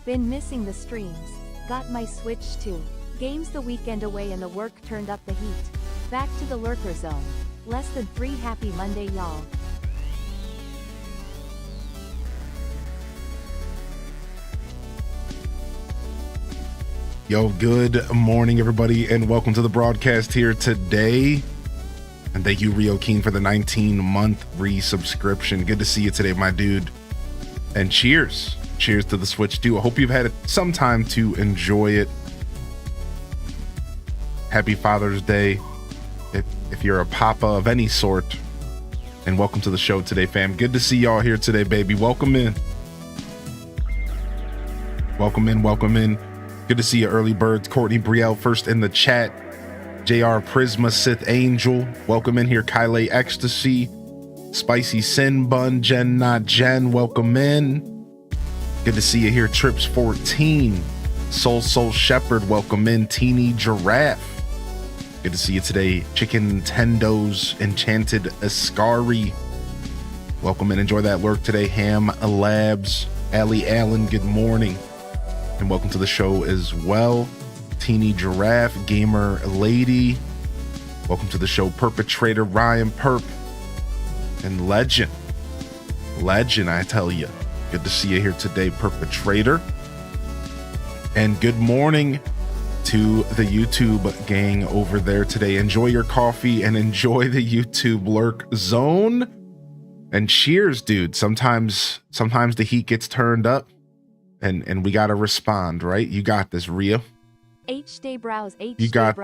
Been missing the streams. Got my Switch too. Games the weekend away and the work turned up the heat. Back to the lurker zone. Less than 3 happy Monday y'all. Yo, good morning everybody and welcome to the broadcast here today. And thank you Rio Keen for the 19-month resubscription. Good to see you today, my dude. And cheers. Cheers to the Switch too. I hope you've had some time to enjoy it. Happy Father's Day if you're a papa of any sort. And welcome to the show today, fam. Good to see y'all here today, baby. Welcome in. Welcome in, welcome in. Good to see you, early birds. Courtney Brielle first in the chat. JR Prisma Sith Angel. Welcome in here. Kyle Ecstasy. Spicy Sin Bun. Jen Not Jen. Welcome in. Good to see you here. Trips 14. Soul Shepherd. Welcome in. Teeny Giraffe. Good to see you today. Chicken Nintendo's Enchanted Ascari. Welcome in. Enjoy that lurk today. Ham Labs. Ali Allen. Good morning. And welcome to the show as well. Teeny Giraffe, Gamer Lady. Welcome to the show, Perpetrator, Ryan Perp, and Legend. Legend, I tell you. Good to see you here today, Perpetrator. And good morning to the YouTube gang over there today. Enjoy your coffee and enjoy the YouTube lurk zone. And cheers, dude. Sometimes the heat gets turned up. And we gotta respond, right? You got this, Ria. H-Day Browse, you got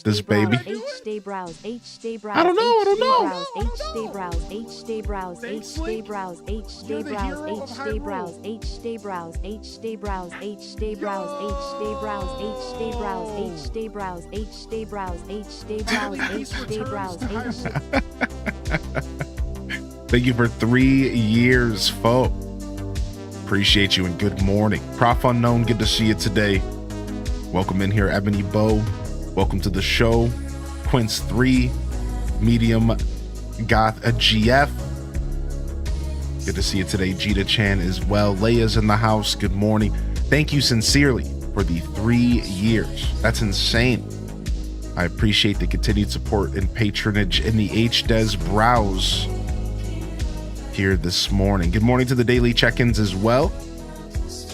this, baby. H-Day Browse, H-Day Browse. I don't know. H-Day Browse, H-Day Browse, H-Day Browse, H-Day Browse, H-Day Browse, H-Day Browse, H-Day Browse, H-Day Browse, H-Day Browse, H-Day Browse, H-Day Browse, H-Day Browse, H-Day Browse, H-Day Browse, H-Day. Thank you for 3 years, folks. Appreciate you and good morning. Prof Unknown, good to see you today. Welcome in here, Ebony Bow. Welcome to the show. Quince 3, Medium Goth GF. Good to see you today. Jita Chan as well. Leia's in the house. Good morning. Thank you sincerely for the 3 years. That's insane. I appreciate the continued support and patronage in the HDes browse here this morning. Good morning to the daily check-ins as well.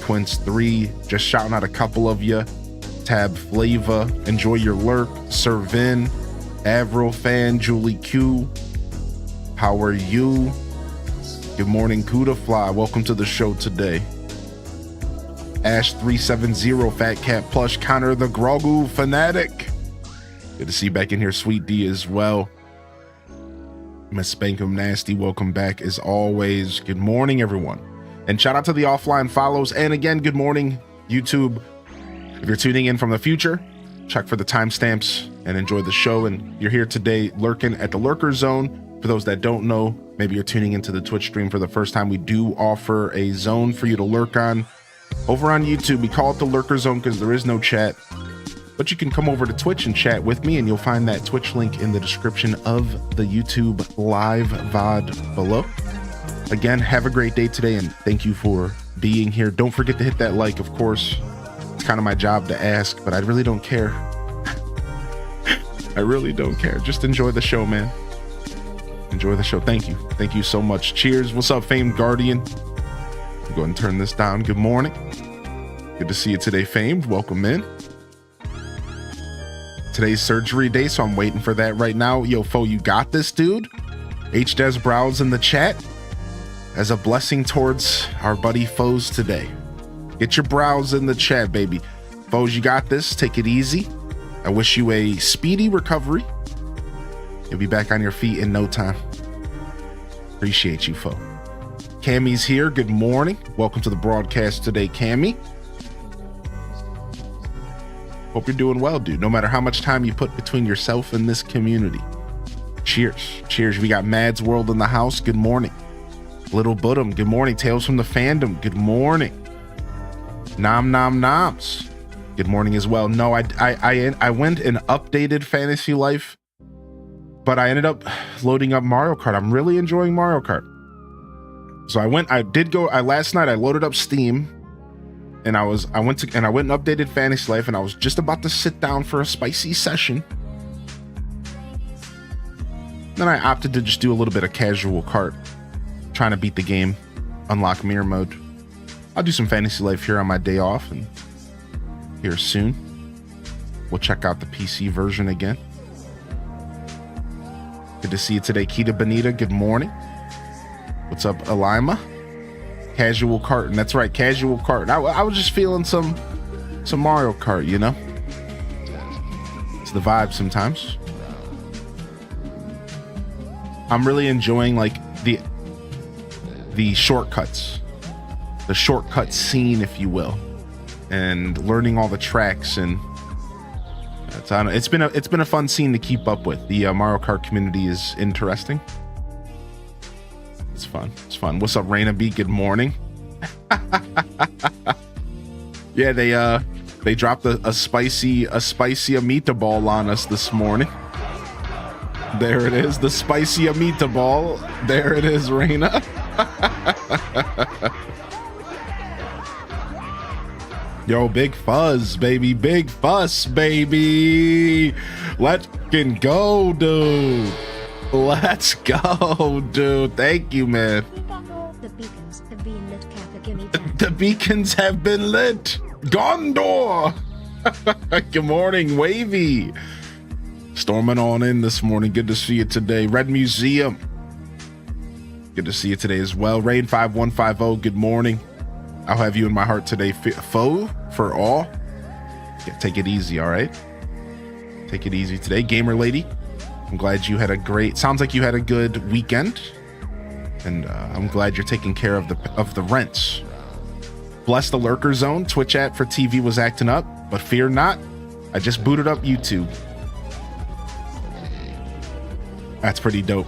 Quince 3, just shouting out a couple of you. Tab Flava, enjoy your lurk. Servin, Avril Fan, Julie Q. How are you? Good morning, Kuda Fly. Welcome to the show today. Ash 370, Fat Cat Plush, Connor the Grogu Fanatic. Good to see you back in here, Sweet D as well. Miss Spankum Nasty, welcome back as always. Good morning, everyone. And shout out to the offline follows. And again, good morning, YouTube. If you're tuning in from the future, check for the timestamps and enjoy the show. And you're here today lurking at the Lurker Zone. For those that don't know, maybe you're tuning into the Twitch stream for the first time. We do offer a zone for you to lurk on. Over on YouTube, we call it the Lurker Zone because there is no chat. But you can come over to Twitch and chat with me, and you'll find that Twitch link in the description of the YouTube live VOD below. Again, have a great day today, and thank you for being here. Don't forget to hit that like, of course. It's kind of my job to ask, but I really don't care. I really don't care. Just enjoy the show, man. Enjoy the show. Thank you. Thank you so much. Cheers. What's up, Famed Guardian? Go ahead and turn this down. Good morning. Good to see you today, Famed. Welcome in. Today's surgery day, so I'm waiting for that right now. Yo, Fo, you got this, dude. HDes Browse in the chat as a blessing towards our buddy Foes today. Get your brows in the chat, baby. Foes, you got this. Take it easy. I wish you a speedy recovery. You'll be back on your feet in no time. Appreciate you, Fo. Cammy's here. Good morning. Welcome to the broadcast today, Cammy. Hope you're doing well, dude. No matter how much time you put between yourself and this community. Cheers. Cheers. We got Mads World in the house. Good morning. Little Budum. Good morning. Tales from the Fandom. Good morning. Nom Nom Noms. Good morning as well. No, I went and updated Fantasy Life, but I ended up loading up Mario Kart. I'm really enjoying Mario Kart. So last night I loaded up Steam and I went and updated Fantasy Life, and I was just about to sit down for a spicy session. Then I opted to just do a little bit of casual cart, trying to beat the game, unlock mirror mode. I'll do some Fantasy Life here on my day off, and here soon we'll check out the PC version again. Good to see you today, Kita Benita. Good morning. What's up, Alima? Casual Kart, and that's right, casual Kart. I was just feeling some Mario Kart, you know. It's the vibe sometimes. I'm really enjoying like the shortcuts, the shortcut scene, if you will, and learning all the tracks, and it's been a fun scene to keep up with. The Mario Kart community is interesting. It's fun. It's fun. What's up, Raina B? Good morning. Yeah, they dropped a spicy amita ball on us this morning. There it is, the spicy amita ball. There it is, Raina. Yo, big fuzz, baby. Big fuss, baby. Let's go, dude. Let's go, dude. Thank you, man. The beacons have been lit, Kappa, gimme time. The beacons have been lit. Gondor. Good morning, Wavy. Storming on in this morning. Good to see you today. Red Museum. Good to see you today as well. Rain 5150. Good morning. I'll have you in my heart today. Foe for all. Yeah, take it easy, all right? Take it easy today. Gamer Lady. I'm glad you had sounds like you had a good weekend. And I'm glad you're taking care of the rents. Bless the Lurker Zone. Twitch app for TV was acting up, but fear not. I just booted up YouTube. That's pretty dope.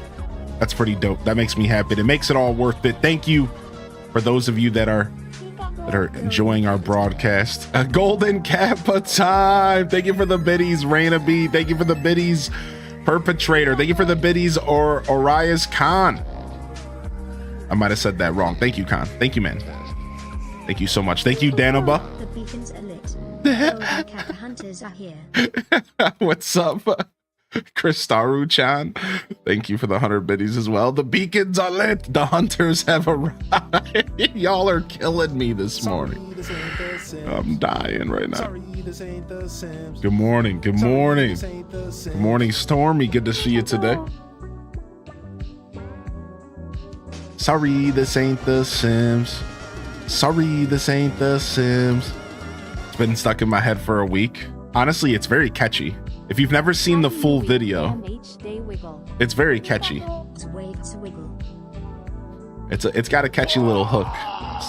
That's pretty dope. That makes me happy. It makes it all worth it. Thank you for those of you that are enjoying our broadcast. A golden Kappa time. Thank you for the biddies, Raina B. Thank you for the biddies, Perpetrator. Thank you for the biddies, or Orias Khan. I might have said that wrong. Thank you, Khan. Thank you, man. Thank you so much. Thank you, Danoba. The beacons are lit. Golden Kappa hunters are here. What's up, Kristaru-chan? Thank you for the 100 biddies as well. The beacons are lit. The hunters have arrived. Y'all are killing me this morning. I'm dying right now. Good morning. Good morning. Good morning, Stormy. Good to see you today. Sorry, this ain't The Sims. Sorry, this ain't The Sims. It's been stuck in my head for a week. Honestly, it's very catchy. If you've never seen the full video, it's very catchy. It's got a catchy little hook.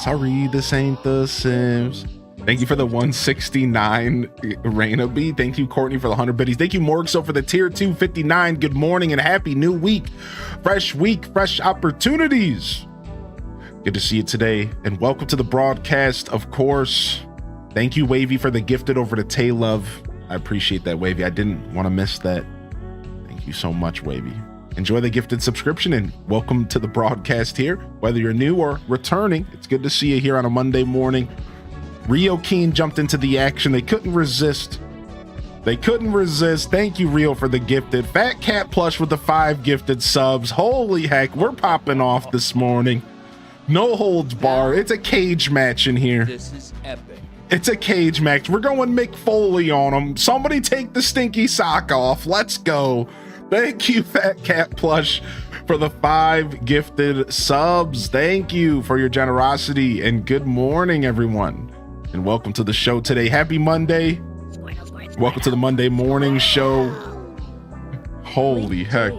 Sorry, this ain't The Sims. Thank you for the 169, Raina B. Thank you, Courtney, for the 100 biddies. Thank you, Morgso, for the tier 259. Good morning and happy new week. Fresh week, fresh opportunities. Good to see you today, and welcome to the broadcast, of course. Thank you, Wavy, for the gifted over to Tay Love. I appreciate that, Wavy. I didn't want to miss that. Thank you so much, Wavy. Enjoy the gifted subscription, and welcome to the broadcast here. Whether you're new or returning, it's good to see you here on a Monday morning. Rio Keen jumped into the action. They couldn't resist. They couldn't resist. Thank you, Rio, for the gifted. Fat Cat Plush with the 5 gifted subs. Holy heck, we're popping off this morning. No holds bar. It's a cage match in here. This is epic. It's a cage match. We're going Mick Foley on them. Somebody take the stinky sock off. Let's go. Thank you, Fat Cat Plush, for the 5 gifted subs. Thank you for your generosity, and good morning, everyone. And welcome to the show today. Happy Monday. Welcome to the Monday morning show. Holy heck.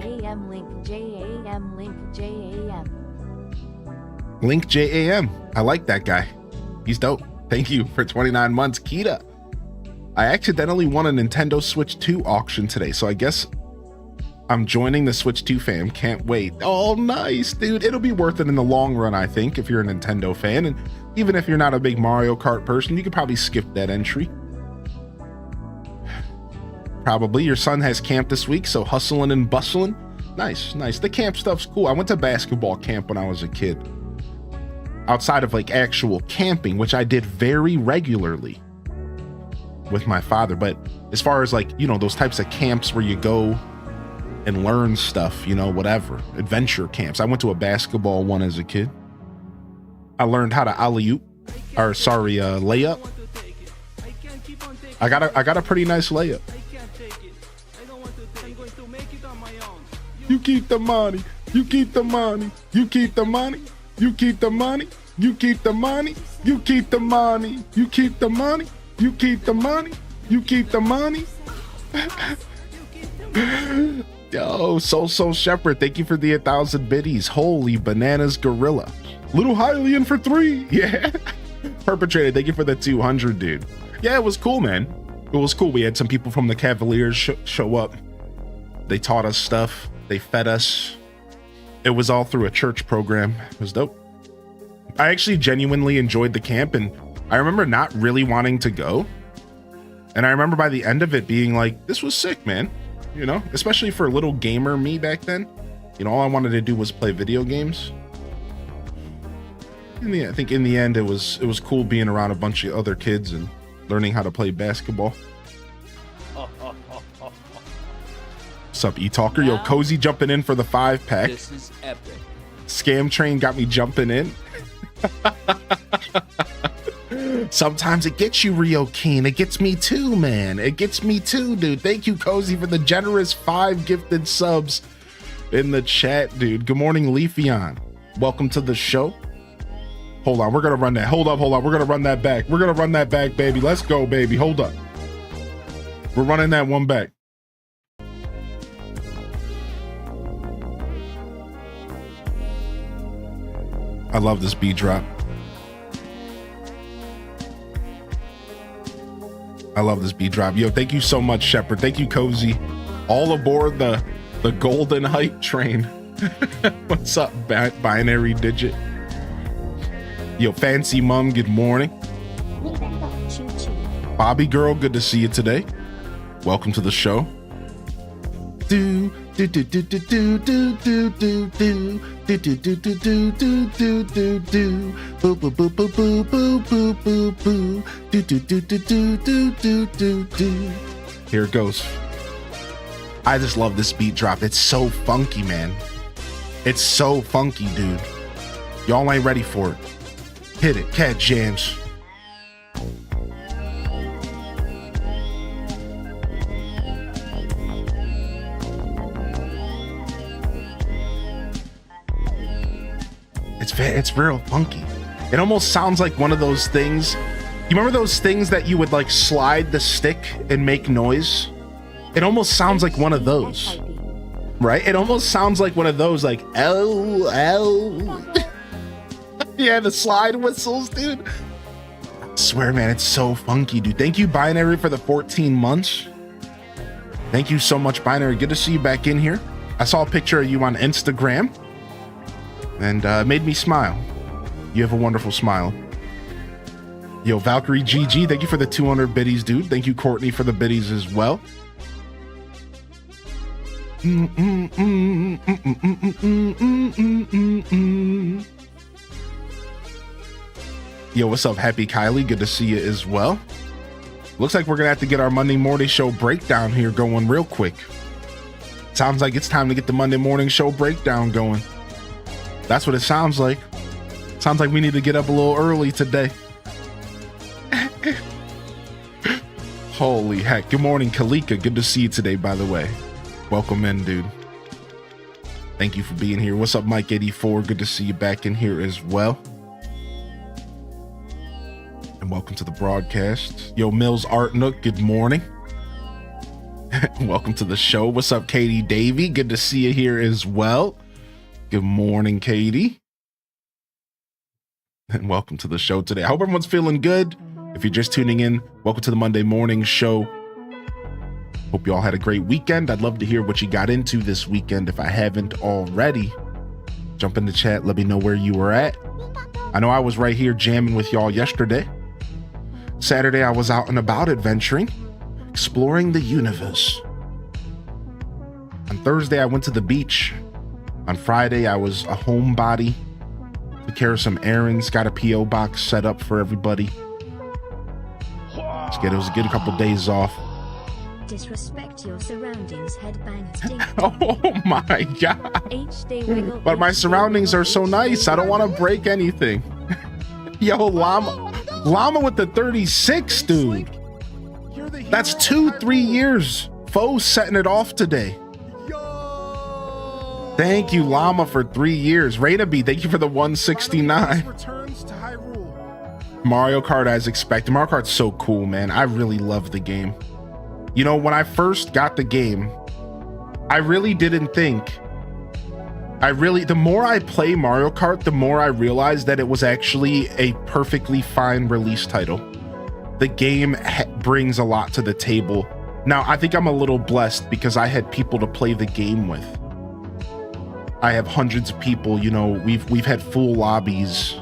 Link JAM. I like that guy. He's dope. Thank you for 29 months, Kita. I accidentally won a Nintendo Switch 2 auction today, so I guess I'm joining the Switch 2 fam. Can't wait. Oh, nice, dude. It'll be worth it in the long run, I think, if you're a Nintendo fan. And even if you're not a big Mario Kart person, you could probably skip that entry. Probably. Your son has camp this week, so hustling and bustling. Nice, nice. The camp stuff's cool. I went to basketball camp when I was a kid. outside of like actual camping, which I did very regularly with my father. But as far as like, you know, those types of camps where you go and learn stuff, you know, whatever, adventure camps. I went to a basketball one as a kid. I learned how to layup. I got a pretty nice layup. You keep the money, you keep the money, you keep the money, you keep the money, you keep the money, you keep the money, you keep the money, you keep the money, you keep the money. Yo, So Shepherd, thank you for the 1,000 biddies. Holy bananas, gorilla. Little Hylian for 3. Yeah. Perpetrated, thank you for the 200, dude. Yeah, it was cool, man. It was cool. We had some people from the Cavaliers show up. They taught us stuff. They fed us. It was all through a church program. It was dope. I actually genuinely enjoyed the camp, and I remember not really wanting to go. And I remember by the end of it being like, this was sick, man. You know, especially for a little gamer me back then. You know, all I wanted to do was play video games. I think in the end, it was cool being around a bunch of other kids and learning how to play basketball. What's up, E-Talker? Yo, Cozy jumping in for the 5-pack. This is epic. Scam Train got me jumping in. Sometimes it gets you, Rio Keen. It gets me too, man. It gets me too, dude. Thank you, Cozy, for the generous 5 gifted subs in the chat, dude. Good morning, Leafeon. Welcome to the show. Hold on, we're gonna run that. Hold up. We're gonna run that back. We're gonna run that back, baby. Let's go, baby. Hold up. We're running that one back. I love this beat drop. I love this beat drop. Yo, thank you so much, Shepard. Thank you, Cozy. All aboard the golden hype train. What's up, binary digit? Yo, Fancy Mom, good morning. Bobby Girl, good to see you today. Welcome to the show. Do do do do do do do do do do do do do do do do do do boo boo boo boo boo boo boo boo boo do do do do do do do do do. Here it goes. I just love this beat drop. It's so funky, man. It's so funky, dude. Y'all ain't ready for it. Hit it, Cat Jams. It's real funky. It almost sounds like one of those things. You remember those things that you would like slide the stick and make noise? It almost sounds like one of those, right? It almost sounds like one of those, like L. Yeah, the slide whistles, dude. I swear, man, it's so funky, dude. Thank you, Binary, for the 14 months. Thank you so much, Binary. Good to see you back in here. I saw a picture of you on Instagram, and it made me smile. You have a wonderful smile. Yo, Valkyrie GG, thank you for the 200 biddies, dude. Thank you, Courtney, for the biddies as well. Yo, what's up, Happy Kylie? Good to see you as well. Looks like we're gonna have to get our Monday morning show breakdown here going real quick. Sounds like it's time to get the Monday morning show breakdown going. That's what it sounds like. Sounds like we need to get up a little early today. Holy heck. Good morning, Kalika. Good to see you today, by the way. Welcome in, dude. Thank you for being here. What's up, Mike84? Good to see you back in here as well. And welcome to the broadcast. Yo, Mills Art Nook, good morning. Welcome to the show. What's up, Katie Davey? Good to see you here as well. Good morning, Katie. And welcome to the show today. I hope everyone's feeling good. If you're just tuning in, welcome to the Monday morning show. Hope you all had a great weekend. I'd love to hear what you got into this weekend if I haven't already. Jump in the chat. Let me know where you were at. I know I was right here jamming with y'all yesterday. Saturday, I was out and about adventuring, exploring the universe. On Thursday, I went to the beach. On Friday, I was a homebody, Take care of some errands. Got a PO box set up for everybody. Let's get a couple days off. Disrespect your surroundings, headbang stink. Oh my god. H-Day Wiggle. But my H-Day surroundings Wiggle, are so H-Day nice. I don't want to Wiggle. break anything. Yo, llama with the 36, dude. That's 2-3 years. Foe setting it off today. Thank you, llama, for 3 years. Rata B, thank you for the 169. Mario Kart as expected. Mario Kart's so cool, man. I really love the game. You know, when I first got the game, I really didn't think. The more I play Mario Kart, the more I realized that it was actually a perfectly fine release title. The game brings a lot to the table. Now, I think I'm a little blessed because I had people to play the game with. I have hundreds of people, you know, we've had full lobbies.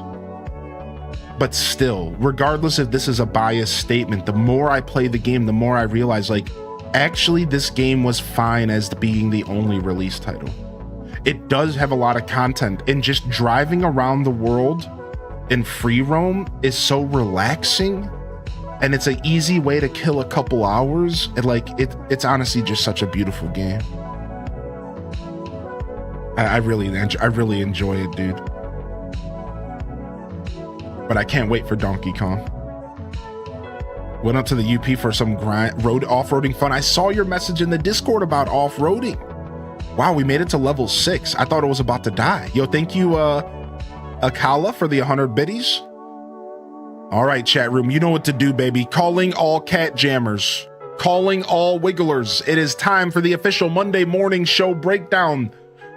But still, regardless if this is a biased statement, the more I play the game, the more I realize, like, actually this game was fine as being the only release title. It does have a lot of content, and just driving around the world in free roam is so relaxing, and it's an easy way to kill a couple hours. And like, it's honestly just such a beautiful game. I really enjoy it, dude. But I can't wait for Donkey Kong. Went up to the UP for some off-roading fun. I saw your message in the Discord about off-roading. Wow, we made it to level 6. I thought it was about to die. Yo, thank you, Akala, for the 100 biddies. All right, chat room, you know what to do, baby. Calling all cat jammers. Calling all wigglers. It is time for the official Monday morning show breakdown.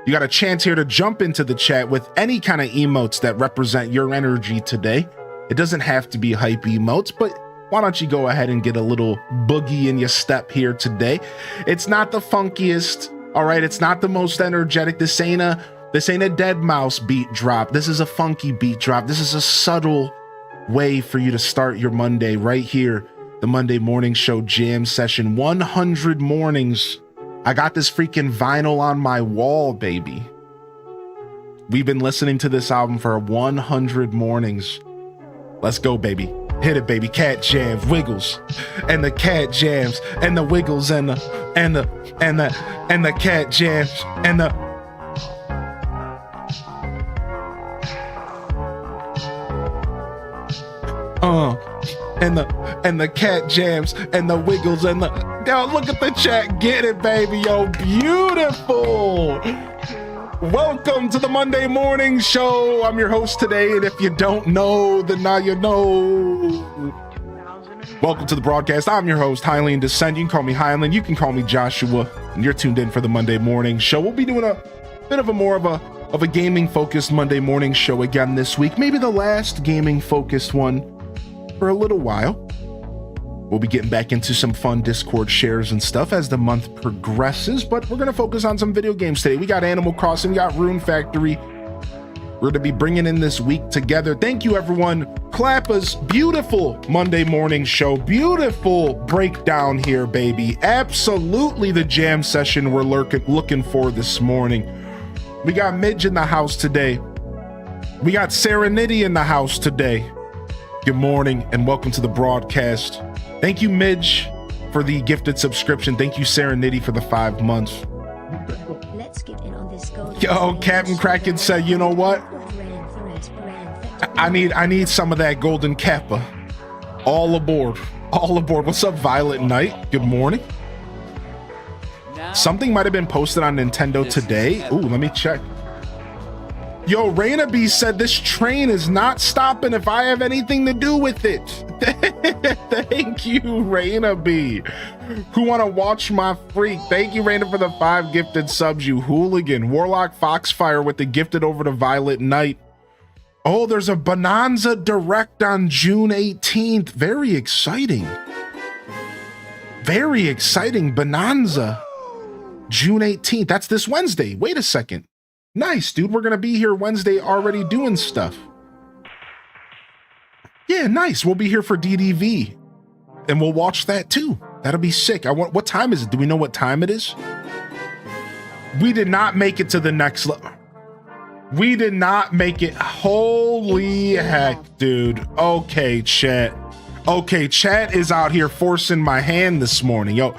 You got a chance here to jump into the chat with any kind of emotes that represent your energy today. It doesn't have to be hype emotes, but why don't you go ahead and get a little boogie in your step here today? It's not the funkiest, all right? It's not the most energetic. This ain't a dead mouse beat drop. This is a funky beat drop. This is a subtle way for you to start your Monday right here. The Monday Morning Show Jam Session, 100 mornings. I got this freaking vinyl on my wall, baby. We've been listening to this album for 100 mornings. Let's go, baby. Hit it, baby. Cat jams, wiggles, and the cat jams, and the wiggles, and the cat jams, and the. And the cat jams and the wiggles and the. Yo, look at the chat. Get it, baby. Yo, beautiful. Welcome to the Monday Morning Show. I'm your host today, and if you don't know, then now you know. Welcome to the broadcast. I'm your host, Highland Descend. You can call me Highland. You can call me Joshua. And you're tuned in for the Monday Morning Show. We'll be doing a bit of a gaming-focused Monday Morning Show again this week. Maybe the last gaming-focused one for a little while. We'll be getting back into some fun Discord shares and stuff as the month progresses, but we're going to focus on some video games today. We got Animal Crossing, we got Rune Factory. We're going to be bringing in this week together. Thank you, everyone. Clappa's beautiful Monday Morning Show. Beautiful breakdown here, baby. Absolutely the jam session we're looking for this morning. We got Midge in the house today. We got Serenity in the house today. Good morning and welcome to the broadcast. Thank you, Midge, for the gifted subscription. Thank you, Serenity, for the 5 months. Let's get in on this golden. Yo, Captain Kraken said, you know what? I need some of that golden kappa. All aboard. All aboard. What's up, Violet Knight? Good morning. Something might have been posted on Nintendo today. Ooh, let me check. Yo, Raina B said this train is not stopping if I have anything to do with it. Thank you, Raina B. Who want to watch my freak? Thank you, Raina, for the 5 gifted subs, you hooligan. Warlock Foxfire with the gifted over to Violet Knight. Oh, there's a Bonanza Direct on June 18th. Very exciting. Very exciting. Bonanza. June 18th. That's this Wednesday. Wait a second. Nice, dude. We're going to be here Wednesday already doing stuff. Yeah, nice. We'll be here for DDV. And we'll watch that too. That'll be sick. What time is it? Do we know what time it is? We did not make it to the next level. We did not make it. Holy heck, dude. Okay, chat. Okay, chat is out here forcing my hand this morning. Yo,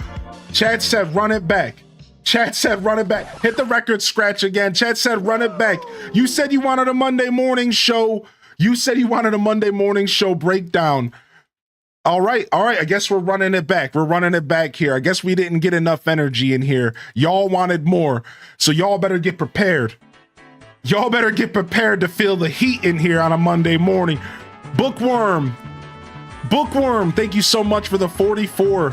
chat said run it back. Chat said run it back. Hit the record scratch again. Chat said run it back. You said you wanted a Monday morning show. You said you wanted a Monday morning show breakdown. All right. I guess we're running it back. We're running it back here. I guess we didn't get enough energy in here. Y'all wanted more. So y'all better get prepared. Y'all better get prepared to feel the heat in here on a Monday morning. Bookworm, thank you so much for the 44.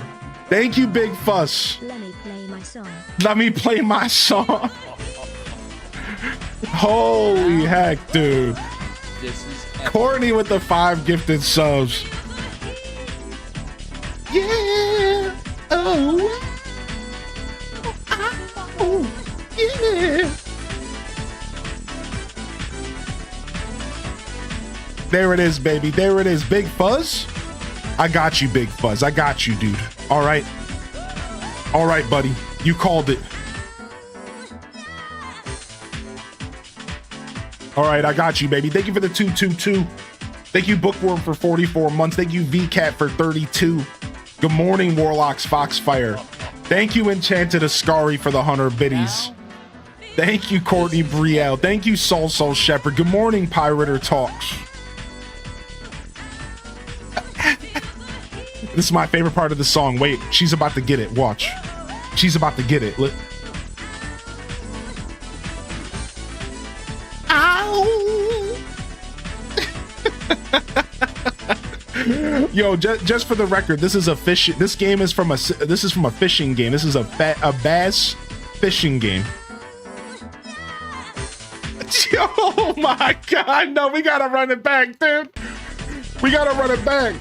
Thank you, Big Fuss. Let me play my song. Let me play my song. Holy heck, dude. This is Courtney with the 5 gifted subs. Yeah. Oh. Yeah. There it is, baby. There it is. Big Fuzz. I got you, Big Fuzz. I got you, dude. All right. All right, buddy. You called it. All right, I got you, baby. Thank you for the 222. Thank you, Bookworm, for 44 months. Thank you, VCat, for 32. Good morning, Warlocks Foxfire. Thank you, Enchanted Ascari, for the 100 biddies. Thank you, Courtney Brielle. Thank you, Soul Shepherd. Good morning, Pirater Talks. This is my favorite part of the song. Wait, she's about to get it. Watch. She's about to get it. Ow! Yo, just for the record, this is a fish. This game is from a. This is from a fishing game. This is a bass fishing game. Oh my God! No, we gotta run it back, dude. We gotta run it back.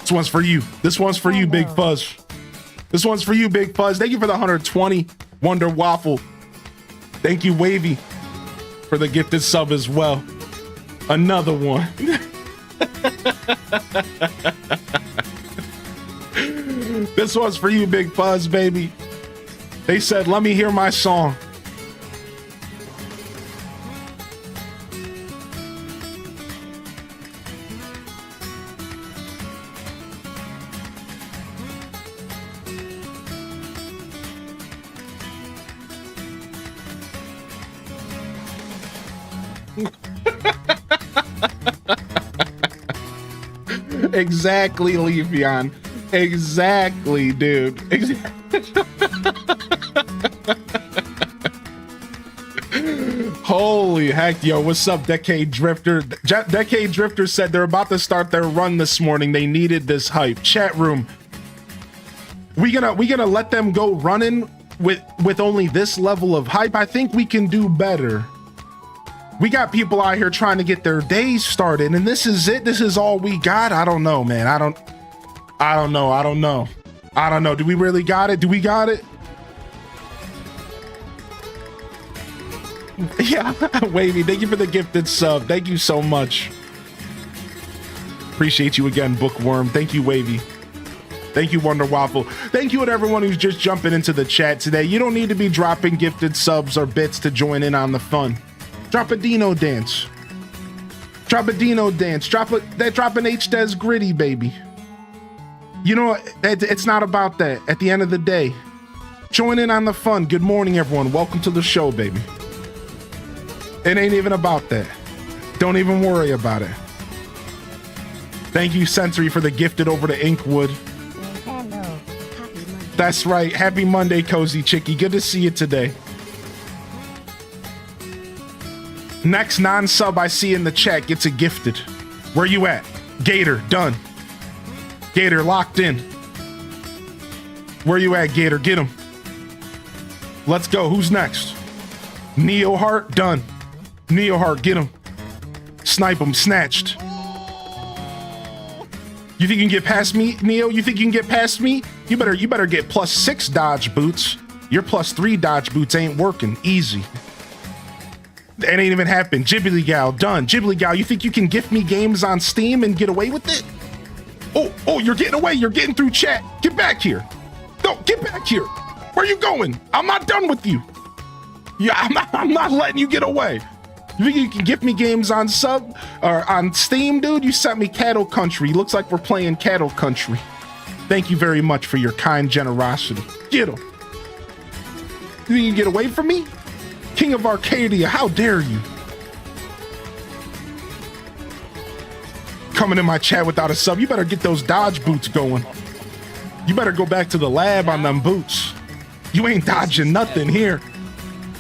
This one's for you. This one's for you, Big Fuzz. This one's for you, Big Fuzz. Thank you for the 120. Wonder Waffle. Thank you, Wavy, for the gifted sub as well. Another one. This one's for you, Big Fuzz, baby. They said, let me hear my song. Exactly, Leafeon. Exactly, dude. Holy heck, yo, what's up, Decade Drifter? Decade Drifter said they're about to start their run this morning. They needed this hype. Chat room, we gonna let them go running with only this level of hype? I think we can do better. We got people out here trying to get their days started, and this is it. This is all we got. I don't know, man. I don't know. Do we really got it? Do we got it? Yeah, Wavy, thank you for the gifted sub. Thank you so much. Appreciate you again, Bookworm. Thank you, Wavy. Thank you, Wonder Waffle. Thank you to everyone who's just jumping into the chat today. You don't need to be dropping gifted subs or bits to join in on the fun. Drop a Dino dance. Drop a Dino dance. Drop an H-Des Gritty, baby. You know, it's not about that. At the end of the day, join in on the fun. Good morning, everyone. Welcome to the show, baby. It ain't even about that. Don't even worry about it. Thank you, Sensory, for the gifted over to Inkwood. Hello. That's right. Happy Monday, Cozy Chickie. Good to see you today. Next non-sub I see in the chat gets a gifted. Where you at? Gator, done. Gator, locked in. Where you at, Gator? Get him. Let's go. Who's next? Neo Heart, done. Neo Heart, get him. Snipe him, snatched. You think you can get past me, Neo? You think you can get past me? You better get +6 dodge boots. Your +3 dodge boots ain't working. Easy. It ain't even happened. Ghibli Gal, done. Ghibli Gal, you think you can gift me games on Steam and get away with it? Oh, you're getting away. You're getting through chat. Get back here. No, get back here. Where are you going? I'm not done with you. Yeah, I'm not letting you get away. You think you can gift me games on sub or on Steam, dude? You sent me Cattle Country. Looks like we're playing Cattle Country. Thank you very much for your kind generosity. Get him. You think you can get away from me? King of Arcadia, how dare you? Coming in my chat without a sub. You better get those dodge boots going. You better go back to the lab on them boots. You ain't dodging nothing here.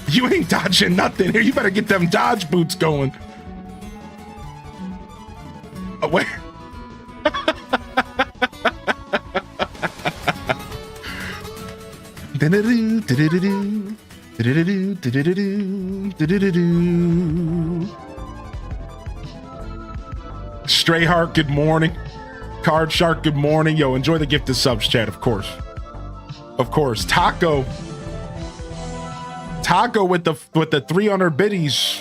You ain't dodging nothing here. You better get them dodge boots going. Oh, wait. Stray Heart, good morning. Card Shark, good morning. Yo, enjoy the gifted subs chat, of course. Of course. Taco with the 300 biddies.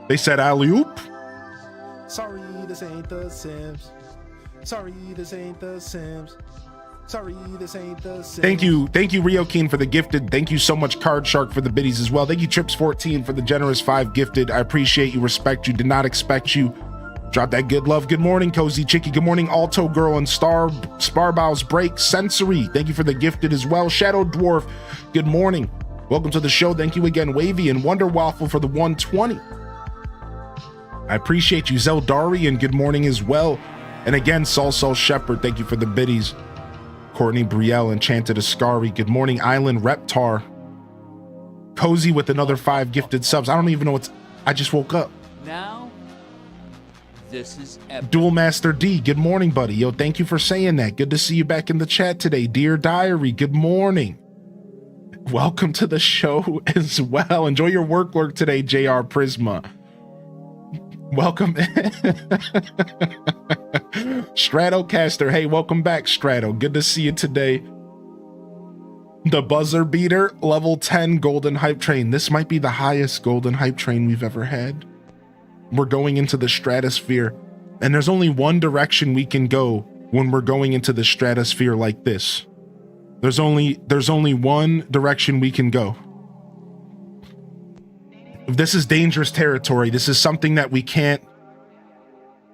They said alley-oop. Sorry, this ain't the Sims. Sorry, this ain't the Sims. Sorry, this ain't the Sims. Thank you, Rio Keen, for the gifted. Thank you so much, Card Shark, for the biddies as well. Thank you, Trips14, for the generous 5 gifted. I appreciate you, respect you, did not expect you. Drop that good love. Good morning, Cozy Chicky. Good morning, Alto Girl and Sparbow's Break. Sensory, thank you for the gifted as well. Shadow Dwarf, good morning. Welcome to the show. Thank you again, Wavy, and Wonder Waffle for the 120. I appreciate you, Zeldari, and good morning as well. And again, Sol Shepherd, thank you for the biddies. Courtney Brielle, Enchanted Ascari, good morning. Island Reptar. Cozy with another 5 gifted subs. I don't even know I just woke up. Now, this is epic. Dual Master D, good morning, buddy. Yo, thank you for saying that. Good to see you back in the chat today. Dear Diary, good morning. Welcome to the show as well. Enjoy your work today, JR Prisma. Welcome. Stratocaster, hey, welcome back, Strato. Good to see you today. The Buzzer Beater, level 10 Golden Hype Train. This might be the highest Golden Hype Train we've ever had. We're going into the stratosphere, and there's only one direction we can go when we're going into the stratosphere like this. There's only one direction we can go. This is dangerous territory. This is something that we can't.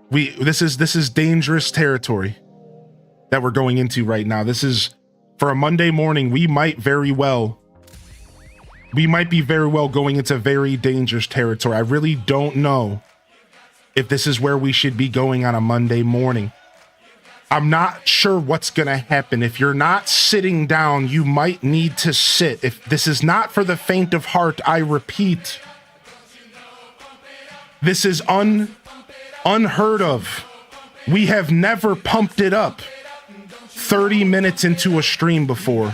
This is dangerous territory that we're going into right now. This is for a Monday morning. We might be very well going into very dangerous territory. I really don't know if this is where we should be going on a Monday morning. I'm not sure what's going to happen. If you're not sitting down, you might need to sit. If this is not for the faint of heart, I repeat, this is unheard of. We have never pumped it up 30 minutes into a stream before.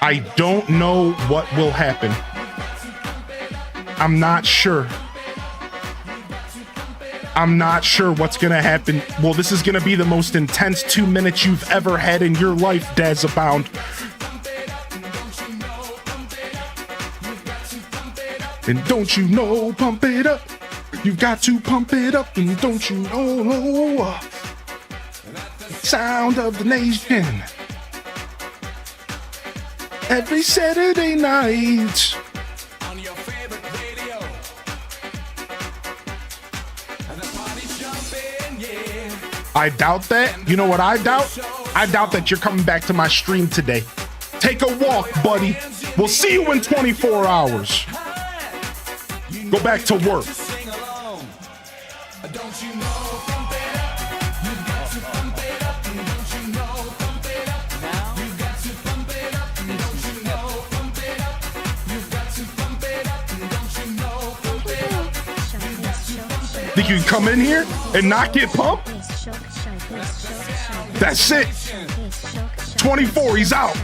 I don't know what will happen. I'm not sure. I'm not sure what's going to happen. Well, this is going to be the most intense 2 minutes you've ever had in your life, Dazabound. And don't you know, pump it up. You've got to pump it up. And don't you know, sound of the nation. Every Saturday night. I doubt that. You know what I doubt? I doubt that you're coming back to my stream today. Take a walk, buddy. We'll see you in 24 hours. Go back to work. Think you can come in here and not get pumped? That's it. 24, he's out.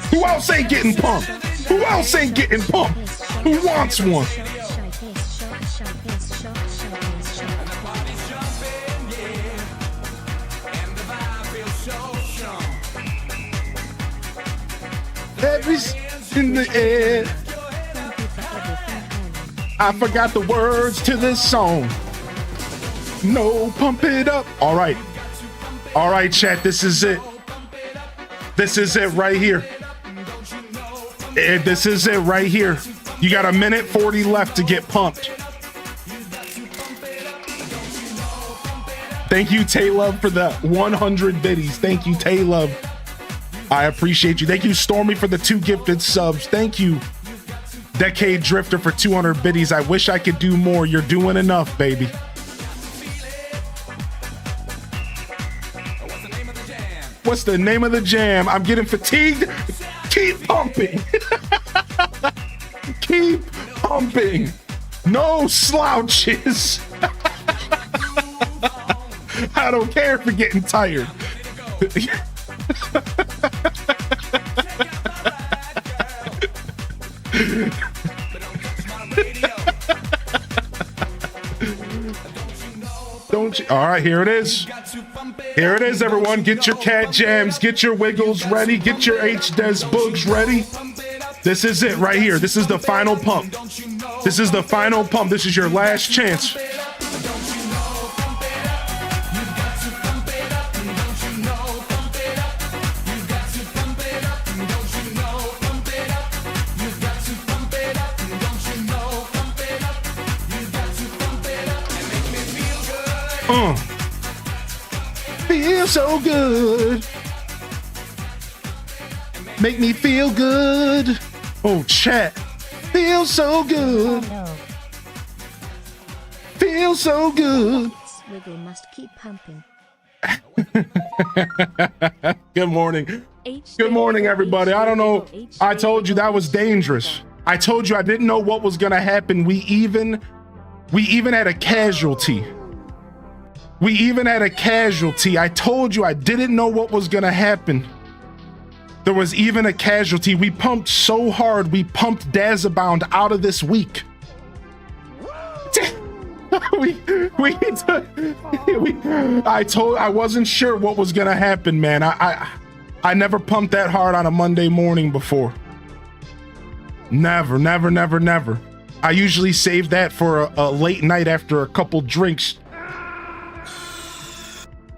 Who else ain't getting pumped? Who else ain't getting pumped? Who wants one? Every in the air. Thank you for everything, Ireland. I forgot the words to this song. No, pump it up. All right, chat. This is it. This is it right here. This is it right here. You got a minute 40 left to get pumped. Thank you, Taylove, for the 100 biddies. Thank you, Taylove. I appreciate you. Thank you, Stormy, for the 2 gifted subs. Thank you, Decade Drifter, for 200 biddies. I wish I could do more. You're doing enough, baby. What's the name of the jam? I'm getting fatigued. Keep pumping. Keep pumping. No slouches. I don't care if you're getting tired. Don't you? All right, here it is. Here it is, everyone. Get your cat jams, get your wiggles ready, get your H-Des boogs ready. This is it right here. This is the final pump. This is the final pump. This is your last chance. Feel so good. Make me feel good. Oh, chat. Feel so good. Feel so good. Wiggle must keep pumping. Good morning. Good morning, everybody. I don't know. I told you that was dangerous. I told you I didn't know what was gonna happen. We even had a casualty. We even had a casualty. I told you I didn't know what was gonna happen. There was even a casualty. We pumped so hard, we pumped Dazabound out of this week. I wasn't sure what was gonna happen, man. I never pumped that hard on a Monday morning before. Never. I usually save that for a late night after a couple drinks.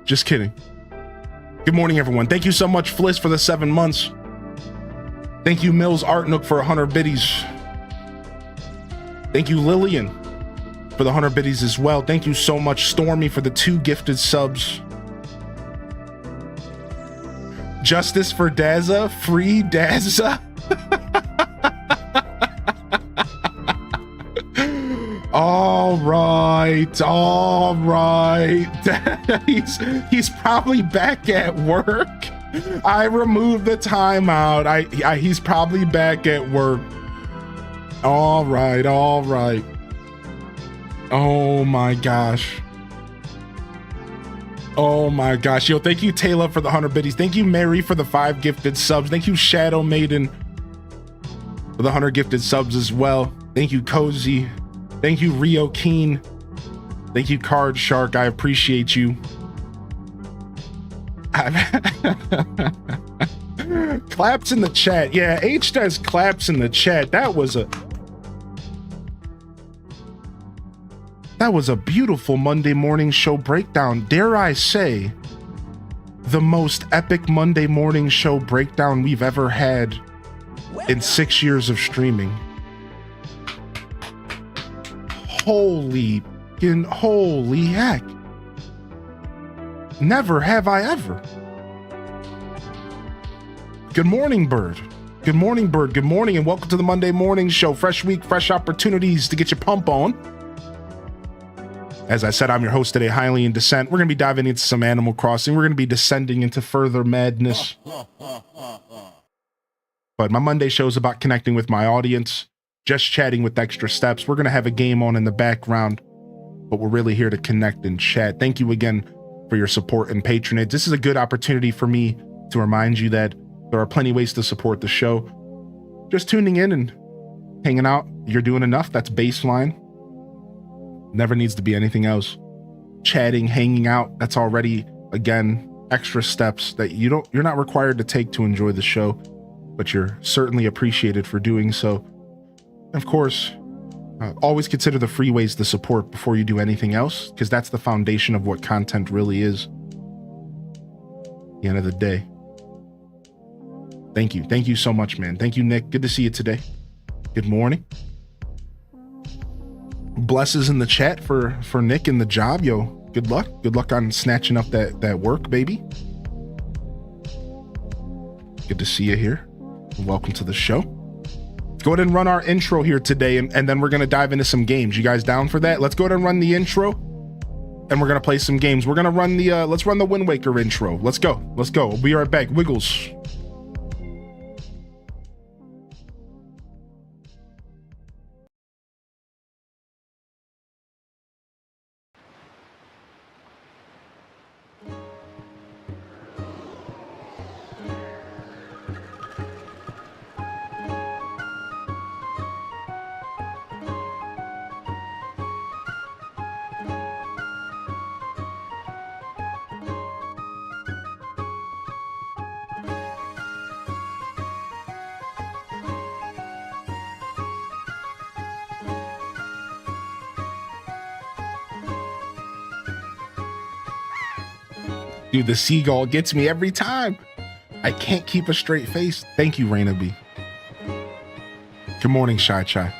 Just kidding. Good morning, everyone. Thank you so much, Fliss, for the 7 months. Thank you, Mills Artnook, for 100 biddies. Thank you, Lillian, for the 100 biddies as well. Thank you so much, Stormy, for the 2 gifted subs. Justice for Daza. Free Daza. All right. He's probably back at work. I removed the timeout. He's probably back at work. All right. Oh my gosh. Yo, thank you, Taylor, for the 100 biddies. Thank you, Mary, for the 5 gifted subs. Thank you, Shadow Maiden, for the 100 gifted subs as well. Thank you, Cozy. Thank you, Rio Keen. Thank you, Card Shark. I appreciate you. Claps in the chat. Yeah, H does claps in the chat. That was a beautiful Monday morning show breakdown. Dare I say, the most epic Monday morning show breakdown we've ever had in 6 years of streaming. Holy heck. Never have I ever. Good morning, Bird. Good morning, and welcome to the Monday morning show. Fresh week, fresh opportunities to get your pump on. As I said, I'm your host today, Highly in Descent. We're going to be diving into some Animal Crossing. We're going to be descending into further madness. But my Monday show is about connecting with my audience, just chatting with extra steps. We're going to have a game on in the background, but we're really here to connect and chat. Thank you again for your support and patronage. This is a good opportunity for me to remind you that there are plenty of ways to support the show. Just tuning in and hanging out, you're doing enough. That's baseline. Never needs to be anything else. Chatting, hanging out, that's already, again, extra steps that you're not required to take to enjoy the show. but you're certainly appreciated for doing so. Of course, always consider the free ways to support before you do anything else, because that's the foundation of what content really is. At the end of the day. Thank you. Thank you so much, man. Thank you, Nick. Good to see you today. Good morning. Blesses in the chat for Nick and the job. Yo, good luck. Good luck on snatching up that work, baby. Good to see you here. Welcome to the show. Let's go ahead and run our intro here today, and then we're going to dive into some games. You guys down for that? Let's go ahead and run the intro, and we're going to play some games. We're going to run the, let's run the Wind Waker intro. Let's go. Let's go. We'll be right back. Wiggles. Dude, the seagull gets me every time. I can't keep a straight face. Thank you, Raina B. Good morning, Shy Chai.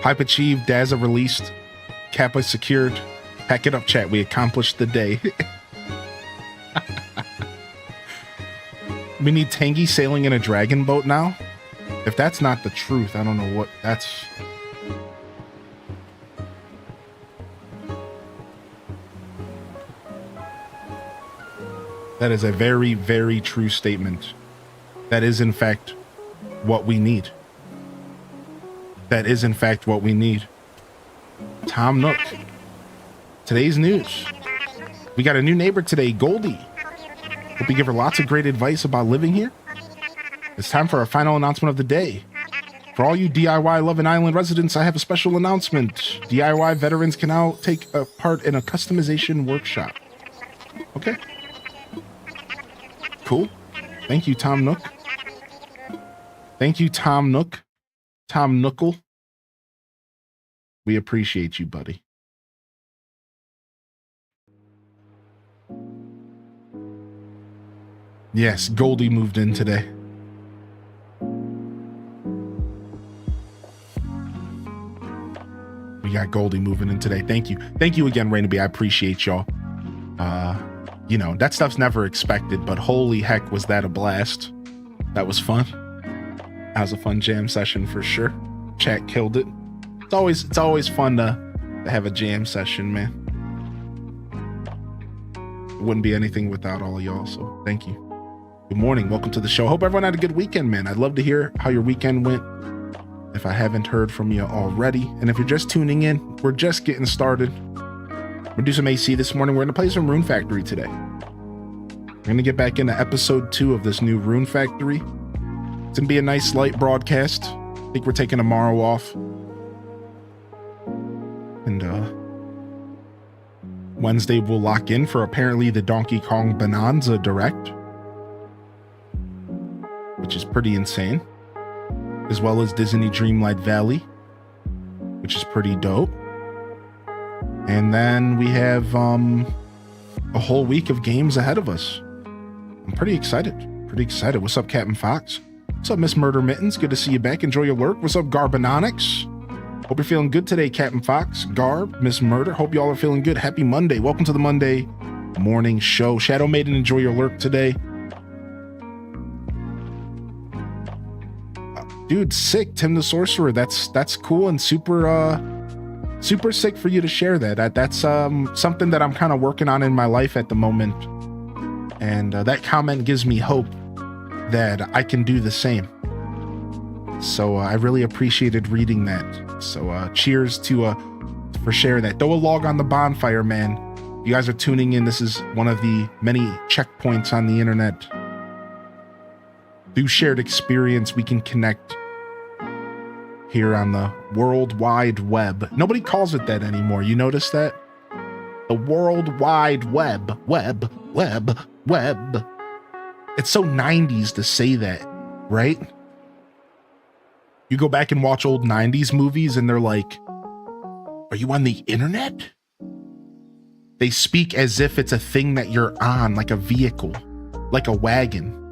Hype achieved, Daza released, Kappa secured. Pack it up, chat. We accomplished the day. We need Tangy sailing in a dragon boat now? If that's not the truth, I don't know what that's... That is a very, very true statement. That is, in fact, what we need. That is, in fact, what we need. Tom Nook. Today's news. We got a new neighbor today, Goldie. Hope you give her lots of great advice about living here. It's time for our final announcement of the day. For all you DIY Love and Island residents, I have a special announcement. DIY veterans can now take a part in a customization workshop. Okay. Cool. Thank you, Tom Nook. Thank you, Tom Nook. Tom Nookle. We appreciate you, buddy. Yes, Goldie moved in today. We got Goldie moving in today. Thank you. Thank you again, Raina B. I appreciate y'all. You know, that stuff's never expected, but holy heck, was that a blast. That was fun. That was a fun jam session for sure. Chat killed it. It's always fun to have a jam session, man. It wouldn't be anything without all of y'all, so thank you. Good morning. Welcome to the show. Hope everyone had a good weekend, man. I'd love to hear how your weekend went if I haven't heard from you already. And if you're just tuning in, we're just getting started. We're gonna do some AC this morning. We're gonna play some Rune Factory today. We're gonna get back into episode 2 of this new Rune Factory. It's gonna be a nice light broadcast. I think we're taking tomorrow off. And Wednesday we'll lock in for apparently the Donkey Kong Bonanza Direct, which is pretty insane. As well as Disney Dreamlight Valley, which is pretty dope. And then we have a whole week of games ahead of us. I'm pretty excited. What's up, Captain Fox? What's up, Miss Murder Mittens? Good to see you back. Enjoy your lurk. What's up, Garbononics? Hope you're feeling good today, Captain Fox, Garb, Miss Murder. Hope y'all are feeling good. Happy Monday. Welcome to the Monday morning show. Shadow Maiden, enjoy your lurk today. Dude, sick. Tim the Sorcerer. That's cool and super sick for you to share that. That's something that I'm kind of working on in my life at the moment. And that comment gives me hope that I can do the same. So I really appreciated reading that. So cheers to for sharing that. Throw a log on the bonfire, man. You guys are tuning in. This is one of the many checkpoints on the internet. Through shared experience, we can connect here on the World Wide Web. Nobody calls it that anymore. You notice that? The World Wide Web. Web. It's so 90s to say that. right? You go back and watch old 90s movies and they're like, are you on the internet? They speak as if it's a thing that you're on, like a vehicle, like a wagon,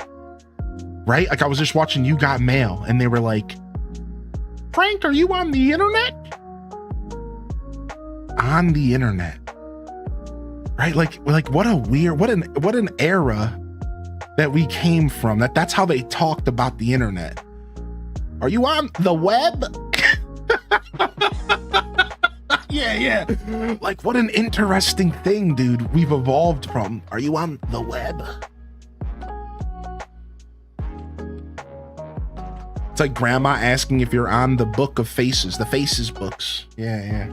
right? Like I was just watching You Got Mail and they were like, Frank, are you on the internet? On the internet, right? Like what a weird, what an era that we came from. That's how they talked about the internet. Are you on the web? Yeah. Like what an interesting thing, dude. We've evolved from. Are you on the web? It's like grandma asking if you're on the book of faces, the faces books. Yeah.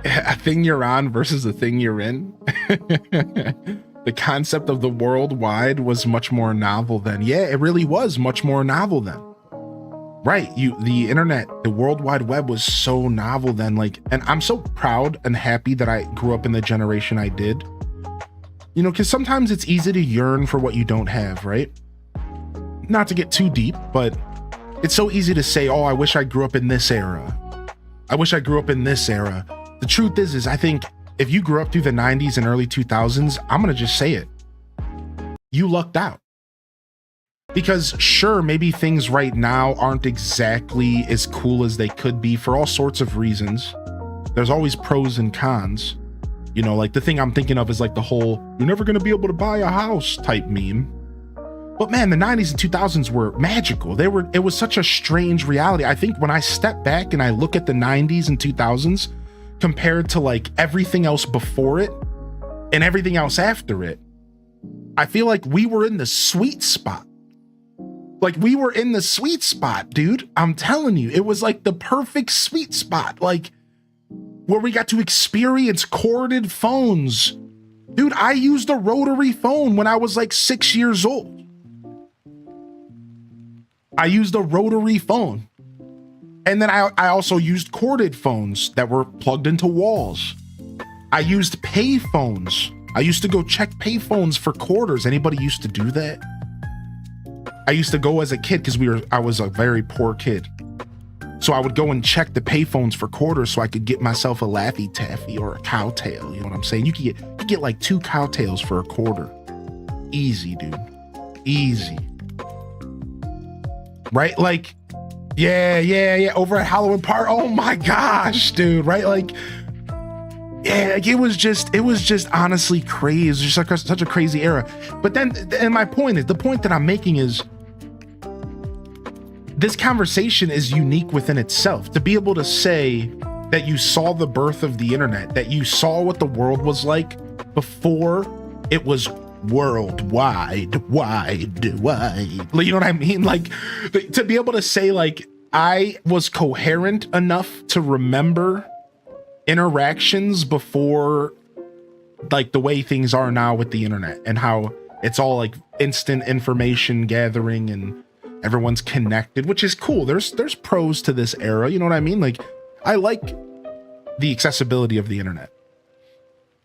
A thing you're on versus a thing you're in. The concept of the worldwide was much more novel then. Yeah, it really was much more novel then. Right, the internet, the World Wide Web was so novel then. Like, and I'm so proud and happy that I grew up in the generation I did. You know, because sometimes it's easy to yearn for what you don't have, right? Not to get too deep, but it's so easy to say, oh, I wish I grew up in this era. I wish I grew up in this era. The truth is I think if you grew up through the 90s and early 2000s, I'm going to just say it. You lucked out. Because sure, maybe things right now aren't exactly as cool as they could be for all sorts of reasons. There's always pros and cons. You know, like the thing I'm thinking of is like the whole, you're never going to be able to buy a house type meme. But man, the 90s and 2000s were magical. It was such a strange reality. I think when I step back and I look at the 90s and 2000s compared to like everything else before it and everything else after it, I feel like we were in the sweet spot. Like we were in the sweet spot, dude. I'm telling you, it was like the perfect sweet spot. Like where we got to experience corded phones. Dude, I used a rotary phone when I was like 6 years old. I used a rotary phone. And then I also used corded phones that were plugged into walls. I used pay phones. I used to go check pay phones for quarters. Anybody used to do that? I used to go as a kid because I was a very poor kid. So I would go and check the pay phones for quarters so I could get myself a Laffy Taffy or a cowtail. You know what I'm saying? You could get like 2 cowtails for a quarter. Easy, dude. Easy. Right? Like, yeah. Over at Halloween Park. Oh my gosh, dude. Right? Like, yeah, like it was just honestly crazy. It was just like such a crazy era. But then, and the point that I'm making is, this conversation is unique within itself. To be able to say that you saw the birth of the internet, that you saw what the world was like before it was worldwide, wide. You know what I mean? Like, to be able to say, like, I was coherent enough to remember interactions before, like, the way things are now with the internet and how it's all like instant information gathering and everyone's connected, which is cool. There's pros to this era, you know what I mean? Like, I like the accessibility of the internet,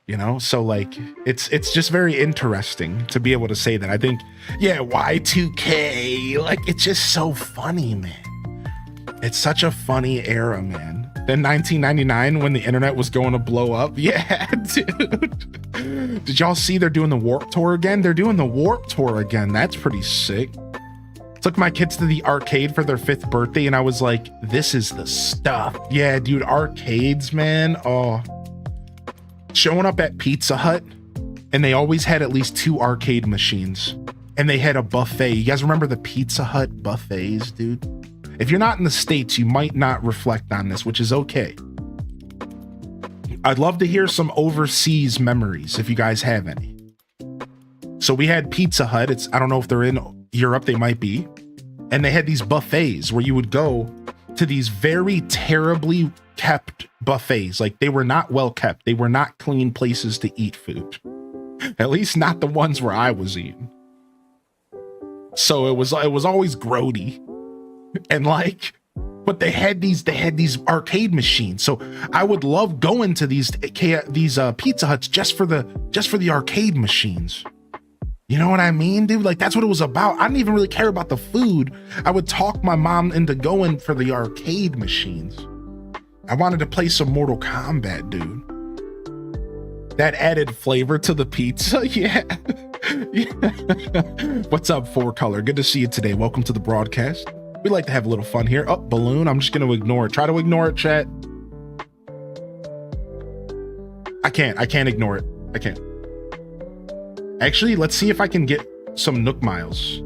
you know? So like, it's just very interesting to be able to say that. I think, yeah, Y2K, like, it's just so funny, man. It's such a funny era, man. Then 1999 when the internet was going to blow up. Yeah, dude. Did y'all see they're doing the Warp Tour again? They're doing the Warp Tour again. That's pretty sick. Took my kids to the arcade for their 5th birthday and I was like, this is the stuff. Yeah, dude, arcades, man. Oh, showing up at Pizza Hut and they always had at least 2 arcade machines and they had a buffet. You guys remember the Pizza Hut buffets, dude? If you're not in the States, you might not reflect on this, which is okay. I'd love to hear some overseas memories if you guys have any. So we had Pizza Hut. I don't know if they're in Europe, they might be. And they had these buffets where you would go to these very terribly kept buffets. Like, they were not well kept. They were not clean places to eat food. At least not the ones where I was eating. So it was always grody. And like, but they had these arcade machines. So I would love going to these Pizza Huts just for the arcade machines. You know what I mean, dude? Like, that's what it was about. I didn't even really care about the food. I would talk my mom into going for the arcade machines. I wanted to play some Mortal Kombat, dude. That added flavor to the pizza. Yeah. What's up, Four Color? Good to see you today. Welcome to the broadcast. We like to have a little fun here. Oh, balloon. I'm just going to ignore it. Try to ignore it, chat. I can't ignore it. I can't. Actually, let's see if I can get some Nook Miles.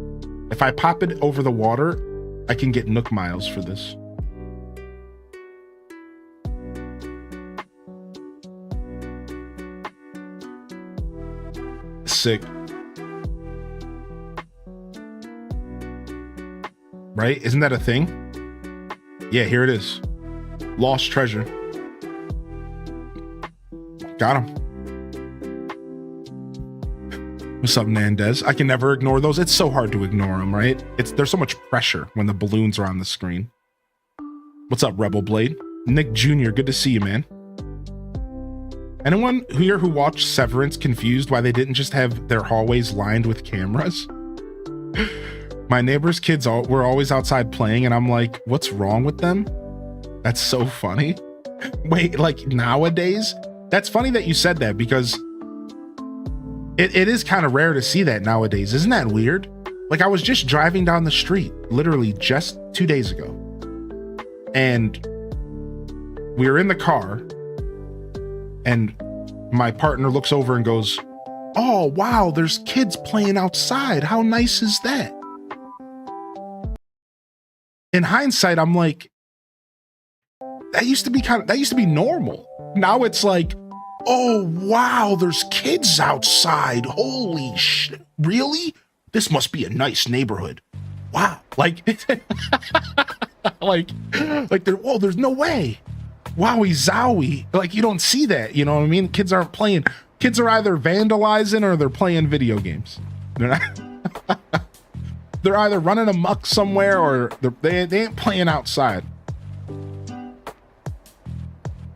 If I pop it over the water, I can get Nook Miles for this. Sick. Right? Isn't that a thing? Yeah, here it is. Lost treasure. Got him. What's up, Nandez? I can never ignore those. It's so hard to ignore them, right? There's so much pressure when the balloons are on the screen. What's up, Rebel Blade? Nick Jr., good to see you, man. Anyone here who watched Severance confused why they didn't just have their hallways lined with cameras? My neighbor's kids were always outside playing, and I'm like, what's wrong with them? That's so funny. Wait, like nowadays? That's funny that you said that, because it is kind of rare to see that nowadays. Isn't that weird? Like, I was just driving down the street, literally just 2 days ago, and we were in the car, and my partner looks over and goes, "Oh, wow, there's kids playing outside. How nice is that?" In hindsight, I'm like, that used to be normal. Now it's like, oh, wow, there's kids outside. Holy shit. Really? This must be a nice neighborhood. Wow. Like, there's no way. Wowie zowie. Like, you don't see that. You know what I mean? Kids aren't playing. Kids are either vandalizing or they're playing video games. They're not. They're either running amok somewhere or they ain't playing outside.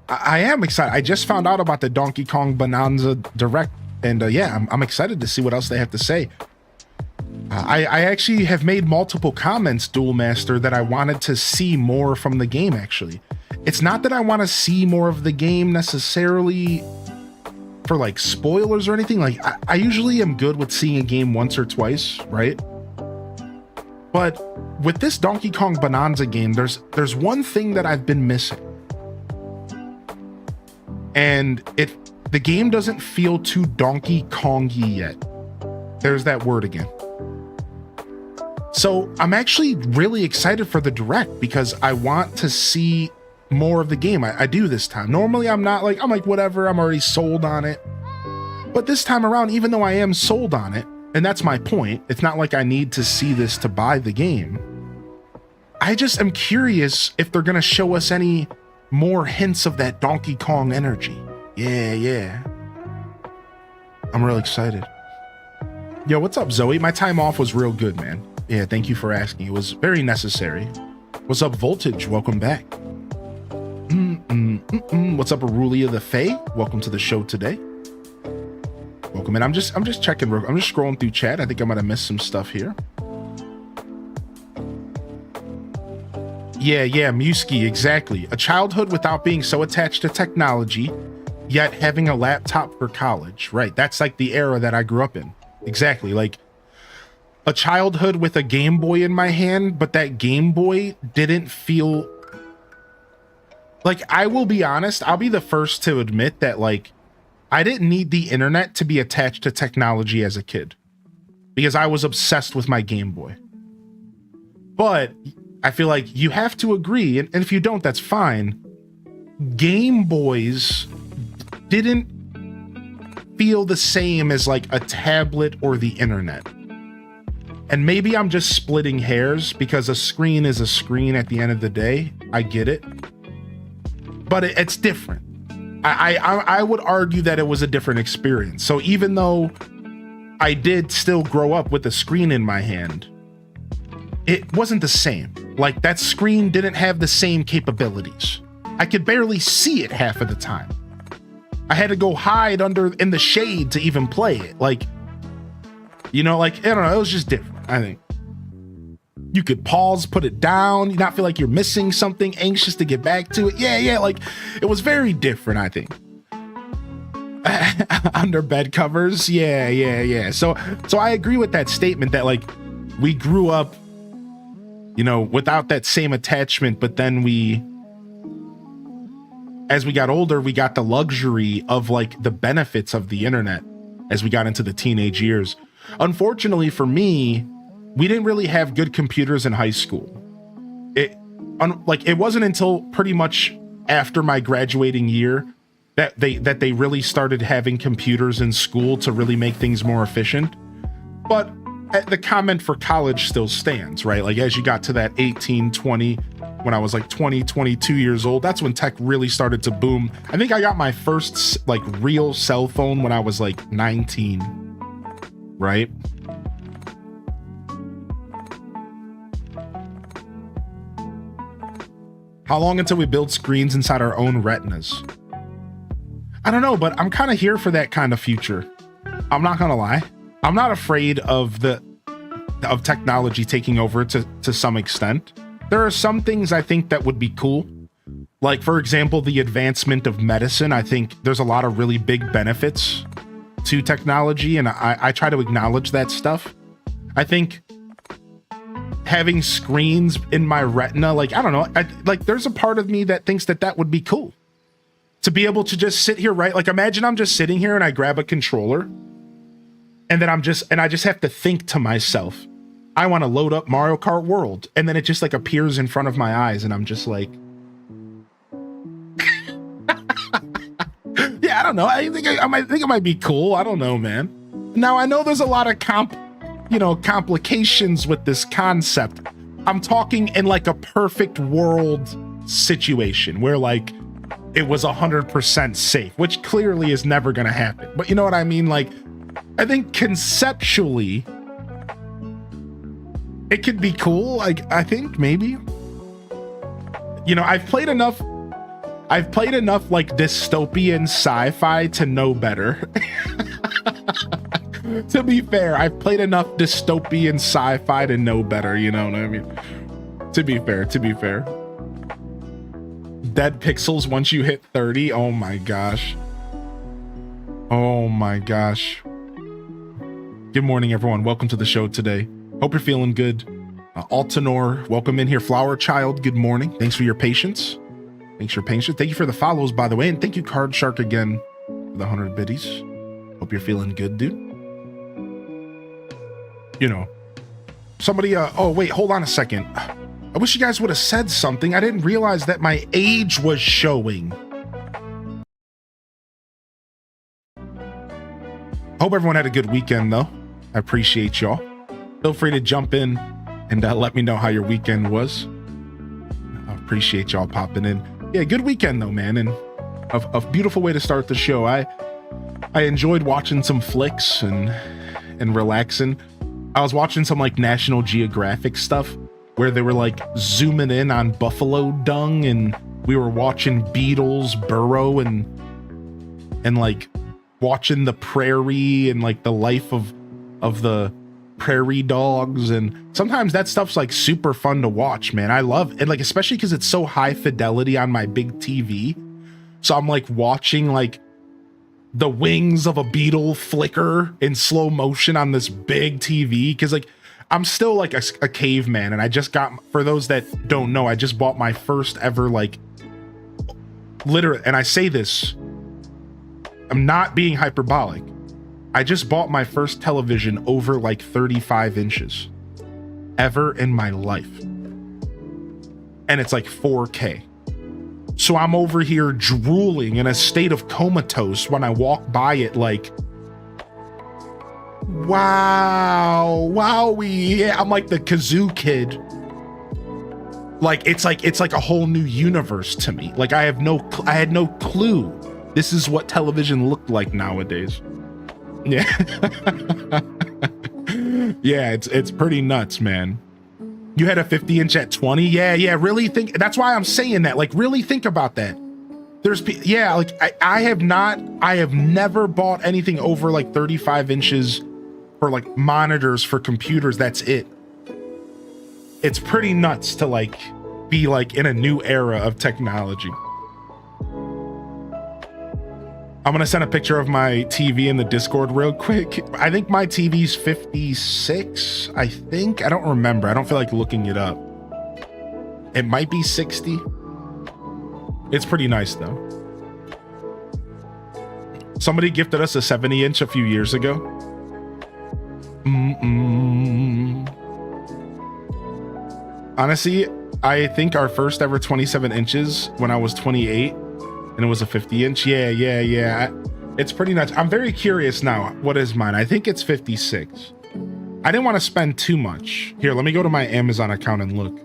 I am excited. I just found out about the Donkey Kong Bonanza Direct, and yeah, I'm excited to see what else they have to say. I actually have made multiple comments, Duel Master, that I wanted to see more from the game, actually. It's not that I want to see more of the game necessarily for like spoilers or anything. Like, I usually am good with seeing a game once or twice, right? But with this Donkey Kong Bonanza game, there's one thing that I've been missing. And the game doesn't feel too Donkey Kong-y yet. There's that word again. So I'm actually really excited for the Direct because I want to see more of the game. I do this time. Normally I'm like, whatever, I'm already sold on it. But this time around, even though I am sold on it, and that's my point, it's not like I need to see this to buy the game. I just am curious if they're going to show us any more hints of that Donkey Kong energy. Yeah. I'm real excited. Yo, what's up, Zoe? My time off was real good, man. Yeah, thank you for asking. It was very necessary. What's up, Voltage? Welcome back. What's up, Aurelia the Fae? Welcome to the show today. Welcome in. I'm just checking. I'm just scrolling through chat. I think I might have missed some stuff here. Yeah, Musky, exactly. A childhood without being so attached to technology, yet having a laptop for college. Right. That's like the era that I grew up in. Exactly. Like a childhood with a Game Boy in my hand, but that Game Boy didn't feel like, I will be honest, I'll be the first to admit that, like, I didn't need the internet to be attached to technology as a kid because I was obsessed with my Game Boy. But I feel like you have to agree, and if you don't, that's fine. Game Boys didn't feel the same as like a tablet or the internet. And maybe I'm just splitting hairs because a screen is a screen at the end of the day. I get it. But it's different. I would argue that it was a different experience. So even though I did still grow up with a screen in my hand, it wasn't the same. Like that screen didn't have the same capabilities. I could barely see it half of the time. I had to go hide in the shade to even play it. Like, you know, like, I don't know, it was just different, I think. You could pause, put it down, you not feel like you're missing something, anxious to get back to it. Yeah, like, it was very different, I think. Under bed covers, yeah. So I agree with that statement that, like, we grew up, you know, without that same attachment, but then as we got older, we got the luxury of like the benefits of the internet as we got into the teenage years. Unfortunately for me, we didn't really have good computers in high school. It wasn't until pretty much after my graduating year that they really started having computers in school to really make things more efficient. But the comment for college still stands, right? Like as you got to that 18, 20, when I was like 20, 22 years old, that's when tech really started to boom. I think I got my first like real cell phone when I was like 19, right? How long until we build screens inside our own retinas? I don't know, but I'm kind of here for that kind of future. I'm not gonna lie. I'm not afraid of technology taking over to some extent. There are some things I think that would be cool. Like, for example, the advancement of medicine. I think there's a lot of really big benefits to technology, and I try to acknowledge that stuff. I think having screens in my retina, like, I don't know, there's a part of me that thinks that would be cool. To be able to just sit here, right? Like, imagine I'm just sitting here and I grab a controller, and then I just have to think to myself, I want to load up Mario Kart World, and then it just like appears in front of my eyes, and I'm just like, yeah, I don't know. I think it might be cool. I don't know, man. Now I know there's a lot of complications with this concept. I'm talking in like a perfect world situation where like it was 100% safe, which clearly is never going to happen. But you know what I mean? Like, I think conceptually, it could be cool. Like, I think maybe, you know, I've played enough like dystopian sci-fi to know better. To be fair, I've played enough dystopian sci-fi to know better, you know what I mean? To be fair. Dead pixels once you hit 30. Oh my gosh. Good morning, everyone. Welcome to the show today. Hope you're feeling good. Altanor, welcome in here. Flower Child, good morning. Thanks for your patience. Thank you for the follows, by the way. And thank you, Card Shark, again, for the 100 biddies. Hope you're feeling good, dude. You know, somebody, oh, wait, hold on a second. I wish you guys would have said something. I didn't realize that my age was showing. Hope everyone had a good weekend, though. I appreciate y'all. Feel free to jump in and let me know how your weekend was. I appreciate y'all popping in. Yeah, good weekend, though, man. And a beautiful way to start the show. I enjoyed watching some flicks and relaxing. I was watching some like National Geographic stuff where they were like zooming in on buffalo dung, and we were watching beetles burrow and like watching the prairie and like the life of the prairie dogs. And sometimes that stuff's like super fun to watch, man. I love it, like, especially because it's so high fidelity on my big TV. So I'm like watching like the wings of a beetle flicker in slow motion on this big TV, because like I'm still like a caveman, and I just got, for those that don't know, I just bought my first ever, like, literally, and I say this, I'm not being hyperbolic, I just bought my first television over like 35 inches ever in my life, and it's like 4K. So I'm over here drooling in a state of comatose when I walk by it, like, wow, wowie. Yeah, I'm like the kazoo kid. Like it's like a whole new universe to me. Like I had no clue this is what television looked like nowadays. Yeah. Yeah, it's pretty nuts, man. You had a 50-inch at 20? Yeah, really think, that's why I'm saying that. Like, really think about that. Yeah, like, I have never bought anything over like 35 inches for like monitors for computers. That's it. It's pretty nuts to like be like in a new era of technology. I'm gonna send a picture of my TV in the Discord real quick. I think my TV's 56, I think. I don't remember. I don't feel like looking it up. It might be 60. It's pretty nice though. Somebody gifted us a 70-inch a few years ago. Honestly, I think our first ever 27 inches when I was 28, and it was a 50-inch. Yeah. It's pretty nuts. I'm very curious now. What is mine? I think it's 56. I didn't want to spend too much. Here, let me go to my Amazon account and look.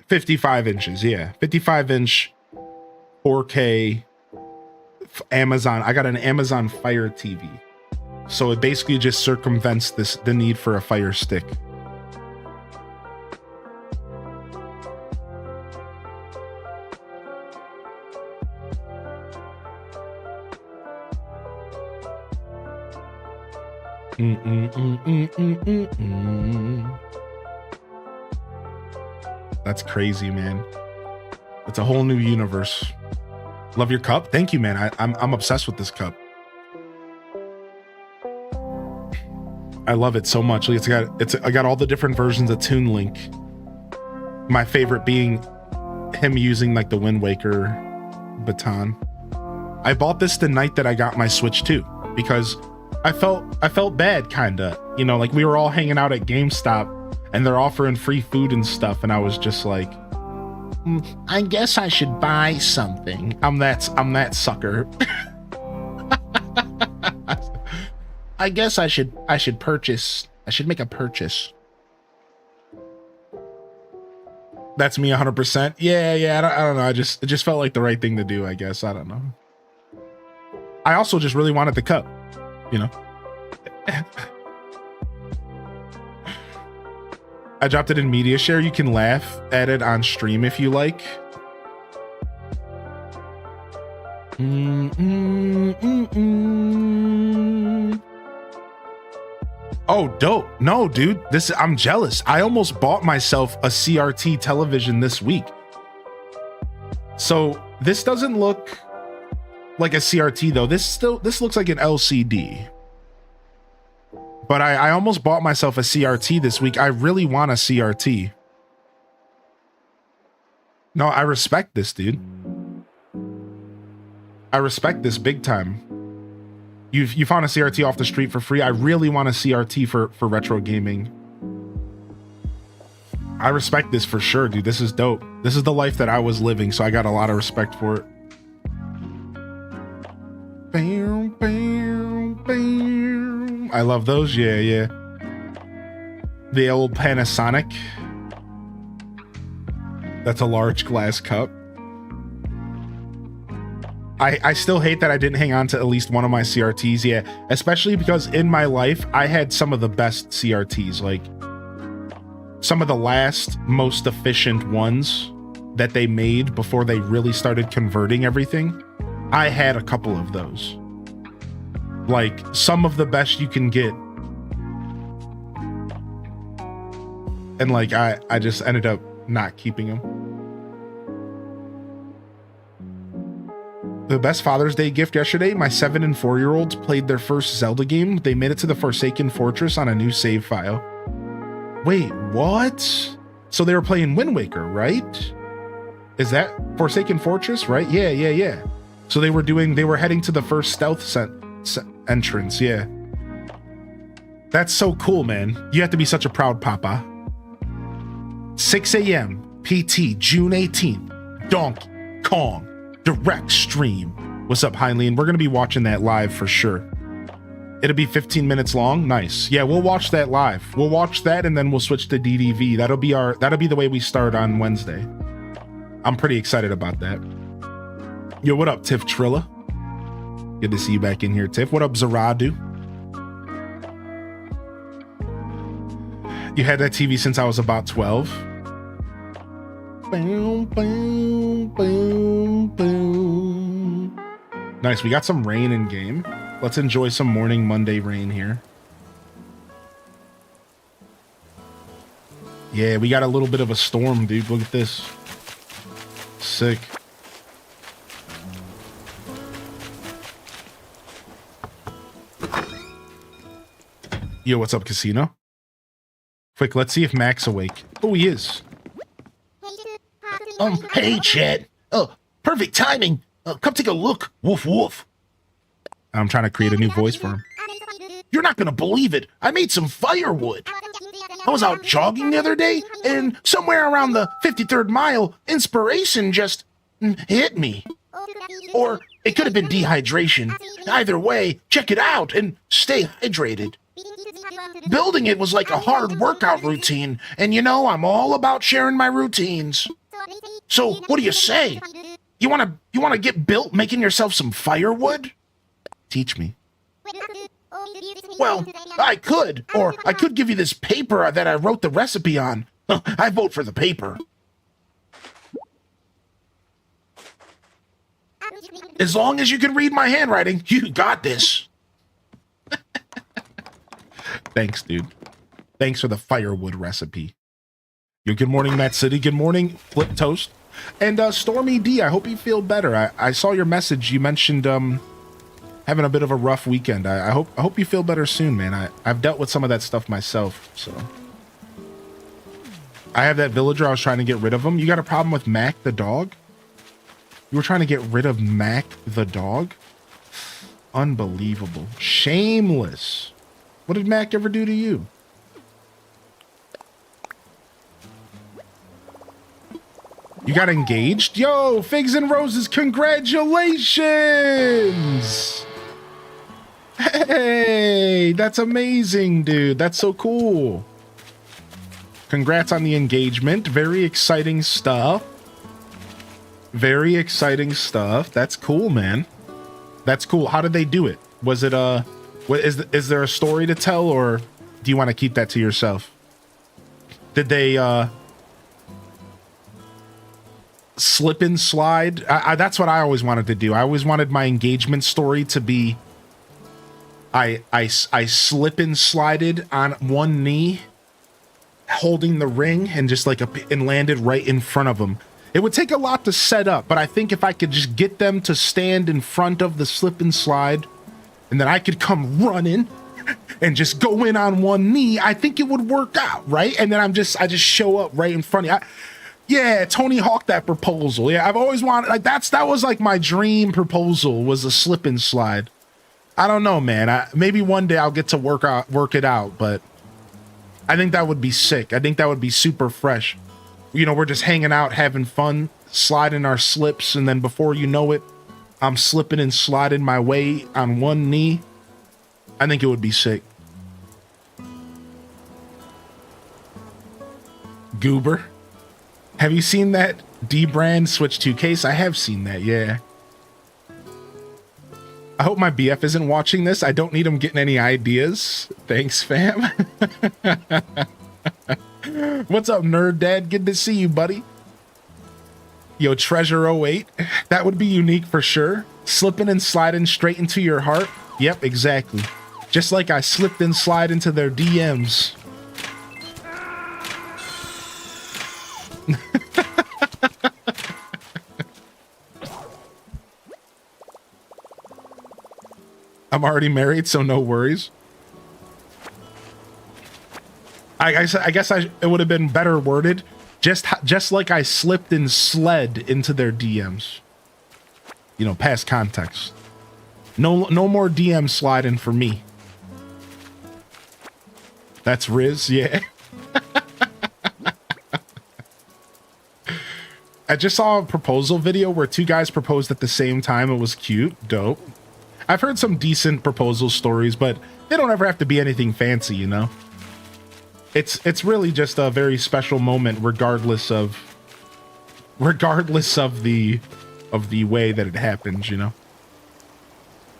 $55 inches, yeah. 55-inch 4K Amazon. I got an Amazon Fire TV. So it basically just circumvents the need for a Fire Stick. That's crazy, man. It's a whole new universe. Love your cup. Thank you, man. I'm obsessed with this cup. I love it so much. I got all the different versions of Toon Link. My favorite being him using like the Wind Waker baton. I bought this the night that I got my Switch 2 because I felt bad, kinda. You know, like we were all hanging out at GameStop and they're offering free food and stuff, and I was just like, I guess I should buy something. I'm that sucker. I guess I should purchase. I should make a purchase. That's me 100%. Yeah. I don't know. It just felt like the right thing to do, I guess. I don't know. I also just really wanted the cup, you know. I dropped it in media share. You can laugh at it on stream if you like. Oh, dope. No, dude, I'm jealous. I almost bought myself a CRT television this week. So this doesn't look like a CRT though. This looks like an LCD. But I almost bought myself a CRT this week. I really want a CRT. No, I respect this, dude. I respect this big time. You found a CRT off the street for free. I really want a CRT for retro gaming. I respect this for sure, dude. This is dope. This is the life that I was living, so I got a lot of respect for it. Bam, bam, bam. I love those. Yeah. The old Panasonic. That's a large glass cup. I still hate that I didn't hang on to at least one of my CRTs. Yeah, especially because in my life, I had some of the best CRTs, like some of the last most efficient ones that they made before they really started converting everything. I had a couple of those. Like some of the best you can get. And like, I just ended up not keeping them. The best Father's Day gift yesterday, my 7 and 4-year-olds played their first Zelda game. They made it to the Forsaken Fortress on a new save file. Wait, what? So they were playing Wind Waker, right? Is that Forsaken Fortress, right? Yeah. So they were heading to the first stealth entrance, yeah. That's so cool, man. You have to be such a proud papa. 6 a.m. PT, June 18th. Donkey Kong. Direct stream. What's up, Heinlein? We're gonna be watching that live for sure. It'll be 15 minutes long. Nice. Yeah, we'll watch that live. We'll watch that and then we'll switch to DDV. That'll be the way we start on Wednesday. I'm pretty excited about that. Yo, what up, Tiff Trilla? Good to see you back in here, Tiff. What up, Zaradu? You had that TV since I was about 12. Boom, boom, boom, boom. Nice, we got some rain in game. Let's enjoy some morning Monday rain here. Yeah, we got a little bit of a storm, dude. Look at this. Sick. Yo, what's up, Casino? Quick, let's see if Mac's awake. Oh, he is. Hey, Chad. Perfect timing. Come take a look. Woof, woof. I'm trying to create a new voice for him. You're not gonna believe it. I made some firewood. I was out jogging the other day, and somewhere around the 53rd mile, inspiration just hit me. Or it could have been dehydration. Either way, check it out and stay hydrated. Building it was like a hard workout routine, and you know I'm all about sharing my routines. So what do you say? You wanna get built making yourself some firewood? Teach me. Well, I could, or I could give you this paper that I wrote the recipe on. I vote for the paper. As long as you can read my handwriting, you got this. Thanks, dude. Thanks for the firewood recipe. Yo, good morning, Matt City. Good morning, Flip Toast. And Stormy D, I hope you feel better. I saw your message. You mentioned having a bit of a rough weekend. I hope you feel better soon, man. I've dealt with some of that stuff myself, so. I have that villager. I was trying to get rid of him. You got a problem with Mac the dog? You were trying to get rid of Mac the dog? Unbelievable. Shameless. What did Mac ever do to you? You got engaged? Yo, Figs and Roses, congratulations! Hey, that's amazing, dude. That's so cool. Congrats on the engagement. Very exciting stuff. Very exciting stuff. That's cool, man. That's cool. How did they do it? Was it is there a story to tell, or do you want to keep that to yourself? Did they slip and slide? That's what I always wanted to do. I always wanted my engagement story to be I slip and slided on one knee holding the ring and just and landed right in front of them. It would take a lot to set up, but I think if I could just get them to stand in front of the slip and slide, and then I could come running and just go in on one knee, I think it would work out, right? And then I just show up right in front of you. Yeah, Tony Hawk that proposal. Yeah, I've always wanted, that was like my dream proposal, was a slip and slide. I don't know, man. Maybe one day I'll get to work it out, but I think that would be sick. I think that would be super fresh. You know, we're just hanging out, having fun, sliding our slips, and then before you know it, I'm slipping and sliding my way on one knee. I think it would be sick. Goober. Have you seen that D-Brand Switch 2 case? I have seen that, yeah. I hope my BF isn't watching this. I don't need him getting any ideas. Thanks, fam. What's up, Nerd Dad? Good to see you, buddy. Yo, Treasure 08. That would be unique for sure. Slipping and sliding straight into your heart. Yep, exactly. Just like I slipped and slide into their DMs. I'm already married, so no worries. I guess it would have been better worded. Just like I slipped and slid into their DMs. You know, past context. No more DM sliding for me. That's Riz, yeah. I just saw a proposal video where two guys proposed at the same time. It was cute. Dope. I've heard some decent proposal stories, but they don't ever have to be anything fancy, you know? It's really just a very special moment regardless of the way that it happens, you know?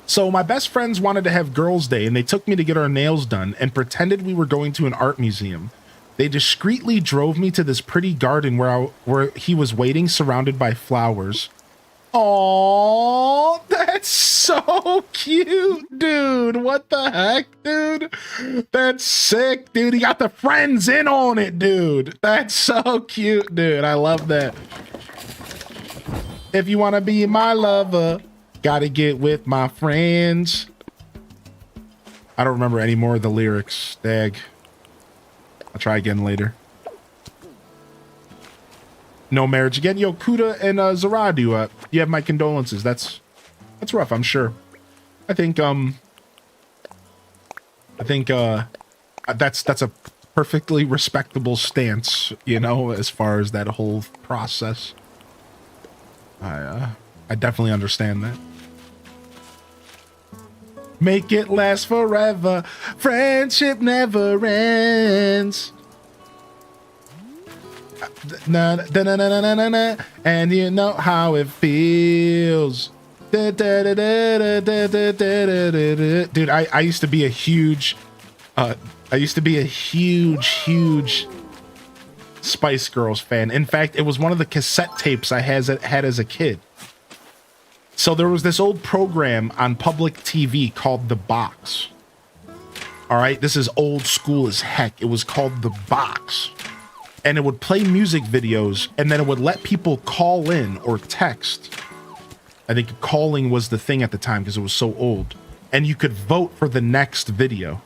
So my best friends wanted to have girls' day and they took me to get our nails done and pretended we were going to an art museum. They discreetly drove me to this pretty garden where he was waiting surrounded by flowers. Aww, that's so cute, dude. What the heck, dude? That's sick, dude. He got the friends in on it, dude. That's so cute, dude. I love that. If you want to be my lover, gotta get with my friends. I don't remember any more of the lyrics. Dag. I'll try again later. No marriage again. Yo, Kuda and Zaradu, you have my condolences. That's rough, I'm sure. I think that's a perfectly respectable stance, you know, as far as that whole process. I definitely understand that. Make it last forever. Friendship never ends. Na, na, na, na, na, na, na, and you know how it feels. Da, da, da, da, da, da, da, da, da. Dude, I used to be a huge huge Spice Girls fan. In fact, it was one of the cassette tapes I had as a kid. So there was this old program on public TV called The Box. All right, this is old school as heck. It was called The Box. And it would play music videos, and then it would let people call in or text. I think calling was the thing at the time because it was so old. And you could vote for the next video.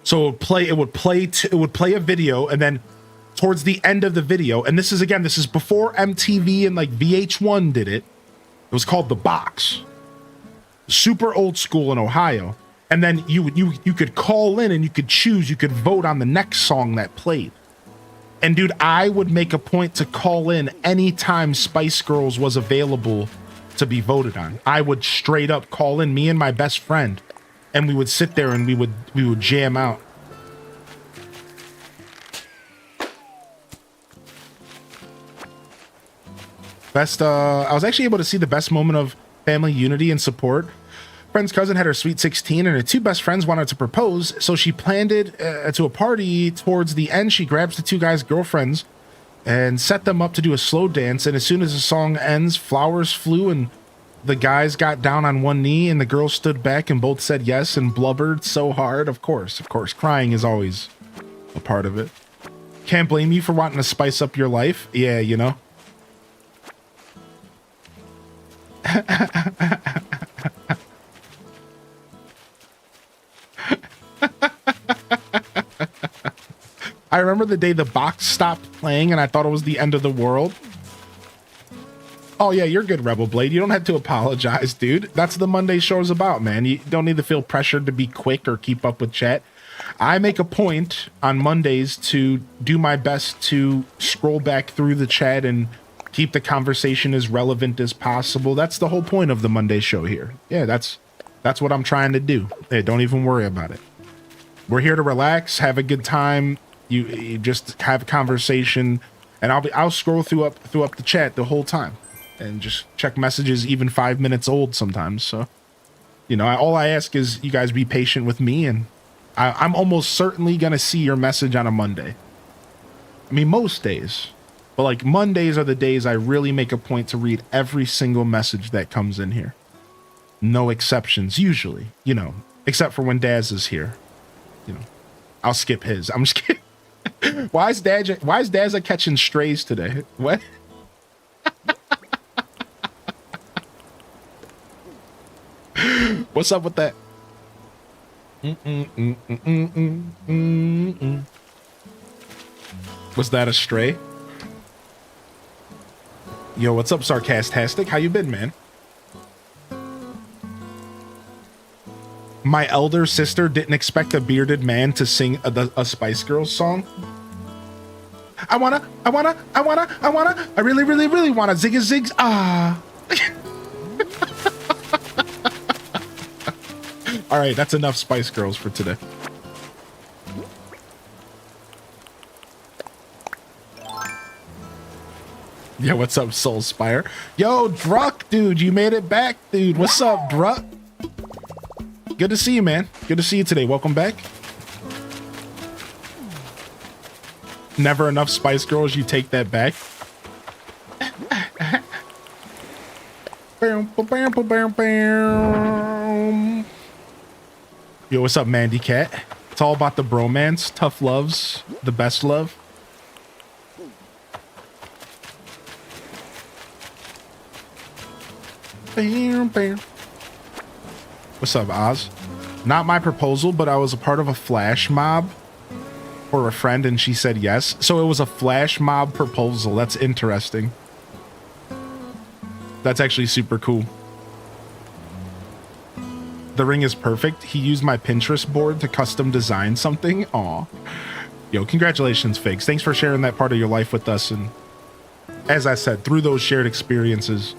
So it would play a video, and then towards the end of the video, and this is before MTV and like VH1 did it. It was called The Box. Super old school in Ohio. And then you could call in and you could choose, you could vote on the next song that played. And dude, I would make a point to call in anytime Spice Girls was available to be voted on. I would straight up call in, me and my best friend, and we would sit there and we would jam out. I was actually able to see the best moment of family unity and support. Friend's cousin had her sweet 16 and her two best friends wanted to propose, so she planned it to a party. Towards the end, she grabs the two guys' girlfriends and set them up to do a slow dance, and as soon as the song ends, flowers flew and the guys got down on one knee and the girls stood back and both said yes and blubbered so hard. Of course, crying is always a part of it. Can't blame you for wanting to spice up your life. Yeah, you know. I remember the day The Box stopped playing and I thought it was the end of the world. Oh yeah, you're good, Rebel Blade. You don't have to apologize, dude. That's what the Monday show is about, man. You don't need to feel pressured to be quick or keep up with chat. I make a point on Mondays to do my best to scroll back through the chat and keep the conversation as relevant as possible. That's the whole point of the Monday show here. Yeah, that's what I'm trying to do. Hey, don't even worry about it. We're here to relax, have a good time. You just have a conversation, and I'll scroll through up the chat the whole time and just check messages even 5 minutes old sometimes. So, you know, all I ask is you guys be patient with me, and I'm almost certainly gonna see your message on a Monday. I mean, most days, but like Mondays are the days I really make a point to read every single message that comes in here. No exceptions, usually, you know, except for when Daz is here. You know, I'll skip his. I'm just kidding. Why is Daz catching strays today? What? What's up with that? Was that a stray? Yo, what's up, Sarcastastic? How you been, man? My elder sister didn't expect a bearded man to sing a Spice Girls song. I really, really, really wanna zigga zigs. Ah. All right, that's enough Spice Girls for today. Yeah, what's up, Soul Spire? Yo, Druck, dude, you made it back, dude. What's up, Druck? Good to see you, man. Good to see you today. Welcome back. Never enough Spice Girls. You take that back. Yo, what's up, Mandy Cat? It's all about the bromance, tough loves, the best love. What's up, Oz? Not my proposal, but I was a part of a flash mob for a friend and she said yes. So it was a flash mob proposal. That's interesting. That's actually super cool. The ring is perfect. He used my Pinterest board to custom design something. Aw. Yo, congratulations, Figs. Thanks for sharing that part of your life with us. And as I said, through those shared experiences,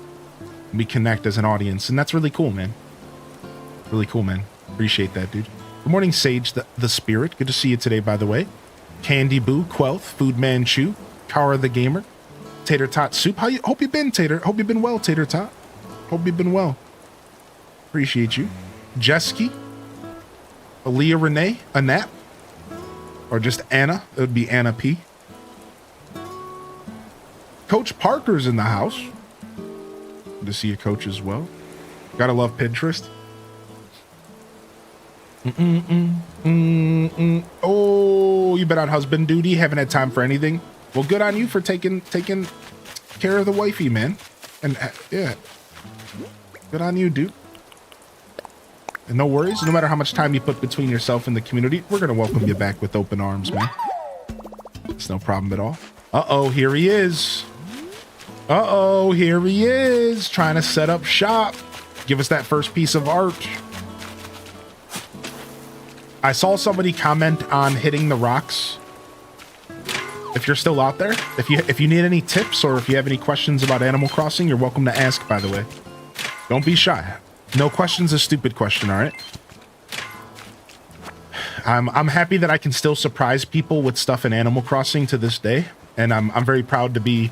we connect as an audience, and that's really cool, man. Really cool, man. Appreciate that, dude. Good morning, Sage the Spirit. Good to see you today, by the way. Candy Boo, Quelth, Foodman Chew, Kara the Gamer, Tater Tot Soup. Hope you've been, Tater? Hope you've been well, Tater Tot. Hope you've been well. Appreciate you. Jesky, Aaliyah Renee, Anap, or just Anna. It would be Anna P. Coach Parker's in the house. Good to see you, Coach, as well. Gotta love Pinterest. Oh, you've been on husband duty, haven't had time for anything. Well, good on you for taking care of the wifey, man. And yeah, good on you, dude. And no worries, no matter how much time you put between yourself and the community, we're gonna welcome you back with open arms, man. It's no problem at all. Uh-oh, here he is. Uh-oh, here he is, trying to set up shop. Give us that first piece of art. I saw somebody comment on hitting the rocks. If you're still out there, if you need any tips or if you have any questions about Animal Crossing, you're welcome to ask, by the way. Don't be shy. No question's a stupid question, all right? I'm happy that I can still surprise people with stuff in Animal Crossing to this day, and I'm very proud to be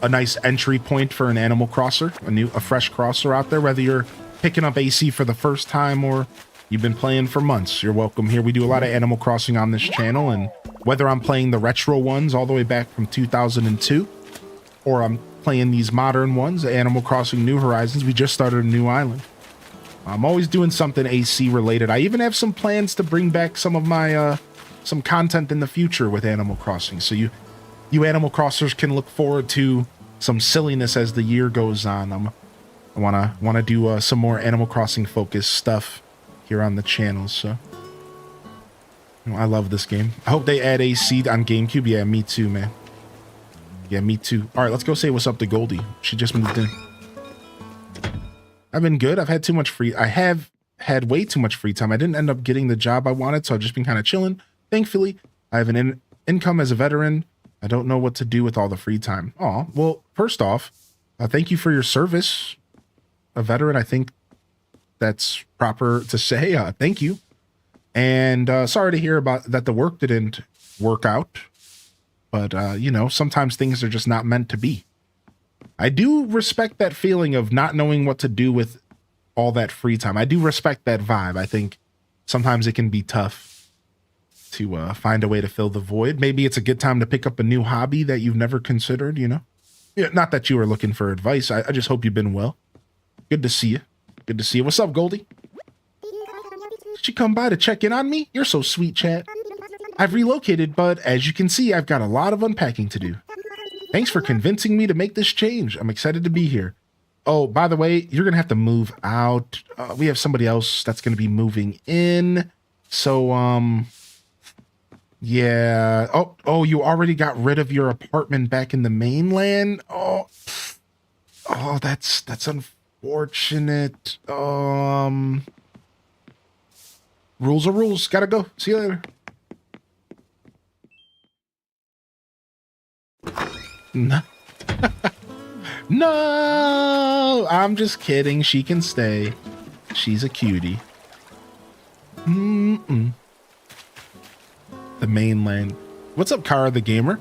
a nice entry point for an Animal Crosser, a fresh crosser out there, whether you're picking up AC for the first time or you've been playing for months. You're welcome here. We do a lot of Animal Crossing on this channel, and whether I'm playing the retro ones all the way back from 2002 or I'm playing these modern ones, Animal Crossing New Horizons, we just started a new island. I'm always doing something AC related. I even have some plans to bring back some of my some content in the future with Animal Crossing, so you Animal Crossers can look forward to some silliness as the year goes on. I wanna do some more Animal Crossing focused stuff here on the channel. So I love this game. I hope they add AC on GameCube. Yeah, me too, man. Yeah, me too. All right, let's go say what's up to Goldie. She just moved in. I've been good. I have had way too much free time. I didn't end up getting the job I wanted, so I've just been kind of chilling. Thankfully, I have an income as a veteran. I don't know what to do with all the free time. Oh, well, first off, thank you for your service. A veteran, I think that's proper to say. Thank you. And sorry to hear about that the work didn't work out. But, you know, sometimes things are just not meant to be. I do respect that feeling of not knowing what to do with all that free time. I do respect that vibe. I think sometimes it can be tough to find a way to fill the void. Maybe it's a good time to pick up a new hobby that you've never considered, you know? Yeah, not that you were looking for advice. I just hope you've been well. Good to see you. Good to see you. What's up, Goldie? Did you come by to check in on me? You're so sweet, chat. I've relocated, but as you can see, I've got a lot of unpacking to do. Thanks for convincing me to make this change. I'm excited to be here. Oh, by the way, you're going to have to move out. We have somebody else that's going to be moving in. So, yeah. Oh, you already got rid of your apartment back in the mainland? Oh, that's unfortunate. Rules are rules. Gotta go. See you later. No. No, I'm just kidding. She can stay. She's a cutie. The mainland. What's up, Kara the Gamer?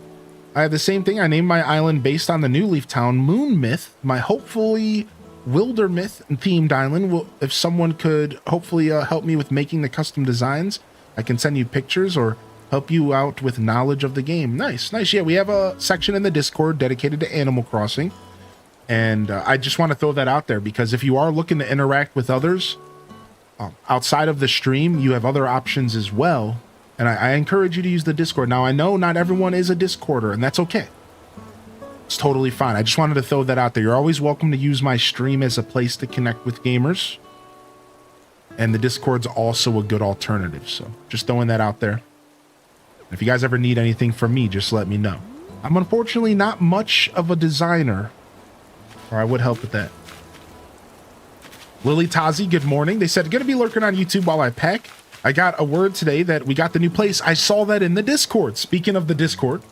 I have the same thing. I named my island based on the New Leaf Town Moon Myth. My hopefully Wilder Myth themed island. Will, if someone could hopefully help me with making the custom designs, I can send you pictures or help you out with knowledge of the game. Nice, nice. Yeah, we have a section in the Discord dedicated to Animal Crossing. And I just want to throw that out there because if you are looking to interact with others outside of the stream, you have other options as well. And I encourage you to use the Discord. Now, I know not everyone is a Discorder, and that's okay. It's totally fine. I just wanted to throw that out there. You're always welcome to use my stream as a place to connect with gamers. And the Discord's also a good alternative. So just throwing that out there. If you guys ever need anything from me, just let me know. I'm unfortunately not much of a designer, or I would help with that. Lily Tazi, good morning. They said, gonna be lurking on YouTube while I pack. I got a word today that we got the new place. I saw that in the Discord. Speaking of the Discord,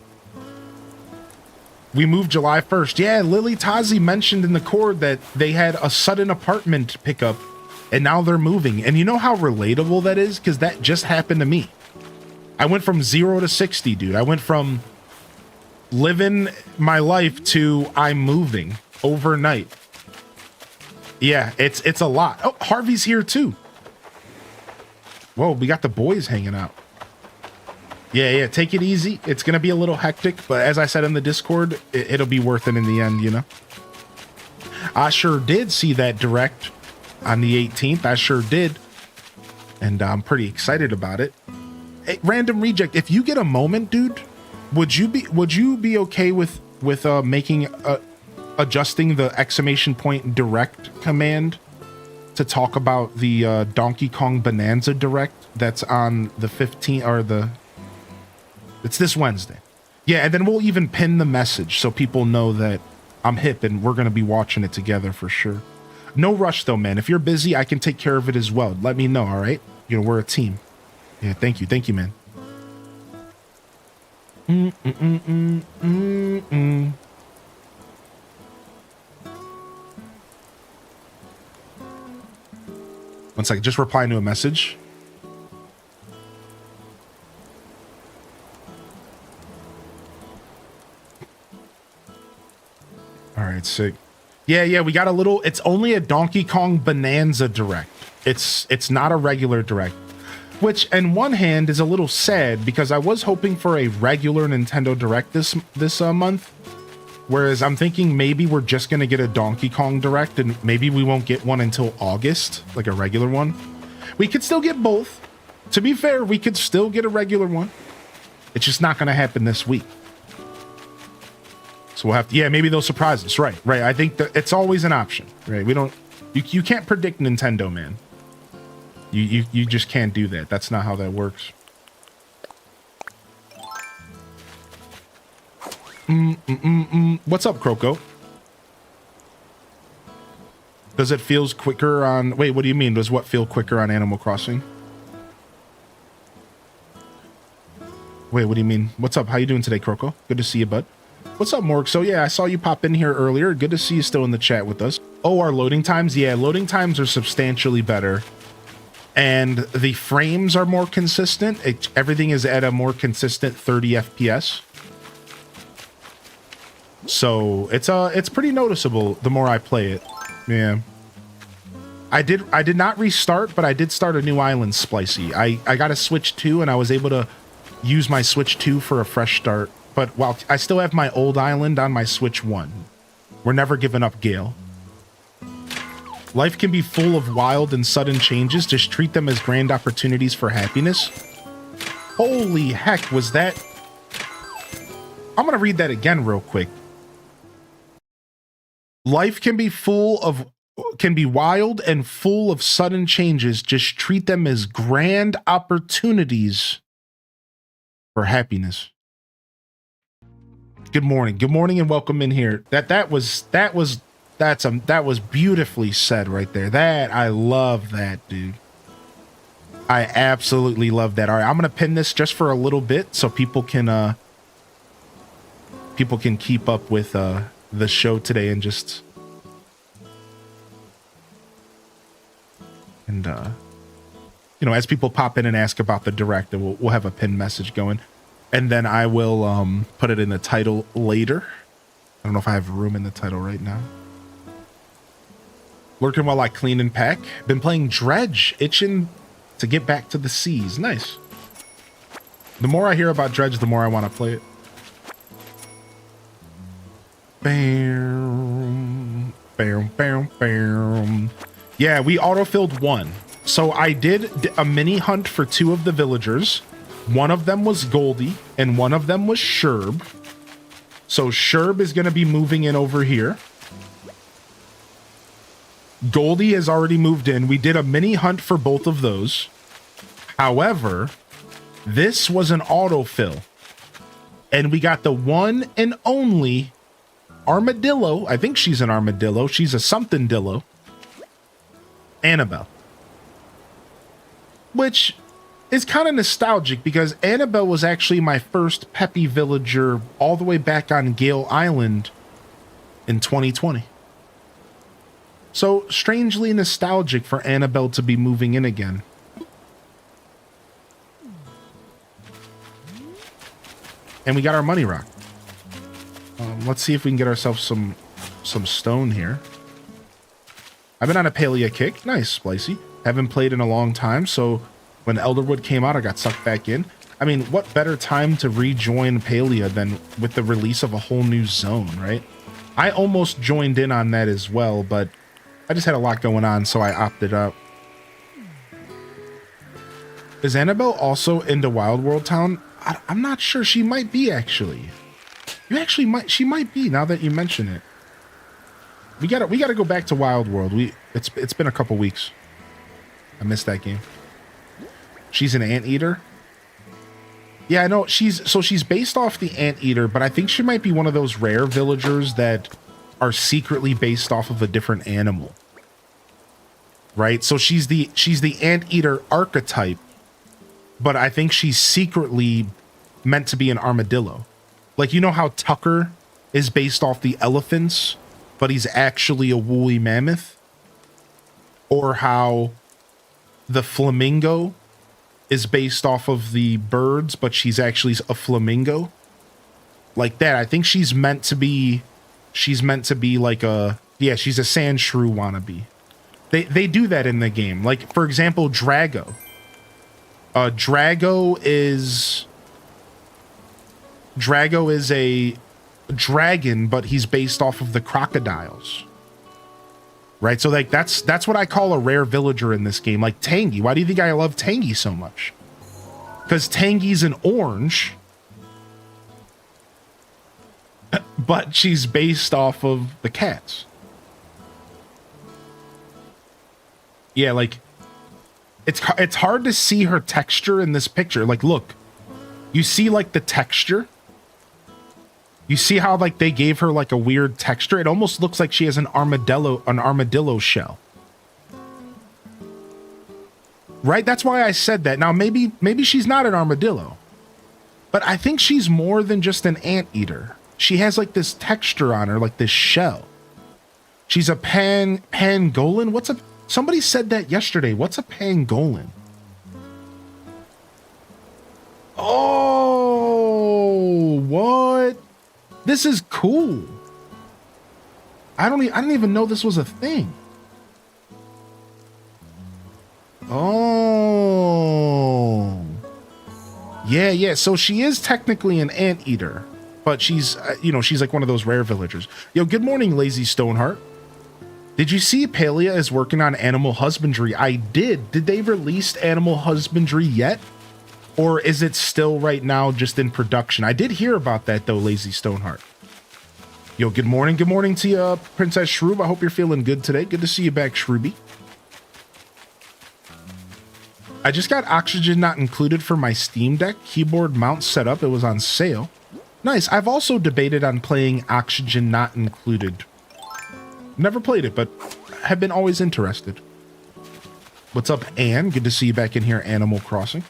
we moved July 1st. Yeah, Lily Tazi mentioned in the cord that they had a sudden apartment pickup and now they're moving. And you know how relatable that is? Because that just happened to me. I went from 0 to 60, dude. I went from living my life to I'm moving overnight. Yeah, it's a lot. Oh, Harvey's here too. Whoa, we got the boys hanging out. Yeah, take it easy. It's going to be a little hectic, but as I said in the Discord, it'll be worth it in the end, you know? I sure did see that direct on the 18th. I sure did. And I'm pretty excited about it. Hey, Random Reject, if you get a moment, dude, would you be okay with adjusting the exclamation point direct command to talk about the Donkey Kong Bonanza Direct that's on the 15th or it's this Wednesday. Yeah, and then we'll even pin the message so people know that I'm hip and we're going to be watching it together for sure. No rush though, man. If you're busy, I can take care of it as well. Let me know, all right? You know, we're a team. Yeah, thank you, man. One second, just replying to a message. All right, sick. Yeah, we got a little, it's only a Donkey Kong Bonanza Direct. It's not a regular Direct, which in one hand is a little sad because I was hoping for a regular Nintendo Direct this month. Whereas I'm thinking maybe we're just going to get a Donkey Kong Direct and maybe we won't get one until August, like a regular one. We could still get both. To be fair, we could still get a regular one. It's just not going to happen this week. So we'll have to, yeah, maybe they'll surprise us. Right. I think that it's always an option, right? You can't predict Nintendo, man. You just can't do that. That's not how that works. What's up, Croco? Does it feels quicker on... Wait, what do you mean? Does what feel quicker on Animal Crossing? Wait, what do you mean? What's up? How you doing today, Croco? Good to see you, bud. What's up, Morg? So, yeah, I saw you pop in here earlier. Good to see you still in the chat with us. Oh, our loading times? Yeah, loading times are substantially better. And the frames are more consistent. Everything is at a more consistent 30 FPS. So it's pretty noticeable the more I play it. Yeah. I did not restart, but I did start a new island, Splicey. I got a Switch 2 and I was able to use my Switch 2 for a fresh start. But while I still have my old island on my Switch 1. We're never giving up, Gale. Life can be full of wild and sudden changes. Just treat them as grand opportunities for happiness. Holy heck, was that... I'm going to read that again real quick. Life can be wild and full of sudden changes. Just treat them as grand opportunities for happiness. Good morning. Good morning and welcome in here. That was beautifully said right there. I love that, dude. I absolutely love that. All right, I'm going to pin this just for a little bit so people can people can keep up with the show today and just you know, as people pop in and ask about the direct, we'll have a pinned message going, and then I will put it in the title later. I don't know if I have room in the title right now. Lurking while I clean and pack. Been playing Dredge, itching to get back to the seas. Nice. The more I hear about Dredge, the more I want to play it. Bam, bam, bam, bam. Yeah, we autofilled one. So I did a mini hunt for 2 of the villagers. One of them was Goldie, and one of them was Sherb. So Sherb is going to be moving in over here. Goldie has already moved in. We did a mini hunt for both of those. However, this was an autofill. And we got the one and only armadillo. I think she's an armadillo. She's a something-dillo. Annabelle. Which is kind of nostalgic because Annabelle was actually my first peppy villager all the way back on Gale Island in 2020. So strangely nostalgic for Annabelle to be moving in again. And we got our money rock. Let's see if we can get ourselves some stone here. I've been on a Palia kick. Nice, Splicey. Haven't played in a long time, so when Elderwood came out, I got sucked back in. I mean, what better time to rejoin Palia than with the release of a whole new zone, right? I almost joined in on that as well, but I just had a lot going on, so I opted out. Is Annabelle also into Wild World Town? I'm not sure. She might be, actually. She might be, now that you mention it. We gotta go back to Wild World. It's been a couple weeks. I missed that game. She's an anteater. Yeah, I know. She's based off the anteater, but I think she might be one of those rare villagers that are secretly based off of a different animal. Right? So she's the anteater archetype, but I think she's secretly meant to be an armadillo. Like, you know how Tucker is based off the elephants, but he's actually a woolly mammoth? Or how the flamingo is based off of the birds, but she's actually a flamingo? Like that. I think she's meant to be like a, yeah, she's a sand shrew wannabe. They do that in the game. Like, for example, Drago. Drago is a dragon, but he's based off of the crocodiles. Right? So like that's what I call a rare villager in this game. Like Tangy. Why do you think I love Tangy so much? Because Tangy's an orange, but she's based off of the cats. Yeah, like it's hard to see her texture in this picture. Like, look, you see like the texture. You see how like they gave her like a weird texture? It almost looks like she has an armadillo shell. Right? That's why I said that. Now maybe she's not an armadillo. But I think she's more than just an anteater. She has like this texture on her, like this shell. She's a pangolin. Somebody said that yesterday. What's a pangolin? Oh, what? This is cool. I didn't even know this was a thing. Oh. Yeah. So she is technically an anteater, but she's, she's like one of those rare villagers. Yo, good morning, Lazy Stoneheart. Did you see Palia is working on animal husbandry? I did. Did they release animal husbandry yet? Or is it still right now just in production? I did hear about that though, Lazy Stoneheart. Yo, good morning. Good morning to you, Princess Shroob. I hope you're feeling good today. Good to see you back, Shrooby. I just got Oxygen Not Included for my Steam Deck. Keyboard mount setup. It was on sale. Nice. I've also debated on playing Oxygen Not Included. Never played it, but have been always interested. What's up, Anne? Good to see you back in here, Animal Crossing.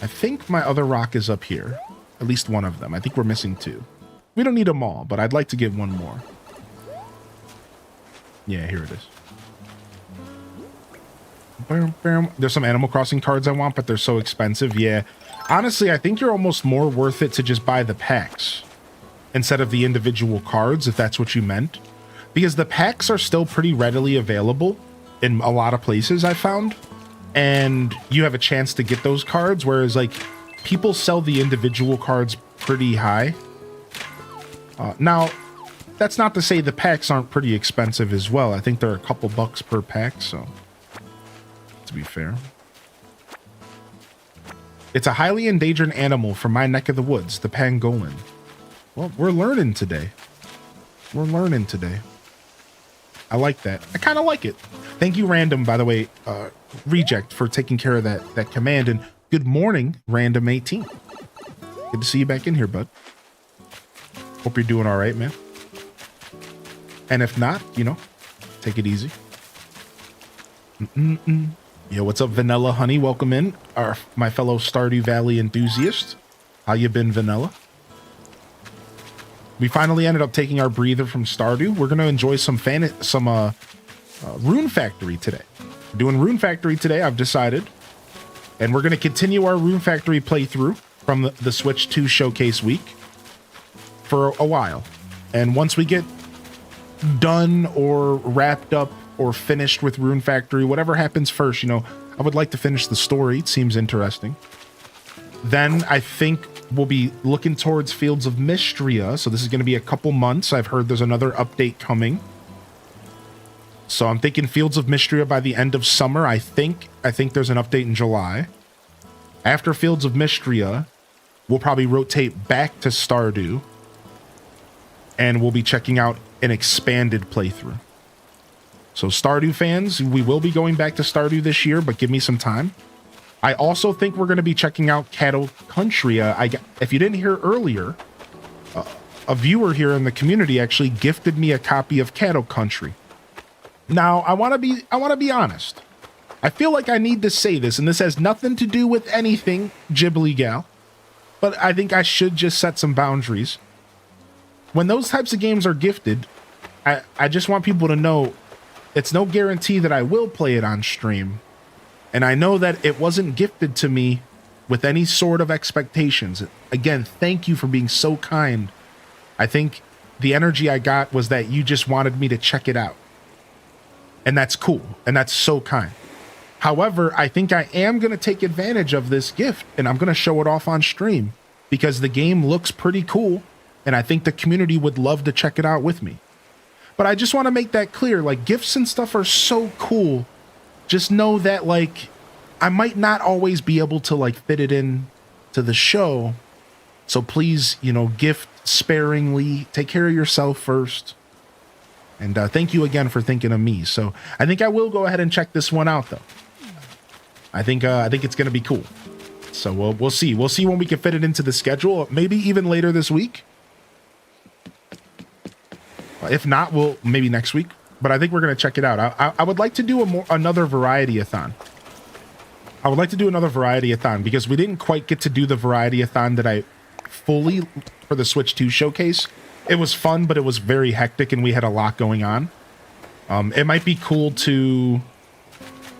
I think my other rock is up here. At least one of them. I think we're missing 2. We don't need them all, but I'd like to give one more. Yeah, here it is. There's some Animal Crossing cards I want, but they're so expensive. Yeah. Honestly, I think you're almost more worth it to just buy the packs instead of the individual cards, if that's what you meant. Because the packs are still pretty readily available in a lot of places, I found. And you have a chance to get those cards, whereas, like, people sell the individual cards pretty high. Now, that's not to say the packs aren't pretty expensive as well. I think they're a couple bucks per pack, so to be fair. It's a highly endangered animal from my neck of the woods, the pangolin. Well, we're learning today. We're learning today. I like that. I kind of like it. Thank you, Random, by the way, Reject, for taking care of that command. And good morning, Random 18. Good to see you back in here, bud. Hope you're doing all right, man. And if not, you know, take it easy. Yo, what's up, Vanilla Honey? Welcome in, my fellow Stardew Valley enthusiast. How you been, Vanilla? We finally ended up taking our breather from Stardew. We're gonna enjoy some Rune Factory today. We're doing Rune Factory today, I've decided, and we're gonna continue our Rune Factory playthrough from the Switch 2 Showcase week for a while. And once we get done or wrapped up or finished with Rune Factory, whatever happens first, you know, I would like to finish the story. It seems interesting. Then I think we'll be looking towards Fields of Mystria. So this is going to be a couple months. I've heard there's another update coming. So I'm thinking Fields of Mystria by the end of summer. I think there's an update in July. After Fields of Mystria, we'll probably rotate back to Stardew. And we'll be checking out an expanded playthrough. So Stardew fans, we will be going back to Stardew this year, but give me some time. I also think we're going to be checking out Cattle Country. If you didn't hear earlier, a viewer here in the community actually gifted me a copy of Cattle Country. Now, I want to be honest. I feel like I need to say this, and this has nothing to do with anything, Ghibli gal, but I think I should just set some boundaries. When those types of games are gifted, I just want people to know it's no guarantee that I will play it on stream. And I know that it wasn't gifted to me with any sort of expectations. Again, thank you for being so kind. I think the energy I got was that you just wanted me to check it out. And that's cool. And that's so kind. However, I think I am going to take advantage of this gift and I'm going to show it off on stream because the game looks pretty cool. And I think the community would love to check it out with me. But I just want to make that clear. Like, gifts and stuff are so cool. Just know that, like, I might not always be able to, like, fit it in to the show. So please, you know, gift sparingly. Take care of yourself first. And thank you again for thinking of me. So I think I will go ahead and check this one out, though. I think it's going to be cool. So we'll see. We'll see when we can fit it into the schedule. Maybe even later this week. If not, we'll maybe next week. But I think we're going to check it out. I would like to do another variety-a-thon. I would like to do another variety-a-thon because we didn't quite get to do the variety-a-thon that I fully for the Switch 2 showcase. It was fun, but it was very hectic and we had a lot going on. It might be cool to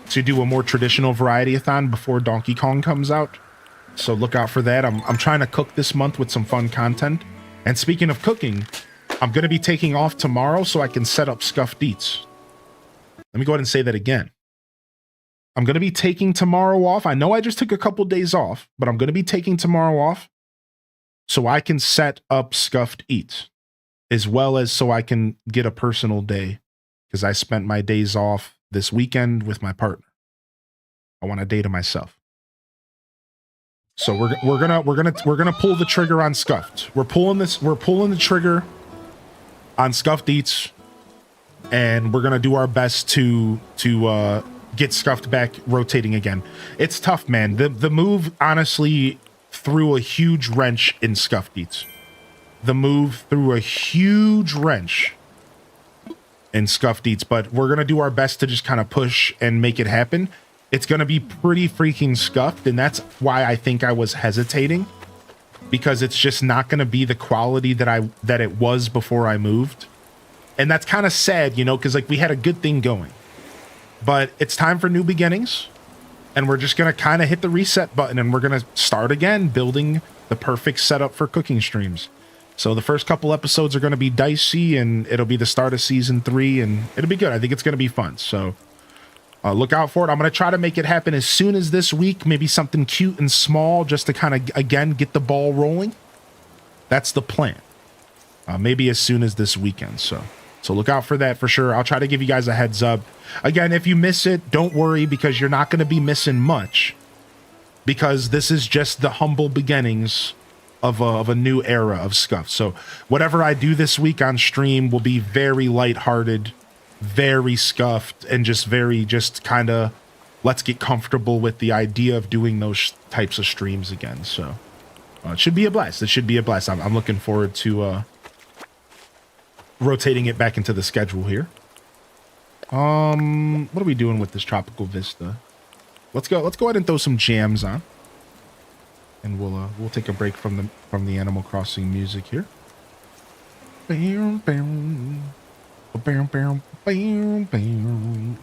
do a more traditional variety-a-thon before Donkey Kong comes out. So look out for that. I'm trying to cook this month with some fun content. And speaking of cooking, I'm going to be taking off tomorrow so I can set up Scuffed Eats. Let me go ahead and say that again. I'm going to be taking tomorrow off. I know I just took a couple days off, but I'm going to be taking tomorrow off so I can set up Scuffed Eats, as well as so I can get a personal day because I spent my days off this weekend with my partner. I want a day to myself. So we're gonna pull the trigger on Scuffed. We're pulling the trigger on Scuffed Eats, and we're gonna do our best to get Scuffed back rotating again. It's tough, man. The move honestly threw a huge wrench in Scuffed Eats. The move threw a huge wrench in Scuffed Eats, but we're gonna do our best to just kind of push and make it happen. It's gonna be pretty freaking scuffed, and that's why I think I was hesitating. because it's just not going to be the quality that it was before I moved. And that's kind of sad, you know, because like we had a good thing going. But it's time for new beginnings. And we're just going to kind of hit the reset button and we're going to start again building the perfect setup for cooking streams. So the first couple episodes are going to be dicey and it'll be the start of season 3 and it'll be good. I think it's going to be fun. So look out for it. I'm going to try to make it happen as soon as this week, maybe something cute and small just to kind of, again, get the ball rolling. That's the plan. Maybe as soon as this weekend. So look out for that for sure. I'll try to give you guys a heads up. Again, if you miss it, don't worry because you're not going to be missing much because this is just the humble beginnings of a new era of Scuff. So whatever I do this week on stream will be very lighthearted, very scuffed, and just kind of let's get comfortable with the idea of doing those types of streams again. So it should be a blast. It should be a blast. I'm looking forward to rotating it back into the schedule here. What are we doing with this Tropical Vista? Let's go ahead and throw some jams on. And we'll take a break from the Animal Crossing music here. Let's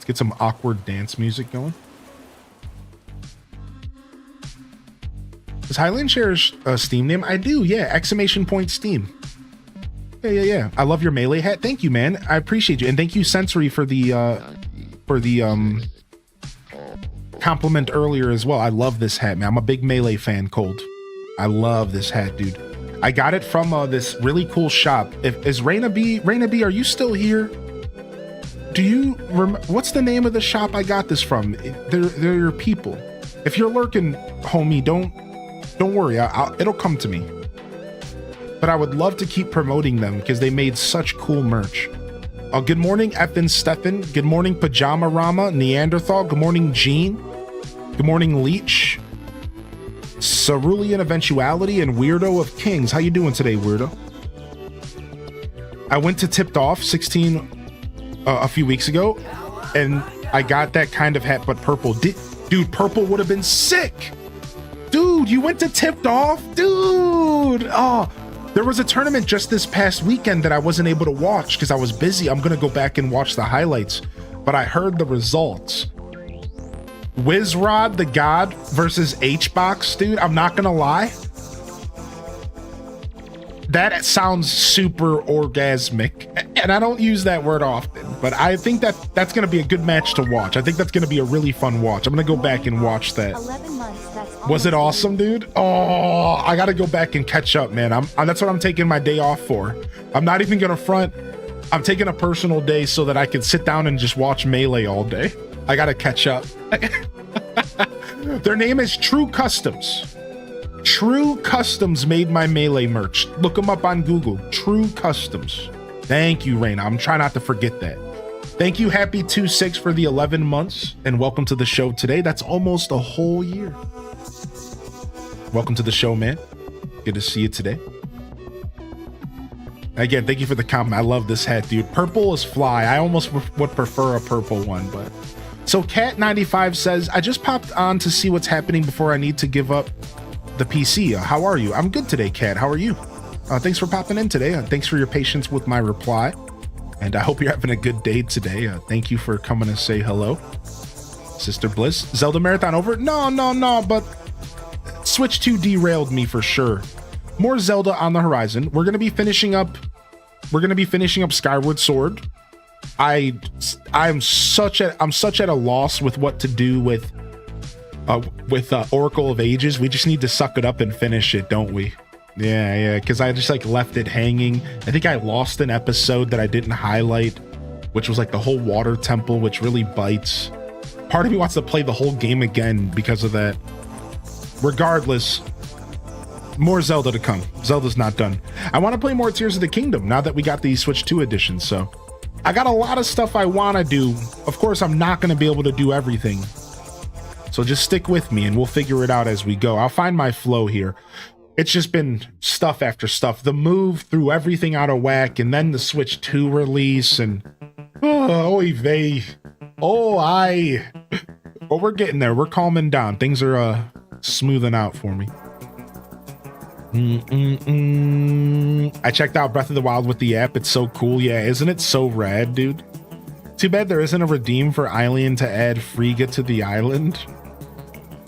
get some awkward dance music going. Does Highland share a Steam name? I do, yeah. Exclamation point Steam. Yeah. I love your melee hat. Thank you, man. I appreciate you, and thank you, Sensory, for the compliment earlier as well. I love this hat, man. I'm a big melee fan, Cold. I love this hat, dude. I got it from this really cool shop. Is Raina B, are you still here? Do you what's the name of the shop I got this from? They're your people. If you're lurking, homie, don't worry. It'll come to me. But I would love to keep promoting them because they made such cool merch. Good morning, Ethan Stefan. Good morning, Pajama Rama, Neanderthal. Good morning, Gene. Good morning, Leech. Cerulean Eventuality and Weirdo of Kings. How you doing today, Weirdo? I went to Tipped Off 16 a few weeks ago, and I got that kind of hat, but purple. Dude, purple would have been sick. Dude, you went to Tipped Off? Dude! Oh, there was a tournament just this past weekend that I wasn't able to watch because I was busy. I'm going to go back and watch the highlights, but I heard the results. Wizrod the God versus H-Box, dude. I'm not going to lie. That sounds super orgasmic, and I don't use that word often, but I think that's going to be a good match to watch. I think that's going to be a really fun watch. I'm going to go back and watch that. 11 months, that's Was it awesome, dude? Oh, I got to go back and catch up, man. That's what I'm taking my day off for. I'm not even going to front. I'm taking a personal day so that I can sit down and just watch Melee all day. I got to catch up. Their name is True Customs. True Customs made my Melee merch. Look them up on Google. True Customs. Thank you, Raina. I'm trying not to forget that. Thank you, Happy26, for the 11 months, and welcome to the show today. That's almost a whole year. Welcome to the show, man. Good to see you today. Again, thank you for the comment. I love this hat, dude. Purple is fly. I almost would prefer a purple one, but... So Cat95 says, I just popped on to see what's happening before I need to give up the PC. How are you? I'm good today, Cat. How are you? Thanks for popping in today. Thanks for your patience with my reply. And I hope you're having a good day today. Thank you for coming to say hello. Sister Bliss. Zelda Marathon over? No, but Switch 2 derailed me for sure. More Zelda on the horizon. We're going to be finishing up Skyward Sword. I'm such at a loss with what to do with Oracle of Ages. We just need to suck it up and finish it, don't we? Yeah, because I just left it hanging. I think I lost an episode that I didn't highlight, which was the whole water temple, which really bites. Part of me wants to play the whole game again because of that. Regardless, more Zelda to come. Zelda's not done. I want to play more Tears of the Kingdom now that we got the Switch 2 edition, so I got a lot of stuff I want to do. Of course, I'm not going to be able to do everything. So just stick with me and we'll figure it out as we go. I'll find my flow here. It's just been stuff after stuff. The move threw everything out of whack, and then the Switch 2 release, and but we're getting there. We're calming down. Things are smoothing out for me. I checked out Breath of the Wild with the app. It's so cool. Yeah, isn't it so rad, dude? Too bad there isn't a redeem for Eileen to add Frigga to the island.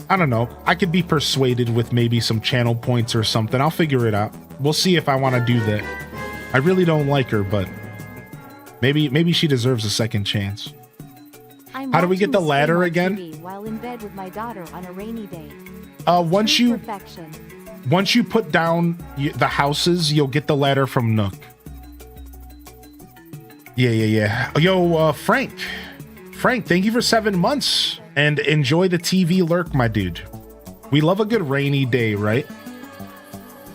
I don't know. I could be persuaded with maybe some channel points or something. I'll figure it out. We'll see if I want to do that. I really don't like her, but maybe she deserves a second chance. How do we get the ladder again? While in bed with my daughter on a rainy day. Once you Perfection. put down the houses, you'll get the ladder from Nook. Yeah. Yo, Frank, thank you for 7 months and enjoy the TV lurk, my dude. We love a good rainy day, right?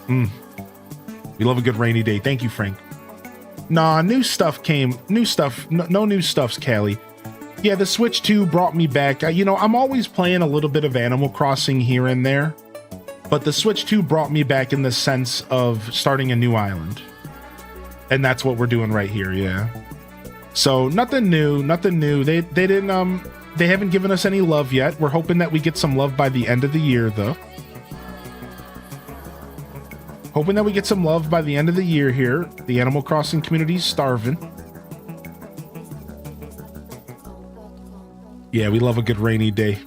We love a good rainy day. Thank you, Frank. Nah, new stuff came. New stuff. No new stuffs, Callie. Yeah, the Switch 2 brought me back. I'm always playing a little bit of Animal Crossing here and there, but the Switch 2 brought me back in the sense of starting a new island. And that's what we're doing right here, yeah. So nothing new. They haven't given us any love yet. We're hoping that we get some love by the end of the year, though. Hoping that we get some love by the end of the year here. The Animal Crossing community's starving. Yeah, we love a good rainy day.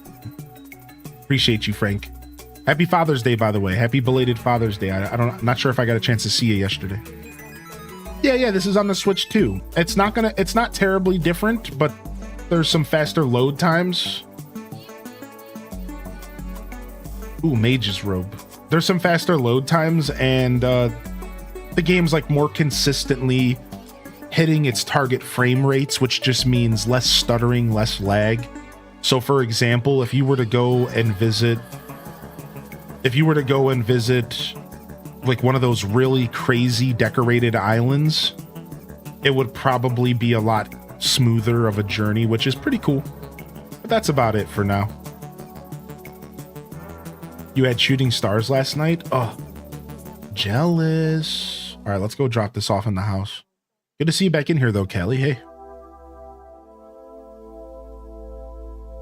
Appreciate you, Frank. Happy Father's Day, by the way. Happy belated Father's Day. I'm not sure if I got a chance to see you yesterday. Yeah, this is on the Switch too. It's not terribly different, but there's some faster load times. Ooh, Mage's Robe. There's some faster load times, and the game's like more consistently hitting its target frame rates, which just means less stuttering, less lag. So for example, if you were to go and visit like one of those really crazy decorated islands, it would probably be a lot smoother of a journey, which is pretty cool. But that's about it for now. You had shooting stars last night? Oh, jealous. All right, let's go drop this off in the house. Good to see you back in here, though, Callie. Hey.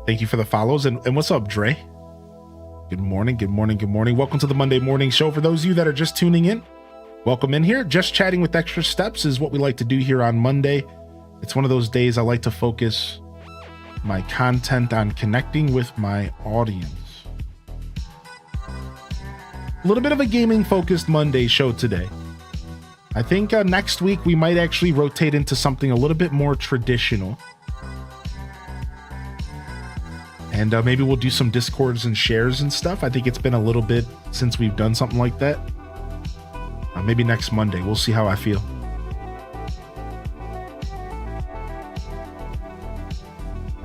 Thank you for the follows. And what's up, Dre? Good morning. Welcome to the Monday morning show. For those of you that are just tuning in, welcome in here. Just chatting with extra steps is what we like to do here on Monday. It's one of those days I like to focus my content on connecting with my audience. A little bit of a gaming focused Monday show today. I think next week we might actually rotate into something a little bit more traditional. And maybe we'll do some Discords and shares and stuff. I think it's been a little bit since we've done something like that. Maybe next Monday. We'll see how I feel.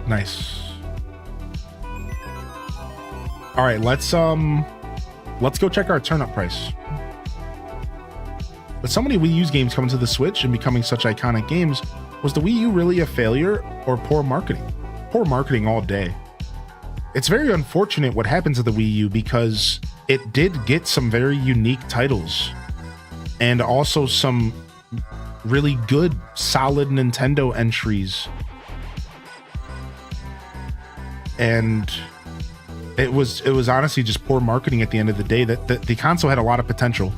Nice. All right, let's go check our turnip price. With so many Wii U's games coming to the Switch and becoming such iconic games, was the Wii U really a failure or poor marketing? Poor marketing all day. It's very unfortunate what happened to the Wii U because it did get some very unique titles and also some really good, solid Nintendo entries. And it was honestly just poor marketing at the end of the day. That the console had a lot of potential.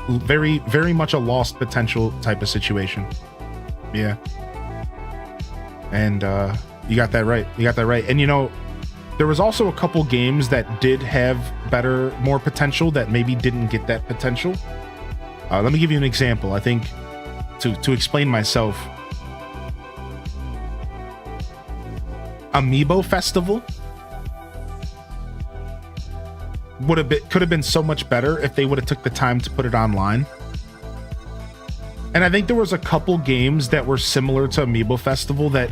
Very, very much a lost potential type of situation. Yeah. And you got that right. And there was also a couple games that did have more potential that maybe didn't get that potential. Let me give you an example. I think to explain myself, Amiibo Festival could have been so much better if they would have took the time to put it online. And I think there was a couple games that were similar to Amiibo Festival that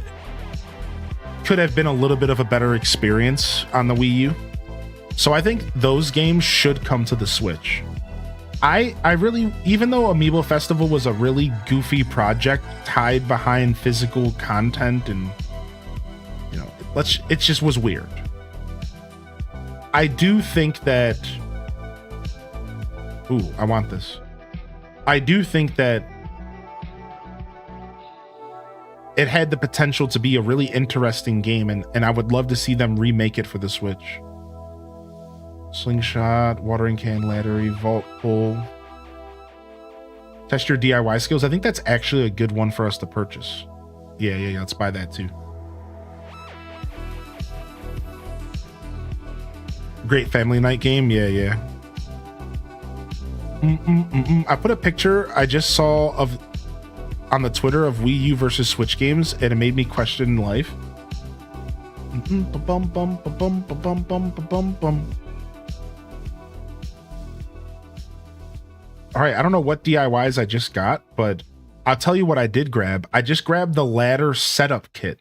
could have been a little bit of a better experience on the Wii U. So I think those games should come to the Switch. I really, even though Amiibo Festival was a really goofy project tied behind physical content and it just was weird. I do think that I want this. I do think that it had the potential to be a really interesting game, and I would love to see them remake it for the Switch. Slingshot, watering can, ladder, vault pull. Test your DIY skills. I think that's actually a good one for us to purchase. Yeah. Let's buy that too. Great family night game. Yeah. I put a picture I just saw of on the Twitter of Wii U versus Switch games, and it made me question life. All right, I don't know what DIYs I just got, but I'll tell you what I did grab. I just grabbed the ladder setup kit.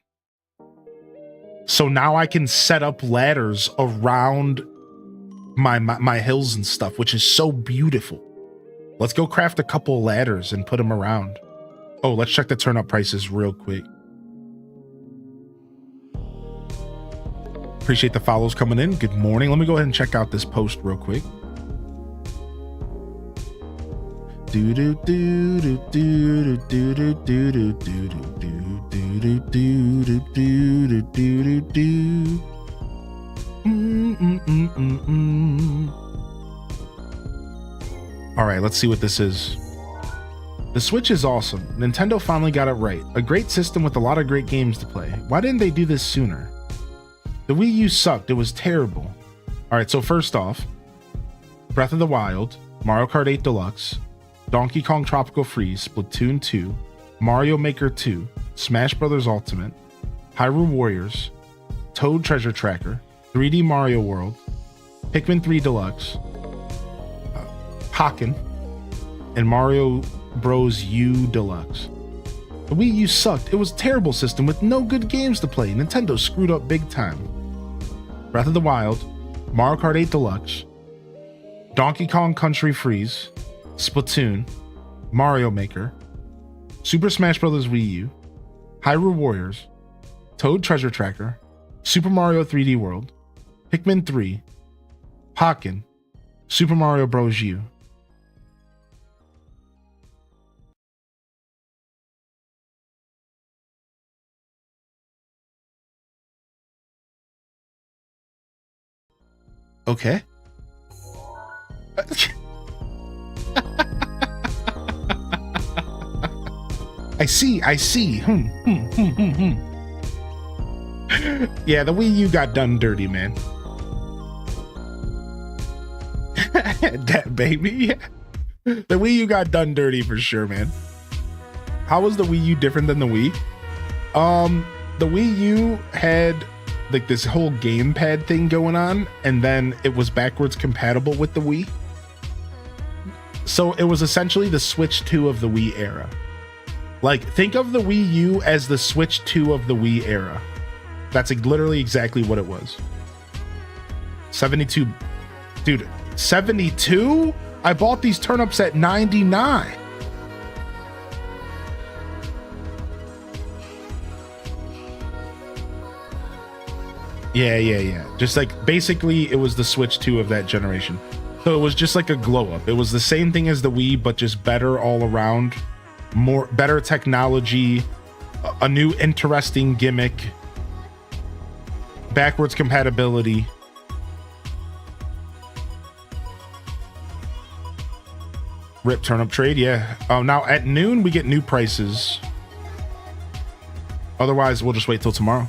So now I can set up ladders around my hills and stuff, which is so beautiful. Let's go craft a couple ladders and put them around. Oh, let's check the turnip prices real quick. Appreciate the follows coming in. Good morning. Let me go ahead and check out this post real quick. All right, let's see what this is. The Switch is awesome. Nintendo finally got it right. A great system with a lot of great games to play. Why didn't they do this sooner? The Wii U sucked. It was terrible. All right, so first off, Breath of the Wild, Mario Kart 8 Deluxe, Donkey Kong Tropical Freeze, Splatoon 2, Mario Maker 2, Smash Bros. Ultimate, Hyrule Warriors, Toad Treasure Tracker, 3D Mario World, Pikmin 3 Deluxe, Pokken, and Mario Bros. U Deluxe. The Wii U sucked. It was a terrible system with no good games to play. Nintendo screwed up big time. Breath of the Wild, Mario Kart 8 Deluxe, Donkey Kong Country Freeze, Splatoon, Mario Maker, Super Smash Bros. Wii U, Hyrule Warriors, Toad Treasure Tracker, Super Mario 3D World, Pikmin 3, Pokken, Super Mario Bros. U. Okay. I see. Yeah, the Wii U got done dirty, man. That baby. The Wii U got done dirty for sure, man. How was the Wii U different than the Wii? The Wii U had like this whole gamepad thing going on, and then it was backwards compatible with the Wii. So it was essentially the Switch 2 of the Wii era. Like, think of the Wii U as the Switch 2 of the Wii era. That's literally exactly what it was. 72. Dude, 72? I bought these turnips at 99. Yeah. Just like, basically, it was the Switch 2 of that generation. So it was just like a glow up. It was the same thing as the Wii, but just better all around. Better technology, a new interesting gimmick, backwards compatibility. Rip turnip trade, yeah. Now at noon we get new prices. Otherwise, we'll just wait till tomorrow.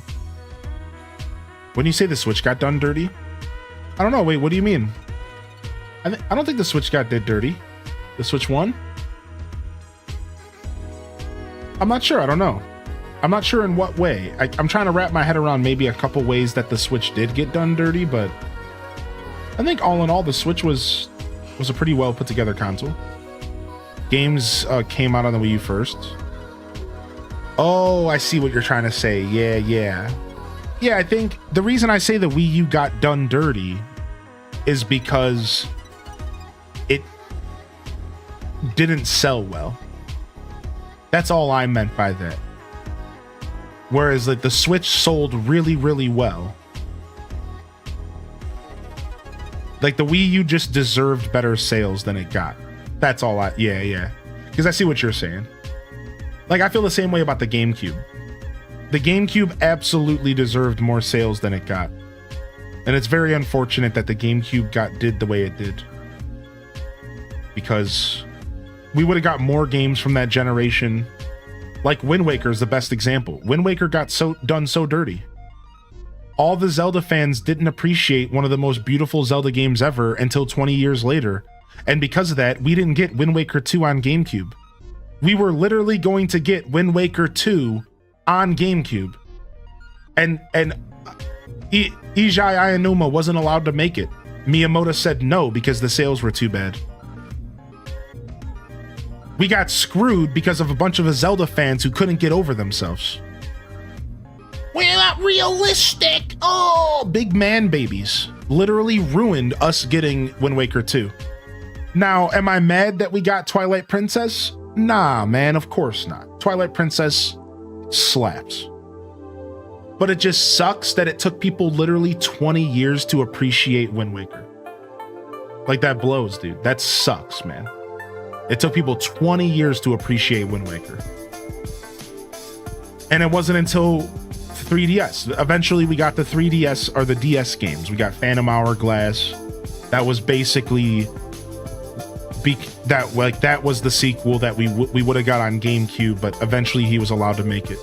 When you say the Switch got done dirty, I don't know. Wait, what do you mean? I don't think the Switch got did dirty. The Switch 1? I'm not sure. I don't know. I'm not sure in what way. I'm trying to wrap my head around maybe a couple ways that the Switch did get done dirty, but I think all in all, the Switch was a pretty well put together console. Games came out on the Wii U first. Oh, I see what you're trying to say. Yeah. I think the reason I say the Wii U got done dirty is because it didn't sell well. That's all I meant by that. Whereas like the Switch sold really, really well. Like the Wii U just deserved better sales than it got. That's all yeah. Because I see what you're saying. Like I feel the same way about the GameCube. The GameCube absolutely deserved more sales than it got. And it's very unfortunate that the GameCube did the way it did, because we would have got more games from that generation. Like Wind Waker is the best example. Wind Waker got so dirty. All the Zelda fans didn't appreciate one of the most beautiful Zelda games ever until 20 years later. And because of that, we didn't get Wind Waker 2 on GameCube. We were literally going to get Wind Waker 2 on GameCube. And Eiji Aonuma wasn't allowed to make it. Miyamoto said no because the sales were too bad. We got screwed because of a bunch of Zelda fans who couldn't get over themselves. We're not realistic. Oh, big man babies literally ruined us getting Wind Waker 2. Now, am I mad that we got Twilight Princess? Nah, man, of course not. Twilight Princess slaps. But it just sucks that it took people literally 20 years to appreciate Wind Waker. Like, that blows, dude. That sucks, man. It took people 20 years to appreciate Wind Waker. And it wasn't until 3DS. Eventually, we got the 3DS or the DS games. We got Phantom Hourglass. That was basically that was the sequel that we would have got on GameCube, but eventually he was allowed to make it.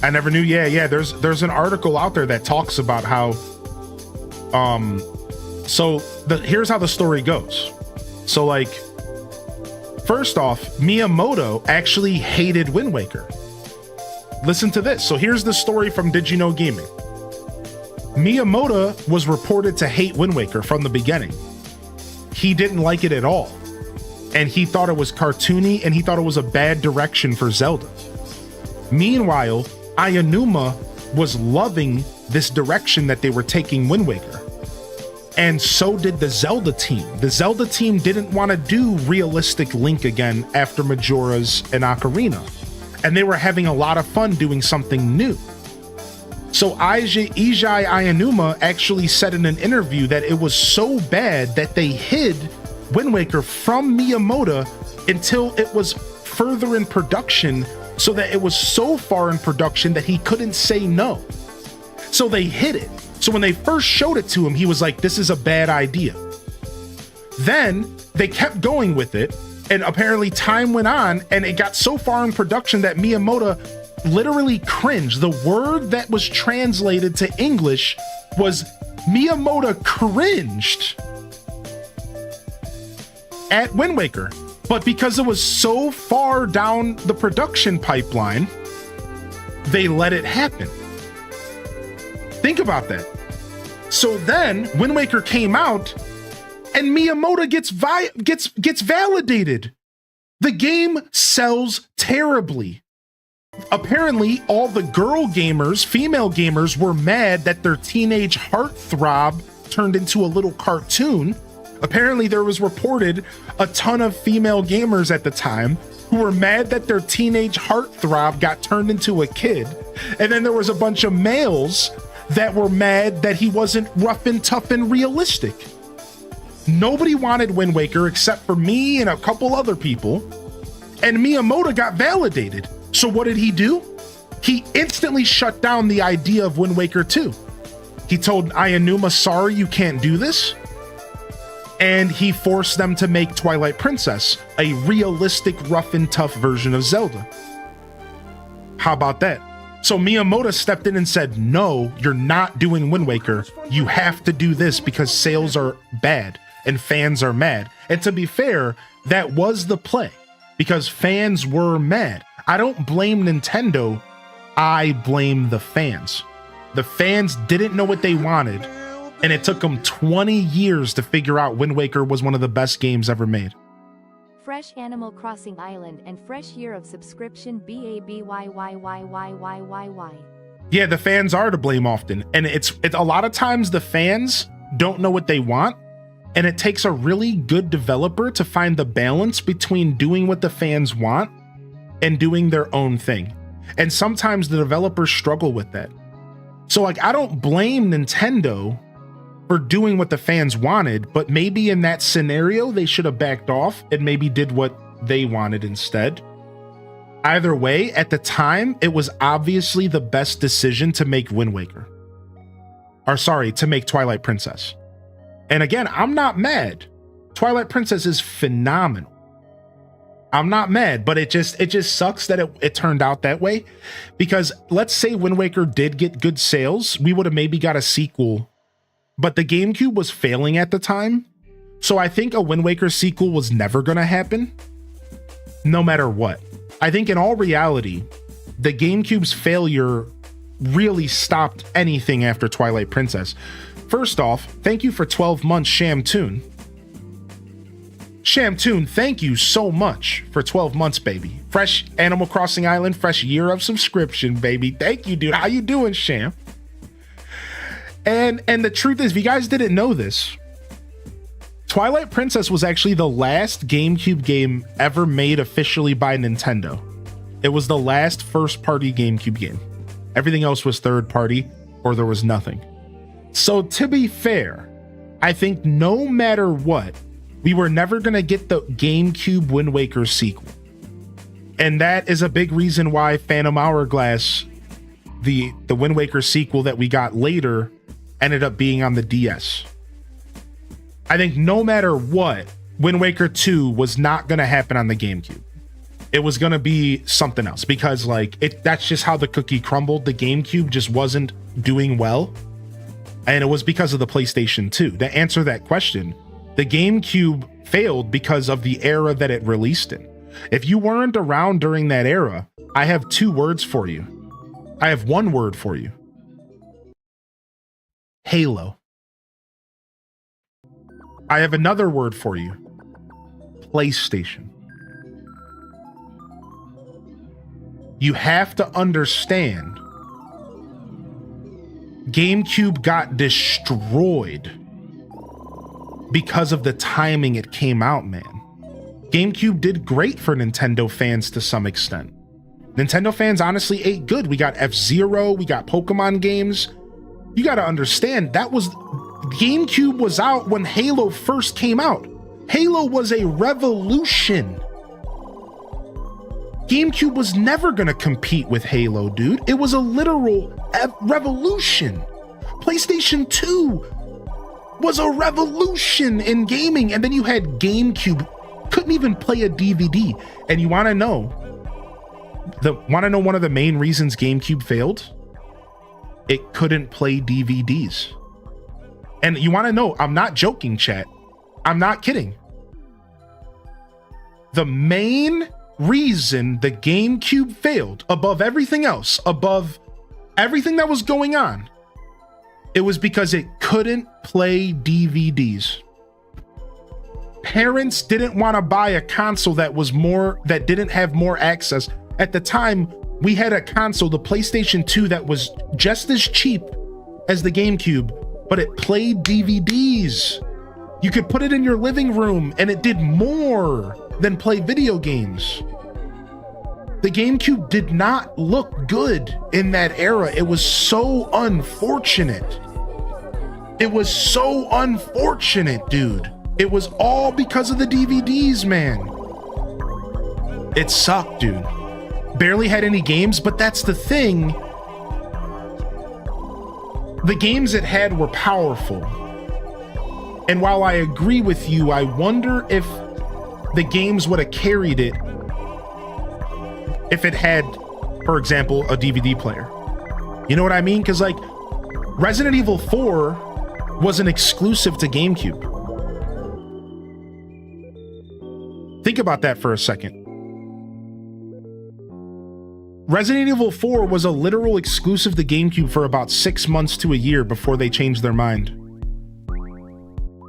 I never knew. Yeah. There's an article out there that talks about how. Here's how the story goes. So, like, first off, Miyamoto actually hated Wind Waker. Listen to this. So here's the story from Did You Know Gaming. Miyamoto was reported to hate Wind Waker from the beginning. He didn't like it at all. And he thought it was cartoony, and he thought it was a bad direction for Zelda. Meanwhile, Aonuma was loving this direction that they were taking Wind Waker. And so did the Zelda team. The Zelda team didn't want to do realistic Link again after Majora's and Ocarina. And they were having a lot of fun doing something new. So Eiji Aonuma actually said in an interview that it was so bad that they hid Wind Waker from Miyamoto until it was further in production, so that it was so far in production that he couldn't say no. So they hid it. So when they first showed it to him, he was like, this is a bad idea. Then they kept going with it, and apparently time went on, and it got so far in production that Miyamoto literally cringed. The word that was translated to English was Miyamoto cringed at Wind Waker. But because it was so far down the production pipeline, they let it happen. Think about that. So then Wind Waker came out, and Miyamoto gets validated. The game sells terribly. Apparently, all the girl gamers, female gamers, were mad that their teenage heartthrob turned into a little cartoon. Apparently, there was reported a ton of female gamers at the time who were mad that their teenage heartthrob got turned into a kid. And then there was a bunch of males that were mad that he wasn't rough and tough and realistic. Nobody wanted Wind Waker except for me and a couple other people. And Miyamoto got validated. So what did he do? He instantly shut down the idea of Wind Waker 2. He told Aonuma, sorry, you can't do this. And he forced them to make Twilight Princess, a realistic, rough and tough version of Zelda. How about that? So Miyamoto stepped in and said, no, you're not doing Wind Waker. You have to do this because sales are bad and fans are mad. And to be fair, that was the play because fans were mad. I don't blame Nintendo. I blame the fans. The fans didn't know what they wanted, and it took them 20 years to figure out Wind Waker was one of the best games ever made. Fresh Animal Crossing Island and fresh year of subscription BABYYYYYYY. Yeah, the fans are to blame often, and it's a lot of times the fans don't know what they want, and it takes a really good developer to find the balance between doing what the fans want and doing their own thing. And sometimes the developers struggle with that. So like, I don't blame Nintendo for doing what the fans wanted, but maybe in that scenario, they should have backed off and maybe did what they wanted instead. Either way, at the time, it was obviously the best decision to make Wind Waker. Or sorry, to make Twilight Princess. And again, I'm not mad. Twilight Princess is phenomenal. I'm not mad, but it just sucks that it turned out that way. Because let's say Wind Waker did get good sales, we would have maybe got a sequel. But the GameCube was failing at the time. So I think a Wind Waker sequel was never going to happen. No matter what. I think in all reality, the GameCube's failure really stopped anything after Twilight Princess. First off, thank you for 12 months, Shamtoon. Shamtoon, thank you so much for 12 months, baby. Fresh Animal Crossing Island, fresh year of subscription, baby. Thank you, dude. How you doing, Sham? And the truth is, if you guys didn't know this, Twilight Princess was actually the last GameCube game ever made officially by Nintendo. It was the last first-party GameCube game. Everything else was third-party, or there was nothing. So to be fair, I think no matter what, we were never going to get the GameCube Wind Waker sequel. And that is a big reason why Phantom Hourglass, the Wind Waker sequel that we got later, ended up being on the DS. I think no matter what, Wind Waker 2 was not going to happen on the GameCube. It was going to be something else because that's just how the cookie crumbled. The GameCube just wasn't doing well. And it was because of the PlayStation 2. To answer that question, the GameCube failed because of the era that it released in. If you weren't around during that era, I have two words for you. I have one word for you. Halo. I have another word for you. PlayStation. You have to understand, GameCube got destroyed because of the timing it came out, man. GameCube did great for Nintendo fans to some extent. Nintendo fans honestly ate good. We got F-Zero, we got Pokemon games. You got to understand, GameCube was out when Halo first came out. Halo was a revolution. GameCube was never going to compete with Halo, dude. It was a literal revolution. PlayStation 2 was a revolution in gaming. And then you had GameCube, couldn't even play a DVD. And you want to know one of the main reasons GameCube failed? It couldn't play DVDs. And you want to know, I'm not joking, chat. I'm not kidding. The main reason the GameCube failed, above everything else, above everything that was going on, it was because it couldn't play DVDs. Parents didn't want to buy a console that didn't have more access. At the time, we had a console, the PlayStation 2, that was just as cheap as the GameCube, but it played DVDs. You could put it in your living room and it did more than play video games. The GameCube did not look good in that era. It was so unfortunate. It was so unfortunate, dude. It was all because of the DVDs, man. It sucked, dude. Barely had any games, but that's the thing. The games it had were powerful. And while I agree with you, I wonder if the games would have carried it if it had, for example, a DVD player. You know what I mean? Because like Resident Evil 4 was an exclusive to GameCube. Think about that for a second. Resident Evil 4 was a literal exclusive to GameCube for about 6 months to a year before they changed their mind.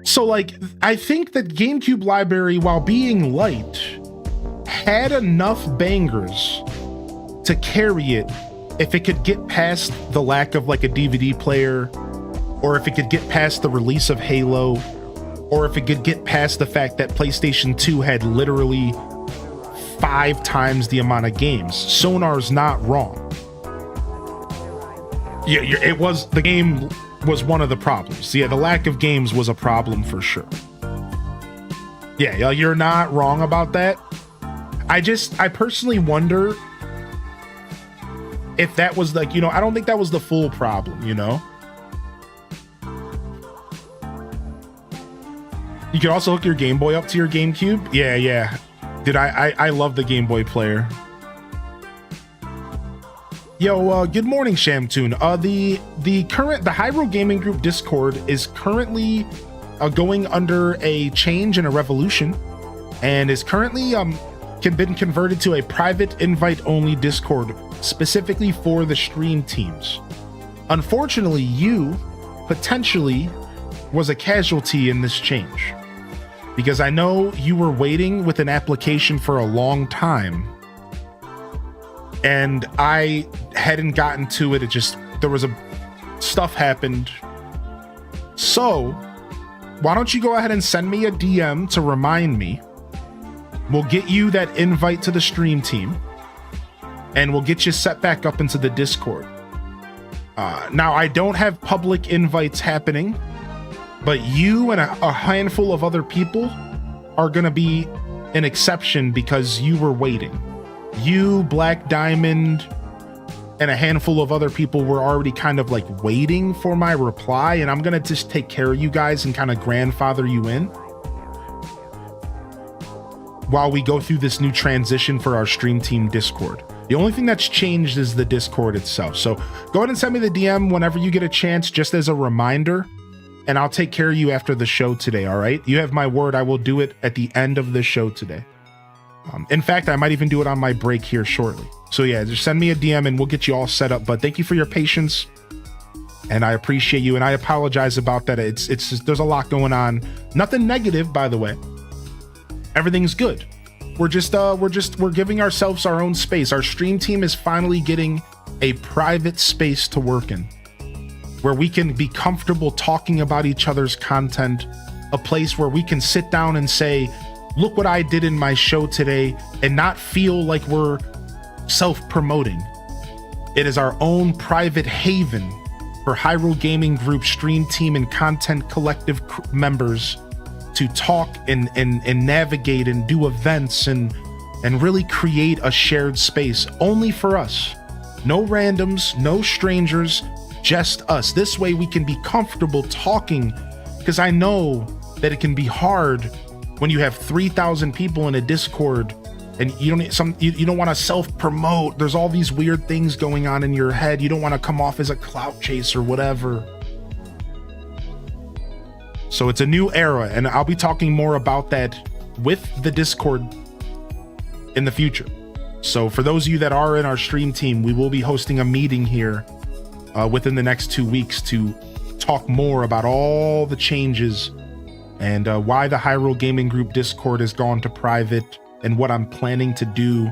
So like, I think that GameCube library, while being light, had enough bangers to carry it if it could get past the lack of like a DVD player, or if it could get past the release of Halo, or if it could get past the fact that PlayStation 2 had literally 5 times the amount of games. Sonar's not wrong. Yeah, the game was one of the problems. Yeah, the lack of games was a problem for sure. Yeah, you're not wrong about that. I personally wonder if that was like, you know, I don't think that was the full problem, you know? You can also hook your Game Boy up to your GameCube. Yeah. Dude, I love the Game Boy player. Yo, good morning, Shamtoon. The Hyrule Gaming Group Discord is currently going under a change and a revolution, and is currently been converted to a private invite-only Discord specifically for the stream teams. Unfortunately, you potentially was a casualty in this change, because I know you were waiting with an application for a long time, and I hadn't gotten to it. There was stuff happened. So why don't you go ahead and send me a DM to remind me? We'll get you that invite to the stream team, and we'll get you set back up into the Discord. Now, I don't have public invites happening, but you and a handful of other people are going to be an exception because you were waiting. You, Black Diamond, and a handful of other people were already kind of like waiting for my reply, and I'm going to just take care of you guys and kind of grandfather you in while we go through this new transition for our stream team Discord. The only thing that's changed is the Discord itself. So go ahead and send me the DM whenever you get a chance, just as a reminder, and I'll take care of you after the show today, all right? You have my word, I will do it at the end of the show today. In fact, I might even do it on my break here shortly. So yeah, just send me a DM and we'll get you all set up. But thank you for your patience, and I appreciate you, and I apologize about that. It's there's a lot going on. Nothing negative, by the way. Everything's good. We're giving ourselves our own space. Our stream team is finally getting a private space to work in, where we can be comfortable talking about each other's content, a place where we can sit down and say, look what I did in my show today, and not feel like we're self-promoting. It is our own private haven for Hyrule Gaming Group stream team and content collective members to talk and navigate and do events and really create a shared space only for us. No randoms, no strangers, just us. This way we can be comfortable talking, because I know that it can be hard when you have 3,000 people in a Discord and you don't want to self-promote. There's all these weird things going on in your head. You don't want to come off as a clout chaser or whatever. So it's a new era, and I'll be talking more about that with the Discord in the future. So for those of you that are in our stream team, we will be hosting a meeting here within the next 2 weeks to talk more about all the changes and why the Hyrule Gaming Group Discord has gone to private and what I'm planning to do.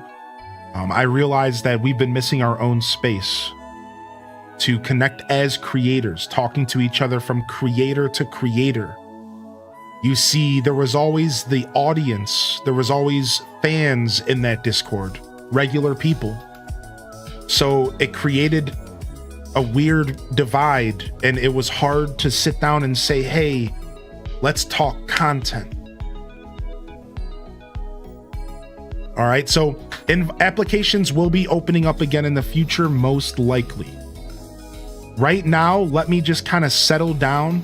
I realized that we've been missing our own space to connect as creators, talking to each other from creator to creator. You see, there was always the audience, there was always fans in that Discord, regular people. So it created a weird divide, and it was hard to sit down and say, hey, let's talk content. All right, so applications will be opening up again in the future, most likely. Right now, let me just kind of settle down.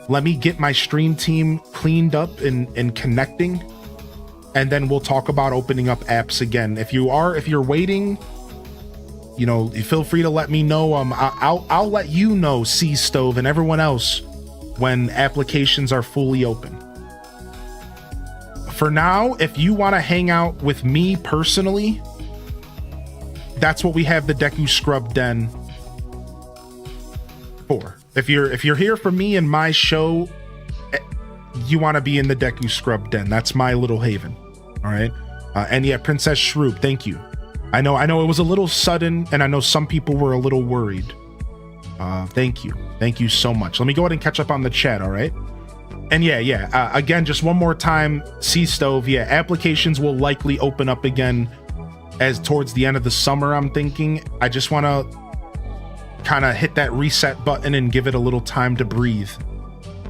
Let me get my stream team cleaned up and connecting, and then we'll talk about opening up apps again. If you're waiting, you know, feel free to let me know. I'll let you know, Sea Stove and everyone else, when applications are fully open. For now, if you want to hang out with me personally, that's what we have the Deku Scrub Den for. If you're here for me and my show, you want to be in the Deku Scrub Den. That's my little haven. All right. And yeah, Princess Shroop, thank you. I know it was a little sudden, and I know some people were a little worried. Thank you so much. Let me go ahead and catch up on the chat. All right. And yeah. Again, just one more time, Sea Stove. Yeah, applications will likely open up again as towards the end of the summer. I'm thinking. I just want to kind of hit that reset button and give it a little time to breathe,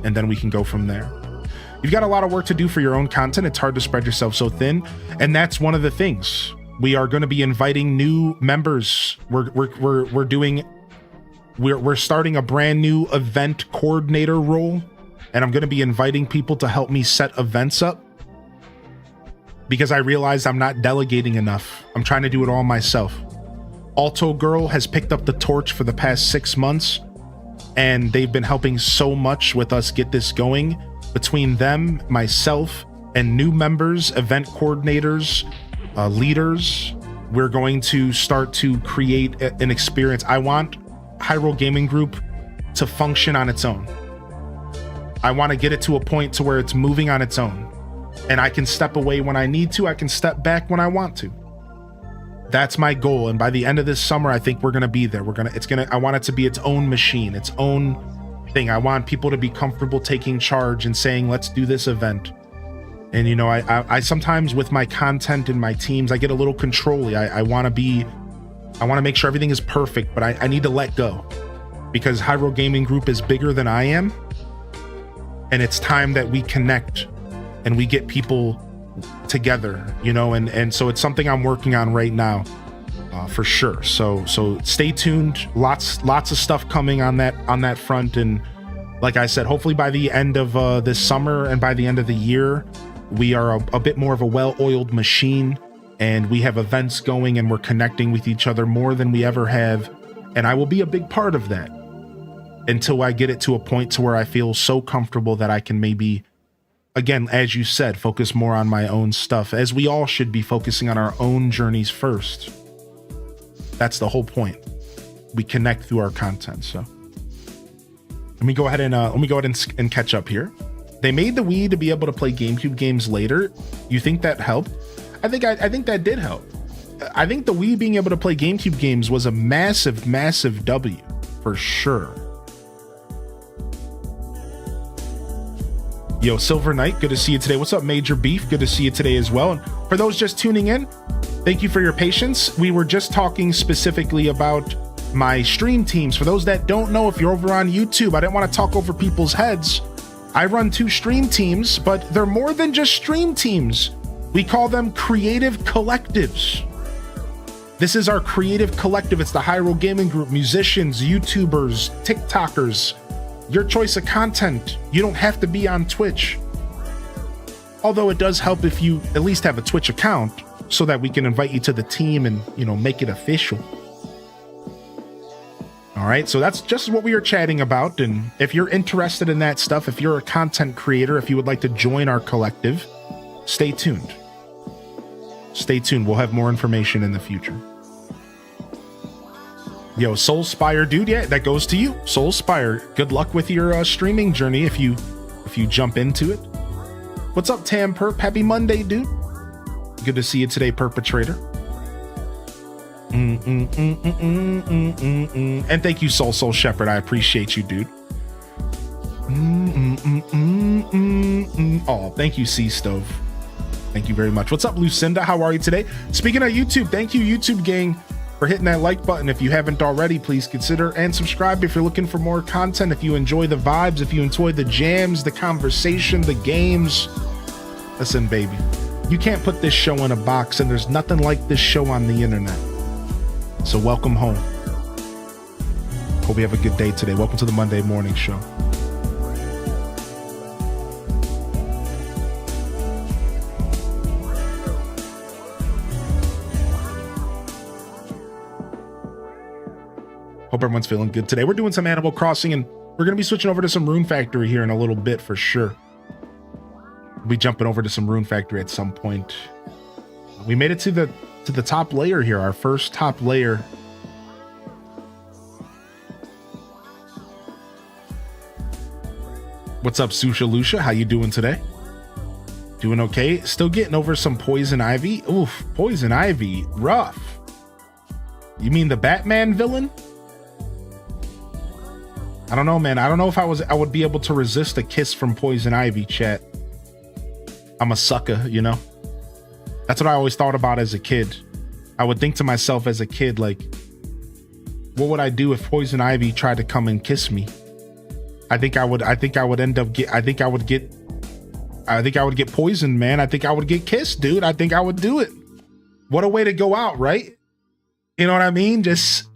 and then we can go from there. you've got a lot of work to do for your own content. It's hard to spread yourself so thin, and that's one of the things. We are going to be inviting new members. We're starting a brand new event coordinator role, and I'm going to be inviting people to help me set events up because I realized I'm not delegating enough. I'm trying to do it all myself. Alto Girl has picked up the torch for the past 6 months, and they've been helping so much with us get this going. Between them, myself, and new members, event coordinators, leaders, we're going to start to create an experience. I want Hyrule Gaming Group to function on its own. I want to get it to a point to where it's moving on its own, and I can step away when I need to. I can step back when I want to. That's my goal, and by the end of this summer, I think we're gonna be there. I want it to be its own machine, its own thing. I want people to be comfortable taking charge and saying, let's do this event. And you know, I sometimes with my content and my teams, I get a little controlly. I want to make sure everything is perfect, but I need to let go because Hyrule Gaming Group is bigger than I am, and it's time that we connect and we get people together, you know, and so it's something I'm working on right now, for sure. So stay tuned. Lots of stuff coming on that front, and like I said, hopefully by the end of this summer and by the end of the year, we are a bit more of a well-oiled machine, and we have events going, and we're connecting with each other more than we ever have, and I will be a big part of that until I get it to a point to where I feel so comfortable that I can maybe, again, as you said, focus more on my own stuff, as we all should be focusing on our own journeys first. That's the whole point. We connect through our content. So let me go ahead and catch up here. They made the Wii to be able to play GameCube games later. You think that helped? I think that did help. I think the Wii being able to play GameCube games was a massive W for sure. Yo, Silver Knight, good to see you today. What's up, Major Beef? Good to see you today as well. And for those just tuning in, thank you for your patience. We were just talking specifically about my stream teams. For those that don't know, if you're over on YouTube, I didn't want to talk over people's heads. I run 2 stream teams, but they're more than just stream teams. We call them creative collectives. This is our creative collective. It's the Hyrule Gaming Group, musicians, YouTubers, TikTokers, your choice of content. You don't have to be on Twitch. Although it does help if you at least have a Twitch account so that we can invite you to the team and, you know, make it official. All right, so that's just what we were chatting about. And if you're interested in that stuff, if you're a content creator, if you would like to join our collective, stay tuned. Stay tuned. We'll have more information in the future. Yo, Soulspire, dude, yeah, that goes to you. Soulspire, good luck with your streaming journey if you jump into it. What's up, Tam Perp? Happy Monday, dude. Good to see you today, Perpetrator. And thank you, Soul Shepherd. I appreciate you, dude. Oh, thank you, Sea Stove. Thank you very much. What's up, Lucinda? How are you today? Speaking of YouTube, thank you, YouTube gang, for hitting that like button. If you haven't already, please consider and subscribe if you're looking for more content. If you enjoy the vibes, if you enjoy the jams, the conversation, the games. Listen, baby, you can't put this show in a box, and there's nothing like this show on the internet. So welcome home. Hope you have a good day today. Welcome to the Monday morning show. Hope everyone's feeling good today. We're doing some Animal Crossing, and we're going to be switching over to some Rune Factory here in a little bit for sure. We'll be jumping over to some Rune Factory at some point. We made it to the top layer here, our first top layer. What's up, Susha Lucia? How you doing today? Doing okay? Still getting over some poison ivy? Oof, poison ivy, rough. You mean the Batman villain? I don't know, man. I don't know if I would be able to resist a kiss from poison ivy, chat. I'm a sucker, you know? That's what I always thought about as a kid. I would think to myself as a kid, like, what would I do if poison ivy tried to come and kiss me? I think I would get I think I would get poisoned, man. I think I would get kissed, dude. I think I would do it. What a way to go out, right? You know what I mean? Just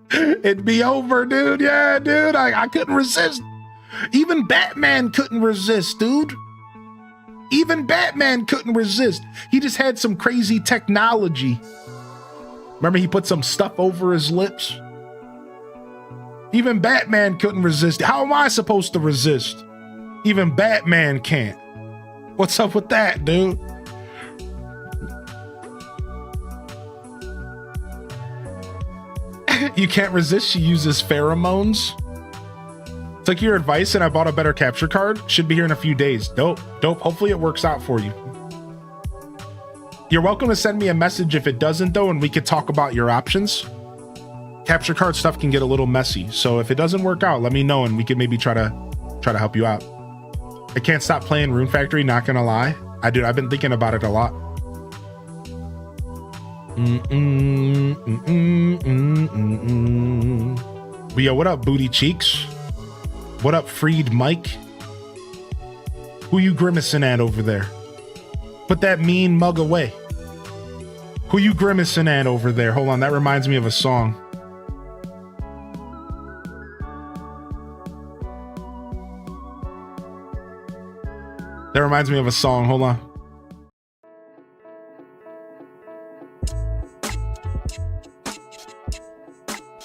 it'd be over, dude. Yeah, dude. I couldn't resist. Even Batman couldn't resist, dude. Even Batman couldn't resist. He just had some crazy technology. Remember, he put some stuff over his lips? Even Batman couldn't resist. How am I supposed to resist? Even Batman can't. What's up with that, dude? You can't resist. She uses pheromones. Took your advice and I bought a better capture card. Should be here in a few days. Dope. Hopefully it works out for you. You're welcome to send me a message if it doesn't though, and we could talk about your options. Capture card stuff can get a little messy. So if it doesn't work out, let me know and we can maybe try to help you out. I can't stop playing Rune Factory, not gonna lie. I've been thinking about it a lot. But yo, what up, booty cheeks? What up, freed Mike? Who you grimacing at over there? Put that mean mug away. Who you grimacing at over there? Hold on, that reminds me of a song. That reminds me of a song. Hold on.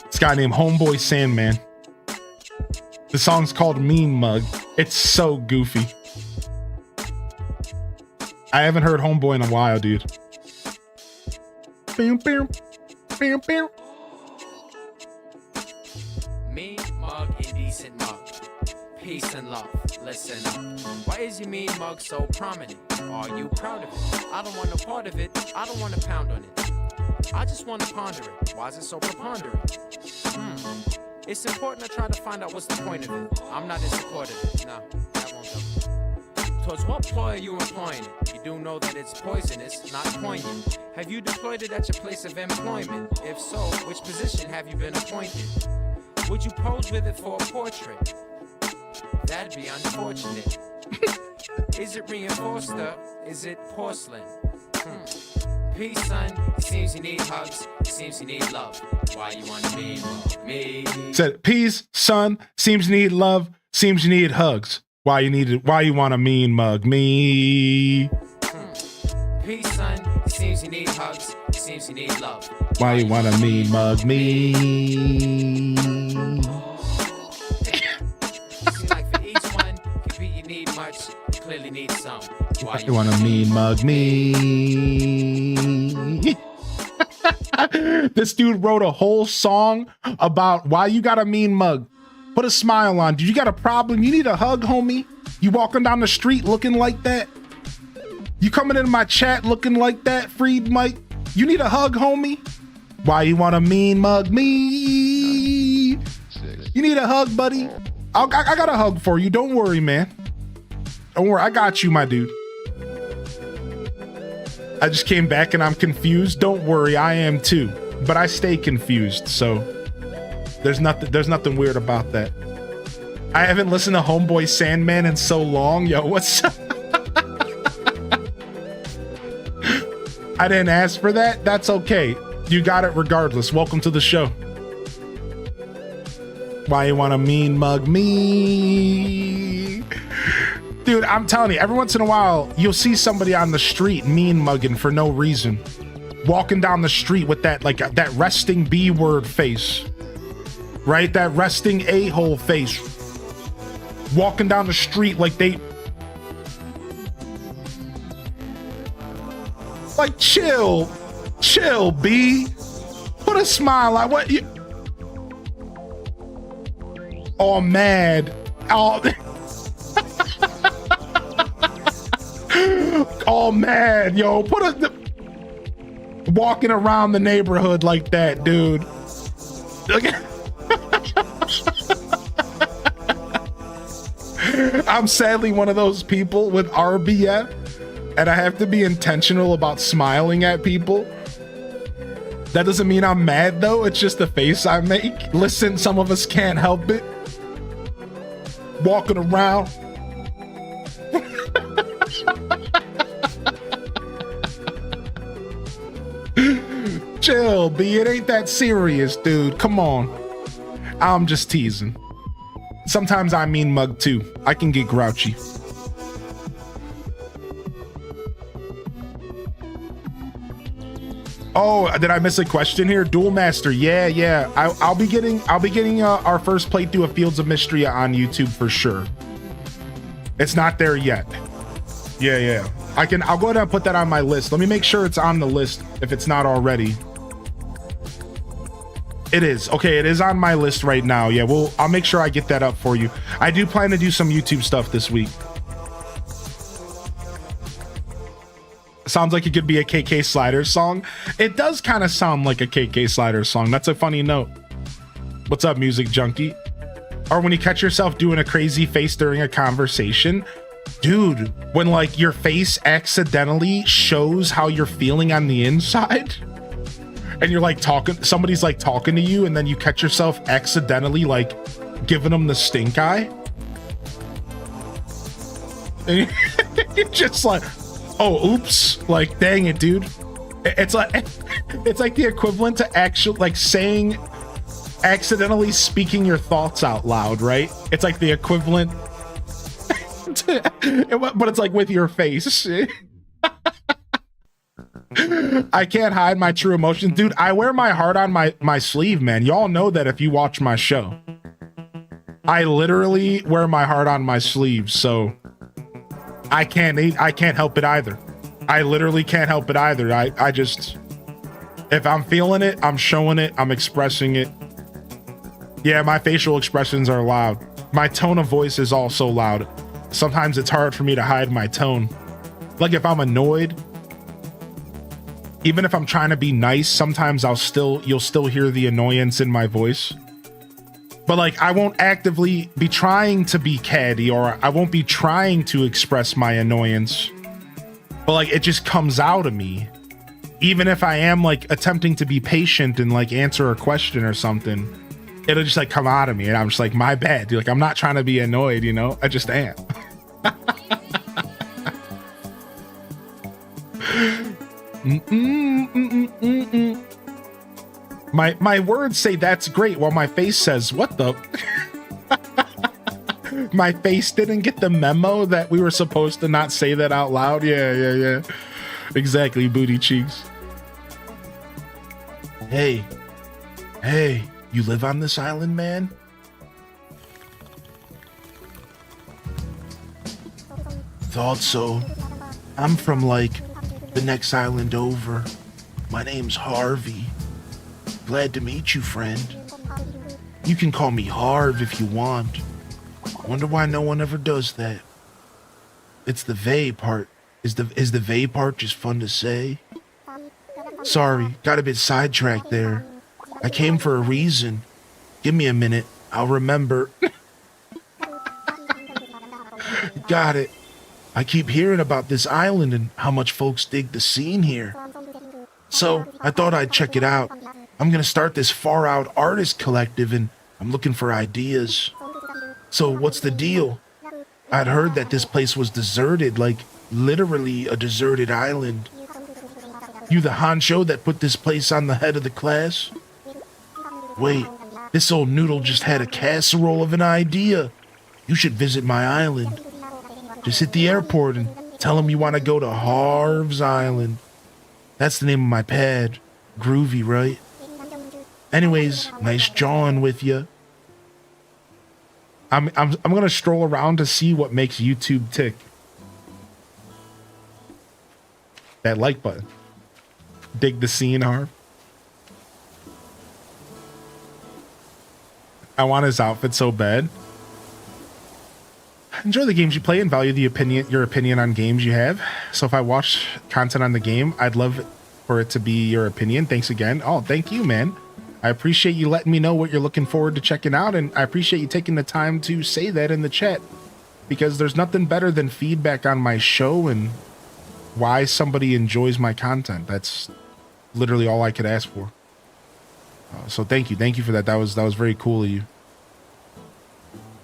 This guy named Homeboy Sandman. The song's called Mean Mug. It's so goofy. I haven't heard Homeboy in a while, dude. Bam, bam, bam, bam. Mean mug, indecent mug. Peace and love. Listen up. Why is your mean mug so prominent? Are you proud of it? I don't want no part of it. I don't want to pound on it. I just want to ponder it. Why is it so preponderant? It's important to try to find out what's the point of it. I'm not in support of it. No, that won't go. Towards what ploy are you employing it? You do know that it's poisonous, not poignant. Have you deployed it at your place of employment? If so, which position have you been appointed? Would you pose with it for a portrait? That'd be unfortunate. Is it reinforced up? Is it porcelain? Peace, son. It seems you need hugs. It seems you need love. Why you want me? Said, peace, son. Seems you need love. Seems you need hugs. Why you want a mean mug? Me. Peace, son. It seems you need hugs. It seems you need love. Why you want a mean mug? Me. Seems like for each one, could be you need much. You clearly need some. Why you want a mean mug? Me. This dude wrote a whole song about why you got a mean mug. Put a smile on. Dude, you got a problem? You need a hug, homie? You walking down the street looking like that? You coming in my chat looking like that, freed Mike? You need a hug, homie? Why you want a mean mug? Me. You need a hug, buddy? I got a hug for you. Don't worry, man. Don't worry. I got you, my dude. I just came back and I'm confused. Don't worry, I am too. But I stay confused, so there's nothing weird about that. I haven't listened to Homeboy Sandman in so long. Yo, what's up? I didn't ask for that. That's okay. You got it regardless. Welcome to the show. Why you want a mean mug? Me. Dude, I'm telling you, every once in a while, you'll see somebody on the street mean mugging for no reason. Walking down the street with that, like, that resting B-word face. Right? That resting a-hole face. Walking down the street like they... Like, chill. Chill, B. Put a smile on. What you... All mad. All... All mad, yo. Put a walking around the neighborhood like that, dude. I'm sadly one of those people with RBF, and I have to be intentional about smiling at people. That doesn't mean I'm mad though. It's just the face I make. Listen, some of us can't help it. walking around. Chill, B. It ain't that serious, dude. Come on. I'm just teasing. Sometimes I mean mug too. I can get grouchy. Oh, did I miss a question here? Duel Master, yeah. I'll be getting our first playthrough of Fields of Mystery on YouTube for sure. It's not there yet. Yeah. I'll go ahead and put that on my list. Let me make sure it's on the list if it's not already. It is. Okay, it is on my list right now. Yeah, I'll make sure I get that up for you. I do plan to do some YouTube stuff this week. Sounds like it could be a KK Sliders song. It does kind of sound like a KK Sliders song. That's a funny note. What's up, Music Junkie? Or when you catch yourself doing a crazy face during a conversation. Dude, when like your face accidentally shows how you're feeling on the inside. And you're like somebody's like talking to you, and then you catch yourself accidentally like giving them the stink eye. And you're just like, oh, oops. Like, dang it, dude. It's like the equivalent to actually like accidentally speaking your thoughts out loud, right? It's like the equivalent but it's like with your face. I can't hide my true emotions. Dude, I wear my heart on my sleeve, man. Y'all know that if you watch my show. I literally wear my heart on my sleeve, so I can't help it either. I literally can't help it either. I just, if I'm feeling it, I'm showing it, I'm expressing it. Yeah, my facial expressions are loud. My tone of voice is also loud. Sometimes it's hard for me to hide my tone. Like if I'm annoyed, even if I'm trying to be nice, sometimes you'll still hear the annoyance in my voice. But like, I won't actively be trying to be catty, or I won't be trying to express my annoyance. But like, it just comes out of me. Even if I am like attempting to be patient and like answer a question or something, it'll just like come out of me. And I'm just like, my bad. Like, I'm not trying to be annoyed, you know? I just am. My words say that's great, while my face says, what the? My face didn't get the memo that we were supposed to not say that out loud. Yeah. Exactly, booty cheeks. Hey, you live on this island, man? Thought so. I'm from like the next island over. My name's Harvey. Glad to meet you, friend. You can call me Harv if you want. Wonder why no one ever does that. It's the vey part. Is the vey part just fun to say? Sorry, got a bit sidetracked there. I came for a reason. Give me a minute, I'll remember. Got it. I keep hearing about this island and how much folks dig the scene here. So I thought I'd check it out. I'm gonna start this far out artist collective and I'm looking for ideas. So what's the deal? I'd heard that this place was deserted, like literally a deserted island. You the honcho that put this place on the head of the class? Wait, this old noodle just had a casserole of an idea. You should visit my island. Just hit the airport and tell them you want to go to Harv's Island. That's the name of my pad. Groovy, right? Anyways, nice jawing with you. I'm gonna stroll around to see what makes YouTube tick. That like button. Dig the scene, Harv. I want his outfit so bad. Enjoy the games you play and value your opinion on games you have. So if I watch content on the game, I'd love for it to be your opinion. Thanks again. Oh, thank you, man. I appreciate you letting me know what you're looking forward to checking out, and I appreciate you taking the time to say that in the chat, because there's nothing better than feedback on my show and why somebody enjoys my content. That's literally all I could ask for. So thank you for that. That was very cool of you.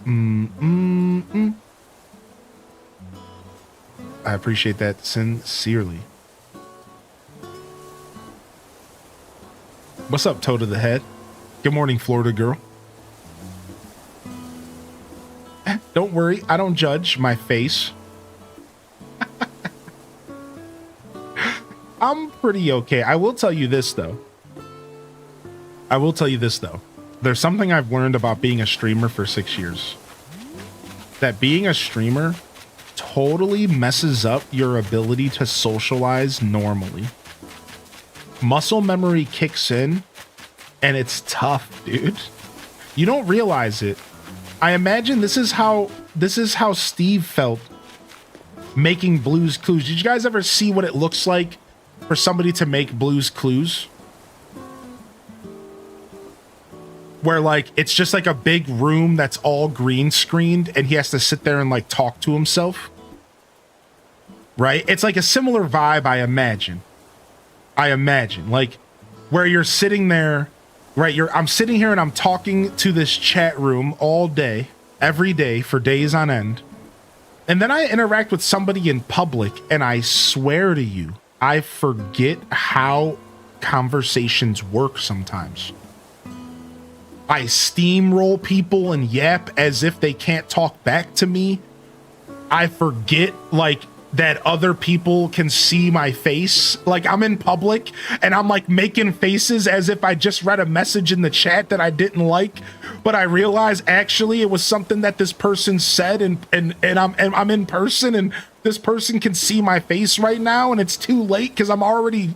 I appreciate that sincerely. What's up, toe to the head? Good morning, Florida girl. Don't worry, I don't judge my face. I'm pretty okay. I will tell you this, though. There's something I've learned about being a streamer for 6 years. That being a streamer totally messes up your ability to socialize normally. Muscle memory kicks in, and it's tough, dude. You don't realize it. I imagine this is how Steve felt making Blue's Clues. Did you guys ever see what it looks like for somebody to make Blue's Clues? Where like it's just like a big room that's all green screened and he has to sit there and like talk to himself. Right? It's like a similar vibe, I imagine. Like where you're sitting there, right? I'm sitting here and I'm talking to this chat room all day, every day for days on end. And then I interact with somebody in public and I swear to you, I forget how conversations work sometimes. I steamroll people and yap as if they can't talk back to me. I forget like that other people can see my face. Like I'm in public and I'm like making faces as if I just read a message in the chat that I didn't like, but I realize actually it was something that this person said and I'm in person and this person can see my face right now and it's too late because I'm already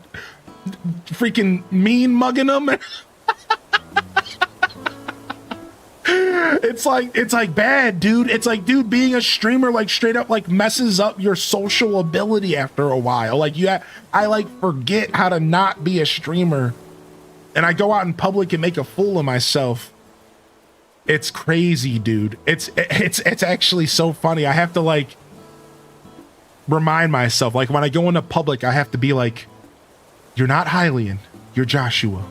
freaking mean mugging them. It's like bad, dude. It's like, dude, being a streamer like straight up like messes up your social ability after a while. Like I like forget how to not be a streamer, and I go out in public and make a fool of myself. It's crazy, dude. It's actually so funny. I have to like remind myself, like when I go into public, I have to be like, you're not Hylian, you're Joshua.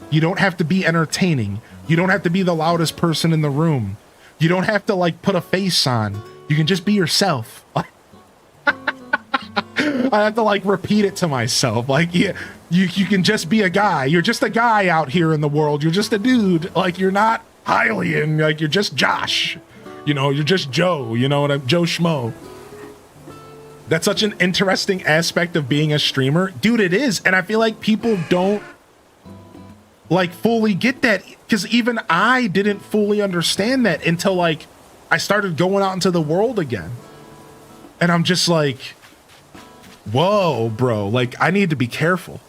You don't have to be entertaining. You don't have to be the loudest person in the room. You don't have to like put a face on. You can just be yourself. I have to like repeat it to myself. Like, yeah, you can just be a guy. You're just a guy out here in the world. You're just a dude. Like you're not Hylian. Like you're just Josh. You know, you're just Joe. You know what I'm Joe Schmo. That's such an interesting aspect of being a streamer. Dude, it is. And I feel like people don't like fully get that, because even I didn't fully understand that until like I started going out into the world again. And I'm just like, whoa, bro, like I need to be careful.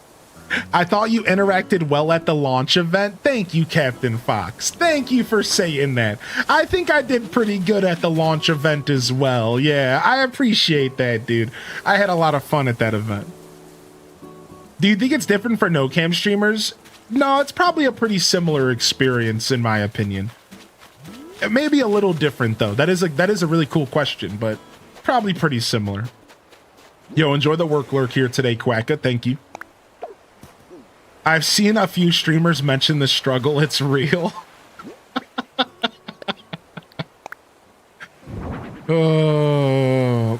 I thought you interacted well at the launch event. Thank you, Captain Fox. Thank you for saying that. I think I did pretty good at the launch event as well. Yeah, I appreciate that, dude. I had a lot of fun at that event. Do you think it's different for no-cam streamers? No, it's probably a pretty similar experience in my opinion. It may be a little different though. That is a really cool question, but probably pretty similar. Yo, enjoy the work lurk here today, Quacka. Thank you. I've seen a few streamers mention the struggle. It's real.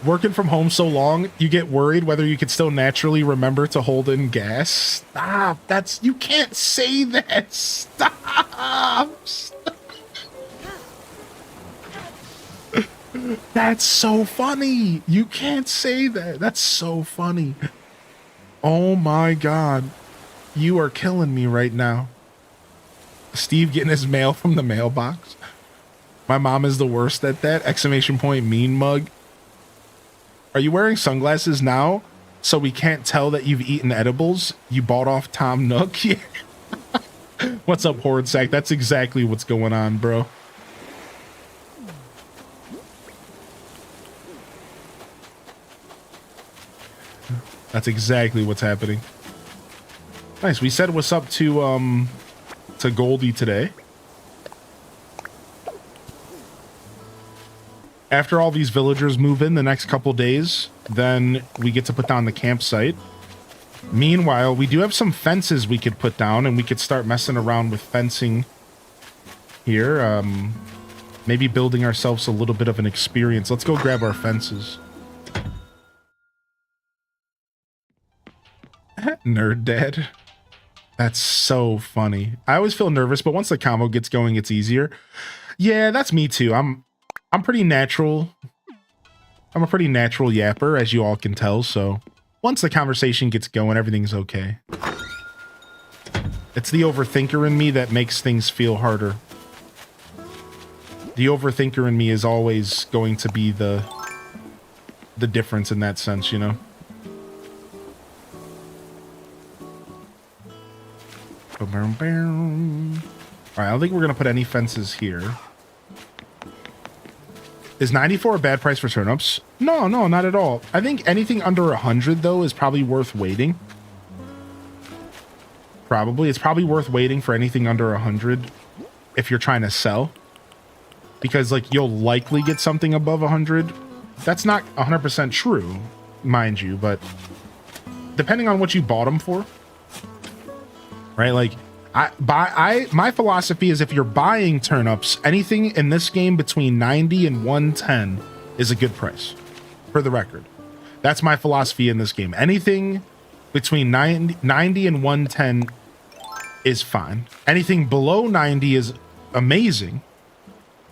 Working from home so long, you get worried whether you can still naturally remember to hold in gas. Stop. You can't say that. Stop. That's so funny. You can't say that. That's so funny. Oh my God. You are killing me right now. Steve getting his mail from the mailbox. My mom is the worst at that. Exclamation point mean mug. Are you wearing sunglasses now so we can't tell that you've eaten edibles? You bought off Tom Nook? Yeah. What's up, Horde Sack? That's exactly what's going on, bro. That's exactly what's happening. Nice. We said what's up to Goldie today. After all these villagers move in the next couple days, then we get to put down the campsite. Meanwhile, we do have some fences we could put down, and we could start messing around with fencing here. maybe building ourselves a little bit of an experience. Let's go grab our fences. Nerd dad. That's so funny. I always feel nervous, but once the combo gets going, it's easier. Yeah, that's me too. I'm pretty natural. I'm a pretty natural yapper, as you all can tell, so once the conversation gets going, everything's okay. It's the overthinker in me that makes things feel harder. The overthinker in me is always going to be the difference in that sense, you know? Alright, I don't think we're going to put any fences here. Is 94 a bad price for turnips? No, not at all. I think anything under 100, though, is probably worth waiting. Probably. It's probably worth waiting for anything under 100 if you're trying to sell. Because, like, you'll likely get something above 100. That's not 100% true, mind you, but depending on what you bought them for. Right, like my philosophy is if you're buying turnips, anything in this game between 90 and 110 is a good price. For the record, that's my philosophy in this game. Anything between 90 and 110 is fine. Anything below 90 is amazing.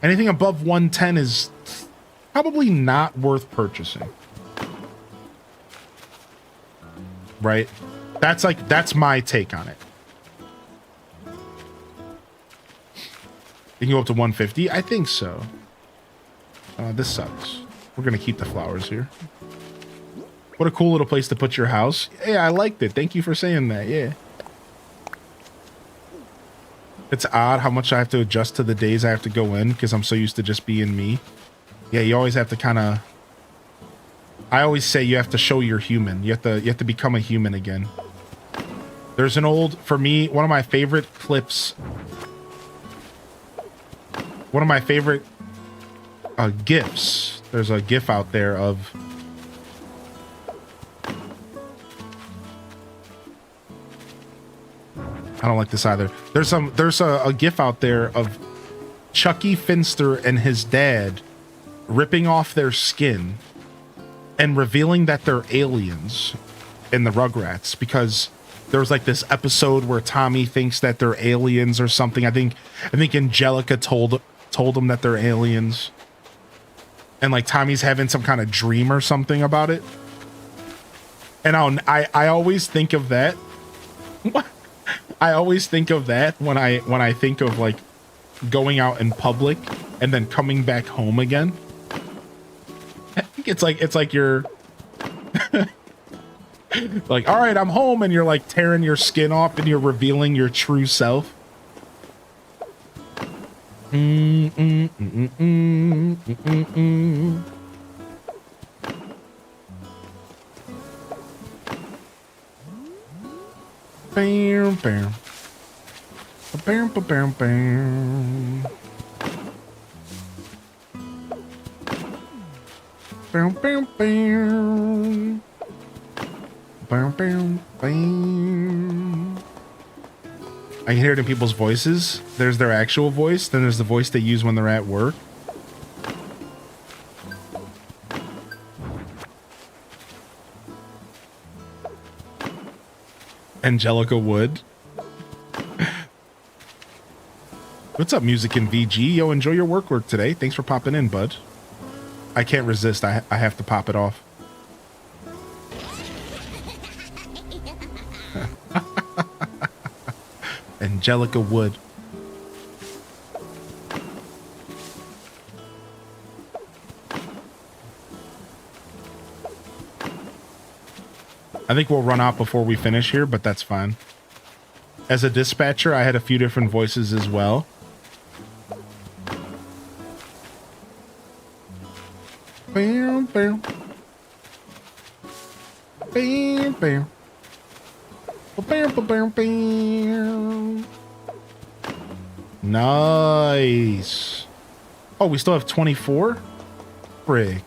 Anything above 110 is probably not worth purchasing. Right? That's my take on it. You can go up to 150? I think so. This sucks. We're going to keep the flowers here. What a cool little place to put your house. Yeah, I liked it. Thank you for saying that. Yeah. It's odd how much I have to adjust to the days I have to go in because I'm so used to just being me. Yeah, you always have to kind of... I always say you have to show you're human. You have to become a human again. There's an old... For me, one of my favorite clips... One of my favorite GIFs. There's a GIF out there of... I don't like this either. There's a GIF out there of Chucky Finster and his dad ripping off their skin and revealing that they're aliens in the Rugrats, because there was like this episode where Tommy thinks that they're aliens or something. I think Angelica told them that they're aliens, and like Tommy's having some kind of dream or something about it. And I always think of that. I always think of that when I think of like going out in public and then coming back home again. I think it's like you're like, all right, I'm home, and you're like tearing your skin off and you're revealing your true self. Bam, bam. Bam, bam, bam, bam. Bam, bam, bam. Bam, bam, bam. I can hear it in people's voices. There's their actual voice, then there's the voice they use when they're at work. Angelica Wood. What's up, Music and VG? Yo, enjoy your work today. Thanks for popping in, bud. I can't resist. I have to pop it off. Angelica Wood. I think we'll run out before we finish here, but that's fine. As a dispatcher, I had a few different voices as well. Bam, bam. Bam, bam. Bam, bam, bam, bam. Nice. Oh, we still have 24? Frick.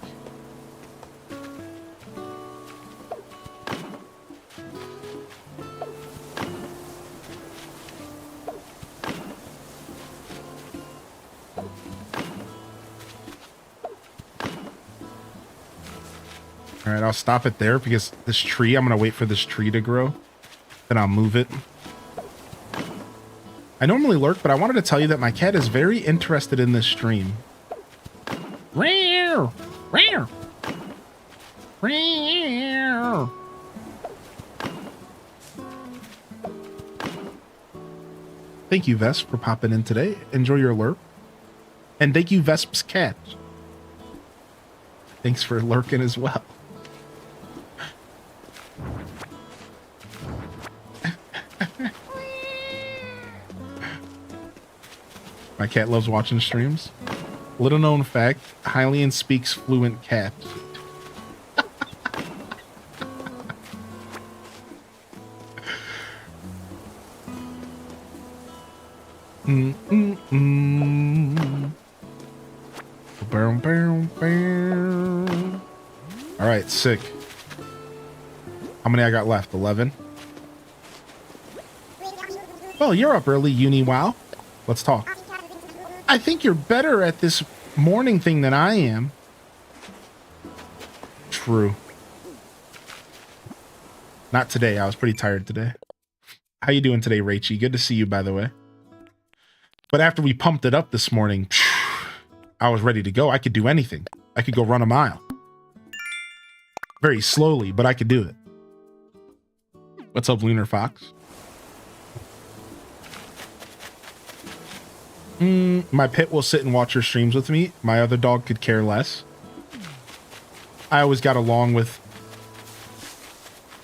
All right, I'll stop it there because this tree, I'm going to wait for this tree to grow. Then I'll move it. I normally lurk, but I wanted to tell you that my cat is very interested in this stream. Meow, meow, meow. Thank you, Vesp, for popping in today. Enjoy your lurk. And thank you, Vesp's cat. Thanks for lurking as well. My cat loves watching streams. Little known fact, Hylian speaks fluent cat. All right, sick. How many I got left? 11. Well, you're up early, Uni. Wow. Let's talk. I think you're better at this morning thing than I am. True. Not today. I was pretty tired today. How you doing today, Rachie? Good to see you, by the way. But after we pumped it up this morning, I was ready to go. I could do anything. I could go run a mile. Very slowly, but I could do it. What's up, Lunar Fox? My pet will sit and watch your streams with me. My other dog could care less. I always got along with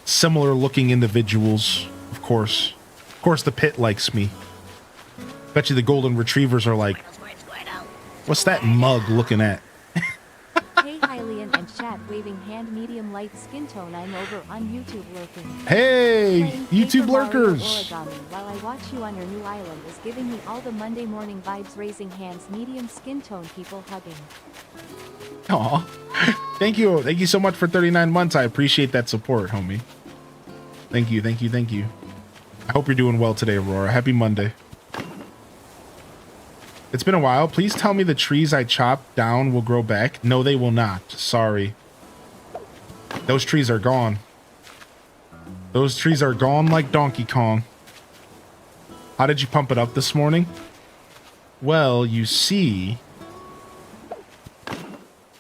similar looking individuals, of course. Of course, the pit likes me. Bet you the golden retrievers are like, what's that mug looking at? Hey, Hylian and chat waving hand medium light skin tone. I'm over on YouTube lurking. Hey, Playing YouTube Paper Mario lurkers. Origami while I watch you on your new island is giving me all the Monday morning vibes. Raising hands, medium skin tone, people hugging. Aw. Thank you. Thank you so much for 39 months. I appreciate that support, homie. Thank you. Thank you. Thank you. I hope you're doing well today, Aurora. Happy Monday. It's been a while. Please tell me the trees I chopped down will grow back. No, they will not. Sorry. Those trees are gone. Those trees are gone like Donkey Kong. How did you pump it up this morning? Well, you see,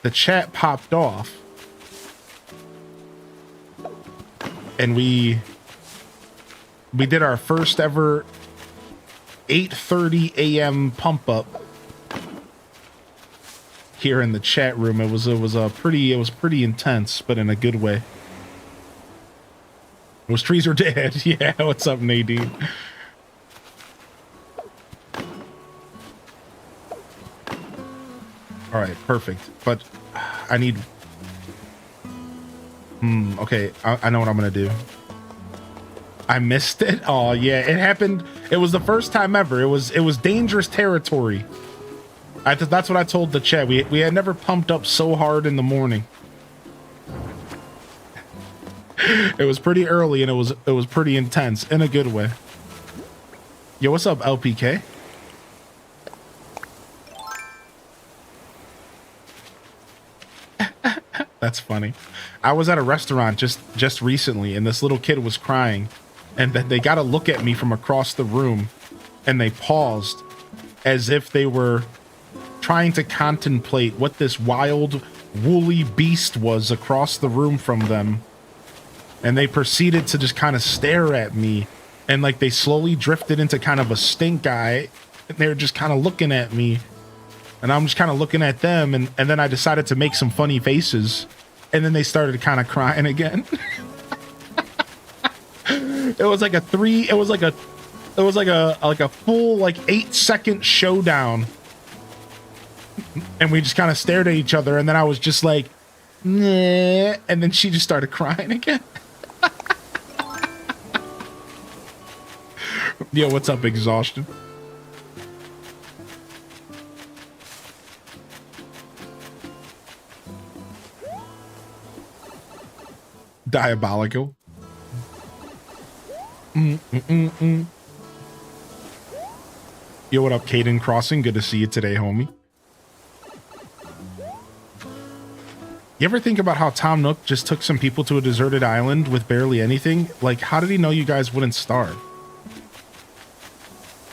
the chat popped off. And we did our first ever 8:30 a.m. pump up here in the chat room. It was pretty intense, but in a good way. Those trees are dead. Yeah, what's up, Nadine? All right, perfect. But I need. Okay, I know what I'm gonna do. I missed it. Oh yeah, it happened. It was the first time ever. It was dangerous territory. That's what I told the chat. We had never pumped up so hard in the morning. It was pretty early and it was pretty intense in a good way. Yo, what's up, LPK? That's funny. I was at a restaurant just recently and this little kid was crying. And then they got to look at me from across the room and they paused as if they were trying to contemplate what this wild, woolly beast was across the room from them. And they proceeded to just kind of stare at me. And like they slowly drifted into kind of a stink eye. And they were just kind of looking at me. And I'm just kind of looking at them. And then I decided to make some funny faces. And then they started kind of crying again. It was like a full 8-second showdown. And we just kind of stared at each other and then I was just like, nah, and then she just started crying again. Yo, what's up, Exhaustion? Diabolical. Yo, what up, Caden Crossing? Good to see you today, homie. You ever think about how Tom Nook just took some people to a deserted island with barely anything? Like, how did he know you guys wouldn't starve?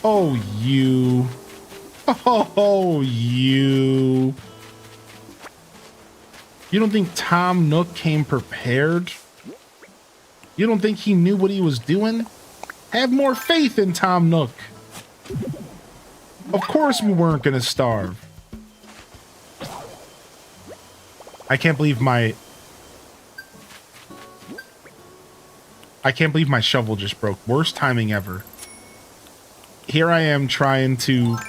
Oh, you. Oh, you. You don't think Tom Nook came prepared? You don't think he knew what he was doing? Have more faith in Tom Nook. Of course we weren't gonna starve. I can't believe my shovel just broke. Worst timing ever. Here I am trying to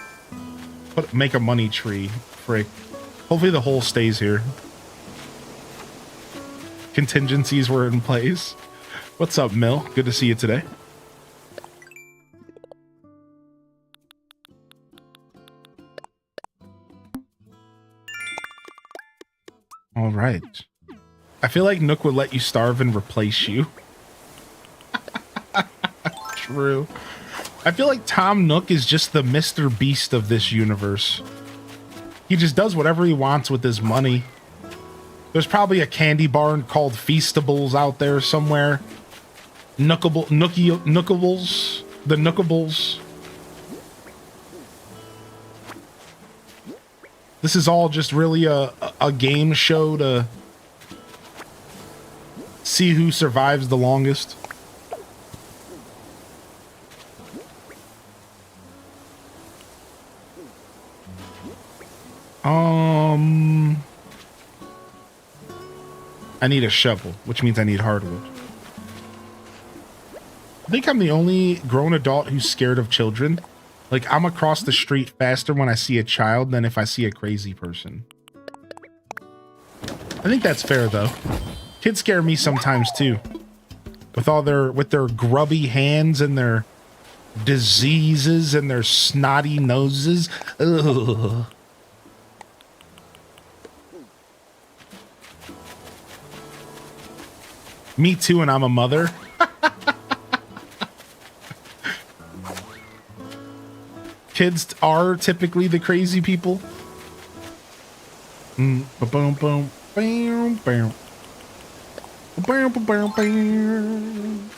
make a money tree. Frick. Hopefully the hole stays here. Contingencies were in place. What's up, Mill? Good to see you today. All right. I feel like Nook would let you starve and replace you. True. I feel like Tom Nook is just the Mr. Beast of this universe. He just does whatever he wants with his money. There's probably a candy bar called Feastables out there somewhere. Nookables. The Nookables. This is all just really a game show to see who survives the longest. I need a shovel, which means I need hardwood. I think I'm the only grown adult who's scared of children. Like, I'm across the street faster when I see a child than if I see a crazy person. I think that's fair, though. Kids scare me sometimes, too. With their grubby hands and their diseases and their snotty noses. Ugh. Me too, and I'm a mother. Kids are typically the crazy people. Boom, boom, boom, bam, bam, bam, bam, bam.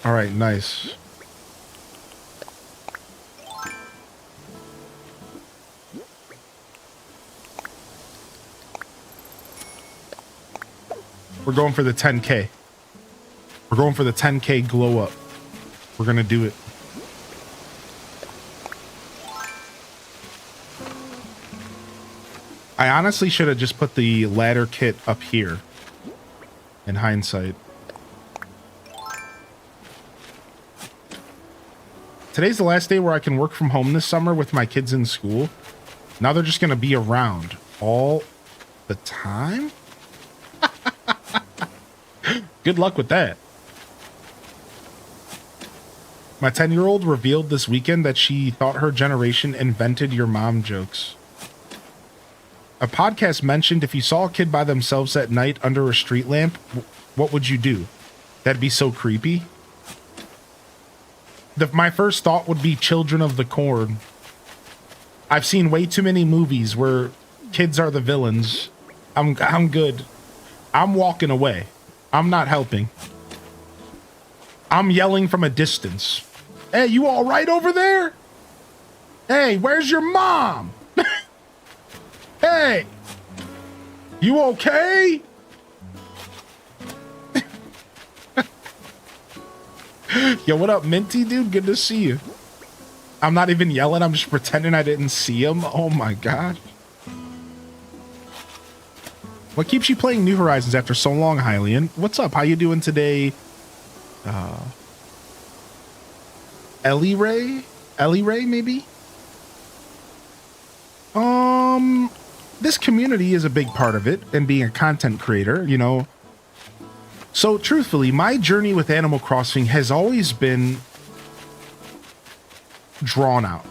All right, nice. We're going for the 10K. We're going for the 10K glow up. We're gonna do it. I honestly should have just put the ladder kit up here. In hindsight. Today's the last day where I can work from home this summer with my kids in school. Now they're just gonna be around all the time? Good luck with that. My 10-year-old revealed this weekend that she thought her generation invented your mom jokes. A podcast mentioned if you saw a kid by themselves at night under a street lamp, what would you do? That'd be so creepy. My first thought would be Children of the Corn. I've seen way too many movies where kids are the villains. I'm good. I'm walking away. I'm not helping. I'm yelling from a distance. Hey, you all right over there? Hey, where's your mom? Hey, you okay? Yo, what up, Minty, dude? Good to see you. I'm not even yelling. I'm just pretending I didn't see him. Oh, my God. What keeps you playing New Horizons after so long, Hylian? What's up? How you doing today? Ellie Ray, maybe? This community is a big part of it, and being a content creator, you know. So, truthfully, my journey with Animal Crossing has always been drawn out.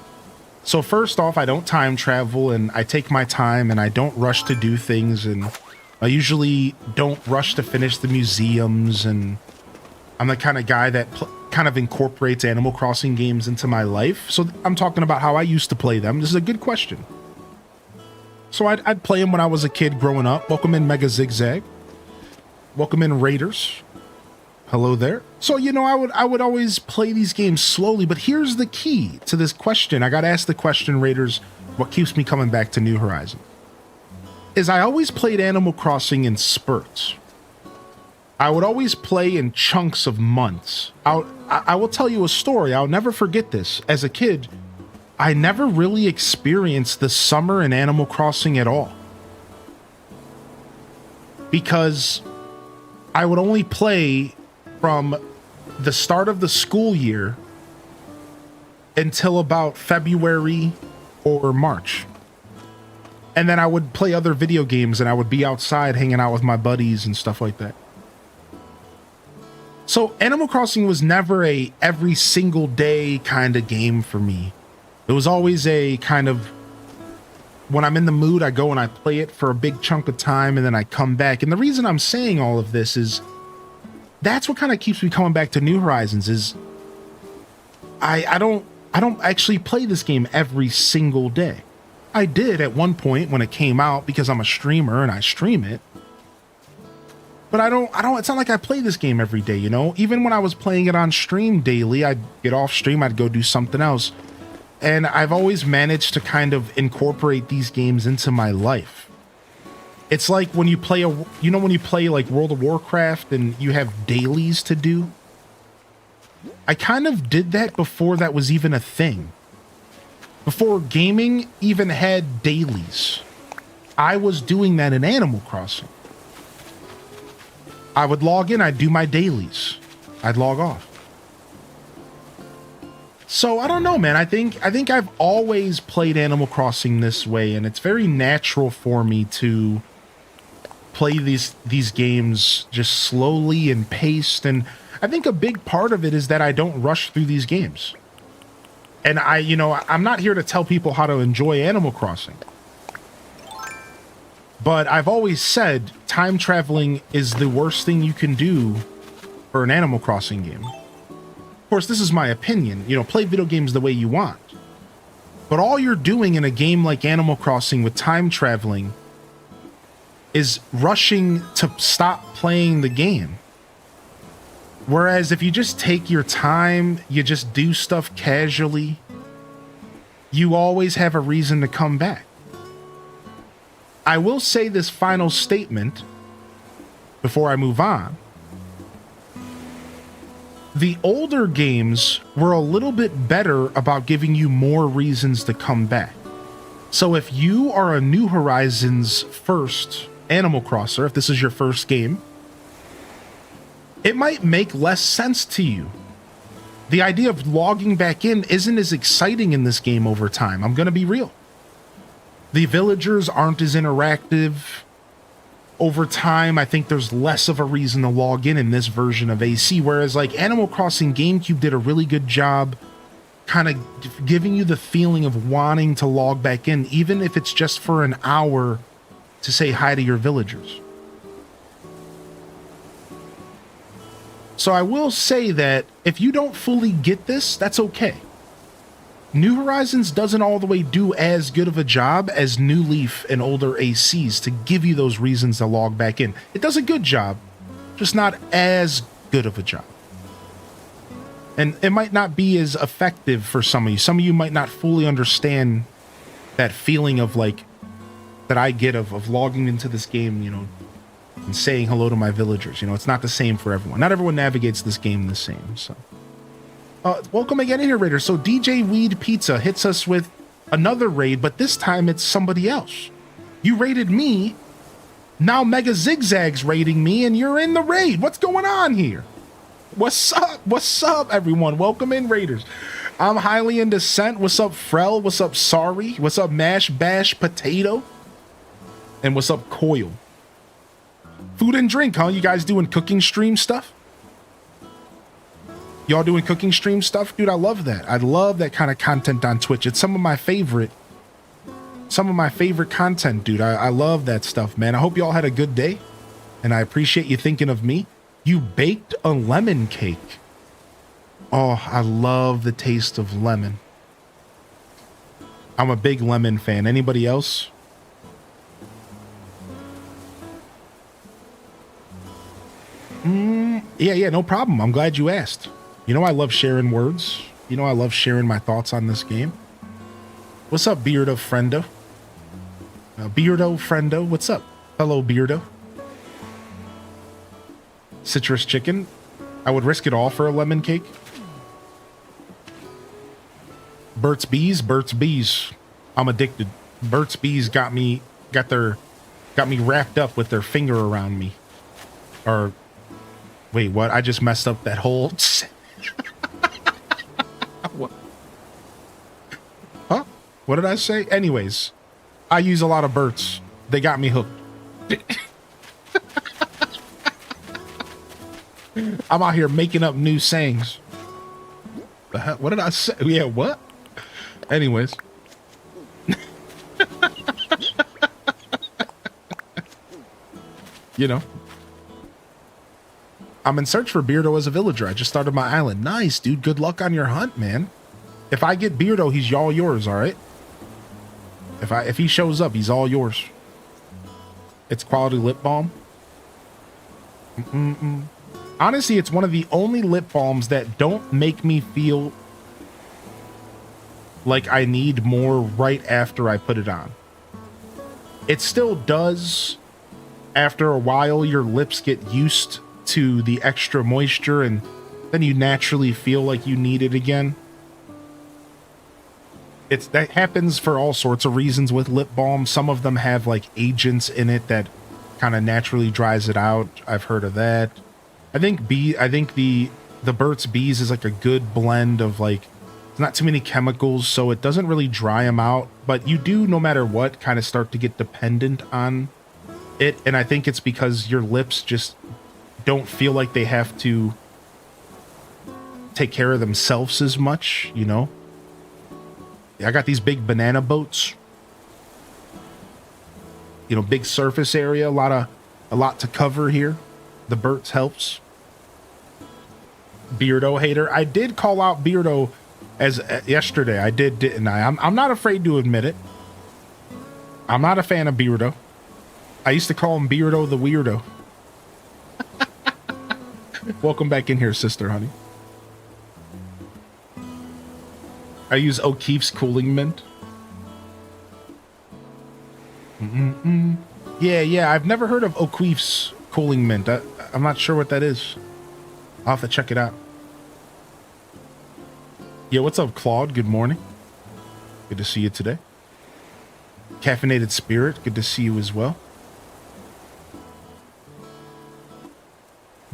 So, first off, I don't time travel, and I take my time, and I don't rush to do things, and I usually don't rush to finish the museums, and I'm the kind of guy that kind of incorporates Animal Crossing games into my life. So I'm talking about how I used to play them. This is a good question. So I'd play them when I was a kid growing up. Welcome in Mega Zigzag. Welcome in Raiders. Hello there. So, you know, I would always play these games slowly, but here's the key to this question. I got asked the question, Raiders, what keeps me coming back to New Horizons? Is I always played Animal Crossing in spurts. I would always play in chunks of months. I will tell you a story. I'll never forget this. As a kid, I never really experienced the summer in Animal Crossing at all. Because I would only play from the start of the school year until about February or March. And then I would play other video games and I would be outside hanging out with my buddies and stuff like that. So Animal Crossing was never a every single day kind of game for me. It was always a kind of, when I'm in the mood, I go and I play it for a big chunk of time and then I come back. And the reason I'm saying all of this is that's what kind of keeps me coming back to New Horizons is I don't actually play this game every single day. I did at one point when it came out because I'm a streamer and I stream it. But I don't, it's not like I play this game every day, you know? Even when I was playing it on stream daily, I'd get off stream, I'd go do something else. And I've always managed to kind of incorporate these games into my life. It's like when you play when you play like World of Warcraft and you have dailies to do. I kind of did that before that was even a thing. Before gaming even had dailies. I was doing that in Animal Crossing. I would log in, I'd do my dailies. I'd log off. So I don't know, man. I think I've always played Animal Crossing this way, and it's very natural for me to play these games just slowly and paced. And I think a big part of it is that I don't rush through these games. And I'm not here to tell people how to enjoy Animal Crossing. But I've always said time traveling is the worst thing you can do for an Animal Crossing game. Of course, this is my opinion. You know, play video games the way you want. But all you're doing in a game like Animal Crossing with time traveling is rushing to stop playing the game. Whereas if you just take your time, you just do stuff casually, you always have a reason to come back. I will say this final statement before I move on. The older games were a little bit better about giving you more reasons to come back. So if you are a New Horizons first Animal Crosser, if this is your first game, it might make less sense to you. The idea of logging back in isn't as exciting in this game over time. I'm going to be real. The villagers aren't as interactive. Over time, I think there's less of a reason to log in this version of AC, whereas like Animal Crossing GameCube did a really good job kind of giving you the feeling of wanting to log back in, even if it's just for an hour to say hi to your villagers. So I will say that if you don't fully get this, that's okay. New Horizons doesn't all the way do as good of a job as New Leaf and older ACs to give you those reasons to log back in. It does a good job, just not as good of a job. And it might not be as effective for some of you. Some of you might not fully understand that feeling of like, that I get of logging into this game, you know, and saying hello to my villagers. You know, it's not the same for everyone. Not everyone navigates this game the same, so. Welcome again in here, Raiders. So DJ Weed Pizza hits us with another raid, but this time it's somebody else. You raided me, now Mega Zigzag's raiding me, and you're in the raid. What's going on here? What's up? What's up, everyone? Welcome in, Raiders. I'm highly in descent. What's up, Frel? What's up, Sorry? What's up, Mash Bash Potato? And what's up, Coil? Food and drink, huh? You guys doing cooking stream stuff? Y'all doing cooking stream stuff? Dude, I love that. I love that kind of content on Twitch. It's some of my favorite content, dude. I love that stuff, man. I hope y'all had a good day, and I appreciate you thinking of me. You baked a lemon cake. Oh, I love the taste of lemon. I'm a big lemon fan. Anybody else? Yeah, no problem. I'm glad you asked. You know I love sharing words. You know I love sharing my thoughts on this game. What's up, Beardo Friendo? Beardo Friendo, what's up? Hello, Beardo. Citrus chicken. I would risk it all for a lemon cake. Burt's Bees. I'm addicted. Burt's Bees got me wrapped up with their finger around me. Or wait, what? I just messed up that whole what? Huh? What did I say? Anyways, I use a lot of Burt's. They got me hooked. I'm out here making up new sayings. The hell? What did I say? Yeah, what? Anyways. You know. I'm in search for Beardo as a villager. I just started my island. Nice, dude. Good luck on your hunt, man. If I get Beardo, he's all yours, all right? If he shows up, he's all yours. It's quality lip balm. Honestly, it's one of the only lip balms that don't make me feel like I need more right after I put it on. It still does. After a while, your lips get used to the extra moisture and then you naturally feel like you need it again. That happens for all sorts of reasons with lip balm. Some of them have like agents in it that kind of naturally dries it out. I've heard of that. I think the Burt's Bees is like a good blend of like, not too many chemicals, so it doesn't really dry them out, but you do, no matter what, kind of start to get dependent on it. And I think it's because your lips just don't feel like they have to take care of themselves as much, you know? I got these big banana boats, you know, big surface area, a lot to cover here. The Burt's helps. Beardo hater. I did call out Beardo as yesterday. I did, didn't I? I'm not afraid to admit it. I'm not a fan of Beardo. I used to call him Beardo the Weirdo. Welcome back in here, sister honey. I use O'Keefe's cooling mint. Yeah, I've never heard of O'Keefe's cooling mint. I'm not sure what that is. I'll have to check it out. Yeah, what's up, Claude? Good morning. Good to see you today. Caffeinated Spirit, good to see you as well.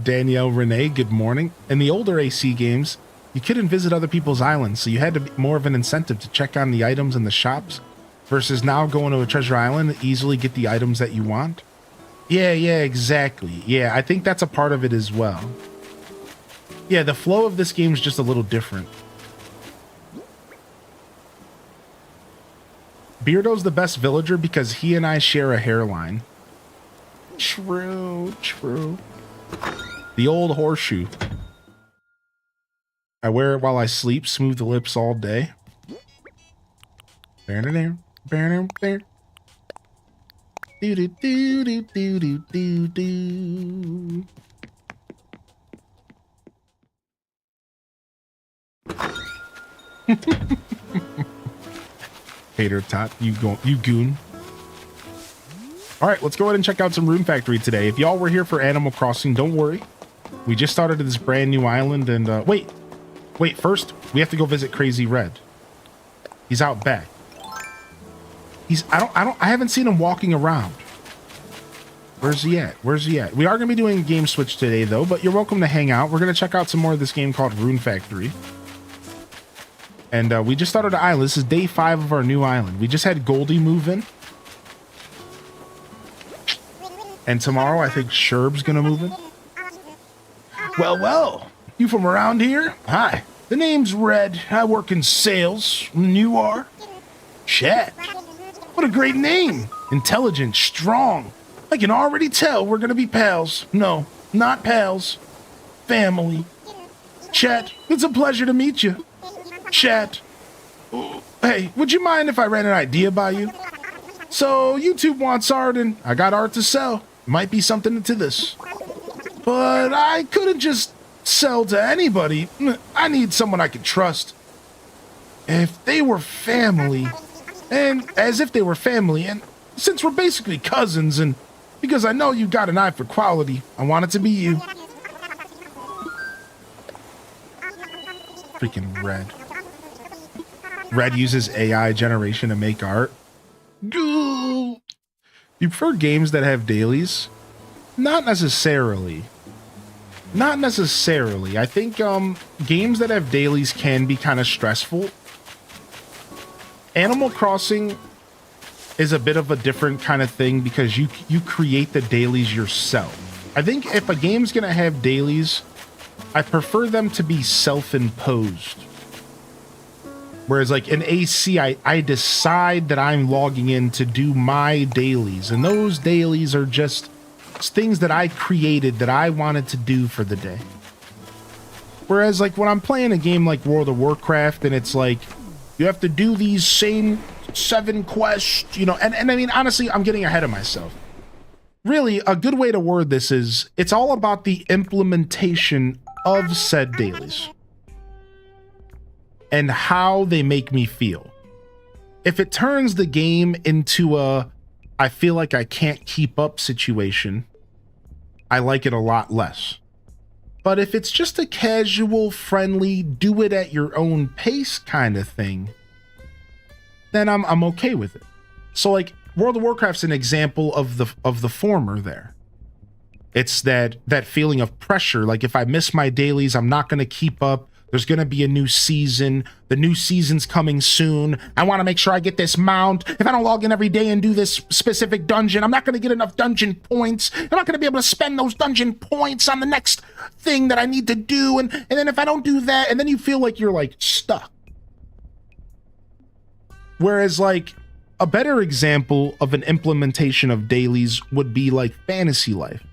Danielle Renee, good morning. In the older AC games, you couldn't visit other people's islands, so you had to be more of an incentive to check on the items in the shops, versus now going to a treasure island and easily get the items that you want. Yeah, exactly. Yeah, I think that's a part of it as well. Yeah, the flow of this game is just a little different. Beardo's the best villager because he and I share a hairline. True. The old horseshoe. I wear it while I sleep, smooth lips all day. Hater tot, you goon. All right, let's go ahead and check out some Rune Factory today. If y'all were here for Animal Crossing, don't worry. We just started this brand new island, and wait. First we have to go visit Crazy Red. He's out back. I haven't seen him walking around. Where's he at? We are gonna be doing a game switch today, though. But you're welcome to hang out. We're gonna check out some more of this game called Rune Factory. And we just started an island. This is day 5 of our new island. We just had Goldie move in. And tomorrow, I think Sherb's gonna move in. Well, you from around here? Hi, the name's Red. I work in sales. And you are? Chet. What a great name. Intelligent, strong. I can already tell we're gonna be pals. No, not pals. Family. Chet, it's a pleasure to meet you. Chet. Hey, would you mind if I ran an idea by you? So, YouTube wants art and I got art to sell. Might be something to this. But I couldn't just sell to anybody. I need someone I can trust. If they were family, and as if they were family, and since we're basically cousins, and because I know you got an eye for quality, I want it to be you. Freaking Red. Red uses AI generation to make art. Goo! You prefer games that have dailies? Not necessarily. Not necessarily. I think games that have dailies can be kind of stressful. Animal Crossing is a bit of a different kind of thing because you create the dailies yourself. I think if a game's gonna have dailies, I prefer them to be self-imposed. Whereas like in AC, I decide that I'm logging in to do my dailies, and those dailies are just things that I created that I wanted to do for the day. Whereas like when I'm playing a game like World of Warcraft and it's like, you have to do these same 7 quests, you know, and I mean, honestly, I'm getting ahead of myself. Really, a good way to word this is, it's all about the implementation of said dailies and how they make me feel. If it turns the game into a, I feel like I can't keep up situation, I like it a lot less. But if it's just a casual, friendly, do it at your own pace kind of thing, then I'm okay with it. So like World of Warcraft's an example of the former there. It's that feeling of pressure. Like if I miss my dailies, I'm not going to keep up. There's going to be a new season. The new season's coming soon. I want to make sure I get this mount. If I don't log in every day and do this specific dungeon, I'm not going to get enough dungeon points. I'm not going to be able to spend those dungeon points on the next thing that I need to do. And then if I don't do that, and then you feel like you're like stuck. Whereas like a better example of an implementation of dailies would be like Fantasy Life.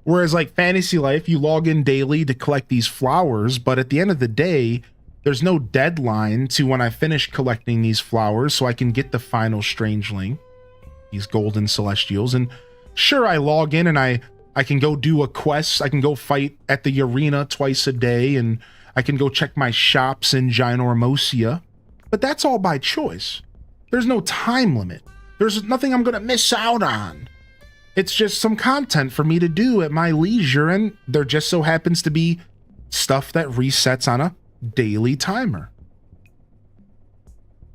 Whereas like Fantasy Life, you log in daily to collect these flowers, but at the end of the day, there's no deadline to when I finish collecting these flowers so I can get the final Strangeling, these golden celestials. And sure, I log in and I can go do a quest. I can go fight at the arena twice a day, and I can go check my shops in Ginormosia. But that's all by choice. There's no time limit. There's nothing I'm going to miss out on. It's just some content for me to do at my leisure, and there just so happens to be stuff that resets on a daily timer.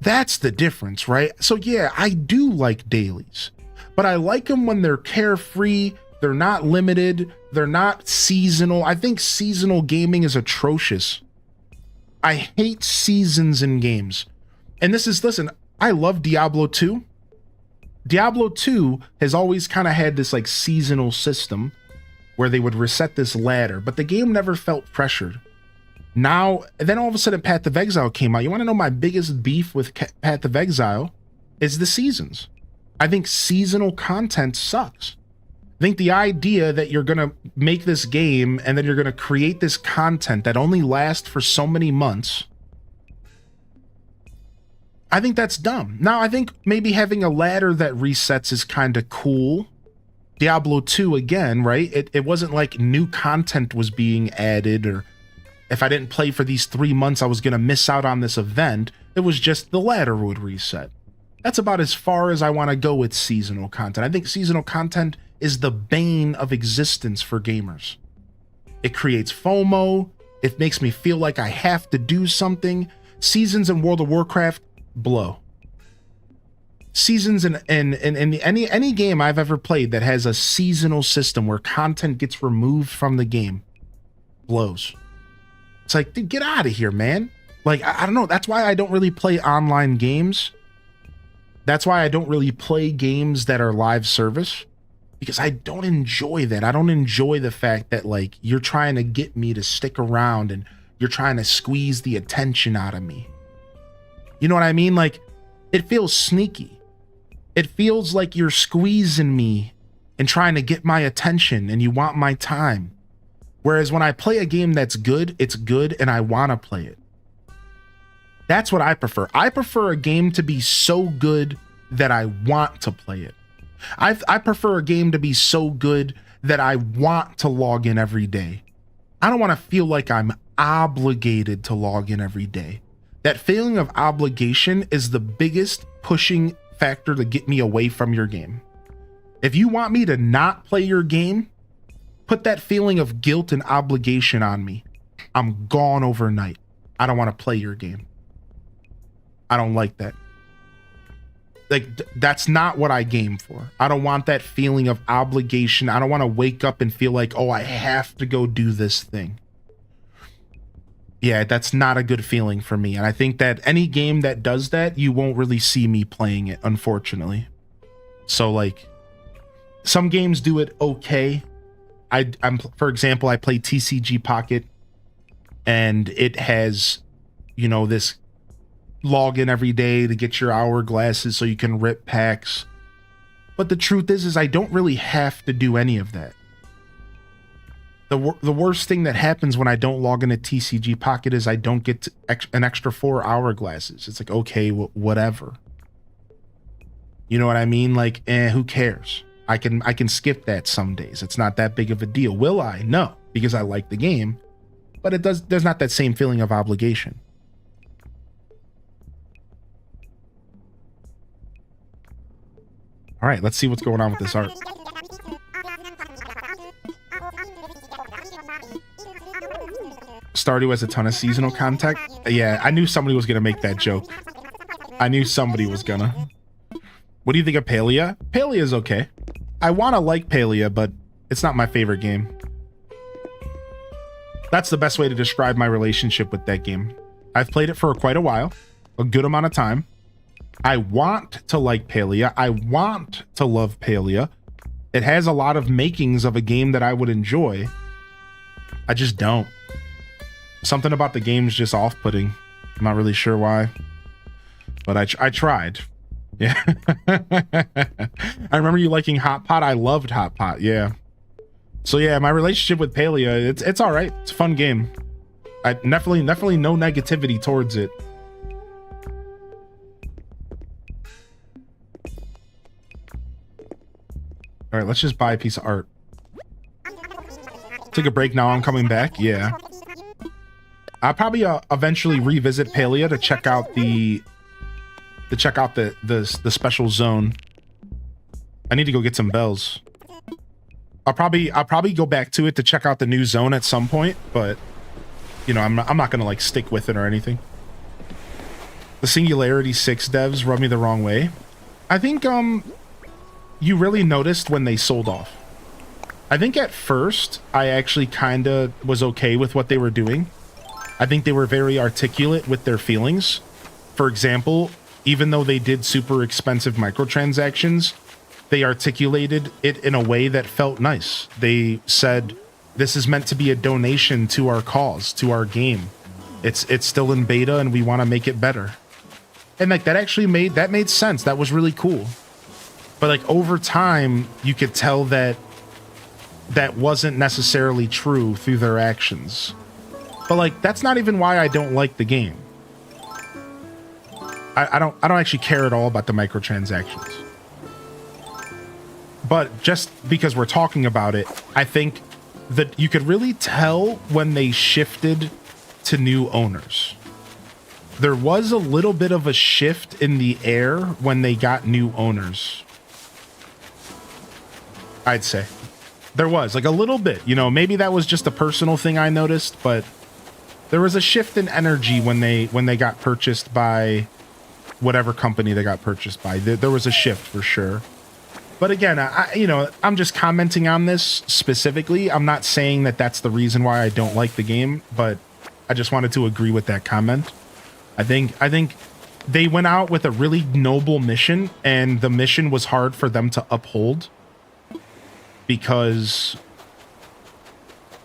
That's the difference, right? So yeah, I do like dailies, but I like them when they're carefree, they're not limited, they're not seasonal. I think seasonal gaming is atrocious. I hate seasons in games. And this is, listen, I love Diablo 2. Diablo 2 has always kind of had this like seasonal system where they would reset this ladder, but the game never felt pressured. Now, then all of a sudden Path of Exile came out. You want to know my biggest beef with Path of Exile is the seasons. I think seasonal content sucks. I think the idea that you're going to make this game and then you're going to create this content that only lasts for so many months, I think that's dumb. Now, I think maybe having a ladder that resets is kind of cool. Diablo 2 again, right? It wasn't like new content was being added, or if I didn't play for these 3 months, I was going to miss out on this event. It was just the ladder would reset. That's about as far as I want to go with seasonal content. I think seasonal content is the bane of existence for gamers. It creates FOMO. It makes me feel like I have to do something. Seasons in World of Warcraft blow. Seasons in any game I've ever played that has a seasonal system where content gets removed from the game blows. It's like, dude, get out of here, man. Like, I don't know. That's why I don't really play online games. That's why I don't really play games that are live service, because I don't enjoy that. I don't enjoy the fact that like you're trying to get me to stick around and you're trying to squeeze the attention out of me. You know what I mean? Like, it feels sneaky. It feels like you're squeezing me and trying to get my attention and you want my time. Whereas when I play a game that's good, it's good and I want to play it. That's what I prefer. I prefer a game to be so good that I want to play it. I prefer a game to be so good that I want to log in every day. I don't want to feel like I'm obligated to log in every day. That feeling of obligation is the biggest pushing factor to get me away from your game. If you want me to not play your game, put that feeling of guilt and obligation on me. I'm gone overnight. I don't want to play your game. I don't like that. Like, that's not what I game for. I don't want that feeling of obligation. I don't want to wake up and feel like, oh, I have to go do this thing. Yeah, that's not a good feeling for me. And I think that any game that does that, you won't really see me playing it, unfortunately. So, like, some games do it okay. I'm for example, I play TCG Pocket, and it has, you know, this login every day to get your hourglasses so you can rip packs. But the truth is I don't really have to do any of that. The worst thing that happens when I don't log into TCG Pocket is I don't get an extra 4 hourglasses. It's like, okay, whatever. You know what I mean? Like, who cares? I can skip that some days. It's not that big of a deal. Will I? No, because I like the game. But there's not that same feeling of obligation. All right, let's see what's going on with this art. Stardew has a ton of seasonal content. Yeah, I knew somebody was going to make that joke. I knew somebody was gonna. What do you think of Palia? Palia's okay. I want to like Palia, but it's not my favorite game. That's the best way to describe my relationship with that game. I've played it for quite a while, a good amount of time. I want to like Palia. I want to love Palia. It has a lot of makings of a game that I would enjoy. I just don't. Something about the game's just off-putting. I'm not really sure why, but I tried. Yeah. I remember you liking Hot Pot. I loved Hot Pot. Yeah. So yeah, my relationship with Palia, it's all right. It's a fun game. I definitely no negativity towards it. All right, let's just buy a piece of art. Took a break, now I'm coming back. Yeah. I'll probably eventually revisit Palia to check out the special zone. I need to go get some bells. I'll probably go back to it to check out the new zone at some point, but you know, I'm not gonna like stick with it or anything. The Singularity 6 devs rub me the wrong way. I think you really noticed when they sold off. I think at first I actually kinda was okay with what they were doing. I think they were very articulate with their feelings. For example, even though they did super expensive microtransactions, they articulated it in a way that felt nice. They said, this is meant to be a donation to our cause, to our game. It's still in beta and we want to make it better. And like that actually made sense. That was really cool. But like over time, you could tell that that wasn't necessarily true through their actions. But like, that's not even why I don't like the game. I don't actually care at all about the microtransactions. But just because we're talking about it, I think that you could really tell when they shifted to new owners. There was a little bit of a shift in the air when they got new owners. I'd say. There was, like a little bit, you know, maybe that was just a personal thing I noticed, but there was a shift in energy when they got purchased by whatever company they got purchased by. There was a shift for sure. But again, I'm just commenting on this specifically. I'm not saying that that's the reason why I don't like the game, but I just wanted to agree with that comment. I think they went out with a really noble mission, and the mission was hard for them to uphold because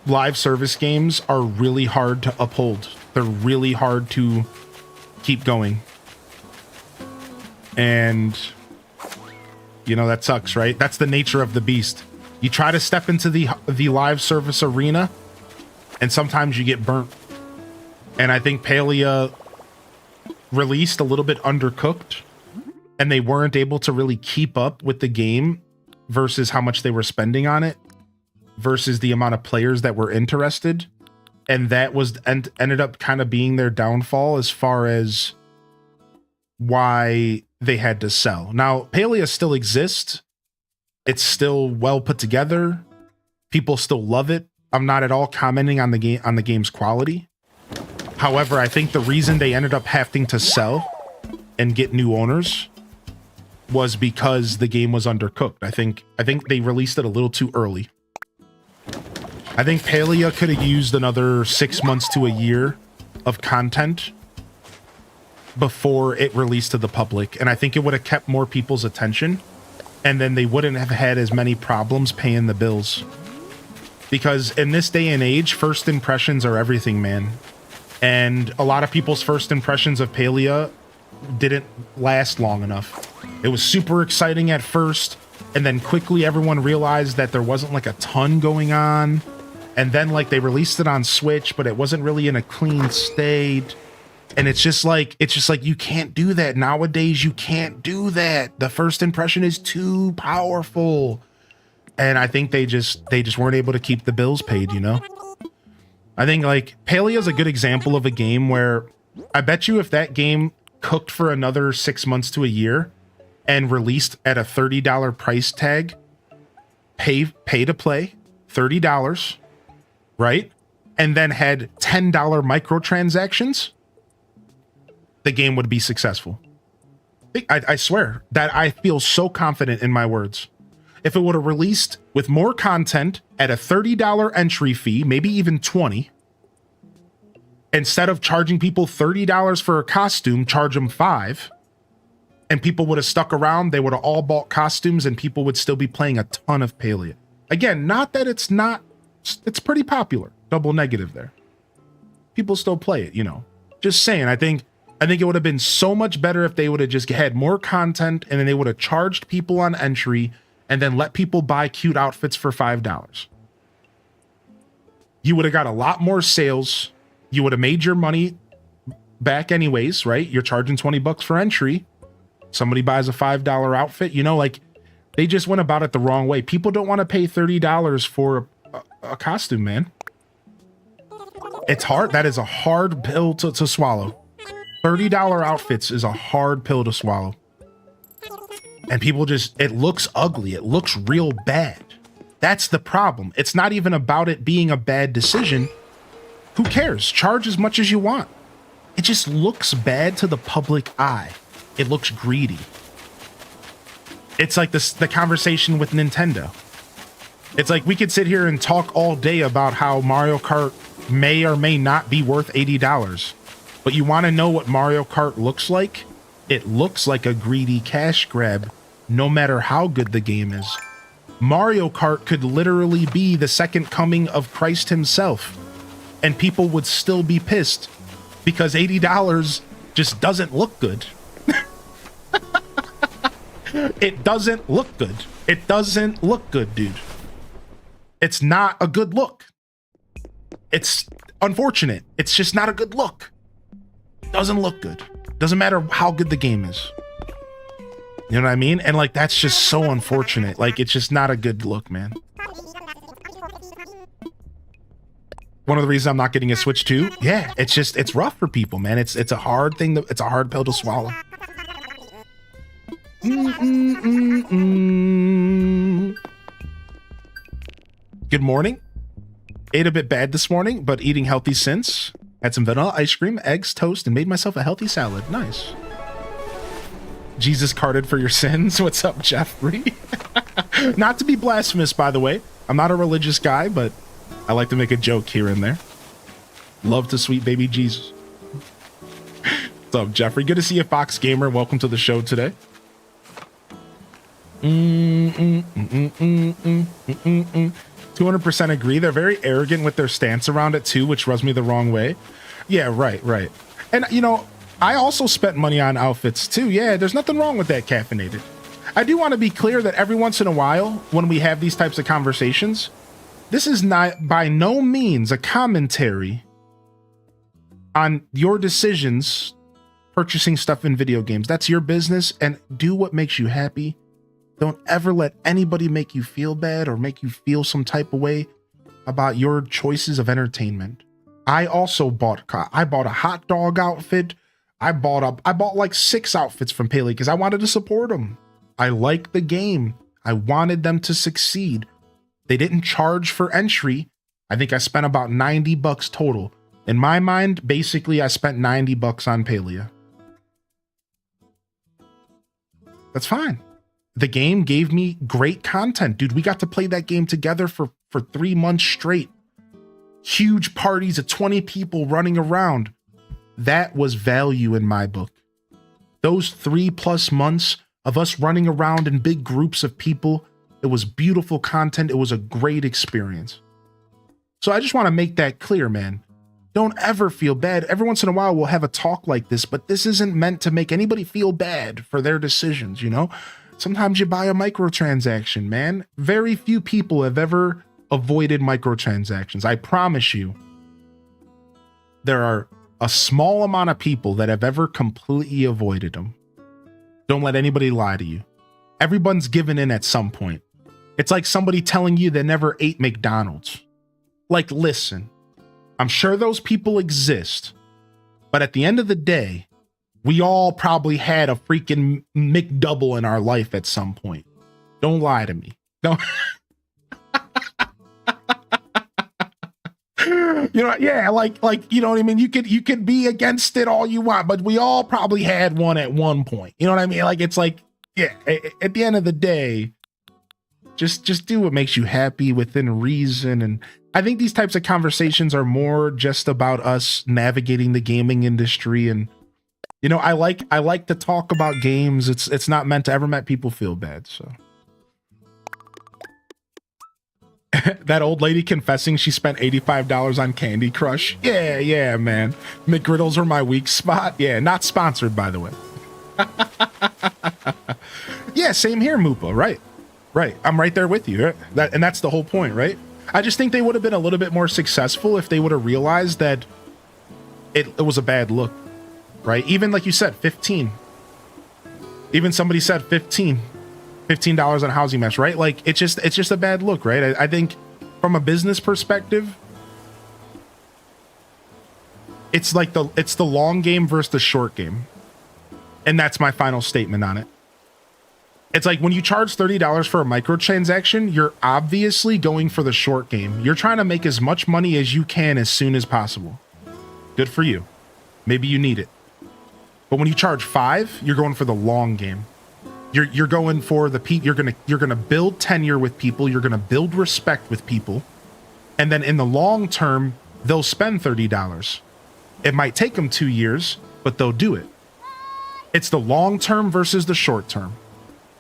live service games are really hard to uphold. They're really hard to keep going. And, you know, that sucks, right? That's the nature of the beast. You try to step into the live service arena, and sometimes you get burnt. And I think Palia released a little bit undercooked, and they weren't able to really keep up with the game versus how much they were spending on it. versus the amount of players that were interested. And that was ended up kind of being their downfall as far as why they had to sell. Now, Palia still exists. It's still well put together. People still love it. I'm not at all commenting on the game's quality. However, I think the reason they ended up having to sell and get new owners was because the game was undercooked. I think they released it a little too early. I think Palia could have used another 6 months to a year of content before it released to the public, and I think it would have kept more people's attention, and then they wouldn't have had as many problems paying the bills. Because in this day and age, first impressions are everything, man. And a lot of people's first impressions of Palia didn't last long enough. It was super exciting at first, and then quickly everyone realized that there wasn't like a ton going on. And then like they released it on Switch, but it wasn't really in a clean state. And it's just like you can't do that nowadays. You can't do that. The first impression is too powerful. And I think they just weren't able to keep the bills paid, you know? I think like Palia is a good example of a game where I bet you if that game cooked for another 6 months to a year and released at a $30 price tag, pay to play, $30, right? And then had $10 microtransactions, the game would be successful. I swear that I feel so confident in my words. If it would have released with more content at a $30 entry fee, maybe even $20, instead of charging people $30 for a costume, charge them $5, and people would have stuck around, they would have all bought costumes, and people would still be playing a ton of Palia. Again, not that it's not, it's pretty popular. Double negative there. People still play it, you know. Just saying, I think it would have been so much better if they would have just had more content, and then they would have charged people on entry, and then let people buy cute outfits for $5. You would have got a lot more sales. You would have made your money back anyways, right? You're charging $20 for entry. Somebody buys a $5 outfit, you know, like they just went about it the wrong way. People don't want to pay $30 for a costume, man. It's hard. That is a hard pill to swallow. $30 outfits is a hard pill to swallow. And people just, it looks ugly. It looks real bad. That's the problem. It's not even about it being a bad decision. Who cares? Charge as much as you want. It just looks bad to the public eye. It looks greedy. It's like the conversation with Nintendo. It's like we could sit here and talk all day about how Mario Kart may or may not be worth $80. But you want to know what Mario Kart looks like? It looks like a greedy cash grab, no matter how good the game is. Mario Kart could literally be the second coming of Christ himself, and people would still be pissed because $80 just doesn't look good. It doesn't look good. It doesn't look good, dude. It's not a good look. It's unfortunate. It's just not a good look. It doesn't look good. Doesn't matter how good the game is. You know what I mean? And like, that's just so unfortunate. Like, it's just not a good look, man. One of the reasons I'm not getting a Switch 2, yeah, it's just, it's rough for people, man. It's a hard thing, it's a hard pill to swallow. Good morning. Ate a bit bad this morning, but eating healthy since. Had some vanilla ice cream, eggs, toast, and made myself a healthy salad. Nice. Jesus carded for your sins. What's up, Jeffrey? Not to be blasphemous, by the way. I'm not a religious guy, but I like to make a joke here and there. Love to sweet baby Jesus. What's up, Jeffrey? Good to see you, Fox Gamer. Welcome to the show today. 200% agree. They're very arrogant with their stance around it too, which rubs me the wrong way. Yeah, right. And you know, I also spent money on outfits too. Yeah, there's nothing wrong with that, Caffeinated. I do want to be clear that every once in a while, when we have these types of conversations, this is not by no means a commentary on your decisions purchasing stuff in video games. That's your business, and do what makes you happy. Don't ever let anybody make you feel bad or make you feel some type of way about your choices of entertainment. I also bought a hot dog outfit. I bought like 6 outfits from Paley because I wanted to support them. I like the game. I wanted them to succeed. They didn't charge for entry. I think I spent about $90 total. In my mind, basically I spent $90 on Palea. That's fine. The game gave me great content, dude. We got to play that game together for 3 months straight. Huge parties of 20 people running around. That was value in my book. Those 3+ months of us running around in big groups of people, it was beautiful content. It was a great experience. So I just want to make that clear, man. Don't ever feel bad. Every once in a while, we'll have a talk like this, but this isn't meant to make anybody feel bad for their decisions, you know? Sometimes you buy a microtransaction, man. Very few people have ever avoided microtransactions. I promise you, there are a small amount of people that have ever completely avoided them. Don't let anybody lie to you. Everyone's given in at some point. It's like somebody telling you they never ate McDonald's. Like, listen, I'm sure those people exist, but at the end of the day, we all probably had a freaking McDouble in our life at some point. Don't lie to me. Don't. You know, yeah, like, you know what I mean? You could be against it all you want, but we all probably had one at one point. You know what I mean? Like, it's like, yeah, at the end of the day, just do what makes you happy within reason. And I think these types of conversations are more just about us navigating the gaming industry. And, you know, I like to talk about games. It's not meant to ever make people feel bad. So that old lady confessing she spent $85 on Candy Crush. Yeah, man. McGriddles are my weak spot. Yeah, not sponsored, by the way. Yeah, same here, Moopa. Right. I'm right there with you. And that's the whole point, right? I just think they would have been a little bit more successful if they would have realized that it was a bad look, right? Even like you said, 15. Even somebody said $15 on housing mesh, right? Like it's just a bad look, right? I think from a business perspective, it's like it's the long game versus the short game. And that's my final statement on it. It's like when you charge $30 for a microtransaction, you're obviously going for the short game. You're trying to make as much money as you can as soon as possible. Good for you. Maybe you need it. But when you charge $5, you're going for the long game. You're going for the you're gonna build tenure with people, you're gonna build respect with people, and then in the long term, they'll spend $30. It might take them 2 years, but they'll do it. It's the long term versus the short term.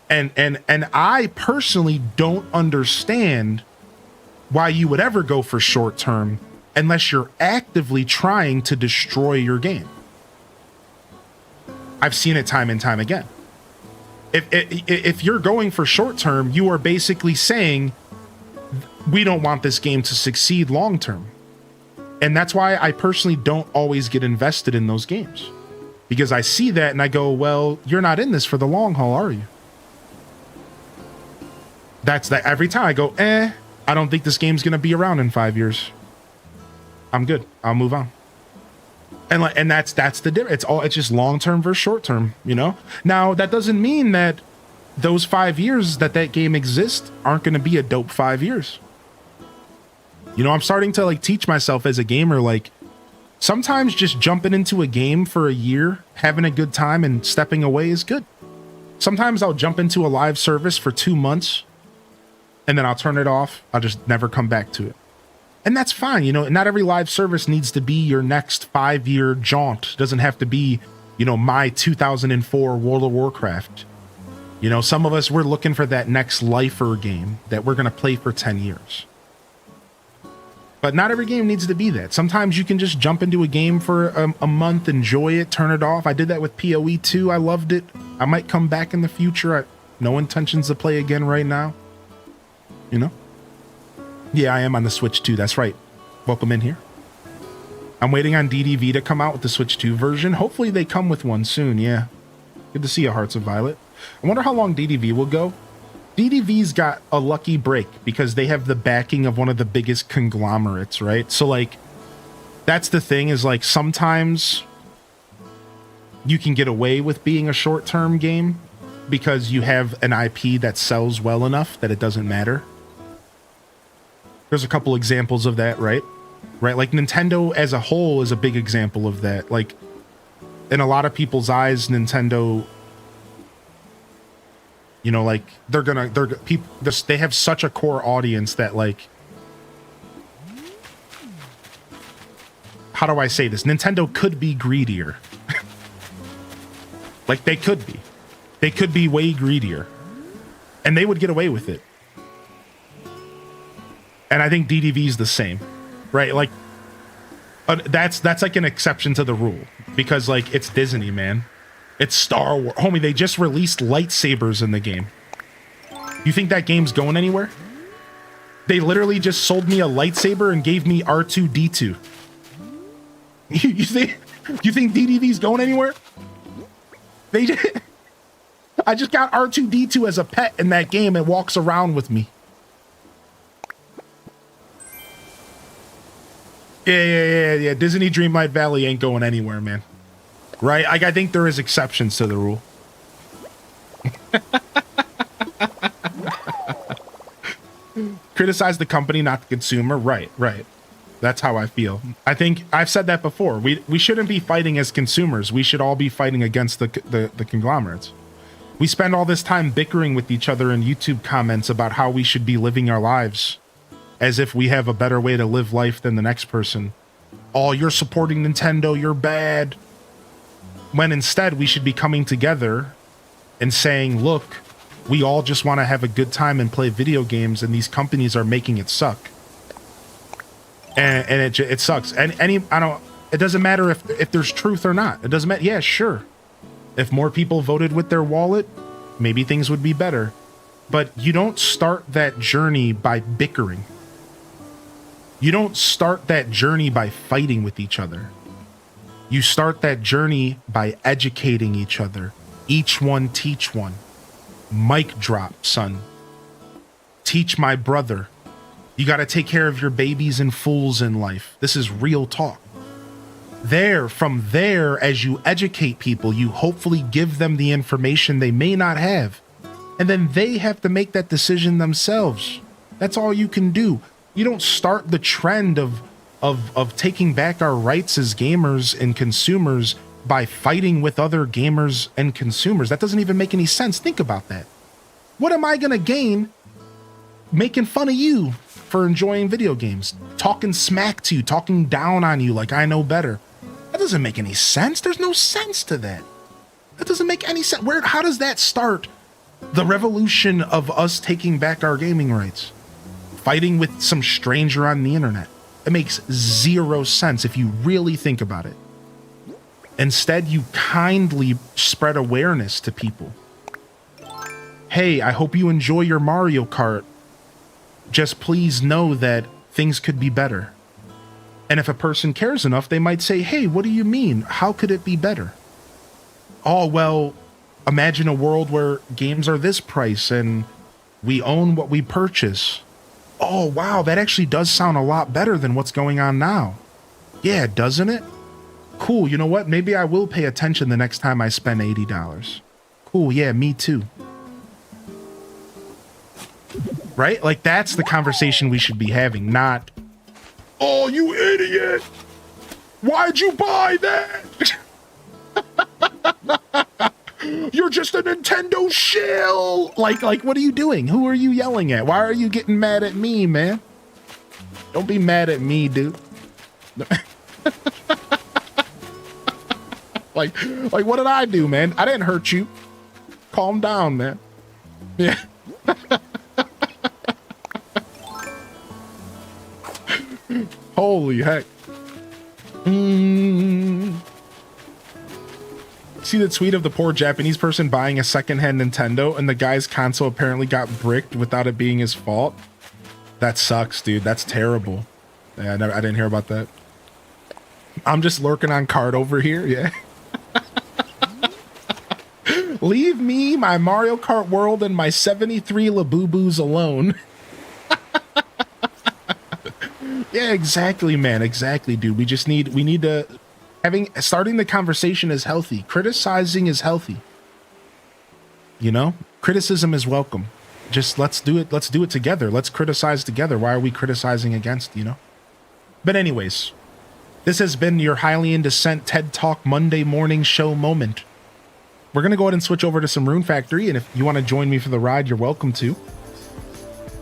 And I personally don't understand why you would ever go for short term unless you're actively trying to destroy your game. I've seen it time and time again. If you're going for short term, you are basically saying, we don't want this game to succeed long term. And that's why I personally don't always get invested in those games. Because I see that and I go, well, you're not in this for the long haul, are you? That's that. Every time I go, I don't think this game's going to be around in 5 years. I'm good. I'll move on. And that's the difference. It's just long term versus short term, you know? Now, that doesn't mean that those 5 years that game exists aren't going to be a dope 5 years. You know, I'm starting to like teach myself as a gamer, like sometimes just jumping into a game for a year, having a good time and stepping away is good. Sometimes I'll jump into a live service for 2 months and then I'll turn it off. I'll just never come back to it. And that's fine. You know, not every live service needs to be your next 5-year jaunt. It doesn't have to be, you know, my 2004 World of Warcraft. You know, some of us, we're looking for that next lifer game that we're going to play for 10 years. But not every game needs to be that. Sometimes you can just jump into a game for a month, enjoy it, turn it off. I did that with PoE 2. I loved it. I might come back in the future. No intentions to play again right now. You know? Yeah, I am on the Switch 2. That's right. Welcome in here. I'm waiting on DDV to come out with the Switch 2 version. Hopefully they come with one soon. Yeah. Good to see you, Hearts of Violet. I wonder how long DDV will go. DDV's got a lucky break because they have the backing of one of the biggest conglomerates, right? So like, that's the thing is like sometimes you can get away with being a short-term game because you have an IP that sells well enough that it doesn't matter. There's a couple examples of that, right? Right, like Nintendo as a whole is a big example of that. Like, in a lot of people's eyes, Nintendo, you know, like they have such a core audience that like, how do I say this? Nintendo could be greedier. Like they could be way greedier and they would get away with it. And I think DDV's the same, right? Like that's like an exception to the rule because like it's Disney, man. It's Star Wars. Homie, they just released lightsabers in the game. You think that game's going anywhere? They literally just sold me a lightsaber and gave me R2-D2. You think DDV's going anywhere? I just got R2-D2 as a pet in that game and walks around with me. Yeah. Disney Dreamlight Valley ain't going anywhere, man. Right? I think there is exceptions to the rule. Criticize the company, not the consumer. Right. That's how I feel. I think I've said that before. We shouldn't be fighting as consumers. We should all be fighting against the conglomerates. We spend all this time bickering with each other in YouTube comments about how we should be living our lives, as if we have a better way to live life than the next person. Oh, you're supporting Nintendo, you're bad. When instead we should be coming together and saying, look, we all just want to have a good time and play video games, and these companies are making it suck. And it sucks. And it doesn't matter if there's truth or not. It doesn't matter. Yeah, sure. If more people voted with their wallet, maybe things would be better. But you don't start that journey by bickering. You don't start that journey by fighting with each other. You start that journey by educating each other. Each one teach one. Mic drop, son. Teach my brother. You got to take care of your babies and fools in life. This is real talk. From there, as you educate people, you hopefully give them the information they may not have. And then they have to make that decision themselves. That's all you can do. You don't start the trend of taking back our rights as gamers and consumers by fighting with other gamers and consumers. That doesn't even make any sense. Think about that. What am I going to gain making fun of you for enjoying video games? Talking smack to you, talking down on you like I know better. That doesn't make any sense. There's no sense to that. That doesn't make any sense. How does that start the revolution of us taking back our gaming rights? Fighting with some stranger on the internet. It makes zero sense if you really think about it. Instead, you kindly spread awareness to people. Hey, I hope you enjoy your Mario Kart. Just please know that things could be better. And if a person cares enough, they might say, hey, what do you mean? How could it be better? Oh, well, imagine a world where games are this price and we own what we purchase. Oh, wow, that actually does sound a lot better than what's going on now. Yeah, doesn't it? Cool, you know what? Maybe I will pay attention the next time I spend $80. Cool, yeah, me too. Right? Like, that's the conversation we should be having, not, oh, you idiot! Why'd you buy that? You're just a Nintendo shill! Like, what are you doing? Who are you yelling at? Why are you getting mad at me, man? Don't be mad at me, dude. Like, what did I do, man? I didn't hurt you. Calm down, man. Yeah. Holy heck. See the tweet of the poor Japanese person buying a secondhand Nintendo and the guy's console apparently got bricked without it being his fault? That sucks, dude. That's terrible. Yeah, I didn't hear about that. I'm just lurking on card over here. Yeah. Leave me, my Mario Kart world, and my 73 Labubu's alone. Yeah, exactly, man. Exactly, dude. We need to starting the conversation is healthy. Criticizing is healthy. You know, criticism is welcome. Just let's do it. Let's do it together. Let's criticize together. Why are we criticizing against, you know? But anyways, this has been your Highly in Descent TED Talk Monday morning show moment. We're going to go ahead and switch over to some Rune Factory. And if you want to join me for the ride, you're welcome to.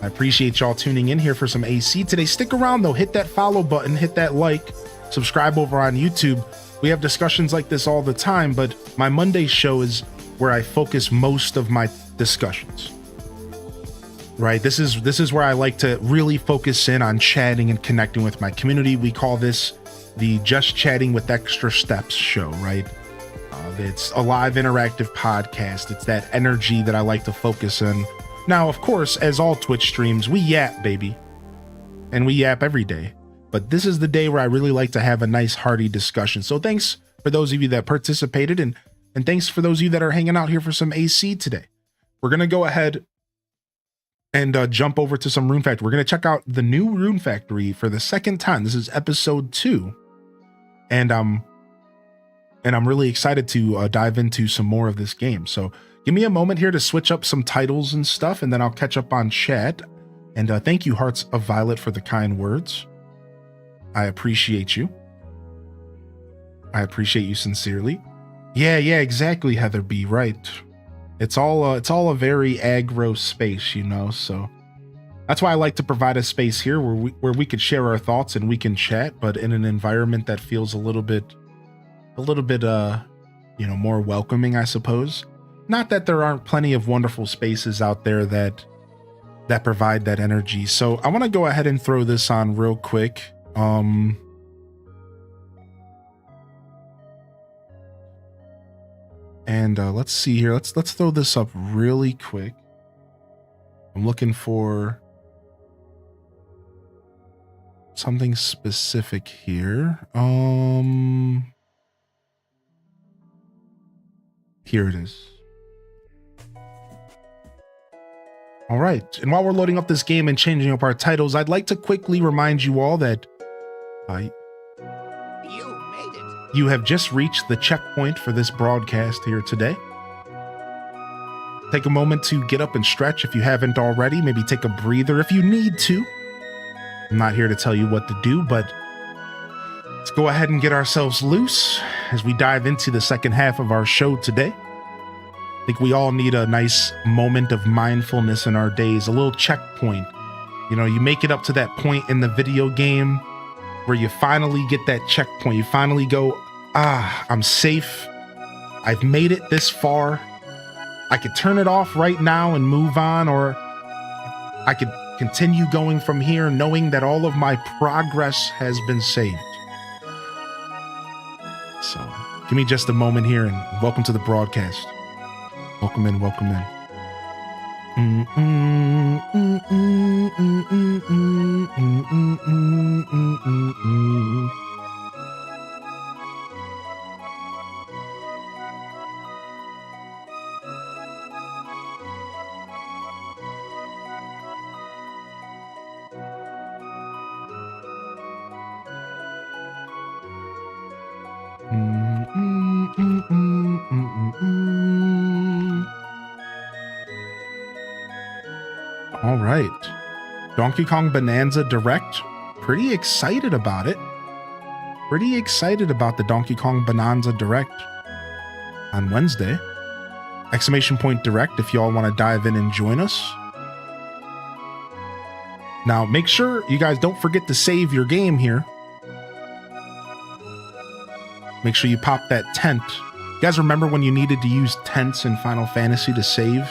I appreciate y'all tuning in here for some AC today. Stick around though, hit that follow button, hit that like, subscribe over on YouTube. We have discussions like this all the time, but my Monday show is where I focus most of my discussions. Right? This is where I like to really focus in on chatting and connecting with my community. We call this the Just Chatting with Extra Steps show, right? It's a live interactive podcast. It's that energy that I like to focus on. Now, of course, as all Twitch streams, we yap, baby. And we yap every day. But this is the day where I really like to have a nice, hearty discussion. So thanks for those of you that participated, and thanks for those of you that are hanging out here for some AC today. We're going to go ahead and jump over to some Rune Factory. We're going to check out the new Rune Factory for the second time. This is episode 2. And I'm really excited to dive into some more of this game. So give me a moment here to switch up some titles and stuff, and then I'll catch up on chat. And thank you, Hearts of Violet, for the kind words. I appreciate you. I appreciate you sincerely. Yeah, exactly, Heather B. Right. It's all a very aggro space, you know. So that's why I like to provide a space here where we could share our thoughts and we can chat, but in an environment that feels a little bit, you know, more welcoming, I suppose. Not that there aren't plenty of wonderful spaces out there that provide that energy. So I want to go ahead and throw this on real quick. Let's see here. Let's throw this up really quick. I'm looking for something specific here. Here it is. All right. And while we're loading up this game and changing up our titles, I'd like to quickly remind you all that you have just reached the checkpoint for this broadcast here today. Take a moment to get up and stretch if you haven't already. Maybe take a breather if you need to. I'm not here to tell you what to do, but let's go ahead and get ourselves loose as we dive into the second half of our show today. I think we all need a nice moment of mindfulness in our days, a little checkpoint. You know, you make it up to that point in the video game where you finally get that checkpoint. You finally go, I'm safe. I've made it this far. I could turn it off right now and move on, or I could continue going from here knowing that all of my progress has been saved. So give me just a moment here, and welcome to the broadcast. Welcome in, welcome in. All right. Donkey Kong Bonanza Direct. Pretty excited about it. Pretty excited about the Donkey Kong Bonanza Direct on Wednesday. Exclamation point Direct if y'all want to dive in and join us. Now, make sure you guys don't forget to save your game here. Make sure you pop that tent. You guys remember when you needed to use tents in Final Fantasy to save?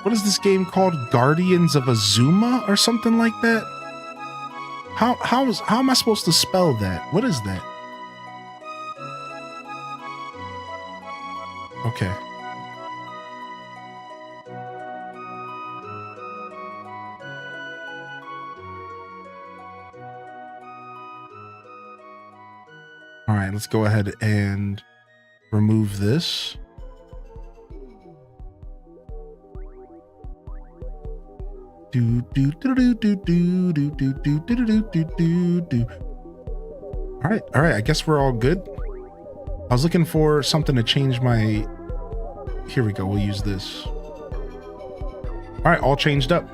What is this game called? Guardians of Azuma or something like that? How am I supposed to spell that? What is that? Okay. right, let's go ahead and remove this. Do do do do do do do do do do do do do. All right. I guess we're all good. I was looking for something to change my. Here we go. We'll use this. All right, all changed up.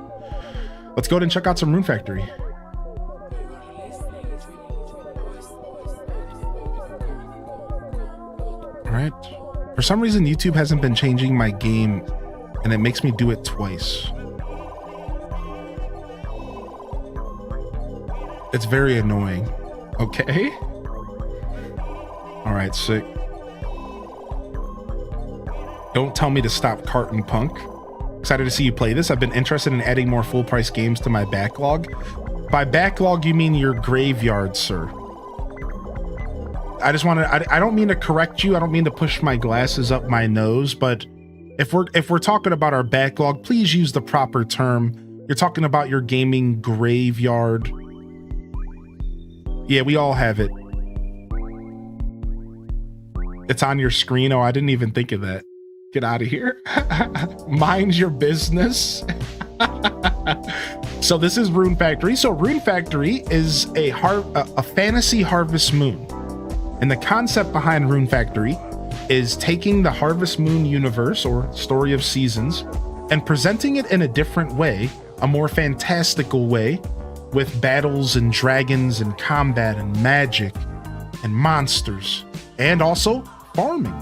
Let's go ahead and check out some Rune Factory. All right. For some reason, YouTube hasn't been changing my game, and it makes me do it twice. It's very annoying. Okay. All right, sick. Don't tell me to stop Carton Punk. Excited to see you play this. I've been interested in adding more full price games to my backlog. By backlog, you mean your graveyard, sir. I just want to, I don't mean to correct you. I don't mean to push my glasses up my nose, but if we're talking about our backlog, please use the proper term. You're talking about your gaming graveyard. Yeah, we all have it. It's on your screen. Oh, I didn't even think of that. Get out of here. Mind your business. So this is Rune Factory. So Rune Factory is a fantasy Harvest Moon. And the concept behind Rune Factory is taking the Harvest Moon universe or story of seasons and presenting it in a different way, a more fantastical way, with battles and dragons and combat and magic and monsters and also farming.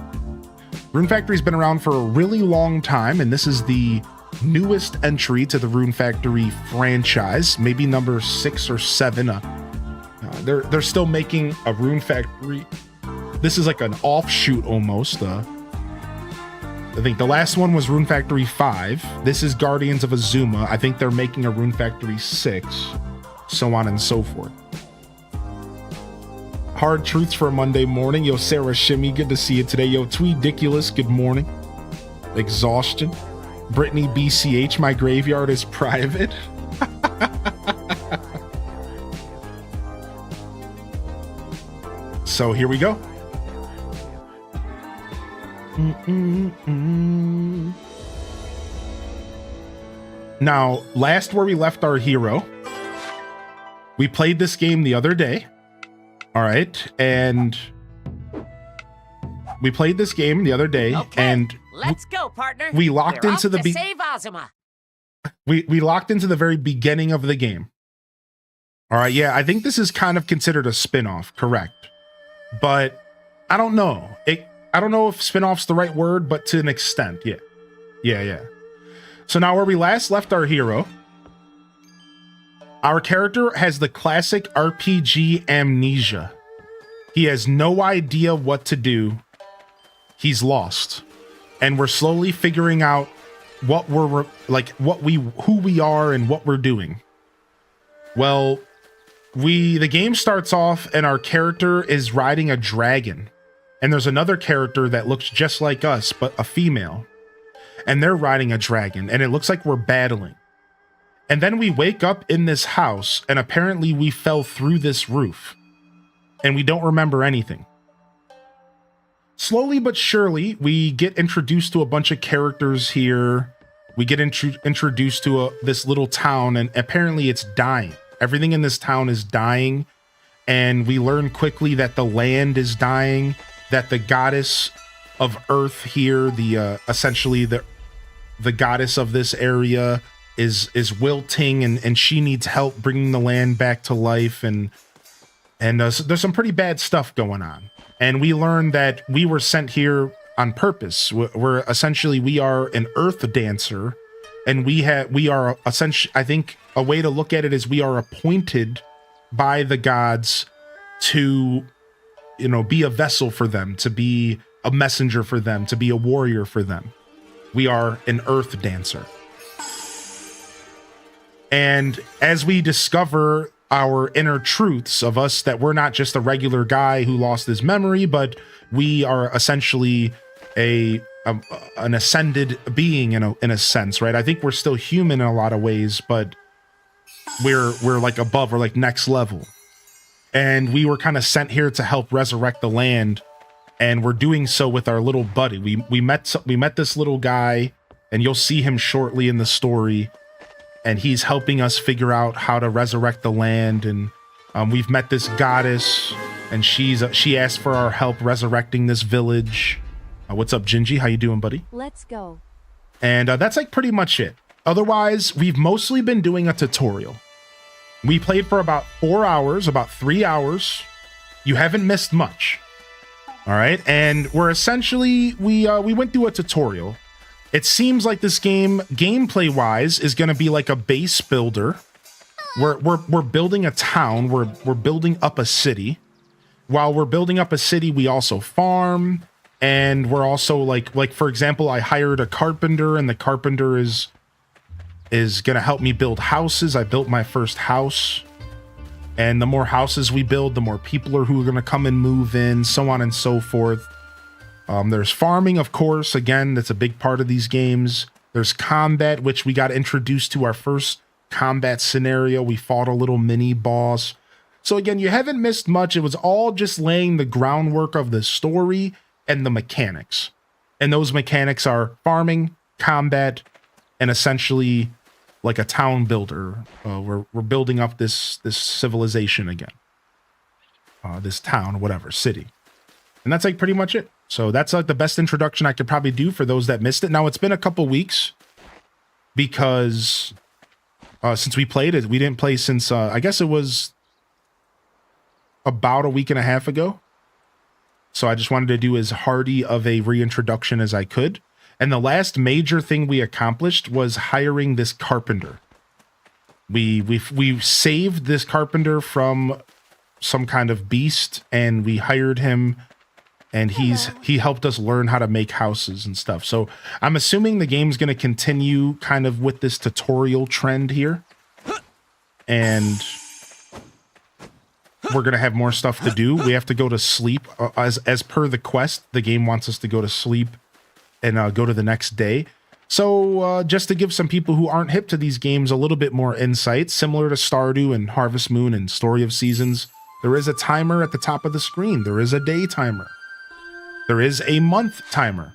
Rune Factory's been around for a really long time, and this is the newest entry to the Rune Factory franchise, maybe number 6 or 7. They're still making a Rune Factory. This is like an offshoot almost. I think the last one was Rune Factory 5. This is Guardians of Azuma. I think they're making a Rune Factory 6, so on and so forth. Hard truths for a Monday morning. Yo, Sarah Shimmy, good to see you today. Yo, Tweediculous, good morning. Exhaustion. Brittany BCH, my graveyard is private. So here we go. Now, last where we left our hero, we played this game the other day. All right, and we played this game the other day, and let's go, partner. We locked into the save Azuma. We locked into the very beginning of the game. All right, yeah, I think this is kind of considered a spin-off, correct? But I don't know. I don't know if spin-off's the right word, but to an extent, yeah. So now where we last left our hero, our character has the classic RPG amnesia. He has no idea what to do. He's lost. And we're slowly figuring out what we're like, who we are and what we're doing. Well, the game starts off and our character is riding a dragon. And there's another character that looks just like us, but a female. And they're riding a dragon, and it looks like we're battling. And then we wake up in this house, and apparently we fell through this roof. And we don't remember anything. Slowly but surely, we get introduced to a bunch of characters here. We get introduced to this little town, and apparently it's dying. Everything in this town is dying. And we learn quickly that the land is dying, that the goddess of Earth here, essentially the goddess of this area, is wilting, and she needs help bringing the land back to life, and there's some pretty bad stuff going on. And we learn that we were sent here on purpose. We are an Earth dancer, and we are essentially, I think a way to look at it is we are appointed by the gods to, be a vessel for them, to be a messenger for them, to be a warrior for them. We are an Earth dancer. And as we discover our inner truths of us, that we're not just a regular guy who lost his memory, but we are essentially an ascended being in a sense, right? I think we're still human in a lot of ways, but we're like above, we're like next level. and we were kind of sent here to help resurrect the land, and we're doing so with our little buddy. We met this little guy, and you'll see him shortly in the story, and he's helping us figure out how to resurrect the land. And we've met this goddess, and she asked for our help resurrecting this village. What's up, Gingy? How you doing, buddy? Let's go. And that's like pretty much it. Otherwise, we've mostly been doing a tutorial. We played for about 4 hours, about 3 hours. You haven't missed much. All right, and we're essentially we went through a tutorial. It seems like this game, gameplay wise, is going to be like a base builder. We're building a town. We're building up a city. While we're building up a city, we also farm, and we're also like for example, I hired a carpenter, and the carpenter is going to help me build houses. I built my first house. And the more houses we build, the more people are who are going to come and move in, so on and so forth. There's farming, of course. Again, that's a big part of these games. There's combat, which we got introduced to our first combat scenario. We fought a little mini boss. So again, you haven't missed much. It was all just laying the groundwork of the story and the mechanics. And those mechanics are farming, combat, and essentially like a town builder. We're building up this civilization again. This town, whatever, city. And that's like pretty much it. So that's like the best introduction I could probably do for those that missed it. Now, it's been a couple weeks because since we played it, we didn't play since, I guess it was about a week and a half ago. So I just wanted to do as hearty of a reintroduction as I could. And the last major thing we accomplished was hiring this carpenter. We saved this carpenter from some kind of beast, and we hired him, and he helped us learn how to make houses and stuff. So I'm assuming the game's going to continue kind of with this tutorial trend here, and we're going to have more stuff to do. We have to go to sleep as per the quest. The game wants us to go to sleep and go to the next day. So just to give some people who aren't hip to these games a little bit more insight, similar to Stardew and Harvest Moon and Story of Seasons, there is a timer at the top of the screen. There is a day timer. There is a month timer,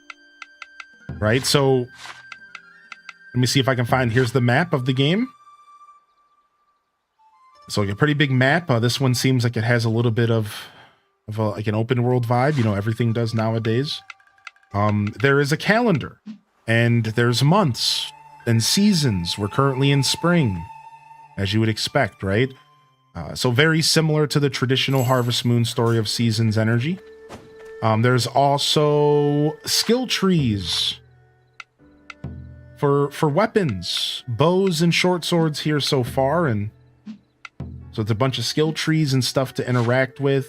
right? So let me see if I can find, here's the map of the game. So like a pretty big map. This one seems like it has a little bit of like an open world vibe. You know, everything does nowadays. There is a calendar, and there's months and seasons. We're currently in spring, as you would expect, right? So very similar to the traditional Harvest Moon Story of Seasons energy. There's also skill trees for weapons, bows and short swords here so far, and so it's a bunch of skill trees and stuff to interact with.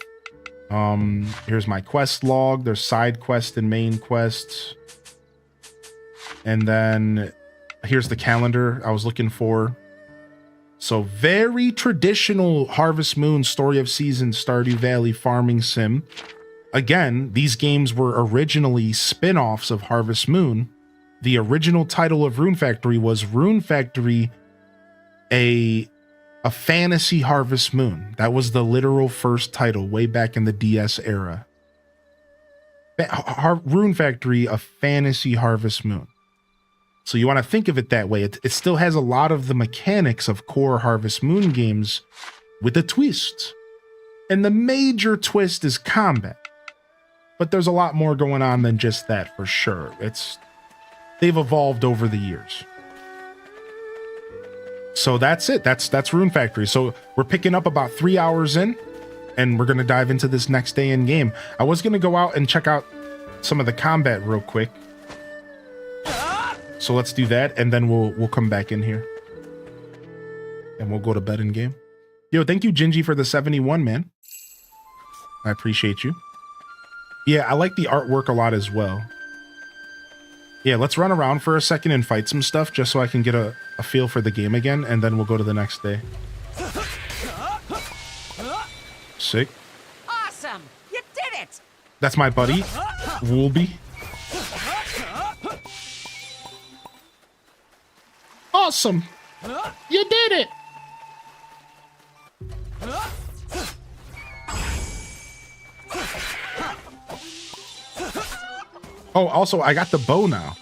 Here's my quest log. There's side quests and main quests. And then here's the calendar I was looking for. So very traditional Harvest Moon Story of Seasons Stardew Valley farming sim. Again, these games were originally spin-offs of Harvest Moon. The original title of Rune Factory was Rune Factory, a fantasy Harvest Moon. That was the literal first title way back in the DS era. Rune Factory, a fantasy Harvest Moon. So you want to think of it that way. It still has a lot of the mechanics of core Harvest Moon games with a twist. And the major twist is combat. But there's a lot more going on than just that for sure. They've evolved over the years. So that's it. That's Rune Factory. So we're picking up about 3 hours in, and we're going to dive into this next day in game. I was going to go out and check out some of the combat real quick. So let's do that, and then we'll come back in here. And we'll go to bed in game. Yo, thank you, Gingy, for the 71, man. I appreciate you. Yeah, I like the artwork a lot as well. Yeah, let's run around for a second and fight some stuff just so I can get a feel for the game again, and then we'll go to the next day. Sick. Awesome! You did it! That's my buddy, Woolby. Awesome! You did it! Oh, also, I got the bow now.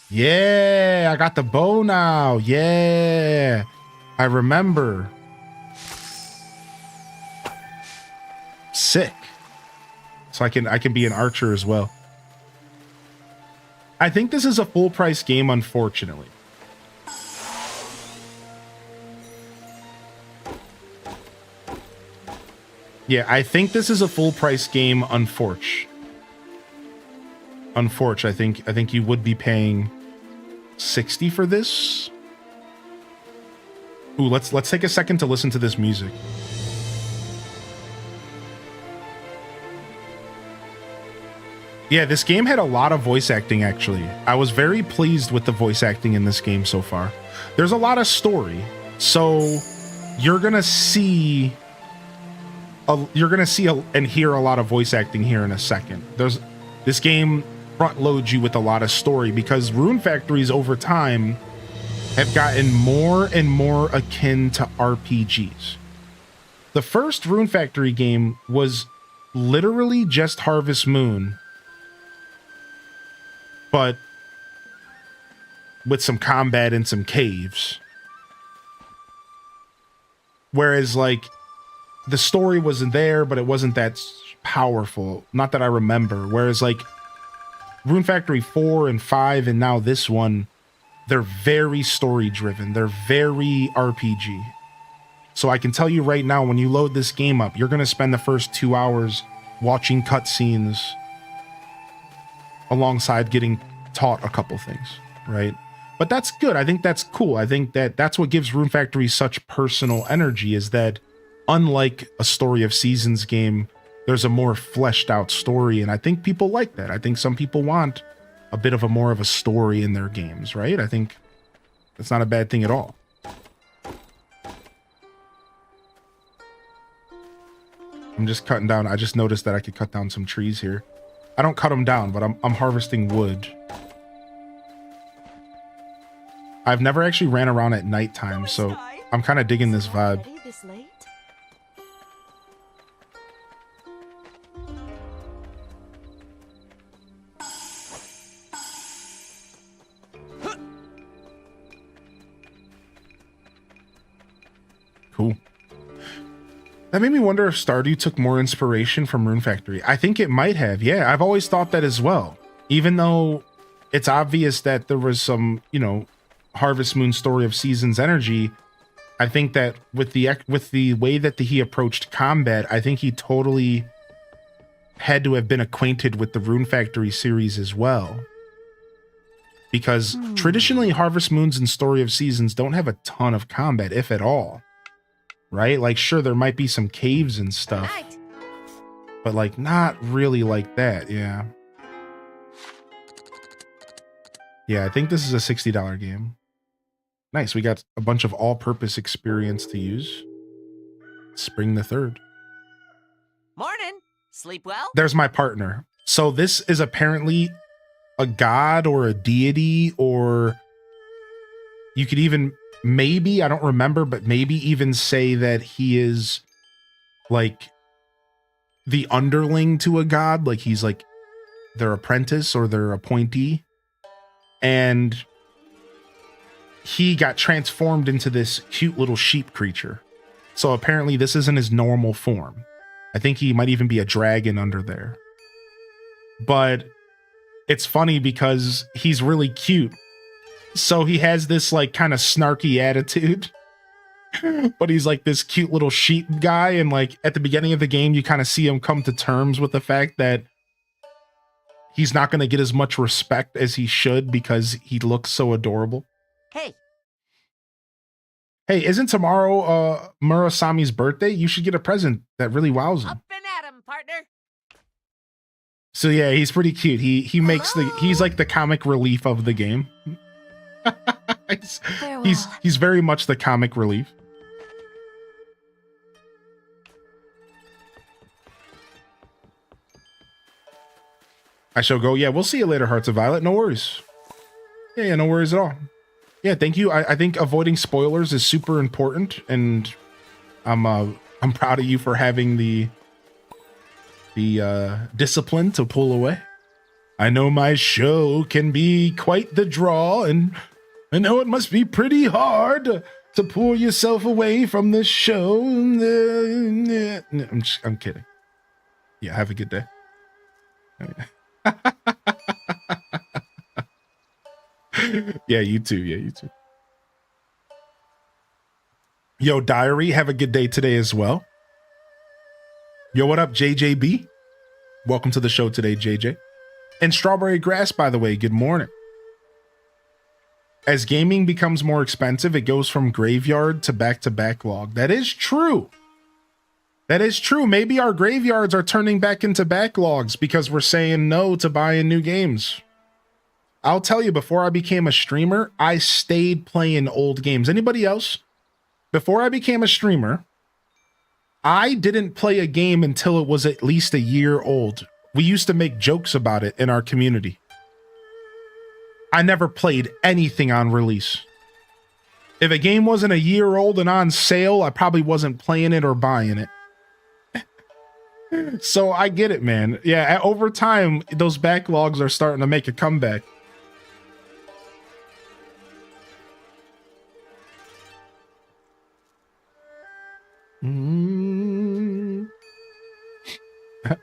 Yeah, I got the bow now. Yeah, I remember. Sick. So I can be an archer as well. I think this is a full price game, unfortunately. Yeah, I think this is a full price game, unfortunately. Unfortunately, I think you would be paying 60 for this. Ooh, let's take a second to listen to this music. Yeah, this game had a lot of voice acting, actually. I was very pleased with the voice acting in this game so far. There's a lot of story, so you're gonna see and hear a lot of voice acting here in a second. This game front loads you with a lot of story because Rune Factories over time have gotten more and more akin to RPGs. The first Rune Factory game was literally just Harvest Moon, but with some combat and some caves. Whereas, like, the story wasn't there, but it wasn't that powerful. Not that I remember. Whereas, like, Rune Factory 4 and 5 and now this one, they're very story-driven. They're very RPG. So I can tell you right now, when you load this game up, you're going to spend the first 2 hours watching cutscenes alongside getting taught a couple things, right? But that's good. I think that's cool. I think that's what gives Rune Factory such personal energy, is that unlike a Story of Seasons game, there's a more fleshed out story, and I think people like that. I think some people want a bit of a more of a story in their games, right? I think that's not a bad thing at all. I'm just cutting down. I just noticed that I could cut down some trees here. I don't cut them down, but I'm harvesting wood. I've never actually ran around at nighttime, so I'm kind of digging this vibe. This late? Cool. That made me wonder if Stardew took more inspiration from Rune Factory. I think it might have. Yeah, I've always thought that as well. Even though it's obvious that there was some, you know, Harvest Moon Story of Seasons energy, I think that with the way that he approached combat, I think he totally had to have been acquainted with the Rune Factory series as well. Because traditionally Harvest Moons and Story of Seasons don't have a ton of combat, if at all. Right? Like, sure, there might be some caves and stuff, but like not really like that. Yeah. Yeah, I think this is a $60 game. Nice. We got a bunch of all-purpose experience to use. Spring the 3rd. Morning. Sleep well? There's my partner. So this is apparently a god or a deity, or you could even maybe, I don't remember, but maybe even say that he is like the underling to a god, like he's like their apprentice or their appointee. And he got transformed into this cute little sheep creature. So apparently this isn't his normal form. I think he might even be a dragon under there. But it's funny because he's really cute. So he has this like kind of snarky attitude, but he's like this cute little sheep guy. And like at the beginning of the game, you kind of see him come to terms with the fact that he's not going to get as much respect as he should because he looks so adorable. Hey, isn't tomorrow Murasami's birthday? You should get a present that really wows him. Up and at 'em, partner. So yeah, he's pretty cute. He makes he's like the comic relief of the game. he's very much the comic relief. I shall go. Yeah, we'll see you later, Hearts of Violet. No worries. Yeah, no worries at all. Yeah, thank you. I think avoiding spoilers is super important, and I'm proud of you for having the discipline to pull away. I know my show can be quite the draw, and I know it must be pretty hard to pull yourself away from the show. I'm kidding. Yeah, have a good day. Yeah, you too. Yeah, you too. Yo, Diary, have a good day today as well. Yo, what up, JJB? Welcome to the show today, JJ. And Strawberry Grass, by the way, good morning. As gaming becomes more expensive, it goes from graveyard to backlog. That is true. That is true. Maybe our graveyards are turning back into backlogs because we're saying no to buying new games. I'll tell you, before I became a streamer, I stayed playing old games. Anybody else? Before I became a streamer, I didn't play a game until it was at least a year old. We used to make jokes about it in our community. I never played anything on release. If a game wasn't a year old and on sale, I probably wasn't playing it or buying it. So I get it, man. Yeah, over time, those backlogs are starting to make a comeback.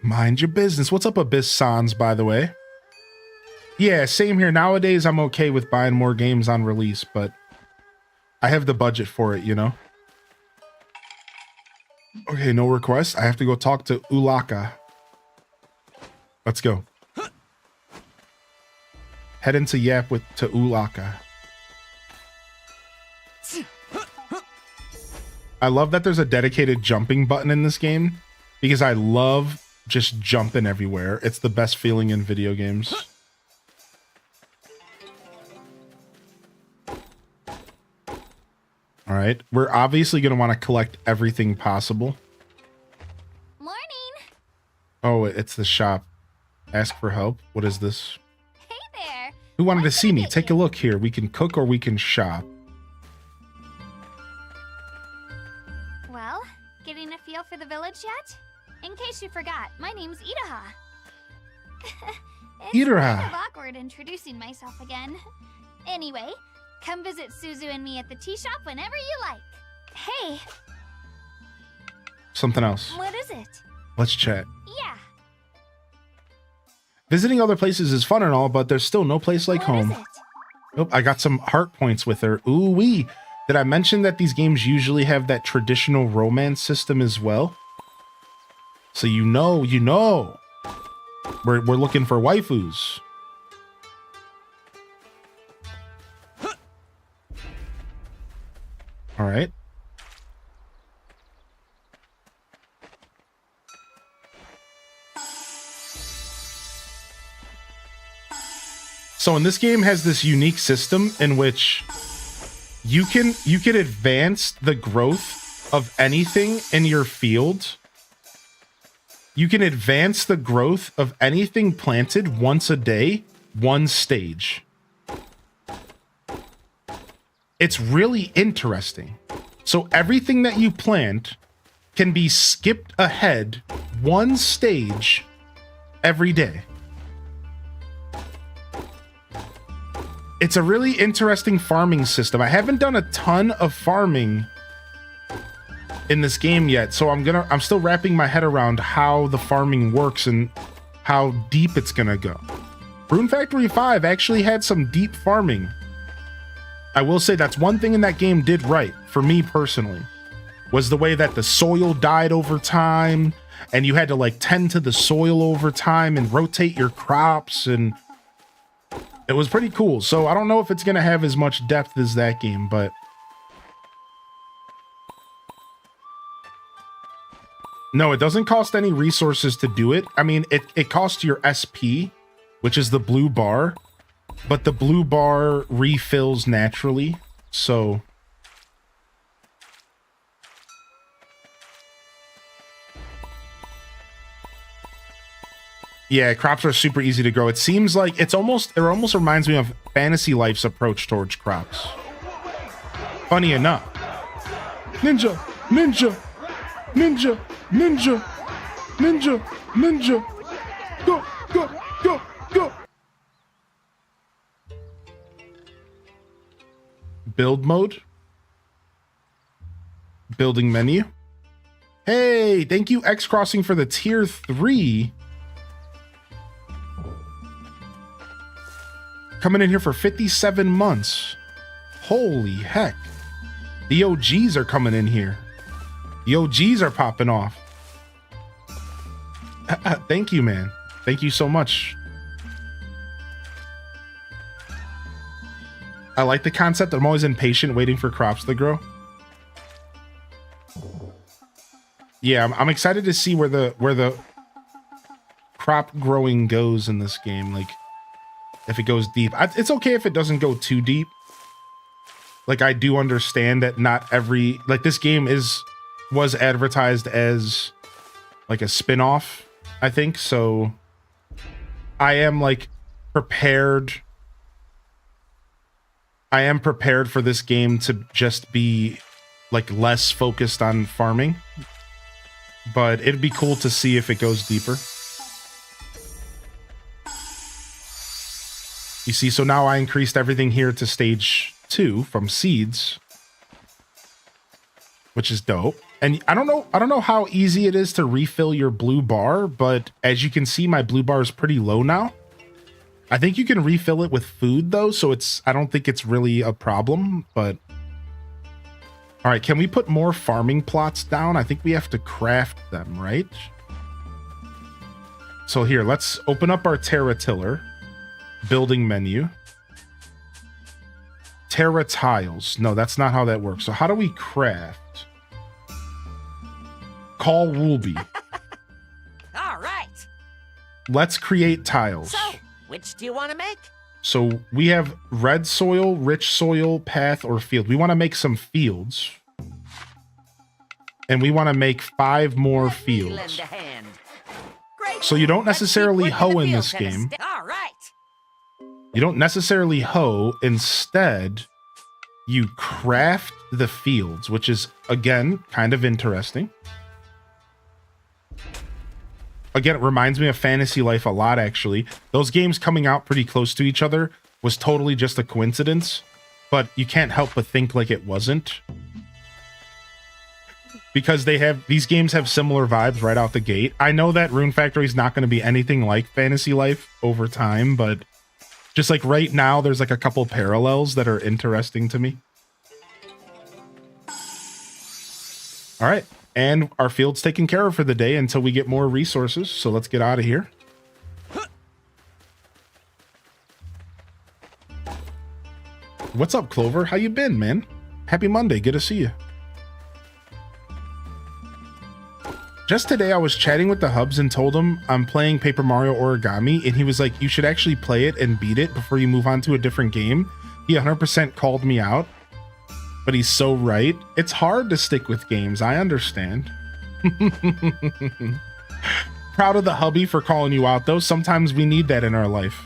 Mind your business. What's up, Abyss Sans, by the way? Yeah, same here. Nowadays, I'm okay with buying more games on release, but I have the budget for it, you know? Okay, no request. I have to go talk to Ulaka. Let's go. Head into Yap to Ulaka. I love that there's a dedicated jumping button in this game because I love just jumping everywhere. It's the best feeling in video games. All right, we're obviously going to want to collect everything possible. Morning. Oh, it's the shop. Ask for help. What is this? Hey there. Who wanted to What see can I me? get Take a you? look here. We can cook or we can shop. Well, getting a feel for the village yet? In case you forgot, my name's Idaha. It's Idaha. kind of awkward introducing myself again. Anyway, come visit Suzu and me at the tea shop whenever you like. Hey, Something else. what is it? Let's chat. Yeah. Visiting other places is fun and all, but there's still no place like what is home. it? Oh, I got some heart points with her. Ooh wee. Did I mention that these games usually have that traditional romance system as well? So you know. We're looking for waifus. All right. So in this game has this unique system in which you can advance the growth of anything in your field. You can advance the growth of anything planted once a day, one stage. It's really interesting. So everything that you plant can be skipped ahead one stage every day. It's a really interesting farming system. I haven't done a ton of farming in this game yet, so I'm still wrapping my head around how the farming works and how deep it's gonna go. Rune Factory 5 actually had some deep farming. I will say that's one thing in that game did right, for me personally, was the way that the soil died over time, and you had to like tend to the soil over time and rotate your crops, and it was pretty cool. So I don't know if it's gonna have as much depth as that game, but no, it doesn't cost any resources to do it. I mean, it costs your SP, which is the blue bar, but the blue bar refills naturally. So yeah, crops are super easy to grow. It seems like it almost reminds me of Fantasy Life's approach towards crops. Funny enough. Ninja, ninja, ninja, ninja, ninja, ninja. Go, go, go, go. build mode. Building menu. Hey, thank you X Crossing for the tier 3. Coming in here for 57 months. Holy heck. The OGs are coming in here. The OGs are popping off. Thank you, man. Thank you so much. I like the concept. I'm always impatient waiting for crops to grow. Yeah, I'm excited to see where the crop growing goes in this game. Like, if it goes deep. It's okay if it doesn't go too deep. Like, I do understand that not every... Like, this game was advertised as, like, a spin-off, I think. So, I am, like, prepared... I am prepared for this game to just be, like, less focused on farming. But it'd be cool to see if it goes deeper. You see, so now I increased everything here to stage 2 from seeds, which is dope. And I don't know how easy it is to refill your blue bar, but as you can see, my blue bar is pretty low now. I think you can refill it with food though, so I don't think it's really a problem, but all right, can we put more farming plots down? I think we have to craft them, right? So here, let's open up our Terra Tiller. Building menu. Terra tiles. No, that's not how that works. So how do we craft? Call Woolby. All right. Let's create tiles. So, which do you want to make? So we have red soil, rich soil, path, or field. We want to make some fields. And we want to make 5 more Let me lend fields. a hand. Great. So you don't Let's keep necessarily working hoe the in field this tennis. game. All right. You don't necessarily hoe. Instead, you craft the fields, which is, again, kind of interesting. Again, it reminds me of Fantasy Life a lot, actually. Those games coming out pretty close to each other was totally just a coincidence, but you can't help but think like it wasn't. Because these games have similar vibes right out the gate. I know that Rune Factory is not going to be anything like Fantasy Life over time, but just like right now, there's like a couple parallels that are interesting to me. All right. And our field's taken care of for the day until we get more resources. So let's get out of here. What's up, Clover? How you been, man? Happy Monday. Good to see you. Just today, I was chatting with the hubs and told him I'm playing Paper Mario Origami, and he was like, you should actually play it and beat it before you move on to a different game. He 100% called me out, but he's so right. It's hard to stick with games. I understand. Proud of the hubby for calling you out, though. Sometimes we need that in our life.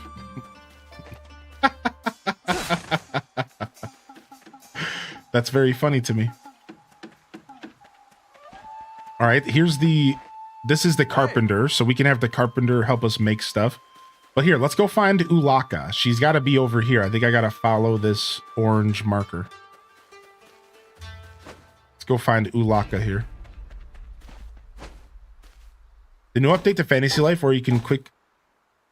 That's very funny to me. All right, this is the carpenter, so we can have the carpenter help us make stuff. But here, let's go find Ulaka. She's got to be over here. I think I got to follow this orange marker. Let's go find Ulaka here. The new update to Fantasy Life where you can quick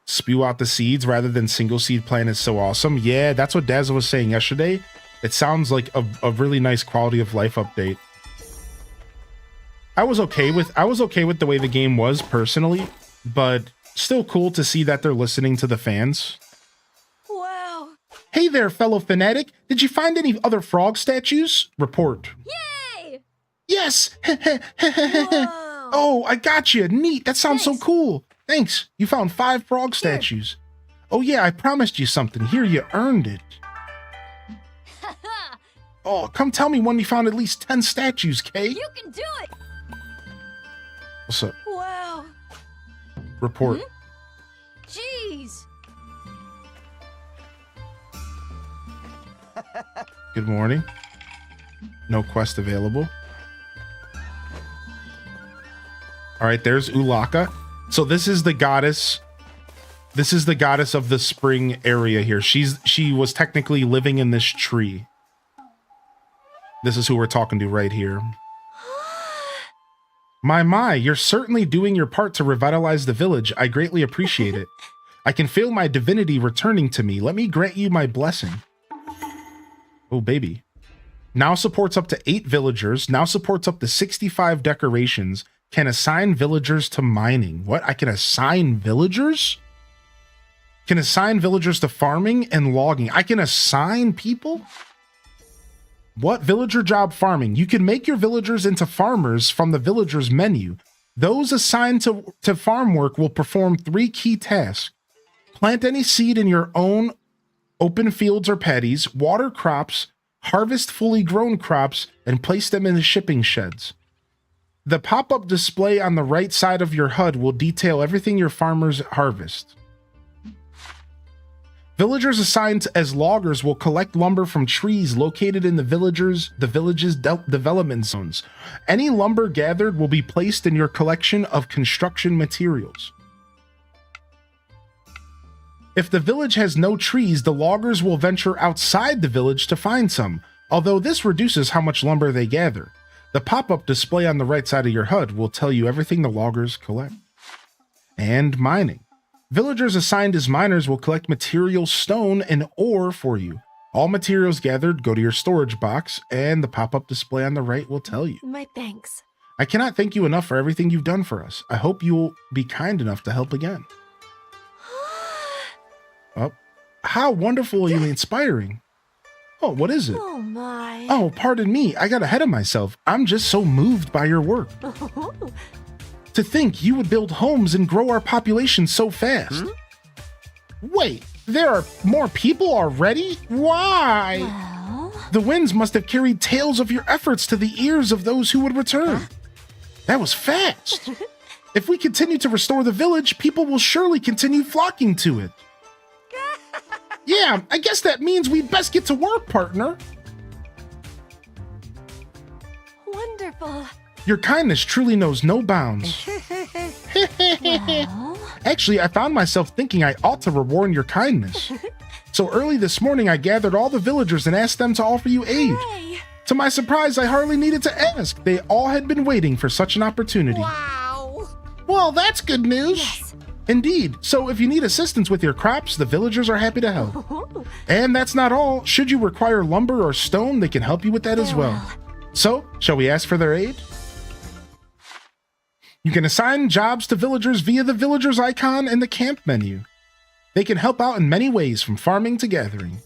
spew out the seeds rather than single seed plan is so awesome. Yeah, that's what Daz was saying yesterday. It sounds like a really nice quality of life update. I was okay with the way the game was personally, but still cool to see that they're listening to the fans. Wow. Hey there, fellow fanatic. Did you find any other frog statues? Report. Yay! Yes. Whoa. Oh, I got you. Neat. That sounds so Thanks. cool. Thanks. You found 5 frog statues. Oh yeah, I promised you something. Here, you earned it. Oh, come tell me when you found at least 10 statues, Kay. You can do it! What's up? Wow. Report. Jeez! Good morning. No quest available. All right, there's Ulaka. So this is the goddess. This is the goddess of the spring area here. She was technically living in this tree. This is who we're talking to right here. My, you're certainly doing your part to revitalize the village. I greatly appreciate it. I can feel my divinity returning to me. Let me grant you my blessing. Oh, baby. Now supports up to 8 villagers. Now supports up to 65 decorations. Can assign villagers to mining. What? I can assign villagers? Can assign villagers to farming and logging. I can assign people? What? Villager job farming. You can make your villagers into farmers from the villagers menu. Those assigned to farm work will perform 3 key tasks. Plant any seed in your own open fields or paddies, water crops, harvest fully grown crops, and place them in the shipping sheds. The pop-up display on the right side of your HUD will detail everything your farmers harvest. Villagers assigned as loggers will collect lumber from trees located in the village's development zones. Any lumber gathered will be placed in your collection of construction materials. If the village has no trees, the loggers will venture outside the village to find some, although this reduces how much lumber they gather. The pop-up display on the right side of your HUD will tell you everything the loggers collect. And mining. Villagers assigned as miners will collect material, stone, and ore for you. All materials gathered go to your storage box, and the pop-up display on the right will tell you. My thanks. I cannot thank you enough for everything you've done for us. I hope you will be kind enough to help again. Oh, how wonderful and inspiring. Oh, what is it? Oh my. Oh, pardon me. I got ahead of myself. I'm just so moved by your work. To think you would build homes and grow our population so fast. Wait, there are more people already? Why? Well, The winds must have carried tales of your efforts to the ears of those who would return. That was fast. If we continue to restore the village, people will surely continue flocking to it. Yeah, I guess that means we'd best get to work, partner. wonderful. Your kindness truly knows no bounds. Well, Actually, I found myself thinking I ought to reward your kindness. So early this morning, I gathered all the villagers and asked them to offer you aid. hey. To my surprise, I hardly needed to ask. They all had been waiting for such an opportunity. Wow. Well, that's good news. Yes. Indeed. So if you need assistance with your crops, the villagers are happy to help. And that's not all. Should you require lumber or stone, they can help you with that as well. So, shall we ask for their aid? You can assign jobs to villagers via the villagers icon in the camp menu. They can help out in many ways, from farming to gathering.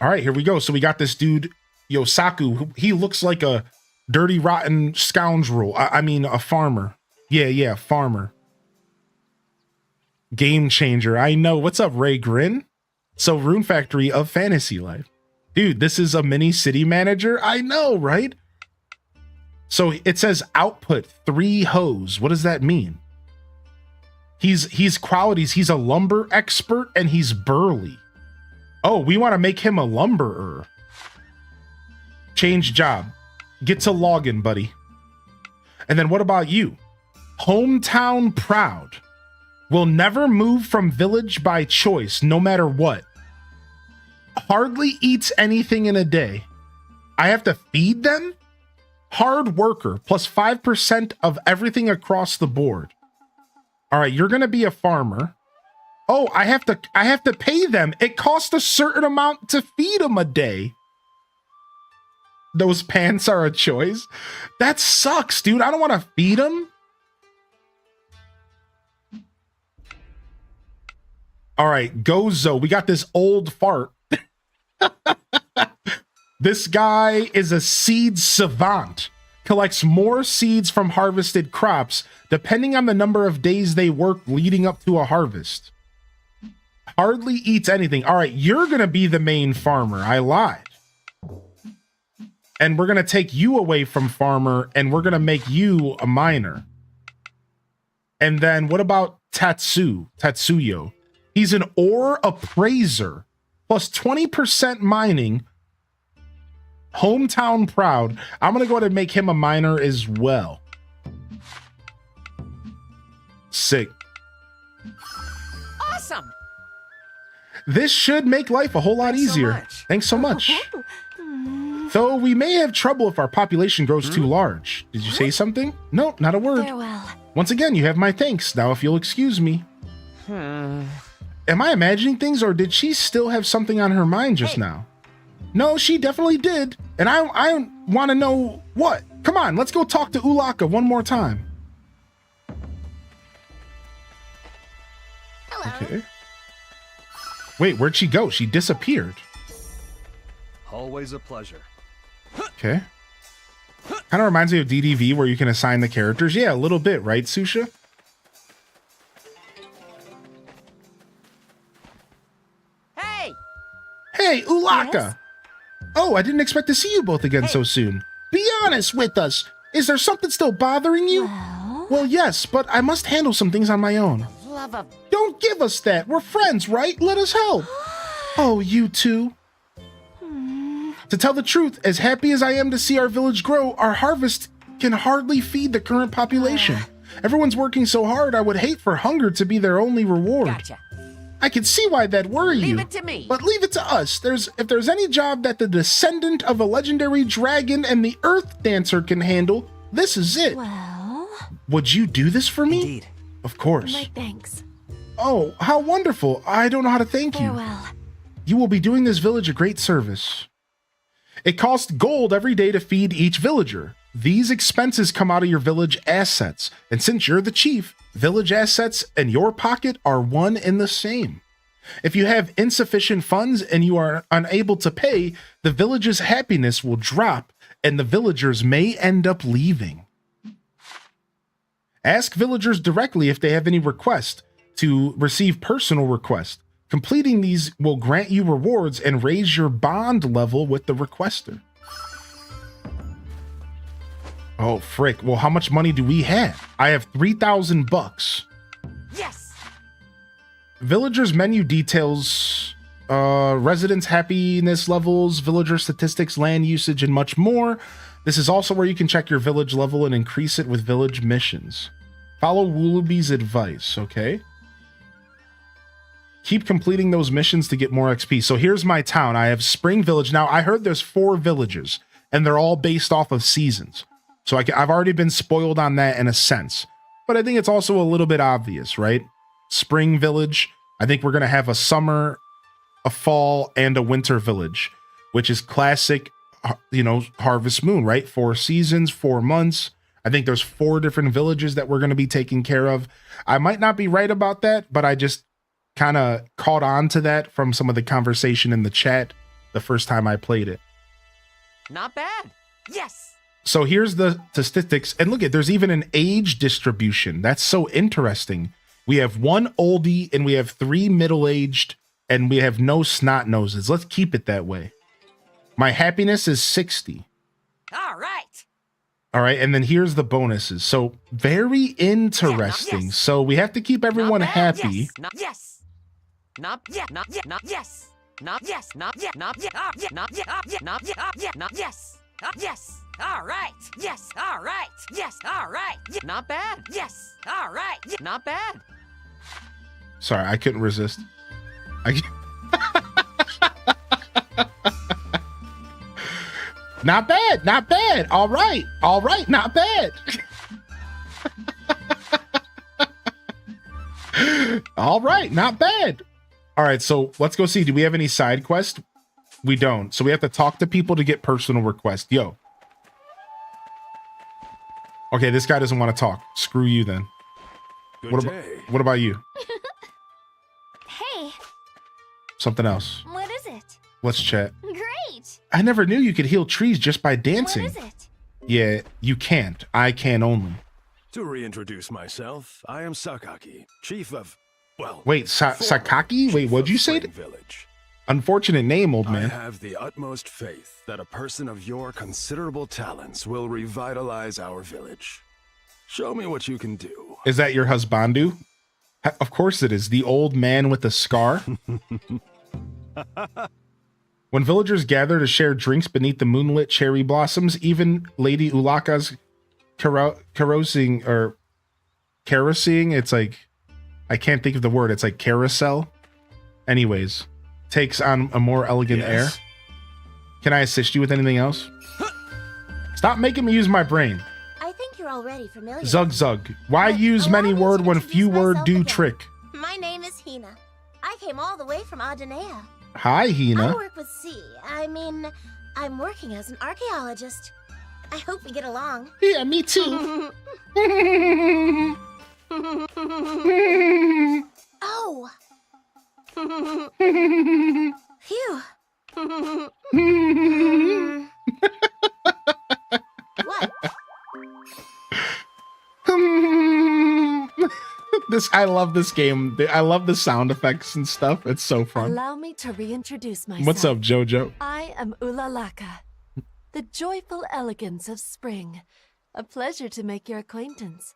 All right, here we go. So we got this dude, Yosaku. He looks like a dirty, rotten scoundrel. I mean, a farmer. Yeah, farmer. Game changer. I know. What's up, Ray Grin? So, Rune Factory of Fantasy Life. Dude, this is a mini city manager. I know, right? So it says output 3 hoes. What does that mean? He's qualities. He's a lumber expert and he's burly. Oh, we want to make him a lumberer. Change job. Get to login, buddy. And then what about you? Hometown proud. Will never move from village by choice, no matter what. Hardly eats anything in a day. I have to feed them? Hard worker, plus 5% of everything across the board. All right, you're going to be a farmer. Oh, I have to pay them. It costs a certain amount to feed them a day. Those pants are a choice. That sucks, dude. I don't want to feed them. All right, Gozo. We got this old fart. This guy is a seed savant. Collects more seeds from harvested crops, depending on the number of days they work leading up to a harvest. Hardly eats anything. All right, you're going to be the main farmer. I lied. And we're going to take you away from farmer, and we're going to make you a miner. And then what about Tatsuyo? He's an ore appraiser, plus 20% mining. Hometown proud. I'm going to go ahead and make him a miner as well. Sick. Awesome. This should make life a whole lot Thanks so easier. much. Thanks so much. Though we may have trouble if our population grows too large. Did you say something? No, not a word. Farewell. Once again, you have my thanks. Now, if you'll excuse me. Am I imagining things, or did she still have something on her mind just now? No, she definitely did. And I want to know what. Come on, let's go talk to Ulaka one more time. Hello. Okay. Wait, where'd she go? She disappeared. Always a pleasure. Okay. Kind of reminds me of DDV where you can assign the characters. Yeah, a little bit, right, Susha? Hey! Hey, Ulaka! Yes? Oh, I didn't expect to see you both again so soon. Be honest with us. Is there something still bothering you? Well, yes, but I must handle some things on my own. Love of... Don't give us that. We're friends, right? Let us help. Oh, you two. To tell the truth, as happy as I am to see our village grow, our harvest can hardly feed the current population. Everyone's working so hard, I would hate for hunger to be their only reward. Gotcha. I can see why that'd worry you. Leave it to me. But leave it to us. If there's any job that the descendant of a legendary dragon and the earth dancer can handle, this is it. Well, Would you do this for me? Indeed. Of course. my thanks. Oh, how wonderful. I don't know how to thank you. Farewell. You will be doing this village a great service. It costs gold every day to feed each villager. These expenses come out of your village assets. And since you're the chief, village assets and your pocket are one and the same. If you have insufficient funds and you are unable to pay, the village's happiness will drop and the villagers may end up leaving. Ask villagers directly if they have any requests to receive personal requests. Completing these will grant you rewards and raise your bond level with the requester. Oh, frick. Well, how much money do we have? I have 3,000 bucks. Yes! Villagers menu details, residents happiness levels, villager statistics, land usage, and much more. This is also where you can check your village level and increase it with village missions. Follow Woolooby's advice, okay? Keep completing those missions to get more XP. So here's my town. I have Spring Village. Now, I heard there's 4 villages, and they're all based off of seasons. So I've already been spoiled on that in a sense. But I think it's also a little bit obvious, right? Spring Village. I think we're going to have a summer, a fall, and a winter village, which is classic, Harvest Moon, right? 4 seasons, 4 months. I think there's 4 different villages that we're going to be taking care of. I might not be right about that, but I just kind of caught on to that from some of the conversation in the chat the first time I played it. Not bad. Yes! So here's the statistics. And look at, there's even an age distribution. That's so interesting. We have 1 oldie and we have 3 middle-aged and we have no snot noses. Let's keep it that way. My happiness is 60. All right! All right, and then here's the bonuses. So very interesting. yes. So we have to keep everyone Not bad. happy. Yes. Not yes! Not yeah, not yeah, not yes! Not yes, not yeah, not yeah, yeah, not yeah, yeah, not yeah, yeah, not yes! Yes! All right! Yes! All right! Yes! All right! Yeah. Not bad! Yes! All right! Yeah. Not bad! Sorry, I couldn't resist. Not bad, not bad. All right, not bad. All right, not bad. All right, so let's go see. Do we have any side quests? We don't. So we have to talk to people to get personal requests. Yo. Okay, this guy doesn't want to talk. Screw you then. What about you? Hey, Something else. what is it? Let's chat. Great! I never knew you could heal trees just by dancing. What is it? Yeah, you can't. I can only. To reintroduce myself, I am Sakaki, chief of, well... Wait, Sakaki? Wait, what'd you say? Village. Unfortunate name, old I man. have the utmost faith that a person of your considerable talents will revitalize our village. Show me what you can do. Is that your husbandu? Of course it is. The old man with the scar. When villagers gather to share drinks beneath the moonlit cherry blossoms, even Lady Ulaka's carousing, it's like, I can't think of the word. It's like carousel. Anyways, takes on a more elegant air. Can I assist you with anything else? Stop making me use my brain. I think you're already familiar. Zug zug. Why But use allow many me to word when introduce few word myself do again. trick? My name is Hina. I came all the way from Adenea. Hi, I Hina. work with sea. I mean, I'm working as an archaeologist. I hope we get along. Yeah, me too. Oh. Phew. What? I love this game. I love the sound effects and stuff. It's so fun. Allow me to reintroduce myself. What's up, Jojo? I am Ulalaka, the joyful elegance of spring. A pleasure to make your acquaintance.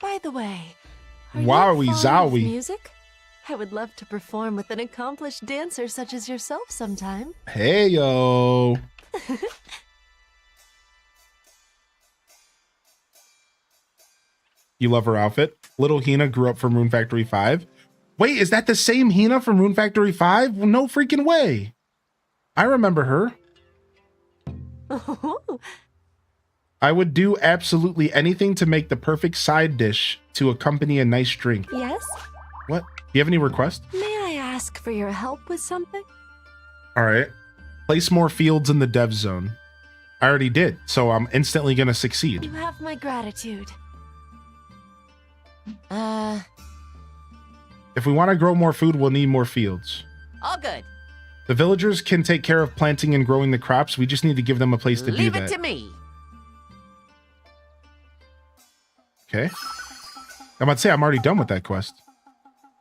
By the way, are Wowie you fond of zowie. music? I would love to perform with an accomplished dancer such as yourself sometime. Hey, yo. You love her outfit? Little Hina grew up from Rune Factory 5. Wait, is that the same Hina from Rune Factory 5? Well, no freaking way. I remember her. I would do absolutely anything to make the perfect side dish to accompany a nice drink. Yes? What? Do you have any requests? May I ask for your help with something? All right. Place more fields in the dev zone. I already did, so I'm instantly going to succeed. You have my gratitude. If we want to grow more food, we'll need more fields. All good. The villagers can take care of planting and growing the crops. We just need to give them a place to do Leave that. it to me. Okay. I'm about to say I'm already done with that quest.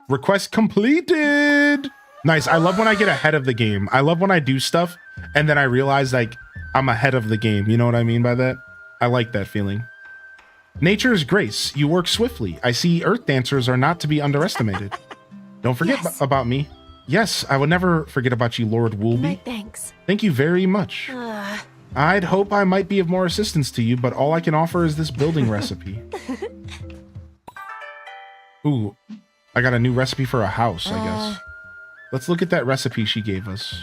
Request completed. Nice. I love when I get ahead of the game. I love when I do stuff and then I realize like I'm ahead of the game. You know what I mean by that? I like that feeling. Nature is grace. You work swiftly. I see earth dancers are not to be underestimated. Don't forget Yes. about me. Yes, I would never forget about you, Lord My Woolby. thanks. Thank you very much. I'd hope I might be of more assistance to you, but all I can offer is this building recipe. Ooh, I got a new recipe for a house, I guess. Let's look at that recipe she gave us.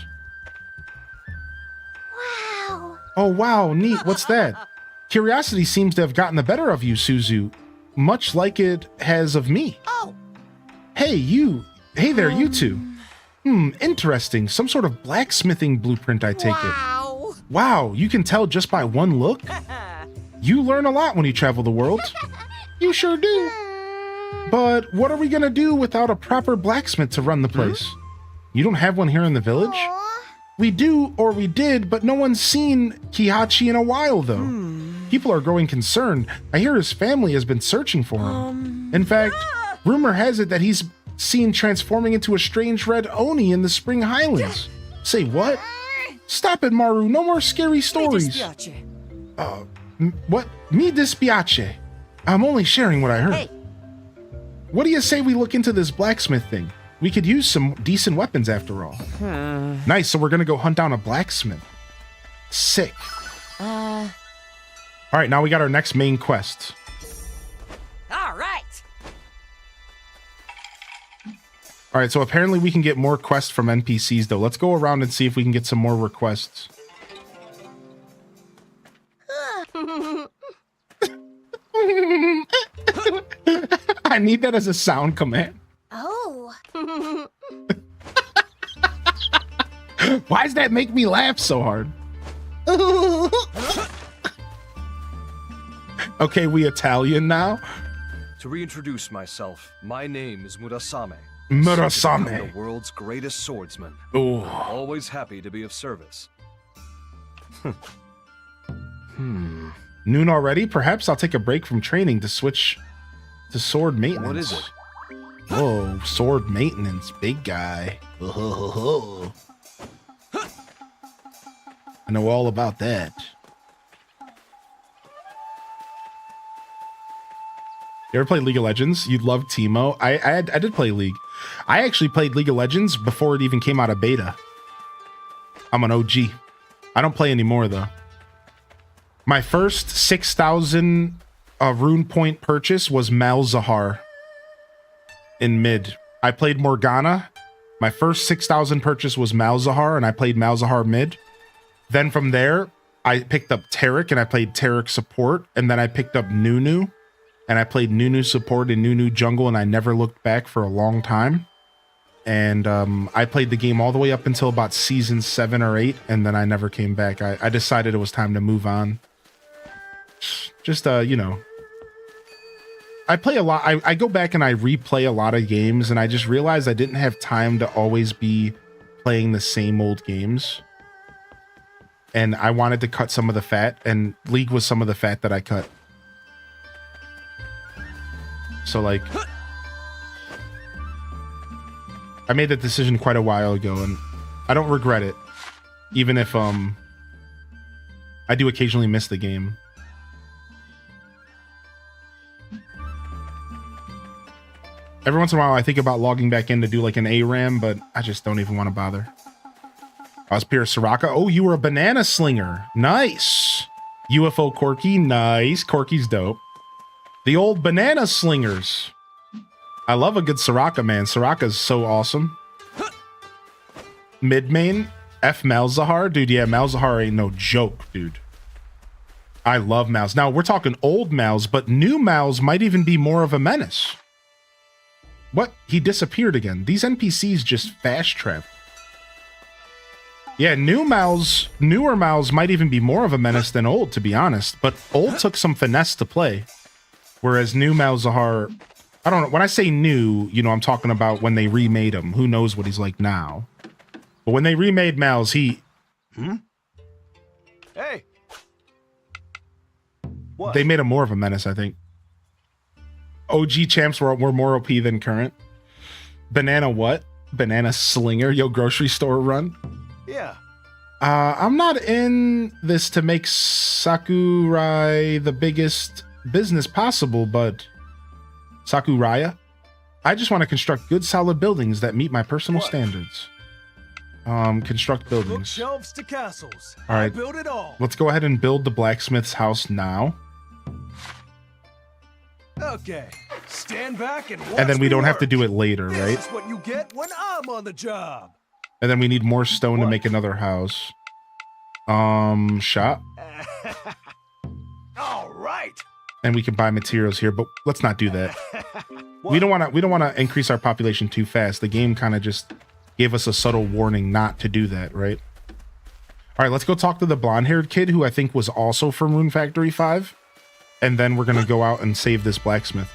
Wow. Oh, wow, neat. What's that? Curiosity seems to have gotten the better of you, Suzu, much like it has of me. Oh. Hey, you. Hey there, you two. Interesting. Some sort of blacksmithing blueprint, I take it. Wow. Wow, you can tell just by one look? You learn a lot when you travel the world. You sure do. But what are we gonna do without a proper blacksmith to run the place? You don't have one here in the village? Aw. We do, or we did, but no one's seen Kihachi in a while, though. People are growing concerned. I hear his family has been searching for him. In fact, rumor has it that he's seen transforming into a strange red Oni in the Spring Highlands. Say what? Stop it, Maru. No more scary stories. What? Mi dispiace. I'm only sharing what I heard. Hey. What do you say we look into this blacksmith thing? We could use some decent weapons after all. Nice, so we're gonna go hunt down a blacksmith. Sick. All right, now we got our next main quest. All right. All right, so apparently we can get more quests from NPCs, though. Let's go around and see if we can get some more requests. I need that as a sound command. Oh. Why does that make me laugh so hard? Okay, we Italian now. To reintroduce myself, my name is Murasame. Murasame. I'm the world's greatest swordsman. Oh, Always happy to be of service. noon already? Perhaps I'll take a break from training to switch to sword maintenance. What is it? Whoa, sword maintenance, big guy. I know all about that. You ever played League of Legends? You'd love Teemo. I did play League. I actually played League of Legends before it even came out of beta. I'm an OG. I don't play anymore though. My first 6,000 rune point purchase was Malzahar in mid. I played Morgana. My first 6,000 purchase was Malzahar, and I played Malzahar mid. Then from there, I picked up Tarek and I played Tarek support. And then I picked up Nunu and I played Nunu support and Nunu jungle, and I never looked back for a long time. And I played the game all the way up until about season 7 or 8, and then I never came back. I decided it was time to move on. Just, you know, I play a lot. I go back and I replay a lot of games, and I just realized I didn't have time to always be playing the same old games. And I wanted to cut some of the fat, and League was some of the fat that I cut. So, like, I made that decision quite a while ago, and I don't regret it. Even if, I do occasionally miss the game. Every once in a while, I think about logging back in to do like an ARAM, but I just don't even want to bother. I was Pierce Soraka. Oh, you were a banana slinger. Nice. UFO Corky. Nice. Corky's dope. The old banana slingers. I love a good Soraka, man. Soraka's so awesome. Mid main. F Malzahar. Dude, yeah, Malzahar ain't no joke, dude. I love Malz. Now, we're talking old Malz, but new Malz might even be more of a menace. What? He disappeared again. These NPCs just fast travel. Yeah, newer Malz might even be more of a menace than old, to be honest. But old took some finesse to play. Whereas new Malzahar, I don't know. When I say new, you know, I'm talking about when they remade him. Who knows what he's like now. But when they remade Malz, he... Hey! What? They made him more of a menace, I think. OG champs were more OP than current. Banana what? Banana slinger? Yo, grocery store run? Yeah. I'm not in this to make Sakurai the biggest business possible, but Sakuraya, I just want to construct good, solid buildings that meet my personal standards. Construct buildings. Bookshelves to castles. All right. I build it all. Let's go ahead and build the blacksmith's house now. Okay. Stand back and watch And then we me don't have work. to do it later, right? This is what you get when I'm on the job. And then we need more stone to make another house. Shop. All right. And we can buy materials here, but let's not do that. We don't want to increase our population too fast. The game kind of just gave us a subtle warning not to do that, right? All right, let's go talk to the blonde-haired kid who I think was also from Rune Factory 5. And then we're going to go out and save this blacksmith.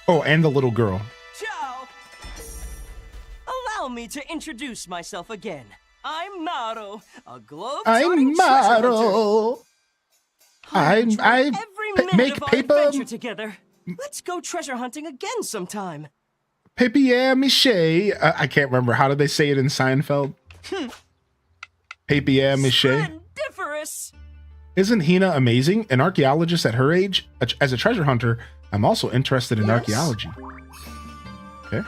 Oh, and the little girl. Ciao! Allow me to introduce myself again. I'm Maro, a globe-trotting treasure hunter. I make of our paper. adventure together. Let's go treasure hunting again sometime. Papier-mâché. I can't remember. How did they say it in Seinfeld? Papier-mâché. Splendiferous! Isn't Hina amazing? An archaeologist at her age? As a treasure hunter, I'm also interested in archaeology. Okay.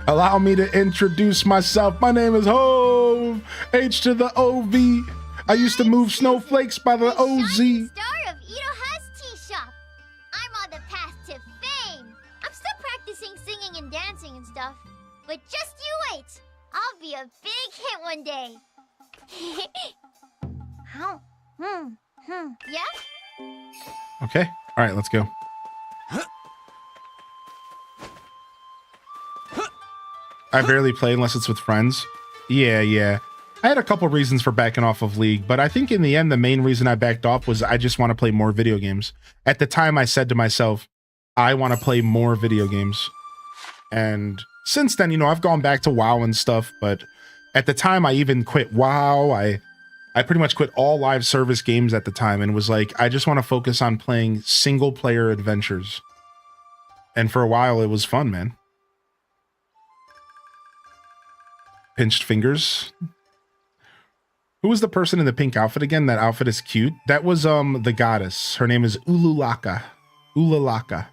Allow me to introduce myself. My name is Hove. H to the O-V. I used to move snowflakes by the O-Z. Star of Itoha's tea shop. I'm on the path to fame. I'm still practicing singing and dancing and stuff. But just you wait. I'll be a big hit one day. Yeah? Okay. All right, let's go. I barely play unless it's with friends. Yeah. I had a couple reasons for backing off of League, but I think in the end, the main reason I backed off was I just want to play more video games. At the time, I said to myself, I want to play more video games. And since then, you know, I've gone back to WoW and stuff, but at the time, I even quit WoW. I pretty much quit all live service games at the time and was like, I just want to focus on playing single player adventures. And for a while, it was fun, man. Pinched fingers. Who was the person in the pink outfit again? That outfit is cute. That was the goddess. Her name is Ululaka. Ulalaka.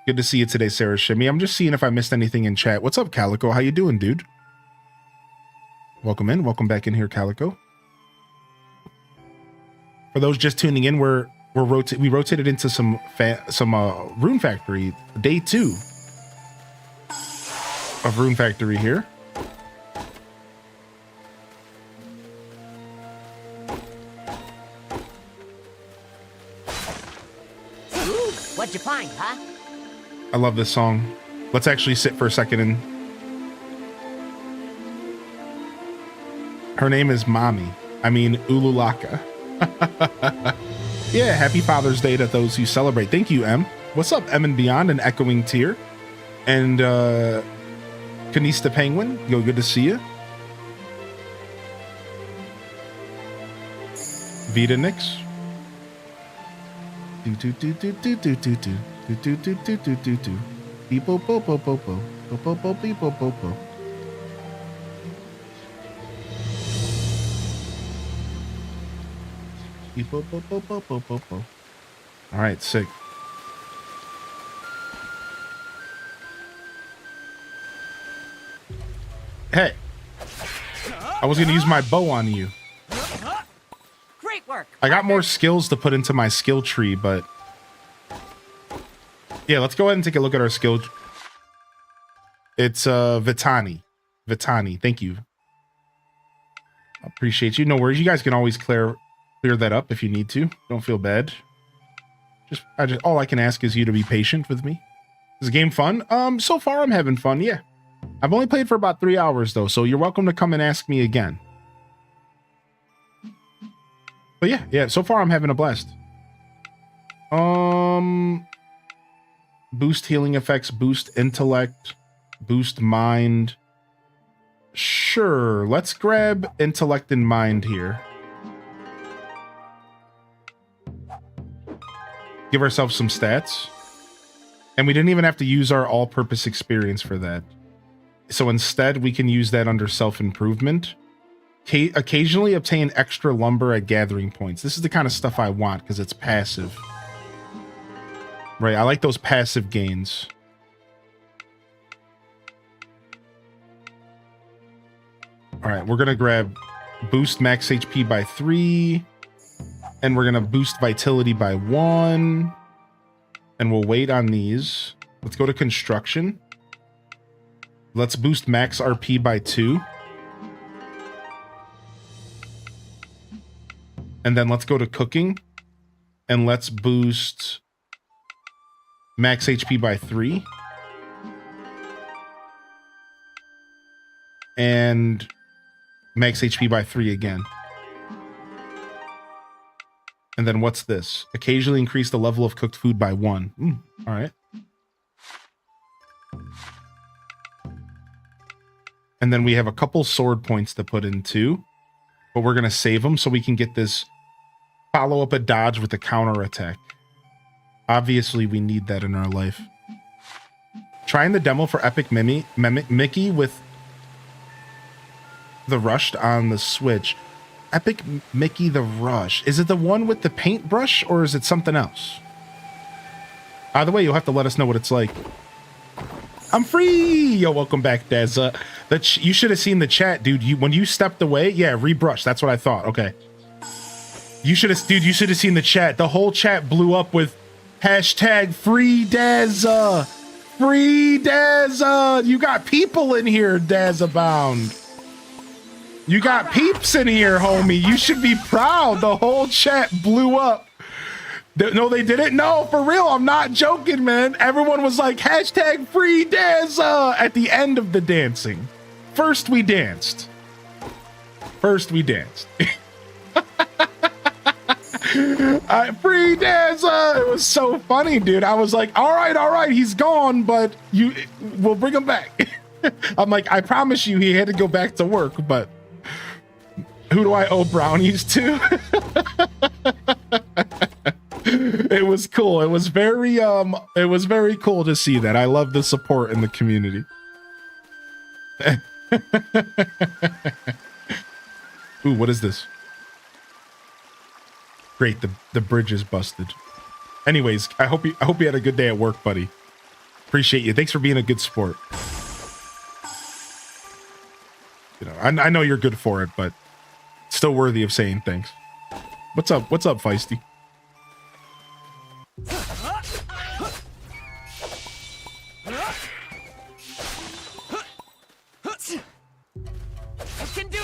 Good to see you today, Sarah Shimmy. I'm just seeing if I missed anything in chat. What's up, Calico? How you doing, dude? Welcome in. Welcome back in here, Calico. For those just tuning in, we're we rotated into some Rune Factory, day 2 of Rune Factory here. Ooh, what'd you find, huh? I love this song. Let's actually sit for a second and... Her name is Mommy. I mean, Ululaka. Yeah, happy Father's Day to those who celebrate. Thank you, M. What's up, M and Beyond and Echoing Tear? And Kanista Penguin, yo, good to see you. Vita Nix. Do do do do do do do do do do do do do do. Beepo po po po po po po po beepo po po. Beepo po po po po po po. All right, sick. Hey, I was gonna use my bow on you. Great work. I got more skills to put into my skill tree, but yeah, let's go ahead and take a look at our skill. It's Vitani. Vitani, thank you. Appreciate you. No worries. You guys can always clear that up if you need to. Don't feel bad. All I can ask is you to be patient with me. Is the game fun? So far I'm having fun, yeah. I've only played for about 3 hours though, so you're welcome to come and ask me again. But yeah, so far I'm having a blast. Boost healing effects, boost intellect, boost mind. Sure, let's grab intellect and mind here. Give ourselves some stats. And we didn't even have to use our all-purpose experience for that. So instead, we can use that under self-improvement. Occasionally obtain extra lumber at gathering points. This is the kind of stuff I want because it's passive. Right, I like those passive gains. All right, we're going to grab boost max HP by 3. And we're going to boost vitality by 1. And we'll wait on these. Let's go to construction. Let's boost max RP by 2. And then let's go to cooking. And let's boost max HP by 3. And max HP by 3 again. And then what's this? Occasionally increase the level of cooked food by 1. All right. And then we have a couple sword points to put in too. But we're going to save them so we can get this follow up a dodge with a counter attack. Obviously, we need that in our life. Trying the demo for Epic Mickey with the Rushed on the Switch. Epic Mickey the Rush. Is it the one with the paintbrush or is it something else? Either way, you'll have to let us know what it's like. I'm free! Yo, welcome back, Dez. You should have seen the chat, dude. When you stepped away, yeah, rebrush. That's what I thought. Okay. You should have seen the chat. The whole chat blew up with hashtag free Dez. Free Dez. You got people in here, Dez Abound. You got peeps in here, homie. You should be proud. The whole chat blew up. No, they didn't. No, for real. I'm not joking, man. Everyone was like, hashtag free Dez at the end of the dancing. First we danced. Free Dez. It was so funny, dude. I was like, all right. He's gone, but we'll bring him back. I'm like, I promise you he had to go back to work, but who do I owe brownies to? It was cool. It was very cool to see that. I love the support in the community. Ooh, what is this? Great, the bridge is busted. Anyways, I hope you had a good day at work, buddy. Appreciate you. Thanks for being a good sport. You know, I know you're good for it, but still worthy of saying thanks. What's up, Feisty?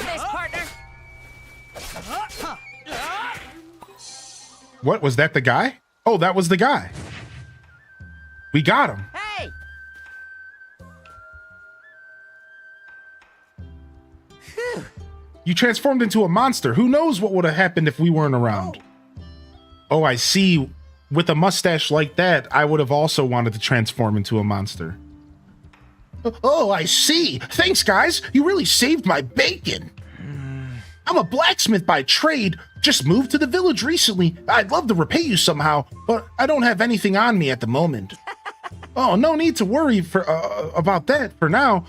this, partner. What was that? The guy? Oh, that was the guy. We got him. Hey! You transformed into a monster. Who knows what would have happened if we weren't around? Oh, I see. With a mustache like that, I would have also wanted to transform into a monster. Oh, I see. Thanks, guys. You really saved my bacon. I'm a blacksmith by trade. Just moved to the village recently. I'd love to repay you somehow, but I don't have anything on me at the moment. Oh, no need to worry about that for now.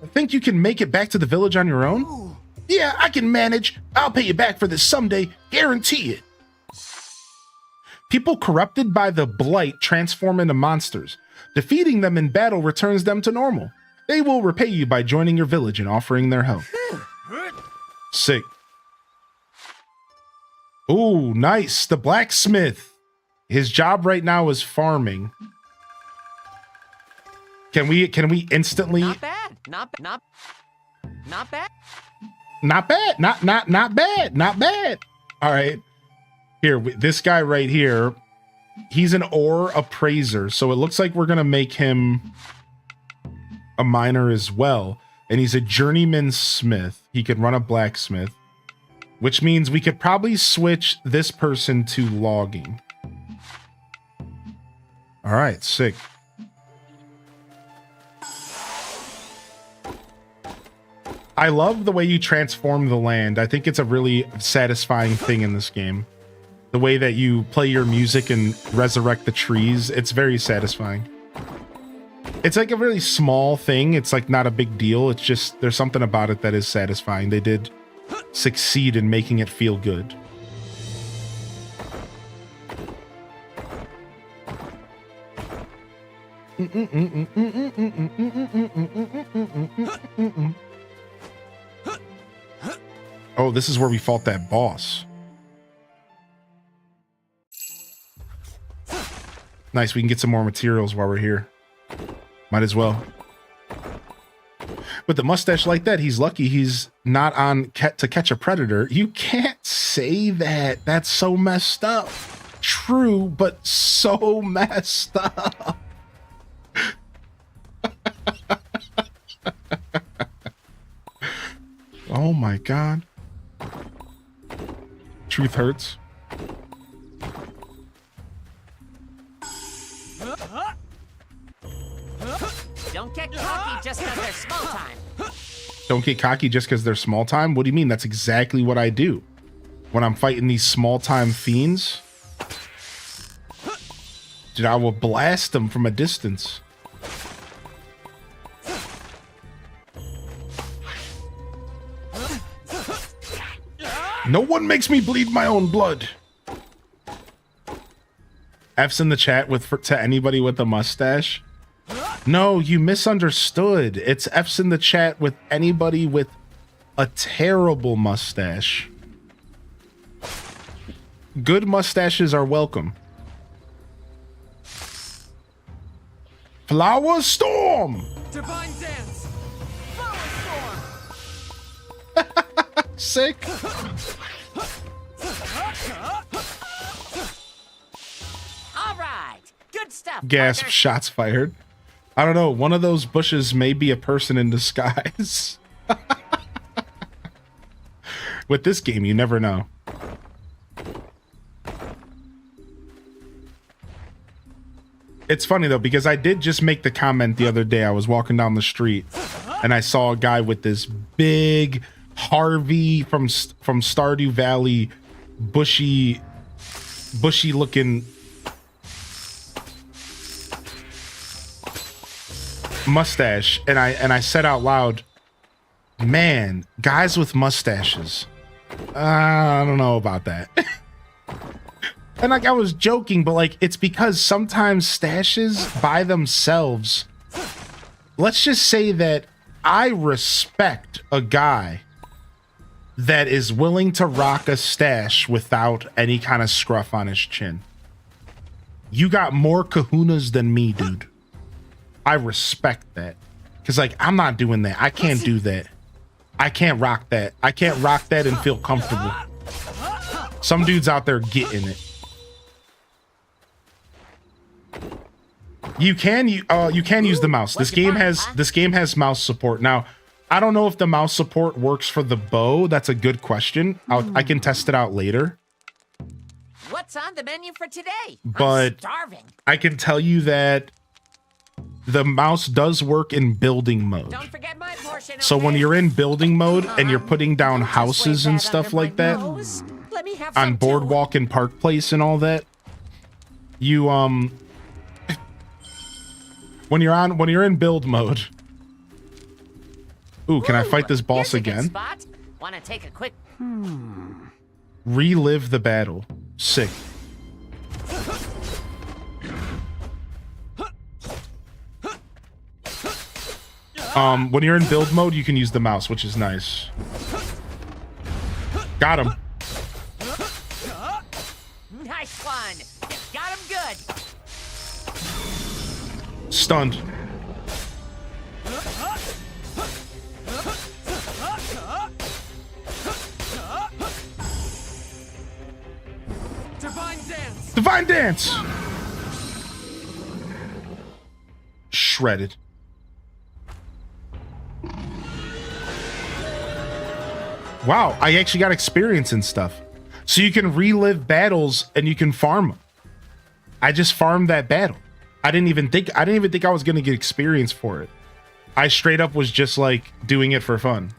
I think you can make it back to the village on your own. Yeah, I can manage. I'll pay you back for this someday. Guarantee it. People corrupted by the blight transform into monsters. Defeating them in battle returns them to normal. They will repay you by joining your village and offering their help. Sick. Ooh, nice. The blacksmith. His job right now is farming. Can we instantly? Not bad. Not bad. Not bad. Not bad. Not bad. Not bad. All right. Here, this guy right here, he's an ore appraiser. So it looks like we're going to make him a miner as well. And he's a journeyman smith. He could run a blacksmith, which means we could probably switch this person to logging. All right, sick. I love the way you transform the land. I think it's a really satisfying thing in this game. The way that you play your music and resurrect the trees, it's very satisfying. It's like a really small thing. It's like not a big deal. It's just, there's something about it that is satisfying. They did succeed in making it feel good. Oh, this is where we fought that boss. Nice, we can get some more materials while we're here. Might as well. With a mustache like that, he's lucky he's not on to catch a predator. You can't say that. That's so messed up. True, but so messed up. Oh my God. Truth hurts. Don't get cocky just because they're small time. Don't get cocky just because they're small time? What do you mean? That's exactly what I do. When I'm fighting these small time fiends, dude, I will blast them from a distance. No one makes me bleed my own blood. F's in the chat to anybody with a mustache. No, you misunderstood. It's F's in the chat with anybody with a terrible mustache. Good mustaches are welcome. Flower Storm! Divine dance! Flower storm! Sick. All right. Good stuff. Gasp, partner. shots fired. I don't know. One of those bushes may be a person in disguise. With this game, you never know. It's funny though, because I did just make the comment the other day. I was walking down the street and I saw a guy with this big Harvey from Stardew Valley bushy looking mustache, and I said out loud, man, guys with mustaches, I don't know about that. And like I was joking, but like it's because sometimes stashes by themselves, let's just say that I respect a guy that is willing to rock a stash without any kind of scruff on his chin. You got more kahunas than me, dude. I respect that. Because, like, I'm not doing that. I can't do that. I can't rock that. I can't rock that and feel comfortable. Some dudes out there getting it. You can use the mouse. This game has mouse support. Now, I don't know if the mouse support works for the bow. That's a good question. I can test it out later. What's on the menu for today? But I'm starving. I can tell you that the mouse does work in building mode. Don't forget my portion, So okay? when you're in building mode and you're putting down houses and stuff like that Let me have on some Boardwalk and Park Place and all that, you when you're in build mode. Ooh, can I fight this boss again? Want to take a quick Relive the battle. Sick. When you're in build mode, you can use the mouse, which is nice. Got him. Nice one. Got him good. Stunned. Divine dance. Divine dance. Shredded. Wow, I actually got experience and stuff. So you can relive battles and you can farm them. I just farmed that battle. I didn't even think I was gonna get experience for it. I straight up was just like doing it for fun.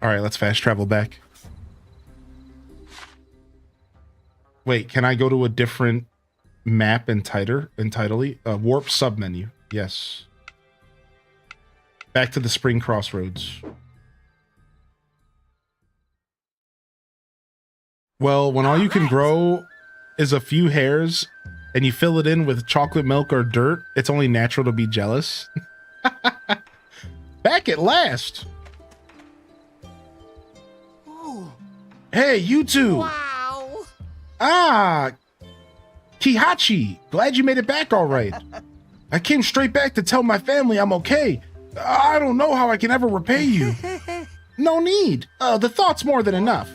All right, let's fast travel back. Wait, can I go to a different map entirely? Warp submenu. Yes. Back to the Spring Crossroads. Well, when all you can grow is a few hairs and you fill it in with chocolate milk or dirt, it's only natural to be jealous. Back at last. Hey, you two. Wow. Ah, Kihachi. Glad you made it back all right. I came straight back to tell my family I'm okay. I don't know how I can ever repay you. No need. The thought's more than enough.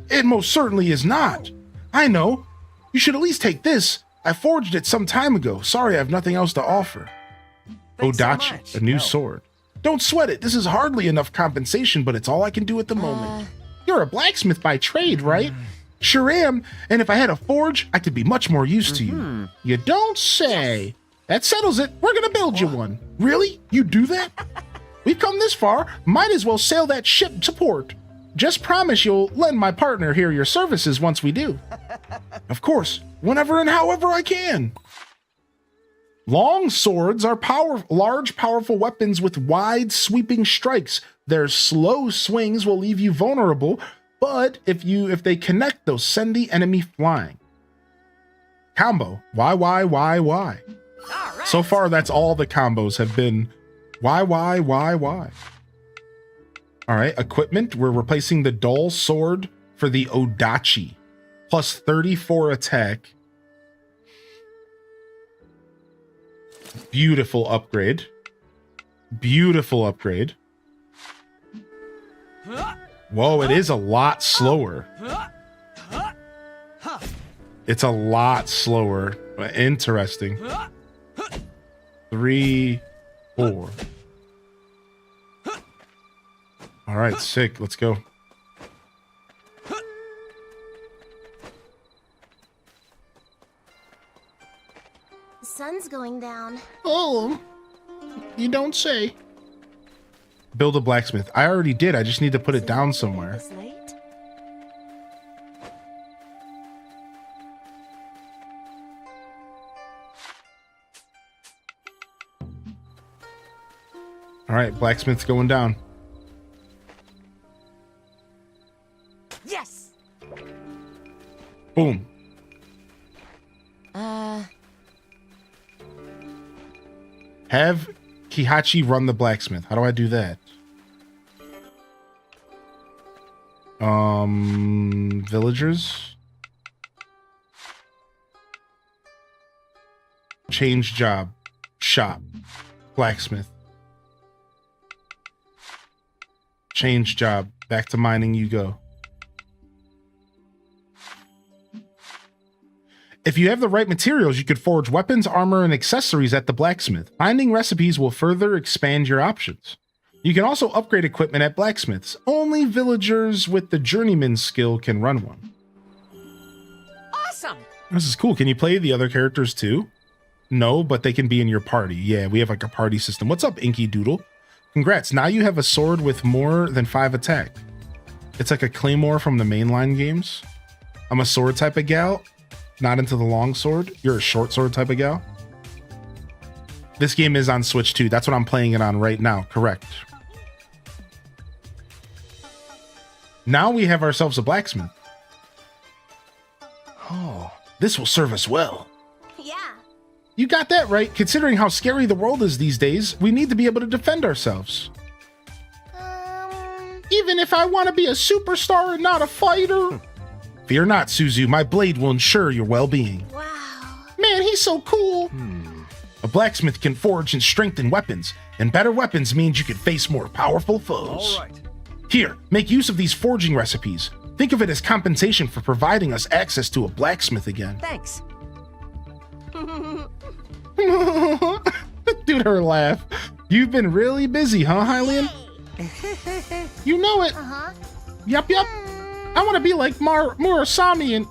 It most certainly is not. I know. You should at least take this. I forged it some time ago. Sorry, I have nothing else to offer. Odachi, a new sword. Don't sweat it. This is hardly enough compensation, but it's all I can do at the moment. You're a blacksmith by trade, right? Sure am. And if I had a forge, I could be much more used to you. You don't say. That settles it. We're gonna build you one. Really? You do that? We've come this far. Might as well sail that ship to port. Just promise you'll lend my partner here your services once we do. Of course, whenever and however I can. Long swords are large, powerful weapons with wide, sweeping strikes. Their slow swings will leave you vulnerable, but if they connect, they'll send the enemy flying. Combo. Why? So far, that's all the combos have been. Why? All right, equipment. We're replacing the dull sword for the Odachi. Plus 34 attack. Beautiful upgrade. Whoa, it is a lot slower. It's a lot slower. Interesting. 3, 4. All right, sick. Let's go. The sun's going down. Oh, you don't say. Build a blacksmith. I already did. I just need to put it down somewhere. All right, blacksmith's going down. Yes. Boom. Have Kihachi run the blacksmith. How do I do that? Villagers. Change job. Shop. Blacksmith. Change job. Back to mining you go. If you have the right materials, you could forge weapons, armor, and accessories at the blacksmith. Finding recipes will further expand your options. You can also upgrade equipment at blacksmiths. Only villagers with the journeyman skill can run one. Awesome! This is cool. Can you play the other characters too? No, but they can be in your party. Yeah, we have like a party system. What's up, Inky Doodle? Congrats. Now you have a sword with more than 5 attack. It's like a claymore from the mainline games. I'm a sword type of gal, not into the long sword. You're a short sword type of gal. This game is on Switch too. That's what I'm playing it on right now. Correct. Now we have ourselves a blacksmith. Oh, this will serve us well. Yeah. You got that right. Considering how scary the world is these days, we need to be able to defend ourselves. Even if I want to be a superstar and not a fighter. Fear not, Suzu. My blade will ensure your well-being. Wow. Man, he's so cool. A blacksmith can forge and strengthen weapons, and better weapons means you can face more powerful foes. All right. Here, make use of these forging recipes. Think of it as compensation for providing us access to a blacksmith again. Thanks. Dude, her laugh. You've been really busy, huh, Hylian? You know it. Yup. I want to be like Murasami and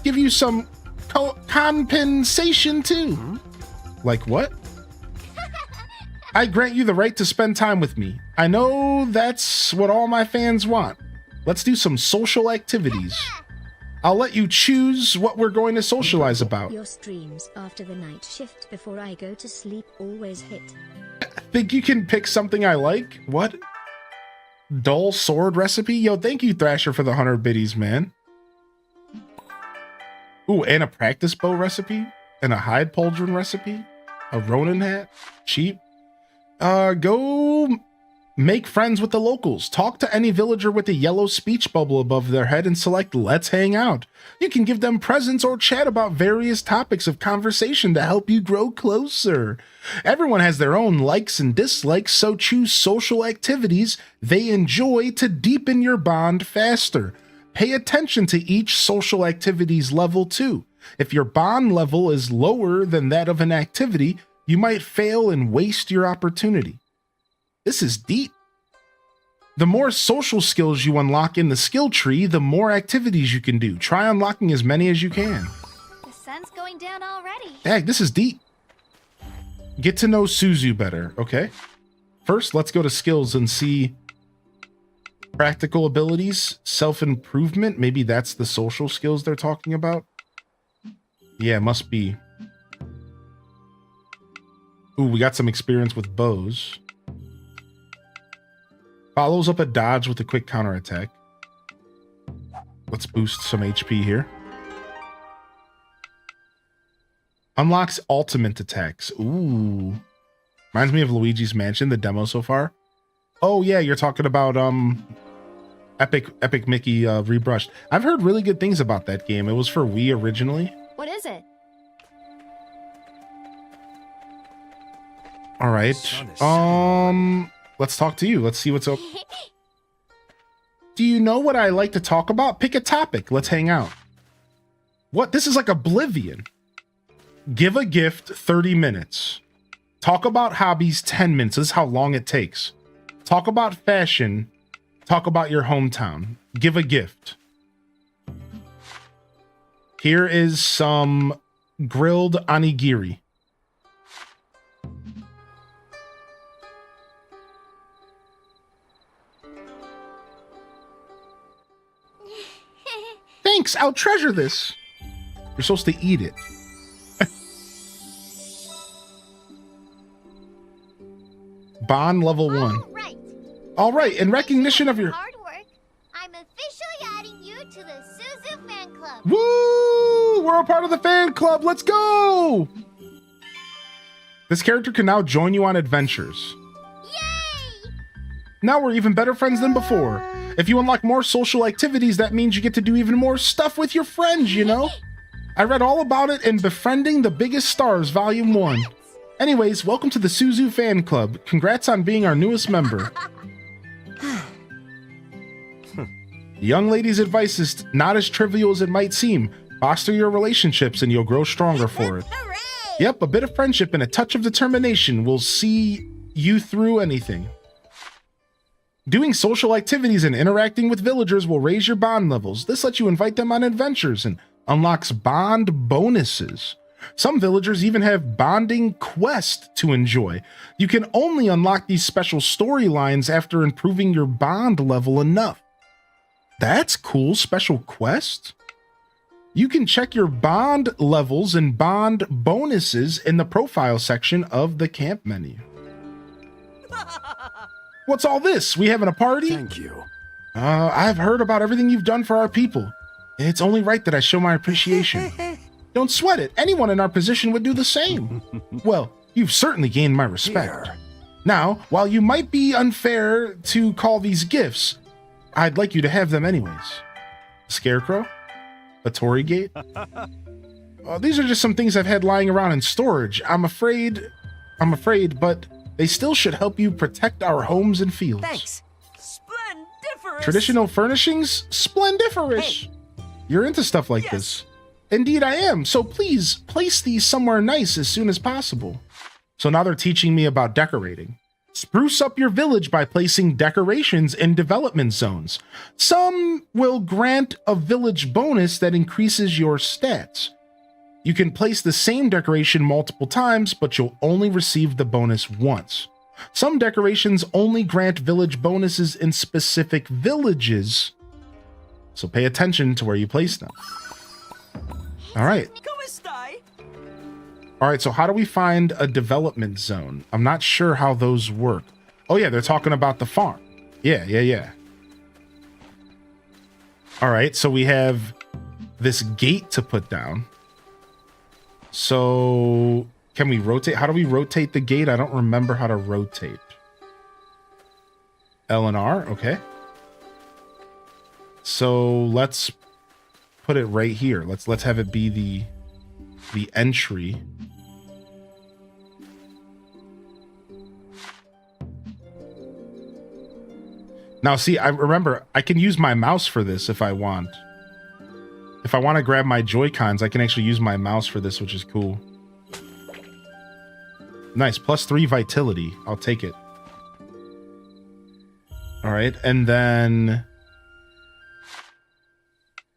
give you some compensation too. Like what? I grant you the right to spend time with me. I know that's what all my fans want. Let's do some social activities. I'll let you choose what we're going to socialize about. Your streams after the night shift before I go to sleep always hit. Think you can pick something I like? What? Dull sword recipe? Yo, thank you, Thrasher, for the 100 biddies, man. Ooh, and a practice bow recipe? And a hide pauldron recipe? A Ronin hat? Cheap? Go make friends with the locals. Talk to any villager with a yellow speech bubble above their head and select Let's Hang Out. You can give them presents or chat about various topics of conversation to help you grow closer. Everyone has their own likes and dislikes, so choose social activities they enjoy to deepen your bond faster. Pay attention to each social activity's level too. If your bond level is lower than that of an activity, you might fail and waste your opportunity. This is deep. The more social skills you unlock in the skill tree, the more activities you can do. Try unlocking as many as you can. The sun's going down already. Dang, this is deep. Get to know Suzu better, okay? First, let's go to skills and see practical abilities, self-improvement. Maybe that's the social skills they're talking about. Yeah, must be. Ooh, we got some experience with bows. Follows up a dodge with a quick counterattack. Let's boost some HP here. Unlocks ultimate attacks. Ooh. Reminds me of Luigi's Mansion, the demo so far. Oh yeah, you're talking about Epic Mickey rebrushed. I've heard really good things about that game. It was for Wii originally. What is it? All right. Let's talk to you. Let's see what's up. Do you know what I like to talk about? Pick a topic. Let's hang out. What? This is like Oblivion. Give a gift 30 minutes. Talk about hobbies 10 minutes. This is how long it takes. Talk about fashion. Talk about your hometown. Give a gift. Here is some grilled onigiri. Thanks, I'll treasure this. You're supposed to eat it. Bond level 1. All right, in recognition of your hard work, I'm officially adding you to the Suzu fan club. Woo! We're a part of the fan club. Let's go! This character can now join you on adventures. Yay! Now we're even better friends than before. If you unlock more social activities, that means you get to do even more stuff with your friends, you know? I read all about it in Befriending the Biggest Stars, Volume 1. Anyways, welcome to the Suzu fan club. Congrats on being our newest member. The young lady's advice is not as trivial as it might seem. Foster your relationships and you'll grow stronger for it. Yep, a bit of friendship and a touch of determination will see you through anything. Doing social activities and interacting with villagers will raise your bond levels. This lets you invite them on adventures and unlocks bond bonuses. Some villagers even have bonding quests to enjoy. You can only unlock these special storylines after improving your bond level enough. That's cool, special quest. You can check your bond levels and bond bonuses in the profile section of the camp menu. What's all this? We having a party? Thank you. I've heard about everything you've done for our people. It's only right that I show my appreciation. Don't sweat it. Anyone in our position would do the same. Well, you've certainly gained my respect. Here. Now, while you might be unfair to call these gifts, I'd like you to have them anyways. Scarecrow? A Torii gate? These are just some things I've had lying around in storage. I'm afraid, but they still should help you protect our homes and fields. Thanks. Splendiferous. Traditional furnishings? Splendiferous. Hey. You're into stuff like this. Indeed I am. So please place these somewhere nice as soon as possible. So now they're teaching me about decorating. Spruce up your village by placing decorations in development zones. Some will grant a village bonus that increases your stats. You can place the same decoration multiple times, but you'll only receive the bonus once. Some decorations only grant village bonuses in specific villages, so pay attention to where you place them. All right. All right, so how do we find a development zone? I'm not sure how those work. Oh yeah, they're talking about the farm. Yeah. All right, so we have this gate to put down. So can we rotate? How do we rotate the gate? I don't remember how to rotate. L and R, okay. So let's put it right here. Let's have it be the entry. Now, see, I remember I can use my mouse for this if I want. If I want to grab my Joy-Cons, I can actually use my mouse for this, which is cool. Nice, +3 vitality. I'll take it. All right, and then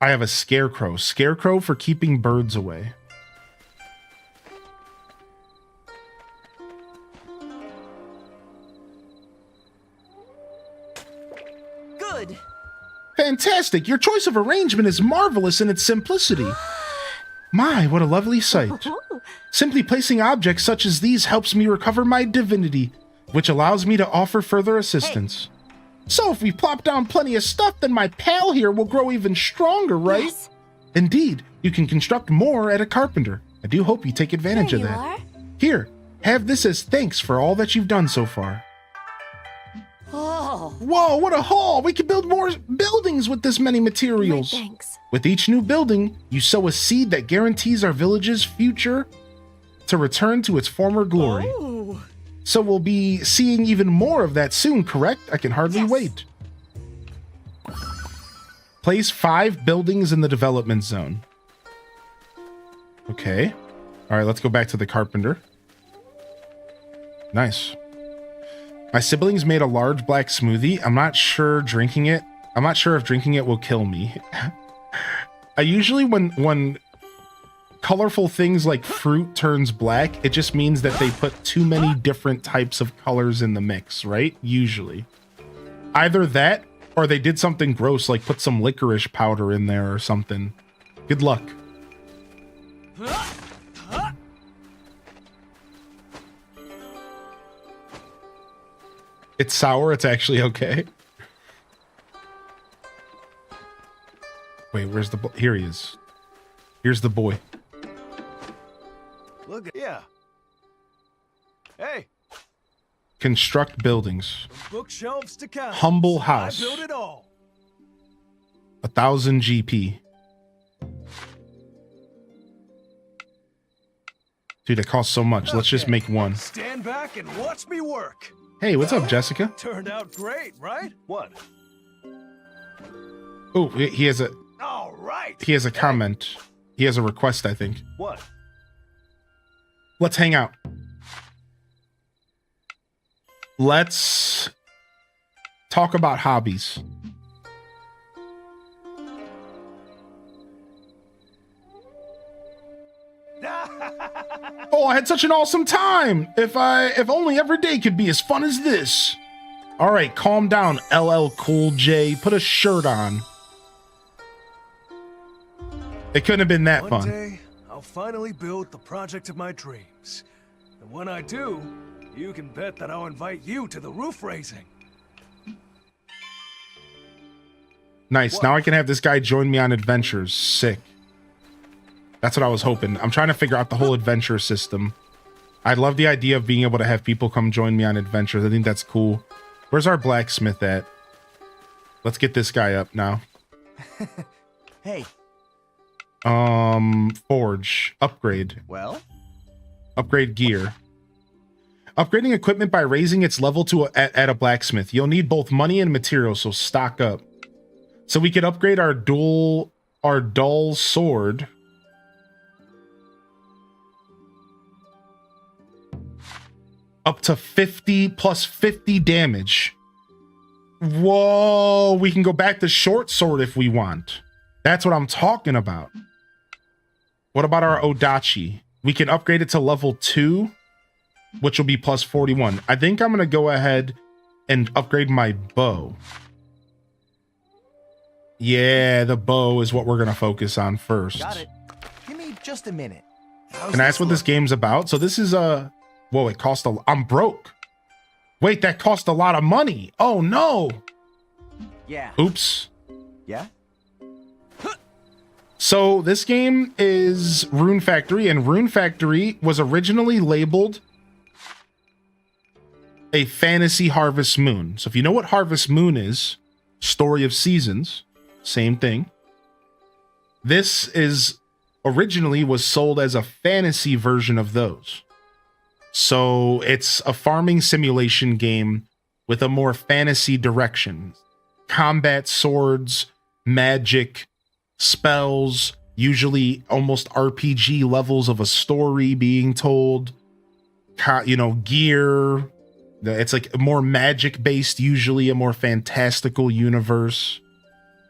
I have a Scarecrow. Scarecrow for keeping birds away. Good. Fantastic! Your choice of arrangement is marvelous in its simplicity. My, what a lovely sight. Simply placing objects such as these helps me recover my divinity, which allows me to offer further assistance. Hey. So if we plop down plenty of stuff, then my pal here will grow even stronger, right? Yes. Indeed, you can construct more at a carpenter. I do hope you take advantage of that. Are. Here, have this as thanks for all that you've done so far. Oh. Whoa, what a haul! We can build more buildings with this many materials. My thanks. With each new building, you sow a seed that guarantees our village's future to return to its former glory. Oh. So we'll be seeing even more of that soon, correct? I can hardly wait. Place 5 buildings in the development zone. Okay. All right, let's go back to the carpenter. Nice. My siblings made a large black smoothie. I'm not sure if drinking it will kill me. I usually, when colorful things like fruit turns black, it just means that they put too many different types of colors in the mix, right? Usually. Either that, or they did something gross, like put some licorice powder in there or something. Good luck. It's sour, it's actually okay. Wait, where's the boy? Here he is. Here's the boy. Look, yeah. Hey. Construct buildings. Bookshelves to count. Humble house. I built it all. 1,000 GP. Dude, it costs so much. Let's just make one. Stand back and watch me work. Hey, what's up, Jessica? Turned out great, right? What? Oh, he has a... All right. He has a comment. He has a request, I think. What? Let's hang out. Let's talk about hobbies. Oh, I had such an awesome time. If only every day could be as fun as this. All right, calm down, LL Cool J. Put a shirt on. It couldn't have been that One fun. day, I'll finally build the project of my dreams. And when I do, you can bet that I'll invite you to the roof raising. Nice. Now I can have this guy join me on adventures. Sick. That's what I was hoping. I'm trying to figure out the whole adventure system. I love the idea of being able to have people come join me on adventures. I think that's cool. Where's our blacksmith at? Let's get this guy up now. Hey. Forge. Upgrade. Well? Upgrade gear. Upgrading equipment by raising its level to at a blacksmith. You'll need both money and materials, so stock up. So we could upgrade our dull sword. Up to 50 plus 50 damage. Whoa, we can go back to short sword if we want. That's what I'm talking about. What about our Odachi? We can upgrade it to level 2, which will be plus 41. I think I'm going to go ahead and upgrade my bow. Yeah, the bow is what we're going to focus on first. Got it. Give me just a minute. Can I ask what this game's about? So this is a... Whoa, it cost a... I'm broke. Wait, that cost a lot of money. Oh, no. Yeah. Oops. Yeah? So this game is Rune Factory, and Rune Factory was originally labeled a fantasy Harvest Moon. So if you know what Harvest Moon is, Story of Seasons, same thing. This is originally was sold as a fantasy version of those. So it's a farming simulation game with a more fantasy direction. Combat, swords, magic, spells, usually almost RPG levels of a story being told, you know, gear. It's like more magic based, usually a more fantastical universe,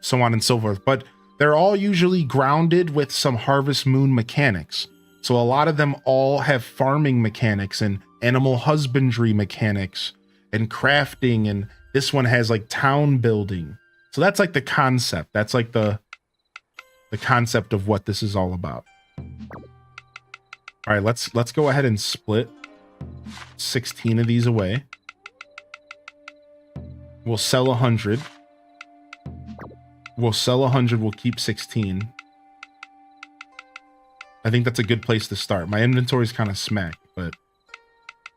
so on and so forth. But they're all usually grounded with some Harvest Moon mechanics. So a lot of them all have farming mechanics and animal husbandry mechanics and crafting. And this one has like town building. So that's like the concept. That's like the concept of what this is all about. All right, let's go ahead and split 16 of these away. We'll sell 100. We'll sell 100. We'll keep 16. I think that's a good place to start. My inventory is kind of smacked, but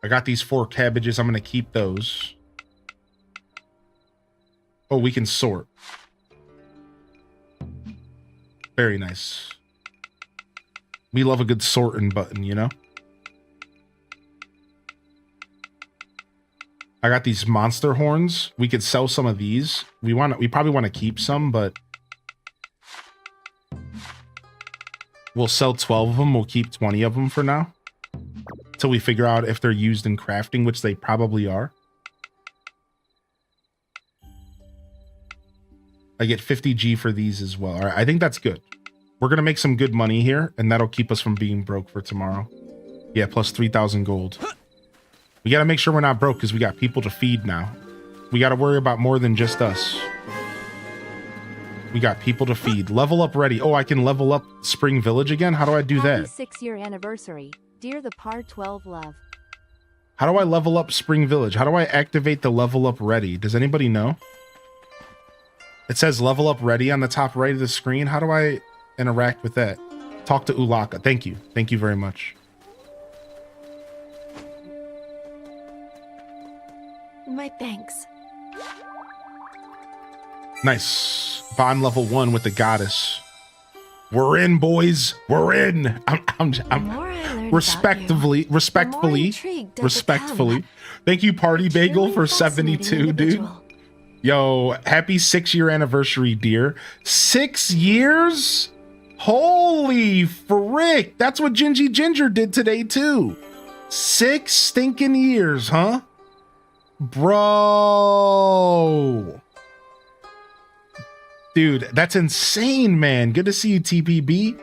I got these 4 cabbages. I'm going to keep those. Oh, we can sort. Very nice. We love a good sorting button, you know? I got these monster horns. We could sell some of these. We probably want to keep some, but we'll sell 12 of them. We'll keep 20 of them for now, till we figure out if they're used in crafting, which they probably are. I get 50G for these as well. All right, I think that's good. We're gonna make some good money here, and that'll keep us from being broke for tomorrow. Yeah, plus 3,000 gold. We gotta make sure we're not broke because we got people to feed now. We gotta worry about more than just us. We got people to feed. Level up ready. Oh, I can level up Spring Village again? How do I do that? 6-year anniversary. Dear the Par 12 love. How do I level up Spring Village? How do I activate the level up ready? Does anybody know? It says level up ready on the top right of the screen. How do I interact with that? Talk to Ulaka. Thank you. Thank you very much. My thanks. Nice. Bond level 1 with the goddess. We're in, boys. We're in. The more I learn learn respectively, respectfully. Thank you, Party Bagel, for 72, dude. Yo, happy 6-year anniversary, dear. 6 years? Holy frick. That's what Gingy Ginger did today, too. 6 stinking years, huh? Bro. Dude, that's insane, man. Good to see you, TPB.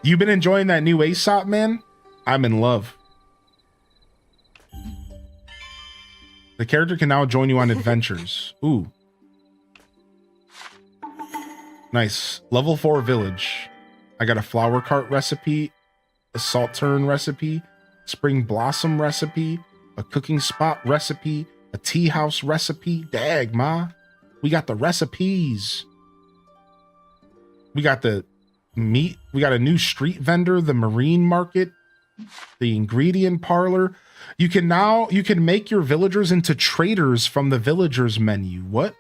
You been enjoying that new Aesop, man? I'm in love. The character can now join you on adventures. Ooh. Nice. Level 4 village. I got a flower cart recipe, a salt turn recipe, spring blossom recipe, a cooking spot recipe, a tea house recipe. Dag, ma. We got the recipes. We got the meat. We got a new street vendor, the marine market, the ingredient parlor. You can make your villagers into traders from the villagers menu. What?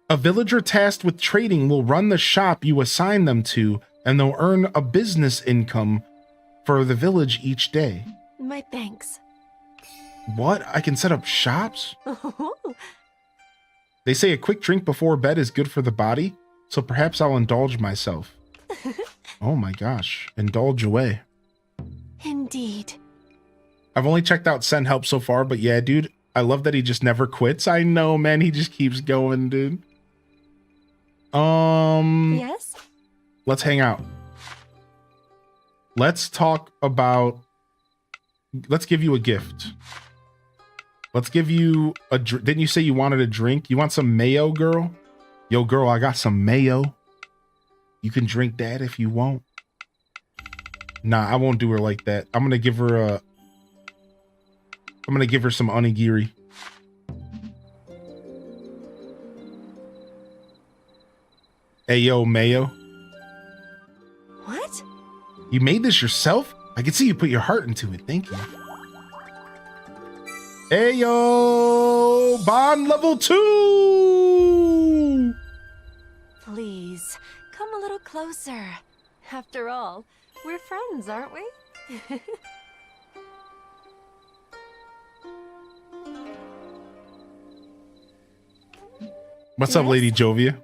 A villager tasked with trading will run the shop you assign them to, and they'll earn a business income for the village each day. My thanks. What? I can set up shops? They say a quick drink before bed is good for the body, so perhaps I'll indulge myself. Oh my gosh. Indulge away. Indeed. I've only checked out Send Help so far, but yeah, dude, I love that he just never quits. I know, man. He just keeps going, dude. Yes? Let's hang out. Let's talk about... Let's give you a gift. Let's give you a... Didn't you say you wanted a drink? You want some mayo, girl? Yo, girl, I got some mayo. You can drink that if you want. Nah, I won't do her like that. I'm gonna give her a... I'm gonna give her some onigiri. Hey, yo, mayo. What? You made this yourself? I can see you put your heart into it. Thank you. Hey, yo, bond level 2. Please, come a little closer. After all, we're friends, aren't we? What's up, Lady Jovia?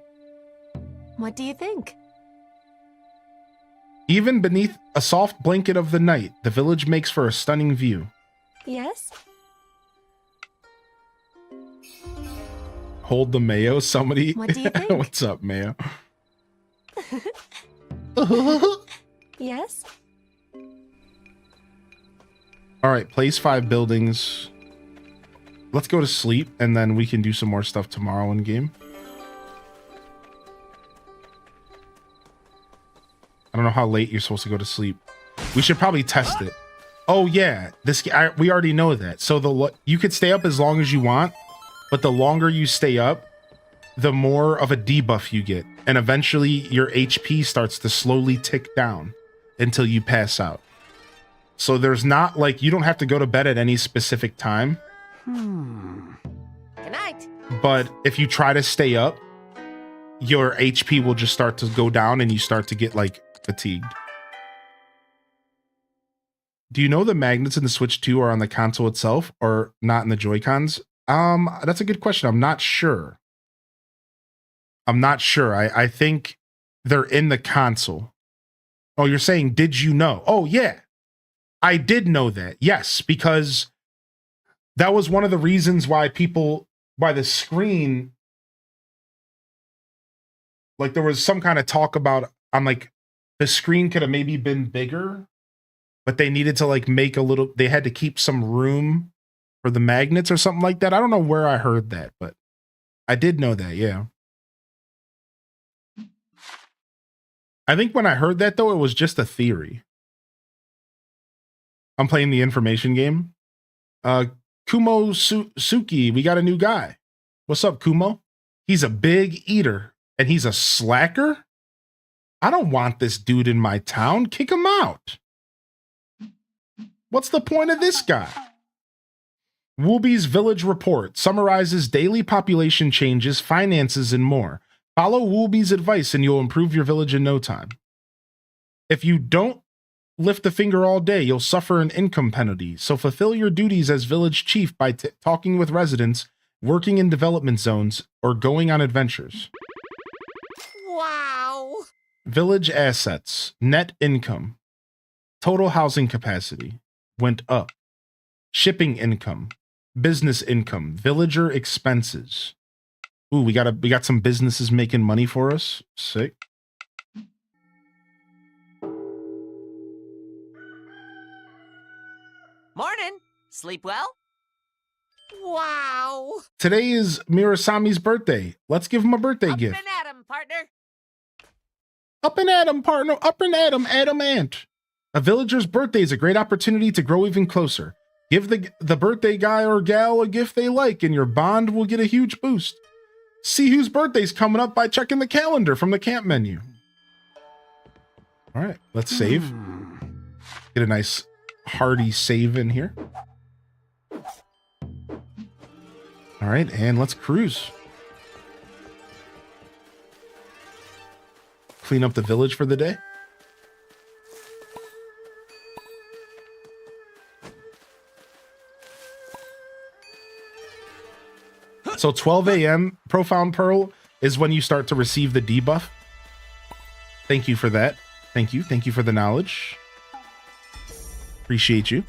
What do you think? Even beneath a soft blanket of the night, the village makes for a stunning view. Yes? Hold the mayo, somebody. What do you think? What's up, mayo? Yes? All right, place 5 buildings. Let's go to sleep, and then we can do some more stuff tomorrow in game. I don't know how late you're supposed to go to sleep. We should probably test it. Oh yeah, we already know that. So you could stay up as long as you want, but the longer you stay up, the more of a debuff you get, and eventually your HP starts to slowly tick down until you pass out. So there's not like you don't have to go to bed at any specific time. Good night. But if you try to stay up, your HP will just start to go down and you start to get like fatigued. Do you know the magnets in the Switch 2 are on the console itself or not in the Joy-Cons? That's a good question. I'm not sure. I think they're in the console. Oh, you're saying, did you know? Oh, yeah. I did know that. Yes, because that was one of the reasons why the screen, like there was some kind of talk about, I'm like, the screen could have maybe been bigger, but they needed to like make they had to keep some room for the magnets or something like that. I don't know where I heard that, but I did know that, yeah. I think when I heard that, though, it was just a theory. I'm playing the information game. Kumo Suki, we got a new guy. What's up, Kumo? He's a big eater, and he's a slacker? I don't want this dude in my town. Kick him out. What's the point of this guy? Wooby's Village Report summarizes daily population changes, finances, and more. Follow Wooby's advice and you'll improve your village in no time. If you don't lift a finger all day, you'll suffer an income penalty. So fulfill your duties as village chief by talking with residents, working in development zones, or going on adventures. Wow. Village assets, net income, total housing capacity went up. Shipping income, business income, villager expenses. Ooh, we got some businesses making money for us. Sick. Morning. Sleep well? Wow. Today is Mirasami's birthday. Let's give him a birthday gift. Up and at 'em, partner. Up and at 'em, partner. Up and at 'em, Ant. A villager's birthday is a great opportunity to grow even closer. Give the birthday guy or gal a gift they like, and your bond will get a huge boost. See whose birthday's coming up by checking the calendar from the camp menu. All right, let's save. Get a nice hearty save in here. All right, and let's cruise. Clean up the village for the day. So 12 a.m. Profound Pearl is when you start to receive the debuff. Thank you for that. Thank you. Thank you for the knowledge. Appreciate you.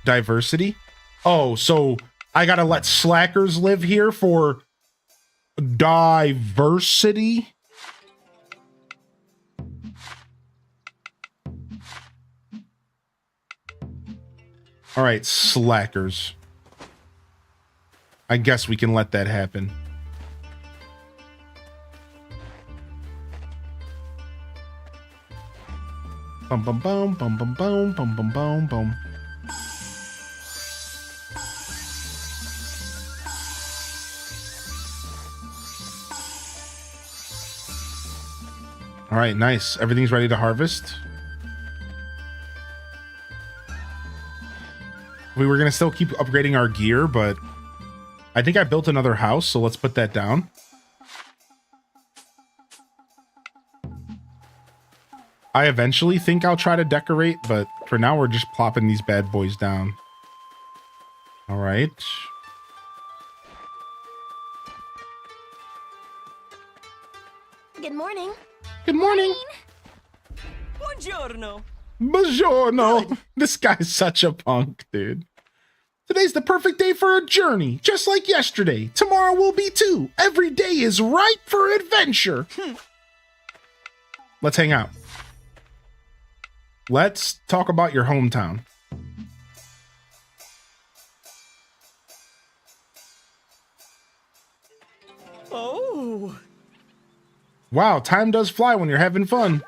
Diversity. Oh, so I gotta let slackers live here for diversity? All right, slackers. I guess we can let that happen. Bum bum bum bum bum bum bum bum bum bum. All right, nice. Everything's ready to harvest. We were gonna still keep upgrading our gear, but I think I built another house, so let's put that down. I eventually think I'll try to decorate, but for now we're just plopping these bad boys down. All right. Good morning. Good morning. Buongiorno. Buongiorno. This guy's such a punk, dude. Today's the perfect day for a journey, just like yesterday. Tomorrow will be too. Every day is ripe for adventure. Let's hang out. Let's talk about your hometown. Oh. Wow, time does fly when you're having fun.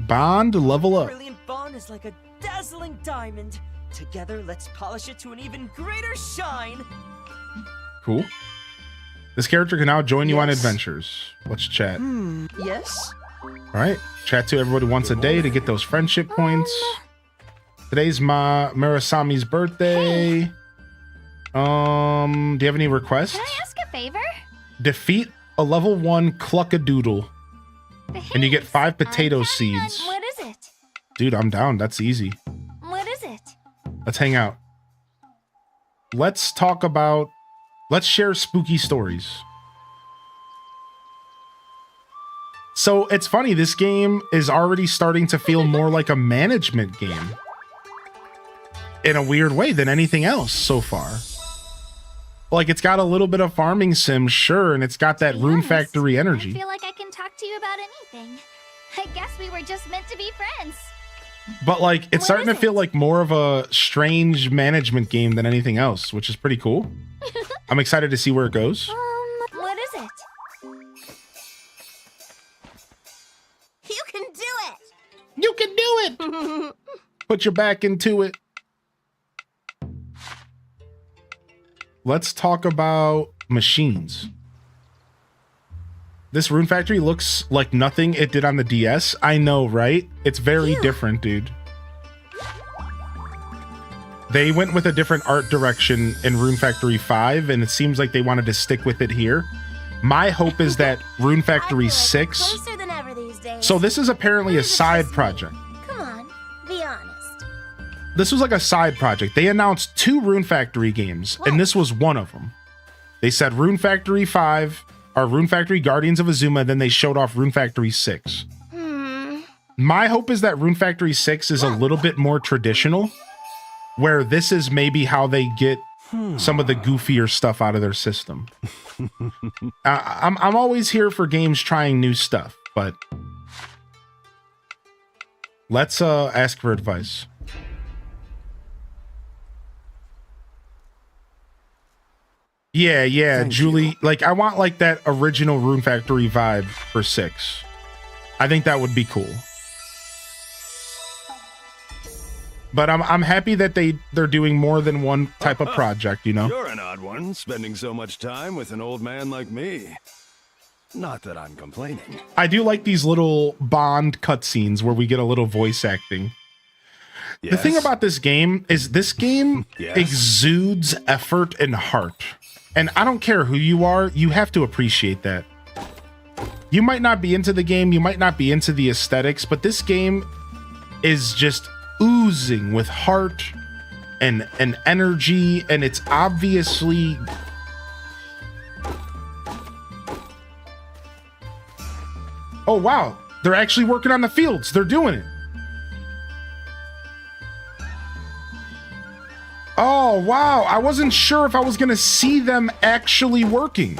Bond, level up. Brilliant bond is like a dazzling diamond. Together, let's polish it to an even greater shine. Cool. This character can now join you on adventures. Let's chat. Yes? All right. Chat to everybody once a day to get those friendship points. Today's Mirasami's birthday. Do you have any requests? Can I ask a favor? Defeat a level 1 Cluckadoodle. And you get 5 potato seeds. What is it? Dude, I'm down. That's easy. What is it? Let's hang out. Let's talk about... Let's share spooky stories. So it's funny, this game is already starting to feel more like a management game. In a weird way than anything else so far. Like, it's got a little bit of farming sim, sure, and it's got that Rune Factory energy. I feel like I can talk to you about anything. I guess we were just meant to be friends. But, like, it's starting to feel like more of a strange management game than anything else, which is pretty cool. I'm excited to see where it goes. What is it? You can do it! You can do it! Put your back into it. Let's talk about machines. This Rune Factory looks like nothing it did on the DS. I know, right? It's very different, dude. They went with a different art direction in Rune Factory 5, and it seems like they wanted to stick with it here. My hope is that Rune Factory 6. Closer than ever these days. So this is apparently a side project. Come on, be honest. This was like a side project. They announced 2 Rune Factory games, and this was one of them. They said Rune Factory 5, or Rune Factory Guardians of Azuma, then they showed off Rune Factory 6. My hope is that Rune Factory 6 is a little bit more traditional, where this is maybe how they get some of the goofier stuff out of their system. I'm always here for games trying new stuff, but let's ask for advice. Yeah, Julie. Like, I want like that original Rune Factory vibe for 6. I think that would be cool. But I'm happy that they're doing more than one type of project, you know? You're an odd one, spending so much time with an old man like me. Not that I'm complaining. I do like these little Bond cutscenes where we get a little voice acting. Yes. The thing about this game is this game Yes. exudes effort and heart. And I don't care who you are, you have to appreciate that. You might not be into the game, you might not be into the aesthetics, but this game is just oozing with heart and energy, and it's obviously oh wow, they're actually working on the fields. They're doing it. Oh wow, I wasn't sure if I was gonna see them actually working.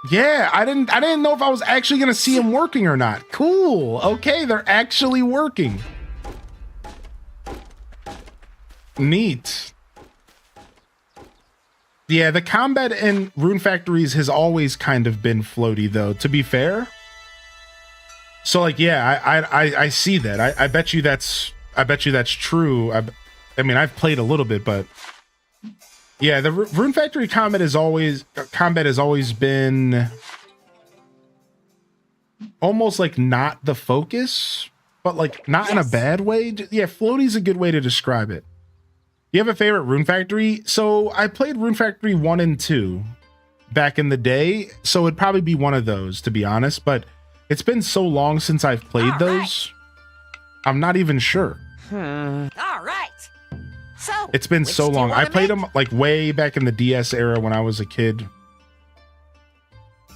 Yeah, I didn't know if I was actually gonna see them working or not. Cool. Okay, they're actually working. Neat. Yeah, the combat in Rune Factories has always kind of been floaty, though, to be fair. So like, yeah, I see that. I bet you that's true. I mean, I've played a little bit, but yeah, the Rune Factory combat has always been almost like not the focus, but like not in a bad way. Yeah, floaty's a good way to describe it. You have a favorite Rune Factory? So I played Rune Factory 1 and 2 back in the day, so it'd probably be one of those, to be honest, but it's been so long since I've played those, I'm not even sure. All right. So It's been so long. I played them like way back in the DS era when I was a kid.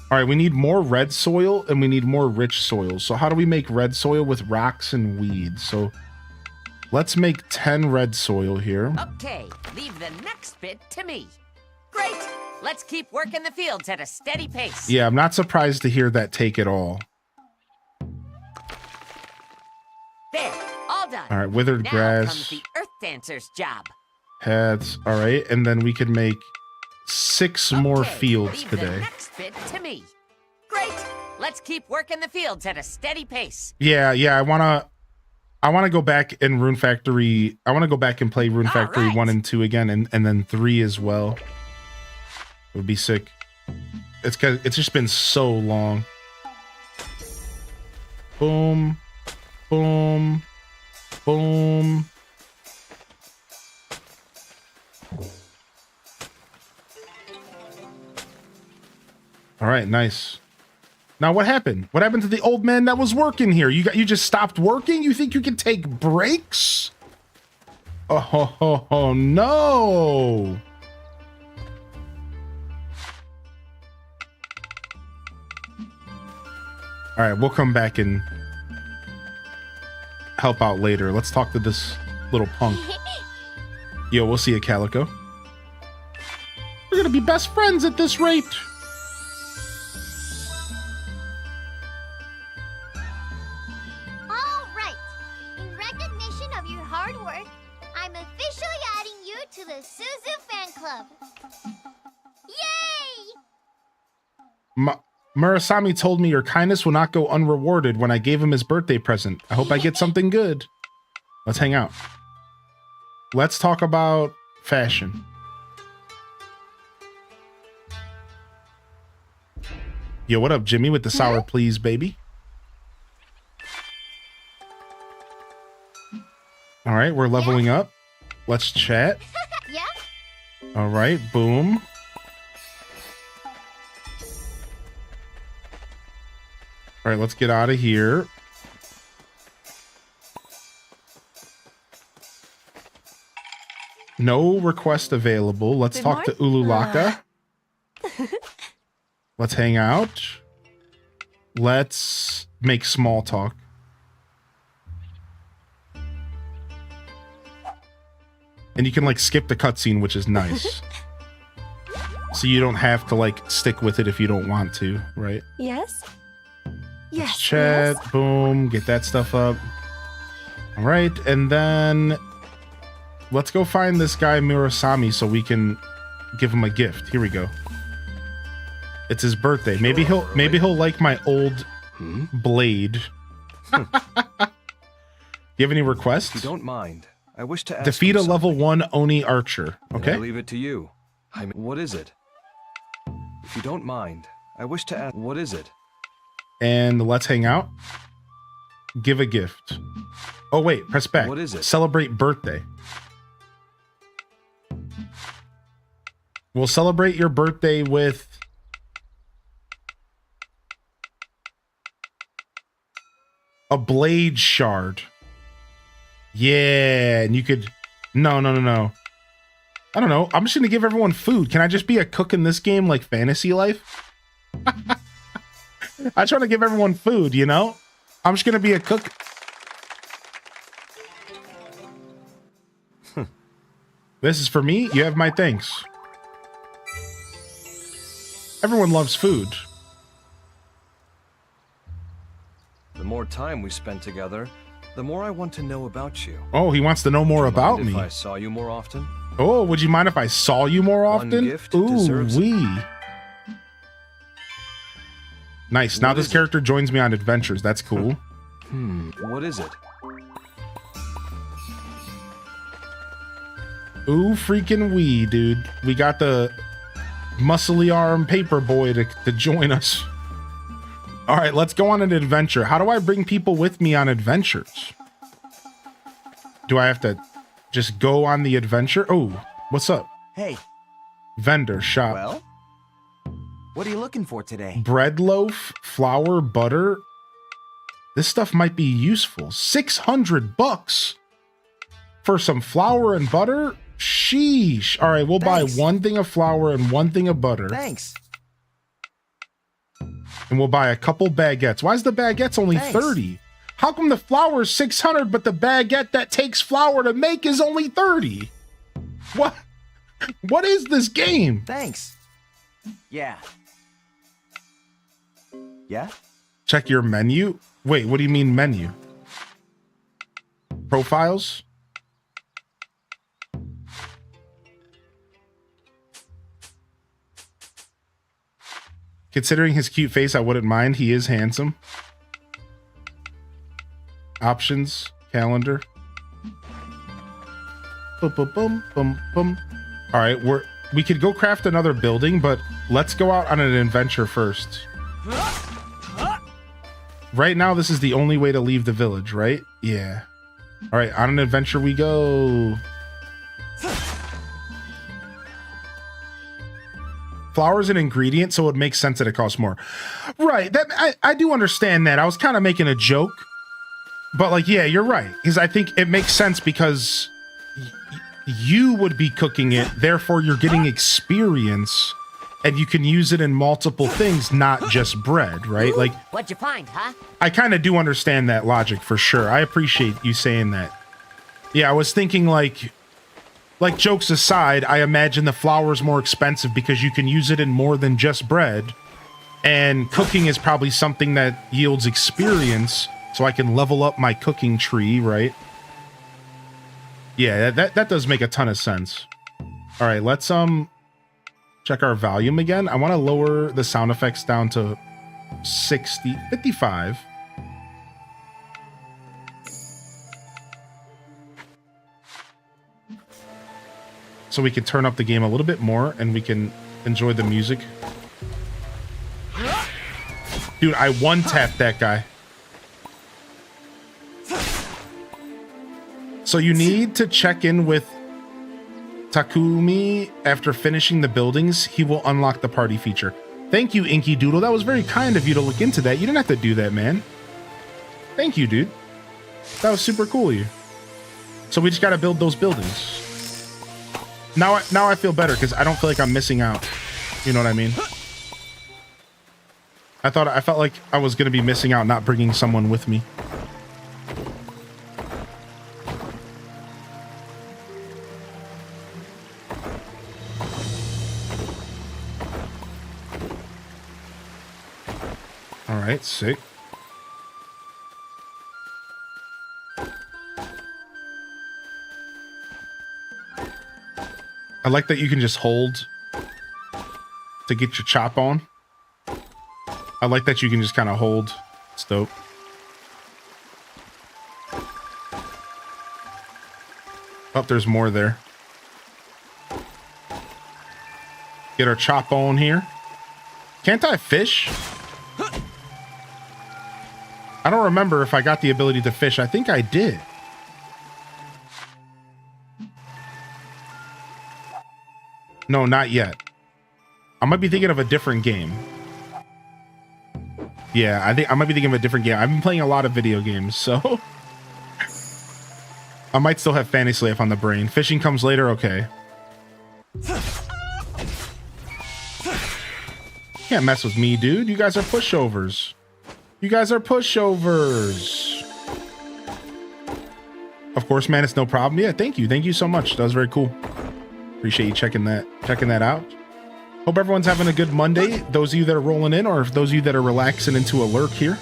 All right, we need more red soil and we need more rich soil. So how do we make red soil? With rocks and weeds. So let's make 10 red soil here. Okay, leave the next bit to me. Great. Let's keep working the fields at a steady pace. Yeah, I'm not surprised to hear that take it all. There, all done. All right, withered now grass. comes the Earth Dancer's job. Heads. All right, and then we could make 6 more fields Leave today. the next bit to me. Great. Let's keep working the fields at a steady pace. Yeah, I wanna go back in Rune Factory. I wanna go back and play Rune Factory 1 and 2 again, and then 3 as well. It would be sick. It's just been so long. Boom, boom, boom. All right, nice. Now what happened? What happened to the old man that was working here? You just stopped working? You think you can take breaks? Oh no. All right, we'll come back and help out later. Let's talk to this little punk. Yo, we'll see you, Calico. We're gonna be best friends at this rate. All right. In recognition of your hard work, I'm officially adding you to the Suzu fan club. Yay! Murasami told me your kindness will not go unrewarded when I gave him his birthday present. I hope I get something good. Let's hang out. Let's talk about fashion. Yo, what up, Jimmy, with the sour please, baby? All right, we're leveling up. Let's chat. Yeah? All right, boom. All right, let's get out of here. No request available. Let's talk to Ululaka. Let's hang out. Let's make small talk. And you can like skip the cutscene, which is nice. So you don't have to like stick with it if you don't want to, right? Yes? Let's chat, boom, get that stuff up. All right, and then let's go find this guy Murasami so we can give him a gift. Here we go. It's his birthday. Maybe he'll like my old blade. Do you have any requests? If you don't mind, I wish to ask Defeat a level 1 Oni archer. Okay. I leave it to you. I mean, what is it? If you don't mind, I wish to ask, what is it? And let's hang out. Give a gift. Oh wait, press back. What is it? Celebrate birthday. We'll celebrate your birthday with a blade shard. Yeah, and you could... No. I don't know. I'm just going to give everyone food. Can I just be a cook in this game like Fantasy Life? I try to give everyone food, you know? I'm just going to be a cook. This is for me. You have my thanks. Everyone loves food. The more time we spend together, the more I want to know about you. Oh, he wants to know more about Mind me. if I saw you more often? Oh, would you mind if I saw you more One often? gift Ooh, deserves wee. Nice. Now What this is it? character joins me on adventures. That's cool. What is it? Ooh, freaking wee, dude. We got the muscly arm paper boy to join us. All right, let's go on an adventure. How do I bring people with me on adventures? Do I have to just go on the adventure? Oh, what's up? Hey. Vendor shop. Well, what are you looking for today? Bread loaf, flour, butter. This stuff might be useful. $600 for some flour and butter? Sheesh. All right, we'll buy one thing of flour and one thing of butter. Thanks. And we'll buy a couple baguettes. Why is the baguettes only 30? How come the flour is 600, but the baguette that takes flour to make is only 30? What? What is this game? Thanks. Yeah. Yeah? Check your menu. Wait, what do you mean menu? Profiles? Considering his cute face, I wouldn't mind. He is handsome. Options, calendar. Boom, boom, boom, boom, boom. All right, we could go craft another building, but let's go out on an adventure first. Right now, this is the only way to leave the village, right? Yeah. All right, on an adventure we go. Flour is an ingredient, so it makes sense that it costs more. Right, that I do understand that. I was kind of making a joke. But like, yeah, you're right. Because I think it makes sense because you would be cooking it, therefore you're getting experience, and you can use it in multiple things, not just bread, right? Like, What'd you find, huh? I kind of do understand that logic for sure. I appreciate you saying that. Yeah, I was thinking like jokes aside, I imagine the flour is more expensive because you can use it in more than just bread. And cooking is probably something that yields experience, so I can level up my cooking tree, right? Yeah, that does make a ton of sense. All right, let's check our volume again. I want to lower the sound effects down to 55. So we can turn up the game a little bit more and we can enjoy the music. Dude, I one-tapped that guy. So you need to check in with Takumi after finishing the buildings. He will unlock the party feature. Thank you, Inky Doodle. That was very kind of you to look into that. You didn't have to do that, man. Thank you, dude. That was super cool of you. So we just got to build those buildings. Now I feel better because I don't feel like I'm missing out. You know what I mean? I felt like I was going to be missing out not bringing someone with me. All right, sick. I like that you can just hold to get your chop on. I like that you can just kind of hold. It's dope. Oh, there's more there. Get our chop on here. Can't I fish? I don't remember if I got the ability to fish. I think I did. No, not yet. I might be thinking of a different game. Yeah, I think I might be thinking of a different game. I've been playing a lot of video games, so I might still have Fantasy Life on the brain. Fishing comes later, okay. Can't mess with me, dude. You guys are pushovers. You guys are pushovers. Of course, man, it's no problem. Yeah, thank you. Thank you so much. That was very cool. Appreciate you checking that out. Hope everyone's having a good Monday. Those of you that are rolling in, or those of you that are relaxing into a lurk here.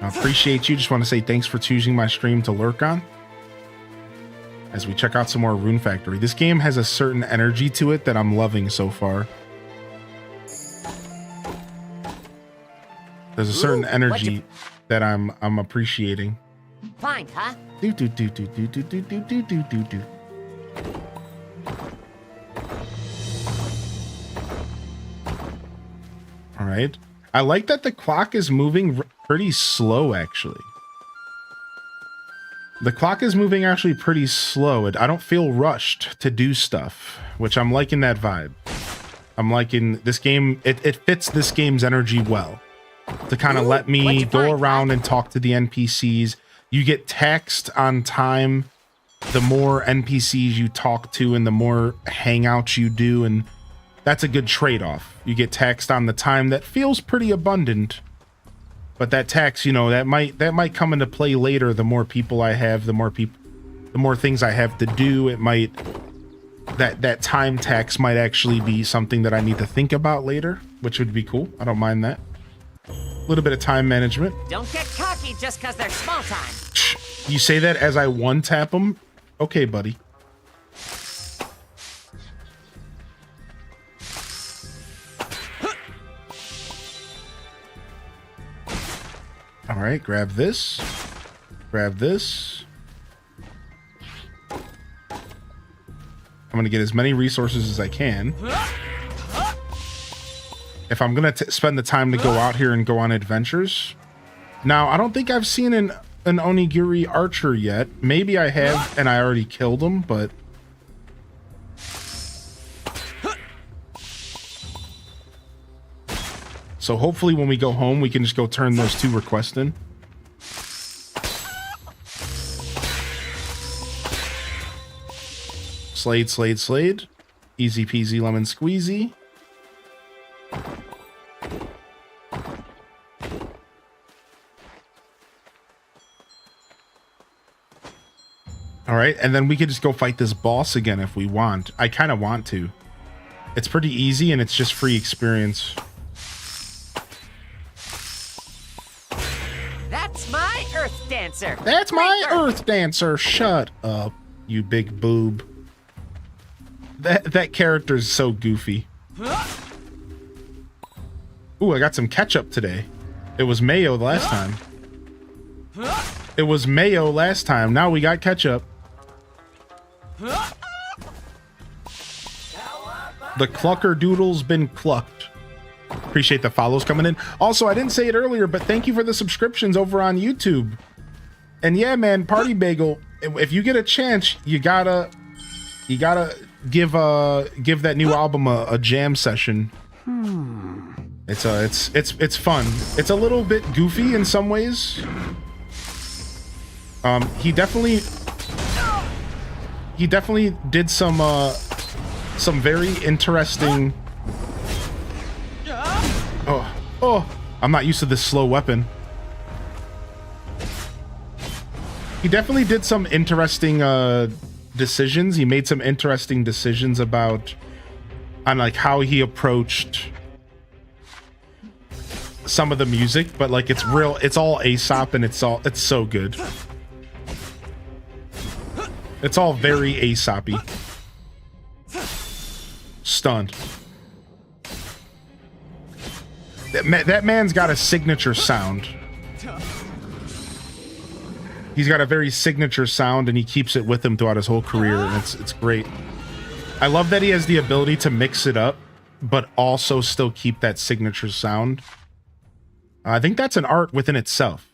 I appreciate you. Just want to say thanks for choosing my stream to lurk on. As we check out some more Rune Factory. This game has a certain energy to it that I'm loving so far. There's a certain energy that I'm appreciating. Fine, huh? Do do do do do do do do do do do do. All right. I like that the clock is moving pretty slow, actually. The clock is moving actually pretty slow. I don't feel rushed to do stuff, which I'm liking that vibe. I'm liking this game. It fits this game's energy well. To kind of let me go around and talk to the NPCs. You get taxed on time the more NPCs you talk to and the more hangouts you do, and that's a good trade-off. You get taxed on the time that feels pretty abundant, but that tax, you know, that might come into play later. The more people I have, the more things I have to do. It might that time tax might actually be something that I need to think about later, which would be cool. I don't mind that. A little bit of time management. Don't get cocky just because they're small time. You say that as I one-tap them? Okay, buddy. All right, grab this. Grab this. I'm going to get as many resources as I can. If I'm going to spend the time to go out here and go on adventures. Now, I don't think I've seen an Onigiri archer yet. Maybe I have and I already killed him, but... So hopefully when we go home, we can just go turn those 2 requests in. Slade, Slade, Slade. Easy peasy lemon squeezy. All right, and then we could just go fight this boss again if we want. I kind of want to. It's pretty easy and it's just free experience. That's my Earth Dancer. That's my Earth Dancer. Shut up, you big boob. That character is so goofy. Ooh, I got some ketchup today. It was mayo last time. It was mayo last time. Now we got ketchup. The clucker doodle's been clucked. Appreciate the follows coming in. Also, I didn't say it earlier, but thank you for the subscriptions over on YouTube. And yeah, man, Party Bagel, if you get a chance, you gotta give that new album a jam session. It's fun. It's a little bit goofy in some ways. He definitely did some very interesting. Oh, I'm not used to this slow weapon. He definitely did some interesting decisions. He made some interesting decisions on like how he approached some of the music, but like it's all Aesop, and it's so good. It's all very Aesop-y. Stunned. That man's got a signature sound. He's got a very signature sound, and he keeps it with him throughout his whole career, and it's great. I love that he has the ability to mix it up, but also still keep that signature sound. I think that's an art within itself.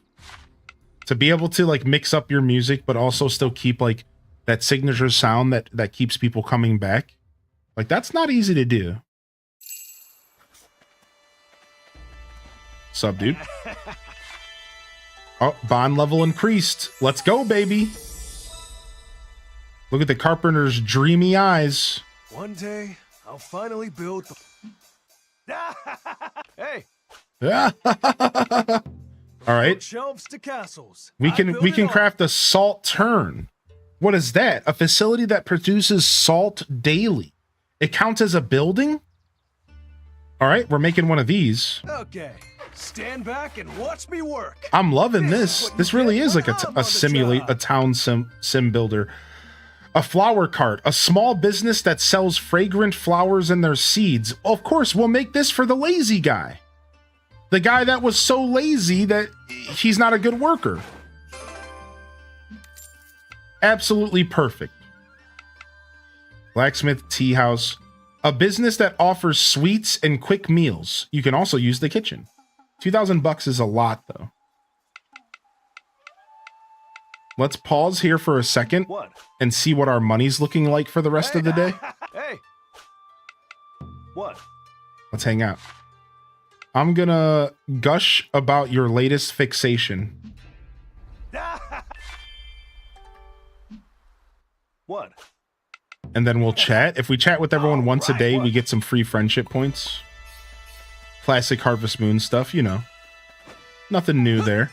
To be able to like mix up your music, but also still keep like that signature sound that keeps people coming back. Like, that's not easy to do. Sup, dude? Oh, bond level increased. Let's go, baby. Look at the carpenter's dreamy eyes. One day, I'll finally build the... Hey! All right. Shelves to castles. We can craft a salt turn. What is that? A facility that produces salt daily. It counts as a building? All right, we're making one of these. Okay. Stand back and watch me work. I'm loving this. This really is like a town sim builder. A flower cart, a small business that sells fragrant flowers and their seeds. Of course, we'll make this for the lazy guy. The guy that was so lazy that he's not a good worker. Absolutely perfect. Blacksmith Tea House, a business that offers sweets and quick meals. You can also use the kitchen. $2,000 is a lot, though. Let's pause here for a second and see what our money's looking like for the rest of the day. Hey. What? Let's hang out. I'm gonna gush about your latest fixation. What? And then we'll chat. If we chat with everyone once a day, we get some free friendship points. Classic Harvest Moon stuff, you know. Nothing new there.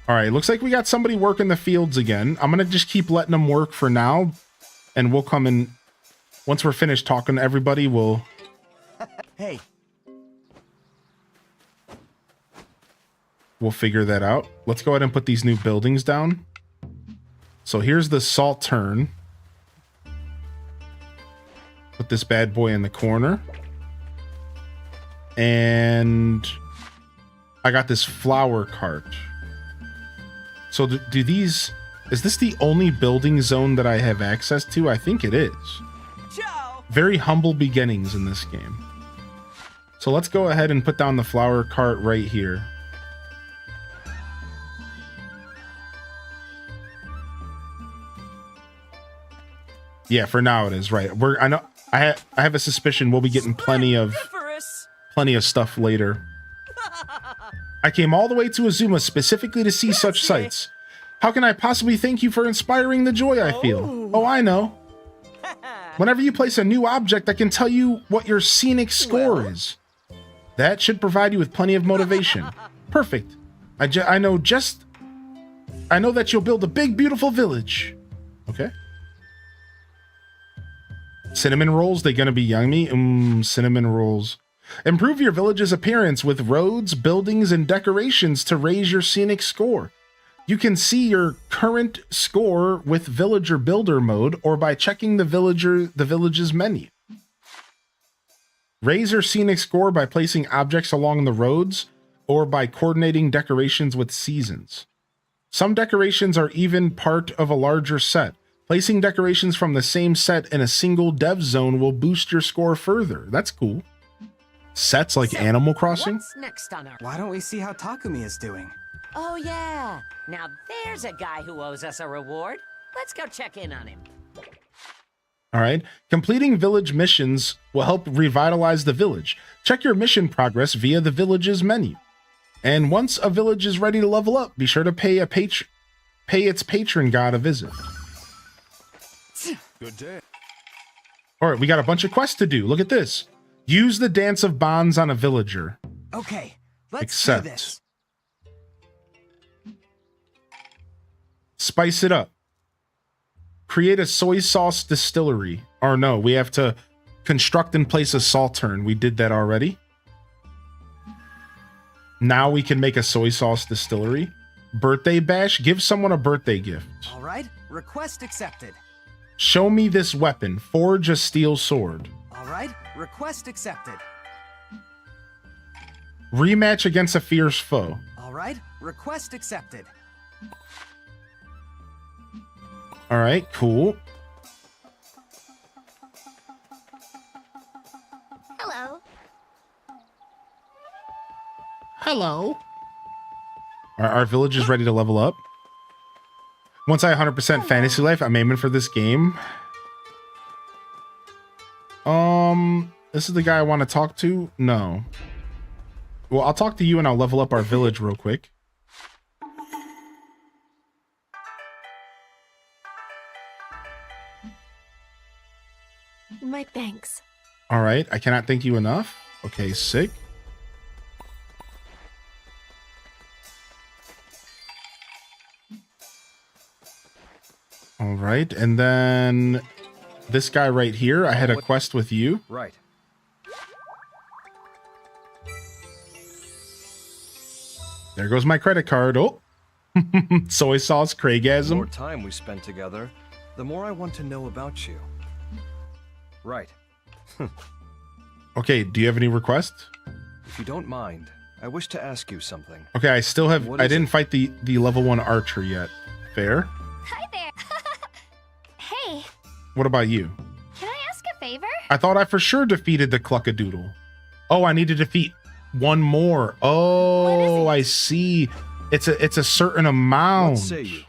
All right, looks like we got somebody working the fields again. I'm gonna just keep letting them work for now, and we'll come in once we're finished talking to everybody. We'll. Hey. We'll figure that out. Let's go ahead and put these new buildings down. So here's the salt turn. Put this bad boy in the corner. And I got this flower cart. So do these... Is this the only building zone that I have access to? I think it is. Very humble beginnings in this game. So let's go ahead and put down the flower cart right here. Yeah, for now it is, right. I have a suspicion we'll be getting plenty of stuff later. I came all the way to Azuma specifically to see such sights. How can I possibly thank you for inspiring the joy I feel? Oh, I know. Whenever you place a new object, I can tell you what your scenic score is. That should provide you with plenty of motivation. Perfect. I know that you'll build a big, beautiful village. Okay. Cinnamon rolls, they gonna be yummy? Cinnamon rolls. Improve your village's appearance with roads, buildings, and decorations to raise your scenic score. You can see your current score with Villager Builder mode or by checking the village's menu. Raise your scenic score by placing objects along the roads or by coordinating decorations with seasons. Some decorations are even part of a larger set. Placing decorations from the same set in a single dev zone will boost your score further. That's cool. sets like Animal Crossing? What's next on our... Why don't we see how Takumi is doing? Oh, yeah. Now there's a guy who owes us a reward. Let's go check in on him. All right. Completing village missions will help revitalize the village. Check your mission progress via the village's menu. And once a village is ready to level up, be sure to pay its patron god a visit. Good day. All right, we got a bunch of quests to do. Look at this. Use the Dance of Bonds on a villager. Okay, let's Accept. do this. Spice it up. Create a soy sauce distillery. Or no, we have to construct and place a saltern. We did that already. Now we can make a soy sauce distillery. Birthday bash. Give someone a birthday gift. All right, request accepted. Show me this weapon. Forge a steel sword. All right, request accepted. Rematch against a fierce foe. All right, request accepted. All right, cool. Hello. Hello. Our village is ready to level up. Once I 100% fantasy life, I'm aiming for this game. This is the guy I want to talk to? No. Well, I'll talk to you and I'll level up our village real quick. My thanks. All right, I cannot thank you enough. Okay, sick. All right, and then this guy right here, I had a quest with you. Right. There goes my credit card. Oh, soy sauce, The more Craigasm. time we spend together, the more I want to know about you. Right. Okay, do you have any requests? If you don't mind, I wish to ask you something. Okay, I still have, What I is didn't it? fight the level 1 archer yet. Fair. Hi there. Hey, What about you? can I ask a favor? I thought I for sure defeated the Cluckadoodle. Oh, I need to defeat one more. Oh, I see. It's a certain amount. What say you?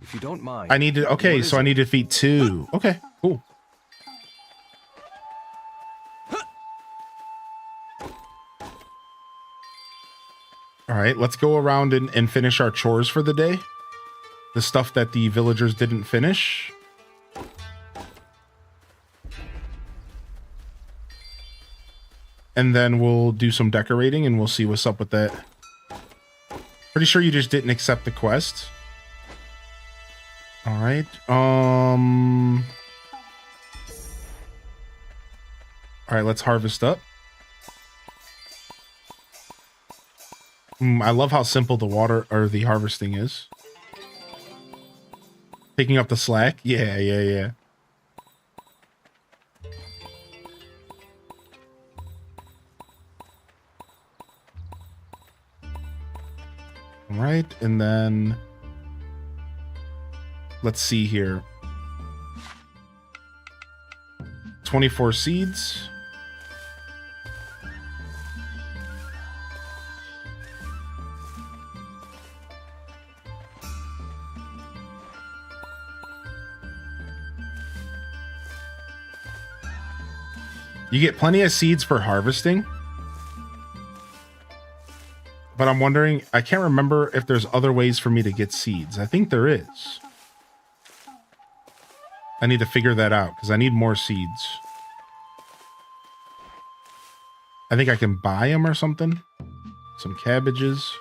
If you don't mind. I need to, okay, what so is I it? need to defeat 2. Okay, cool. All right, let's go around and finish our chores for the day. The stuff that the villagers didn't finish. And then we'll do some decorating and we'll see what's up with that. Pretty sure you just didn't accept the quest. All right. All right, let's harvest up. I love how simple the water or the harvesting is. Picking up the slack. Yeah. All right, and then let's see here. 24 seeds. You get plenty of seeds for harvesting. But I'm wondering, I can't remember if there's other ways for me to get seeds. I think there is. I need to figure that out because I need more seeds. I think I can buy them or something. Some cabbages.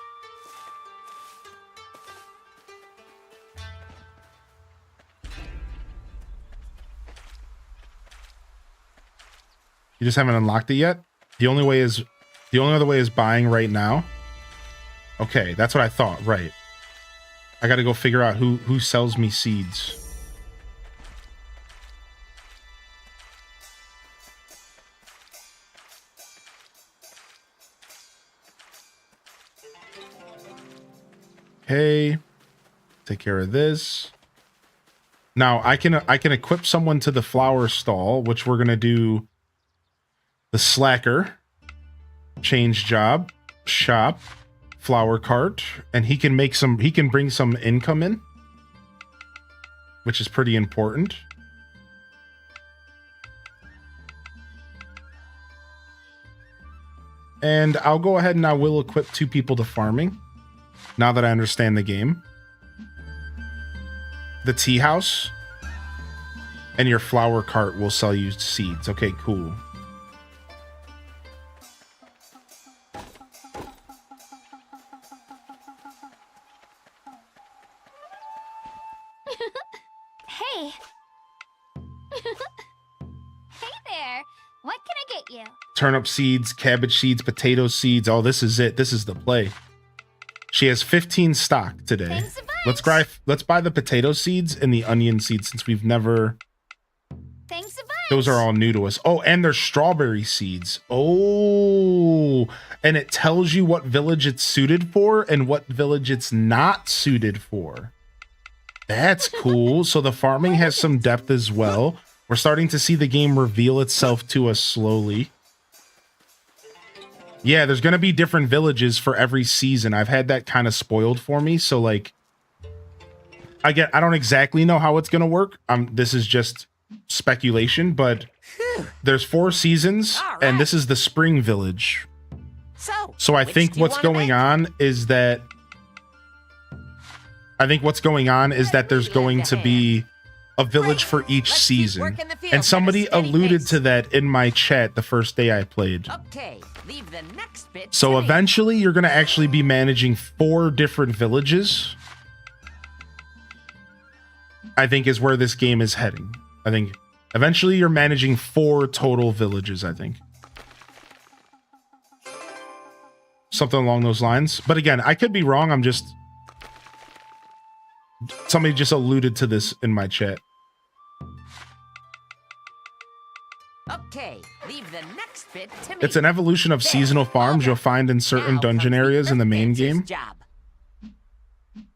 You just haven't unlocked it yet? The only other way is buying right now. Okay, that's what I thought, right. I gotta go figure out who sells me seeds. Okay. Take care of this. Now I can equip someone to the flower stall, which we're gonna do the slacker, change job, shop, flower cart, and he can bring some income in, which is pretty important. And I'll go ahead and I will equip 2 people to farming now that I understand the game. The tea house and your flower cart will sell you seeds. Okay, cool. Hey. Hey there. What can I get you? Turnip seeds, cabbage seeds, potato seeds. Oh, this is it. This is the play. She has 15 stock today. Let's buy the potato seeds and the onion seeds since we've never. Thanks a bunch. Those are all new to us. Oh, and there's strawberry seeds. Oh, and it tells you what village it's suited for and what village it's not suited for. That's cool. So the farming has some depth as well. We're starting to see the game reveal itself to us slowly. Yeah, there's going to be different villages for every season. I've had that kind of spoiled for me. So like, I don't exactly know how it's going to work. This is just speculation, but there's 4 seasons and this is the spring village. So I think what's going on is that there's going to be a village for each season. And somebody alluded to that in my chat the first day I played. Okay, leave the next bit. So eventually you're going to actually be managing 4 different villages. I think is where this game is heading. I think eventually you're managing 4 total villages, I think. Something along those lines. But again, I could be wrong. Somebody just alluded to this in my chat. Okay, leave the next bit to me. It's an evolution of seasonal farms you'll find in certain dungeon areas in the main game.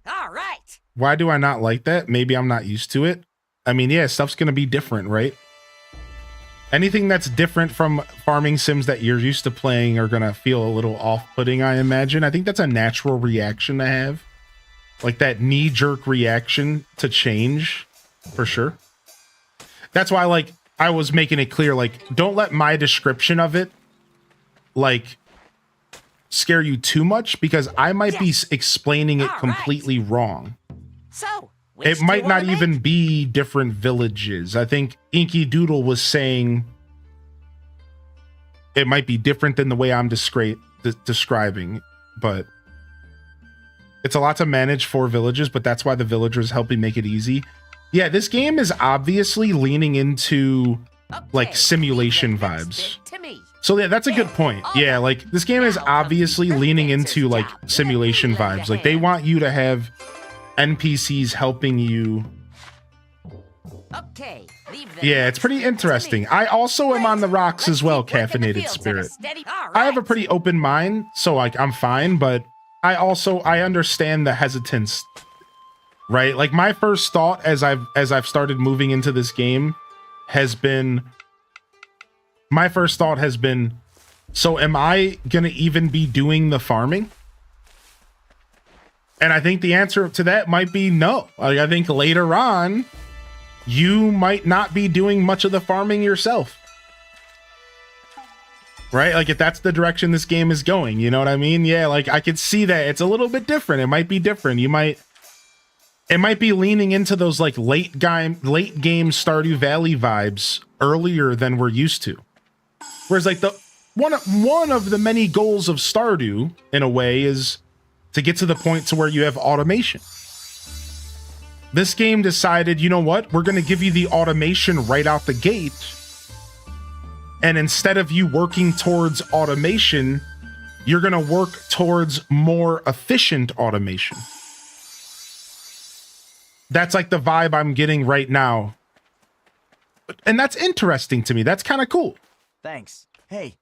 All right. Why do I not like that? Maybe I'm not used to it. I mean, yeah, stuff's going to be different, right? Anything that's different from farming sims that you're used to playing are going to feel a little off-putting, I imagine. I think that's a natural reaction to have. Like that knee-jerk reaction to change, for sure. That's why, like, I was making it clear, like, don't let my description of it, like, scare you too much, because I might be explaining it completely wrong. So, it might not even be different villages. I think Inky Doodle was saying it might be different than the way I'm describing, but it's a lot to manage 4 villages, but that's why the villagers helping make it easy. Yeah, this game is obviously leaning into like simulation vibes. So yeah, that's a good point. Yeah, like this game is obviously leaning into like simulation vibes. Like they want you to have NPCs helping you. Yeah, it's pretty interesting. I also am on the rocks as well, Caffeinated Spirit. I have a pretty open mind, so like I'm fine, but I understand the hesitance. Right? Like my first thought as I've started moving into this game has been so am I going to even be doing the farming? And I think the answer to that might be no. Like I think later on you might not be doing much of the farming yourself. Right? Like if that's the direction this game is going, you know what I mean? Yeah, like I could see that it's a little bit different. It might be different. It might be leaning into those like late game Stardew Valley vibes earlier than we're used to. Whereas like the one of the many goals of Stardew in a way is to get to the point to where you have automation. This game decided, you know what? We're going to give you the automation right out the gate. And instead of you working towards automation, you're going to work towards more efficient automation. That's like the vibe I'm getting right now. And that's interesting to me. That's kind of cool. Thanks. Hey.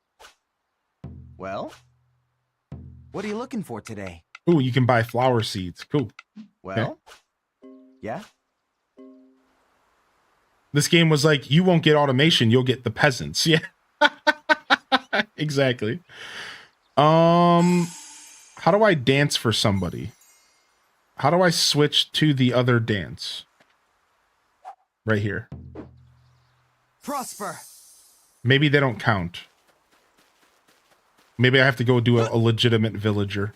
Well, what are you looking for today? Ooh, you can buy flower seeds. Cool. Well, yeah. This game was like, you won't get automation, you'll get the peasants. Yeah. Exactly. How do I dance for somebody? How do I switch to the other dance? Right here. Prosper. Maybe they don't count. Maybe I have to go do a legitimate villager.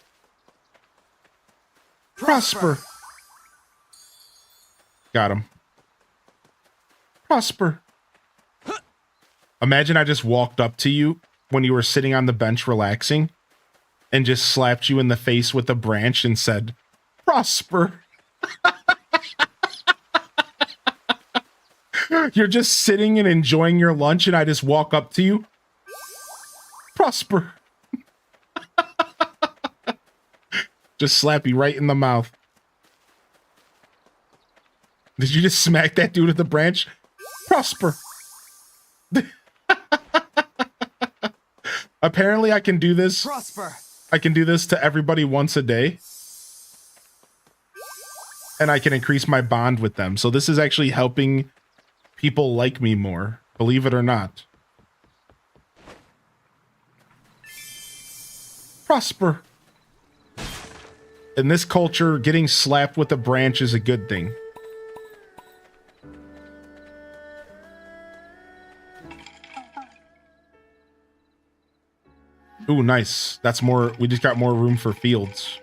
Prosper. Got him. Prosper. Imagine I just walked up to you when you were sitting on the bench relaxing and just slapped you in the face with a branch and said, Prosper. You're just sitting and enjoying your lunch and I just walk up to you. Prosper. Just slap you right in the mouth. Did you just smack that dude with the branch? Prosper. Apparently I can do this. Prosper. I can do this to everybody once a day. And I can increase my bond with them. So this is actually helping people like me more. Believe it or not. Prosper. In this culture, getting slapped with a branch is a good thing. Ooh, nice. That's more. We just got more room for fields.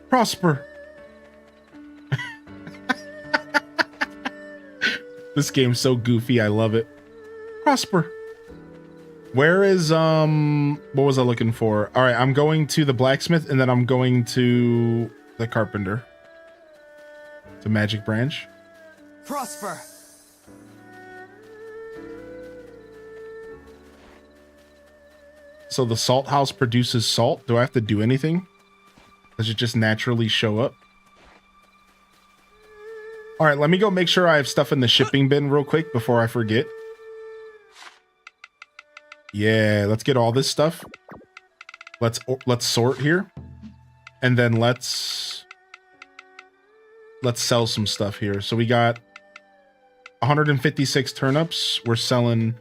Prosper. This game's so goofy. I love it. Prosper. Where is, what was I looking for? All right, I'm going to the blacksmith and then I'm going to the carpenter. The magic branch. Prosper. So the salt house produces salt. Do I have to do anything? Does it just naturally show up? All right, let me go make sure I have stuff in the shipping bin real quick before I forget. Yeah, let's get all this stuff. Let's sort here. And then let's sell some stuff here. So we got 156 turnips. We're selling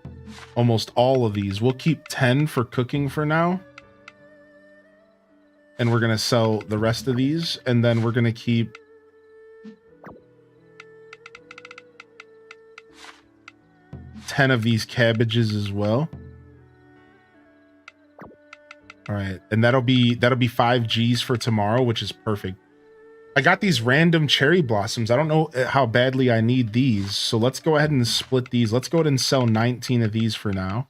almost all of these. We'll keep 10 for cooking for now. And we're going to sell the rest of these. And then we're going to keep ten of these cabbages as well. All right. And that'll be 5 G's for tomorrow, which is perfect. I got these random cherry blossoms. I don't know how badly I need these. So let's go ahead and split these. Let's go ahead and sell 19 of these for now.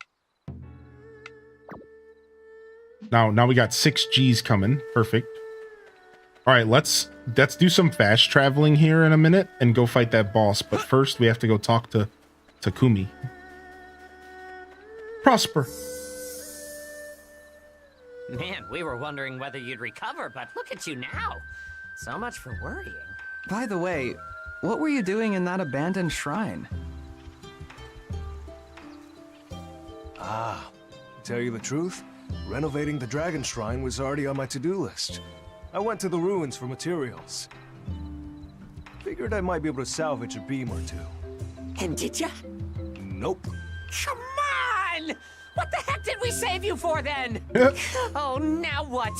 Now we got 6 G's coming. Perfect. All right, let's do some fast traveling here in a minute and go fight that boss. But first we have to go talk to Kumi. Prosper. Man, we were wondering whether you'd recover, but look at you now. So much for worrying. By the way, what were you doing in that abandoned shrine? To tell you the truth, renovating the dragon shrine was already on my to-do list. I went to the ruins for materials. Figured I might be able to salvage a beam or two. And did ya? Nope. Come on! What the heck did we save you for then? Oh, now what?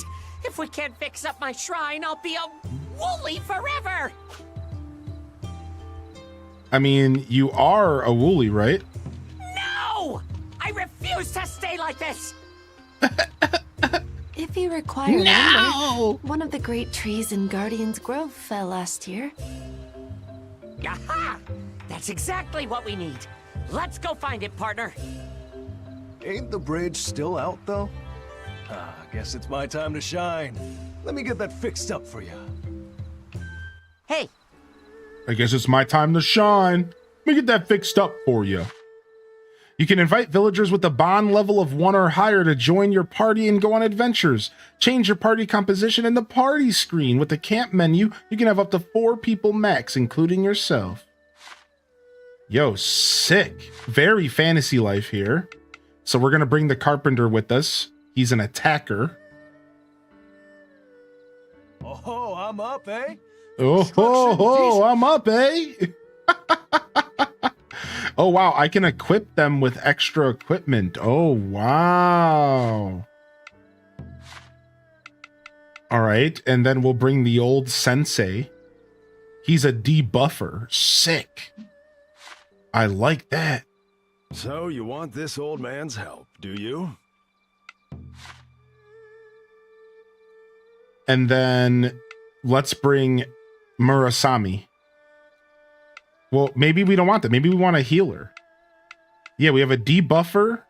If we can't fix up my shrine, I'll be a woolly forever! I mean, you are a woolly, right? No! I refuse to stay like this! If you require lumber, one of the great trees in Guardian's Grove fell last year. Aha! That's exactly what we need. Let's go find it, partner. Ain't the bridge still out, though? Guess it's my time to shine. Let me get that fixed up for you. Hey! I guess it's my time to shine. Let me get that fixed up for you. You can invite villagers with a bond level of 1 or higher to join your party and go on adventures. Change your party composition in the party screen. With the camp menu, you can have up to 4 people max, including yourself. Yo, sick. Very fantasy life here. So we're going to bring the carpenter with us. He's an attacker. Oh, I'm up, eh? Oh, I'm up, eh? Oh, wow. I can equip them with extra equipment. Oh, wow. All right. And then we'll bring the old sensei. He's a debuffer. Sick. I like that. So you want this old man's help, do you? And then let's bring Murasami. Well, maybe we don't want that. Maybe we want a healer. Yeah, we have a debuffer,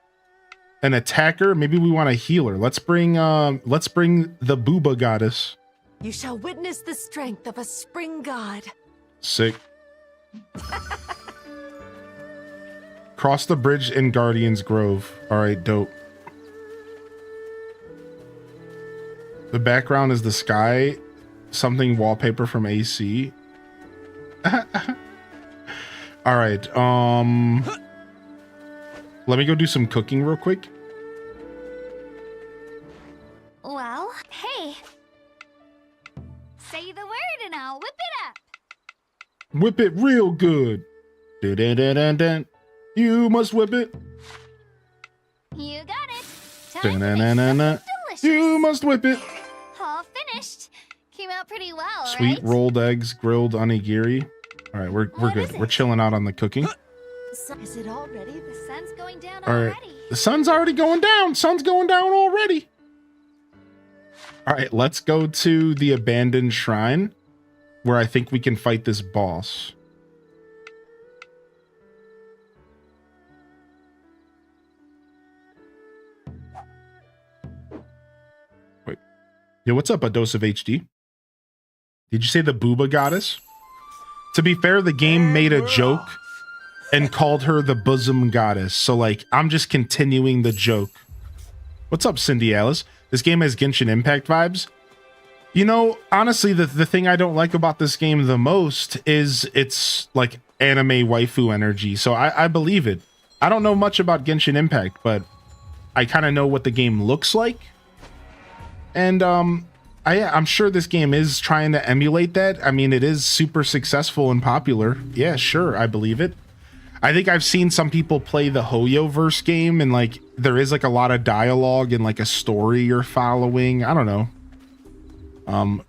an attacker. Maybe we want a healer. Let's bring the Booba goddess. You shall witness the strength of a spring god. Sick. Cross the bridge in Guardian's Grove. All right, dope. The background is the sky. Something wallpaper from AC. All right. Let me go do some cooking real quick. Well, hey. Say the word and I'll whip it up. Whip it real good. Dun-dun-dun-dun-dun. You must whip it. You got it. Time to make Dun-dun-dun-dun-dun. delicious. You must whip it. All finished. Came out pretty well, Sweet right? rolled eggs, grilled onigiri. All right, we're good. We're chilling out on the cooking. Is it all ready? The sun's going down All right, already. the sun's already going down. Sun's going down already. All right, let's go to the abandoned shrine where I think we can fight this boss. Wait. Yo, what's up, a dose of HD? Did you say the Booba goddess? To be fair, the game made a joke and called her the bosom goddess. So, like, I'm just continuing the joke. What's up, Cindy Alice? This game has Genshin Impact vibes. You know, honestly, the thing I don't like about this game the most is it's, like, anime waifu energy. So I believe it. I don't know much about Genshin Impact, but I kind of know what the game looks like. And, I'm sure this game is trying to emulate that. I mean, it is super successful and popular. Yeah, sure, I believe it. I think I've seen some people play the Hoyoverse game, and like there is like a lot of dialogue and like a story you're following. I don't know.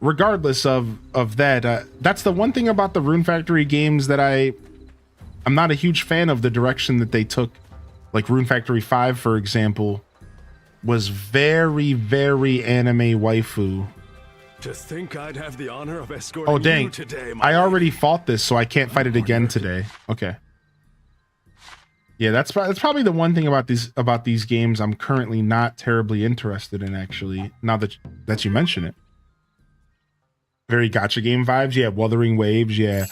Regardless of that, that's the one thing about the Rune Factory games that I'm not a huge fan of the direction that they took. Like Rune Factory 5, for example, was very, very anime waifu. To think I'd have the honor of escorting Oh dang! you today, my I already fought this, so I can't fight it again today. Okay. Yeah, that's probably the one thing about these games I'm currently not terribly interested in. Actually, now that you mention it, very gacha game vibes. Yeah, Wuthering Waves. Yeah,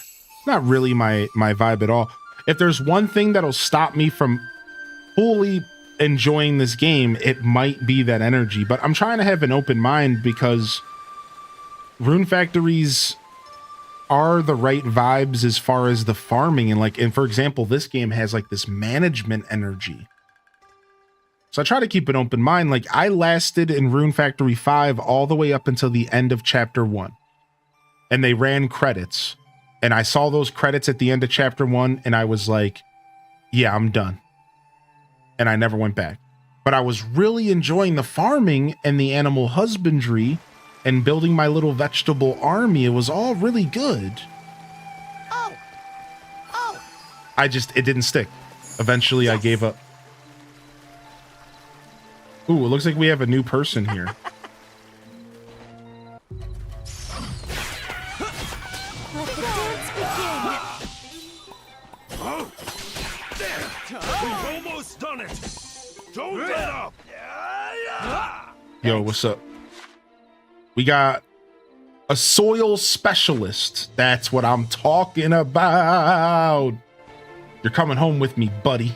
not really my vibe at all. If there's one thing that'll stop me from fully enjoying this game, it might be that energy. But I'm trying to have an open mind because Rune Factories are the right vibes as far as the farming and for example, this game has like this management energy. So I try to keep an open mind. Like I lasted in Rune Factory 5 all the way up until the end of chapter 1. And they ran credits. And I saw those credits at the end of chapter 1 and I was like, yeah, I'm done. And I never went back. But I was really enjoying the farming and the animal husbandry and building my little vegetable army. It was all really good. It didn't stick. Eventually, I gave up. Ooh, it looks like we have a new person here. Let the dance begin. We've almost done it. Don't let up. Yo, what's up? We got a soil specialist. That's what I'm talking about. You're coming home with me, buddy.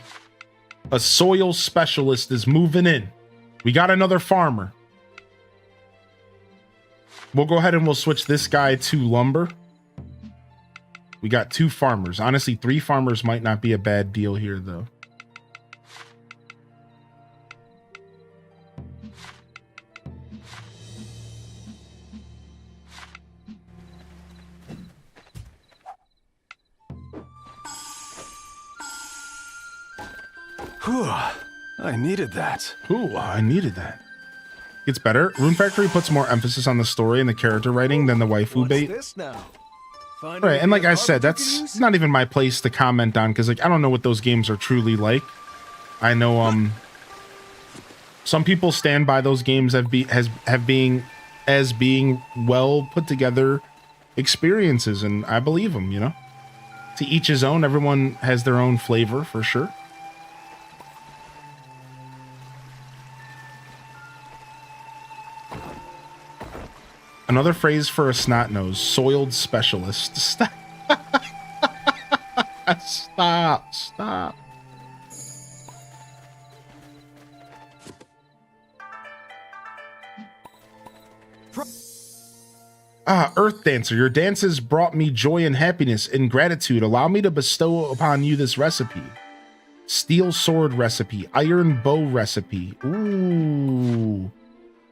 A soil specialist is moving in. We got another farmer. We'll go ahead and we'll switch this guy to lumber. We got 2 farmers. Honestly, 3 farmers might not be a bad deal here, though. Whew. I needed that. Ooh, I needed that. It's better. Rune Factory puts more emphasis on the story and the character writing than the waifu bait. This now. Right, and like I said, that's not even my place to comment on because like I don't know what those games are truly like. I know some people stand by those games as being well put together experiences, and I believe them, you know. To each his own. Everyone has their own flavor for sure. Another phrase for a snot nose: soiled specialist. Stop. Stop. Earth Dancer, your dances brought me joy and happiness. In gratitude, allow me to bestow upon you this recipe. Steel sword recipe, iron bow recipe. Ooh.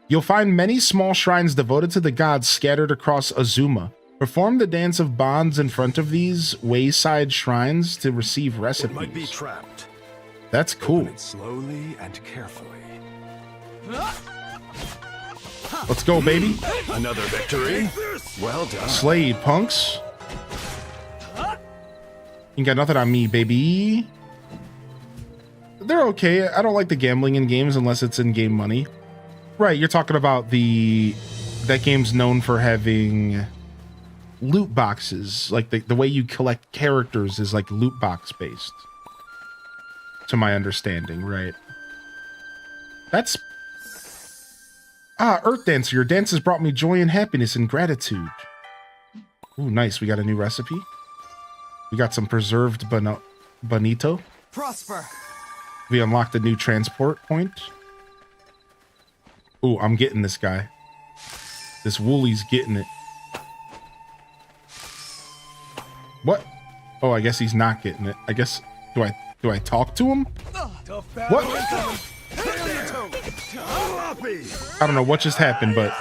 You'll find many small shrines devoted to the gods scattered across Azuma. Perform the dance of bonds in front of these wayside shrines to receive recipes. It might be trapped. That's cool. Open it slowly and carefully. Let's go, baby. Another victory. Well done. Slade, punks. You got nothing on me, baby. They're okay. I don't like the gambling in games unless it's in-game money. Right, you're talking about that game's known for having loot boxes. Like the way you collect characters is like loot box based. To my understanding, right? That's Earth Dancer, your dances brought me joy and happiness and gratitude. Ooh, nice. We got a new recipe. We got some preserved bonito. Prosper. We unlocked a new transport point. Ooh, I'm getting this guy. This Woolie's getting it. What? Oh, I guess he's not getting it. I guess do I talk to him? What? I don't know what just happened, but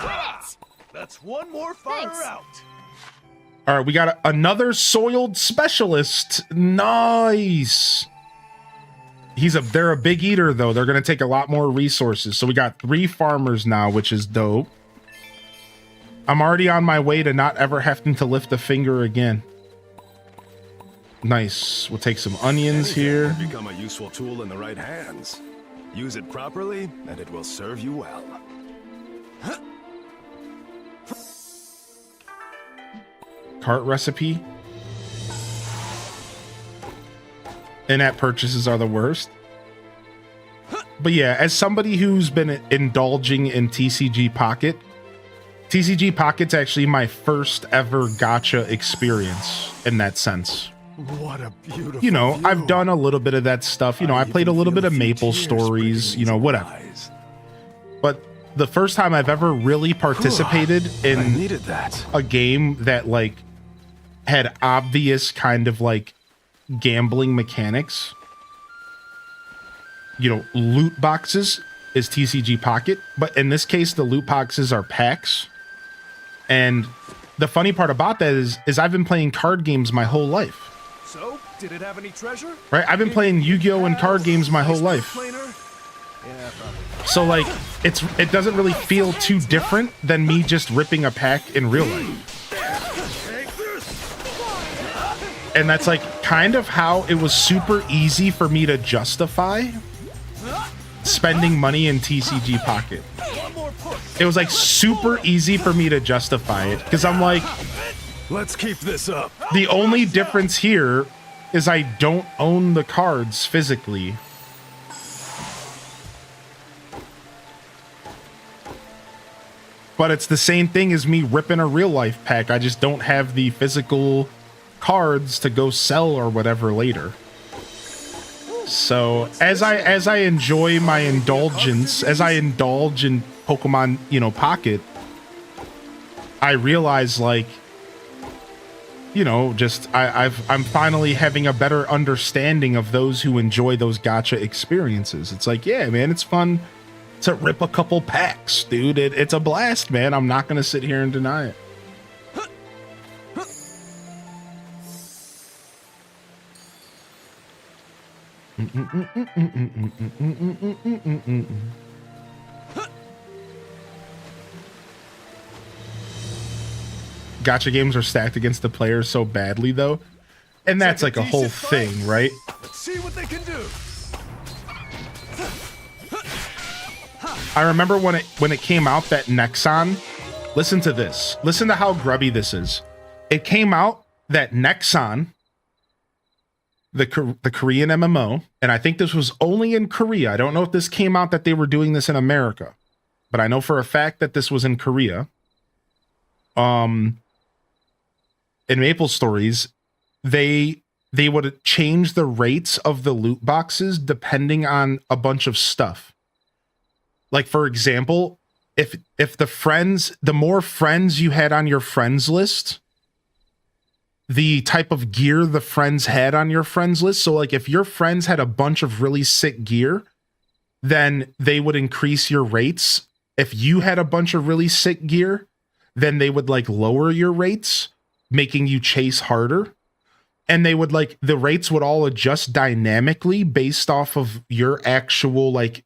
That's one more fire out. all right, we got another soiled specialist. Nice. They're a big eater though. They're gonna take a lot more resources. So we got 3 farmers now, which is dope. I'm already on my way to not ever having to lift a finger again. Nice. We'll take some onions here. Can become a useful tool in the right hands. Use it properly, and it will serve you well. Cart recipe. In-app purchases are the worst. But yeah, as somebody who's been indulging in TCG Pocket Pocket's actually my first ever gacha experience in that sense. What a beautiful You know, view. I've done a little bit of that stuff. You know, I played a little bit of Maple Stories, you know, whatever. But the first time I've ever really participated in I needed that. a game that like had obvious kind of like gambling mechanics, you know, loot boxes is TCG Pocket, but in this case the loot boxes are packs. And the funny part about that is I've been playing card games my whole life. So, did it have any treasure? Right? I've been playing Yu-Gi-Oh! And card games my whole life. Yeah, probably. So like it doesn't really feel too different than me just ripping a pack in real life. And that's like kind of how it was super easy for me to justify spending money in TCG Pocket. It was like super easy for me to justify it because I'm like, let's keep this up. The only difference here is I don't own the cards physically. But it's the same thing as me ripping a real life pack. I just don't have the physical cards to go sell or whatever later. So as I enjoy my indulgence, as I indulge in Pokemon, you know, Pocket, I realize like, you know, just I'm finally having a better understanding of those who enjoy those gacha experiences. It's like, yeah, man, it's fun to rip a couple packs, dude. It's a blast, man. I'm not gonna sit here and deny it. Gacha games are stacked against the players so badly, though. And that's like a whole thing, right? Let's see what they can do. I remember when it came out that Nexon, listen to this. Listen to how grubby this is. It came out that Nexon, the Korean MMO, and I think this was only in Korea. I don't know if this came out that they were doing this in America, but I know for a fact that this was in Korea. In Maple Stories, they would change the rates of the loot boxes depending on a bunch of stuff. Like, for example, if the more friends you had on your friends list, the type of gear the friends had on your friends list. So like if your friends had a bunch of really sick gear, then they would increase your rates. If you had a bunch of really sick gear, then they would like lower your rates, making you chase harder. And they would like, the rates would all adjust dynamically based off of your actual like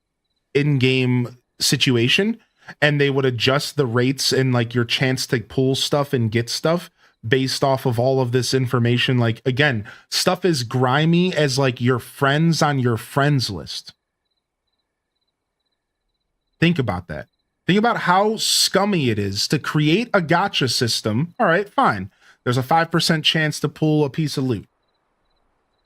in-game situation. And they would adjust the rates and like your chance to pull stuff and get stuff based off of all of this information. Like, again, stuff as grimy as like your friends on your friends list. Think about that. Think about how scummy it is to create a gacha system. All right, fine. There's a 5% chance to pull a piece of loot.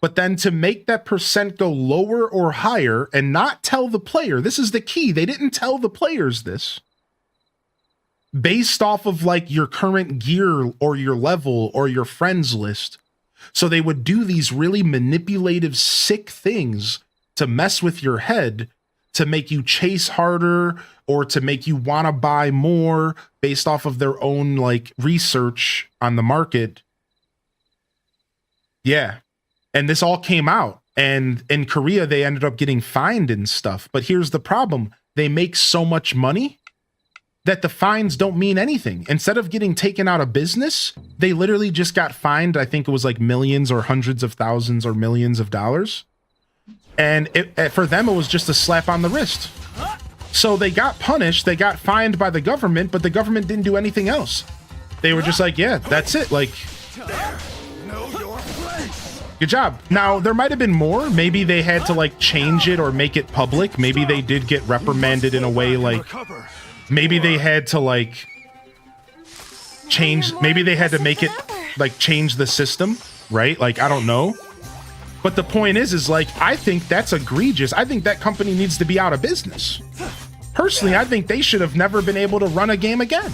But then to make that percent go lower or higher and not tell the player, this is the key. They didn't tell the players this. Based off of like your current gear or your level or your friends list. So they would do these really manipulative, sick things to mess with your head, to make you chase harder or to make you want to buy more based off of their own like research on the market. Yeah. And this all came out. And in Korea, they ended up getting fined and stuff. But here's the problem. They make so much money that the fines don't mean anything. Instead of getting taken out of business, they literally just got fined. I think it was like millions or hundreds of thousands or millions of dollars. And for them, it was just a slap on the wrist. So they got punished. They got fined by the government, but the government didn't do anything else. They were just like, yeah, that's it. Like, good job. Now, there might have been more. Maybe they had to like change it or make it public. Maybe they did get reprimanded in a way like, maybe they had to like change, maybe they had to make it like change the system, right? Like, I don't know. But the point is like, I think that's egregious. I think that company needs to be out of business. Personally, I think they should have never been able to run a game again.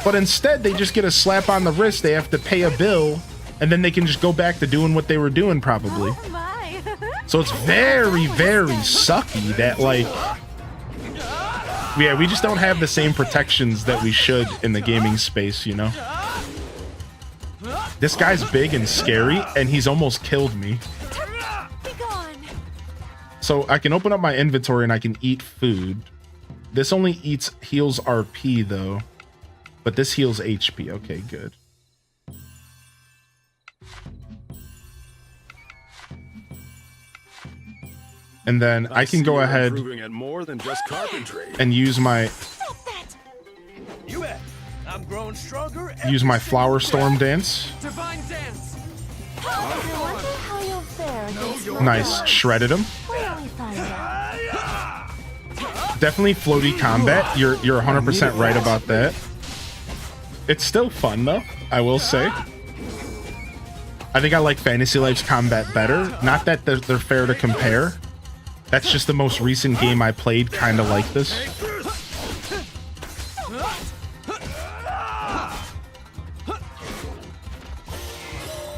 But instead, they just get a slap on the wrist. They have to pay a bill, and then they can just go back to doing what they were doing, probably. So it's very, very sucky that, like, yeah, we just don't have the same protections that we should in the gaming space, you know? This guy's big and scary, and he's almost killed me. So I can open up my inventory and I can eat food. This only heals RP though, but this heals HP. Okay, good. And then I can go ahead and use my use my flower storm dance. Nice, shredded him. Definitely floaty combat. You're 100% right about that. It's still fun though, I will say. I think I like Fantasy Life's combat better. Not that they're fair to compare. That's just the most recent game I played kind of like this.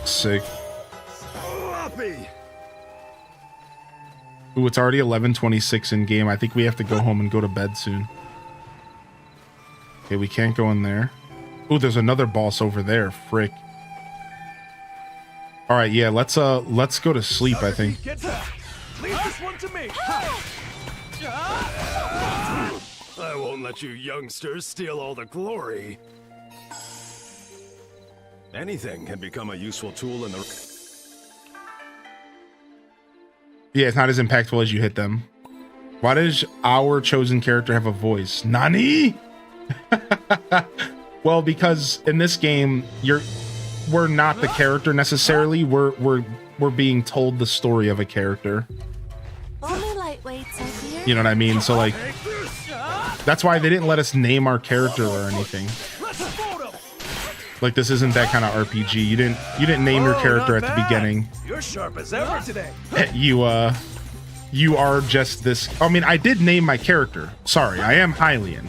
Sick. Ooh, it's already 11:26 in game. I think we have to go home and go to bed soon. Okay, we can't go in there. Ooh, there's another boss over there. Frick. All right, yeah, let's go to sleep, I think. Leave this one to me. I won't let you youngsters steal all the glory. Anything can become a useful tool in the... Yeah, it's not as impactful as you hit them. Why does our chosen character have a voice? Nani? Well, because in this game, we're not the character necessarily. We're being told the story of a character. Only lightweights, I hear. You know what I mean? So like, that's why they didn't let us name our character or anything. Like, this isn't that kind of RPG. You didn't name your character at the beginning. You're sharp as ever today. You are just this. I mean, I did name my character. Sorry, I am Hylian.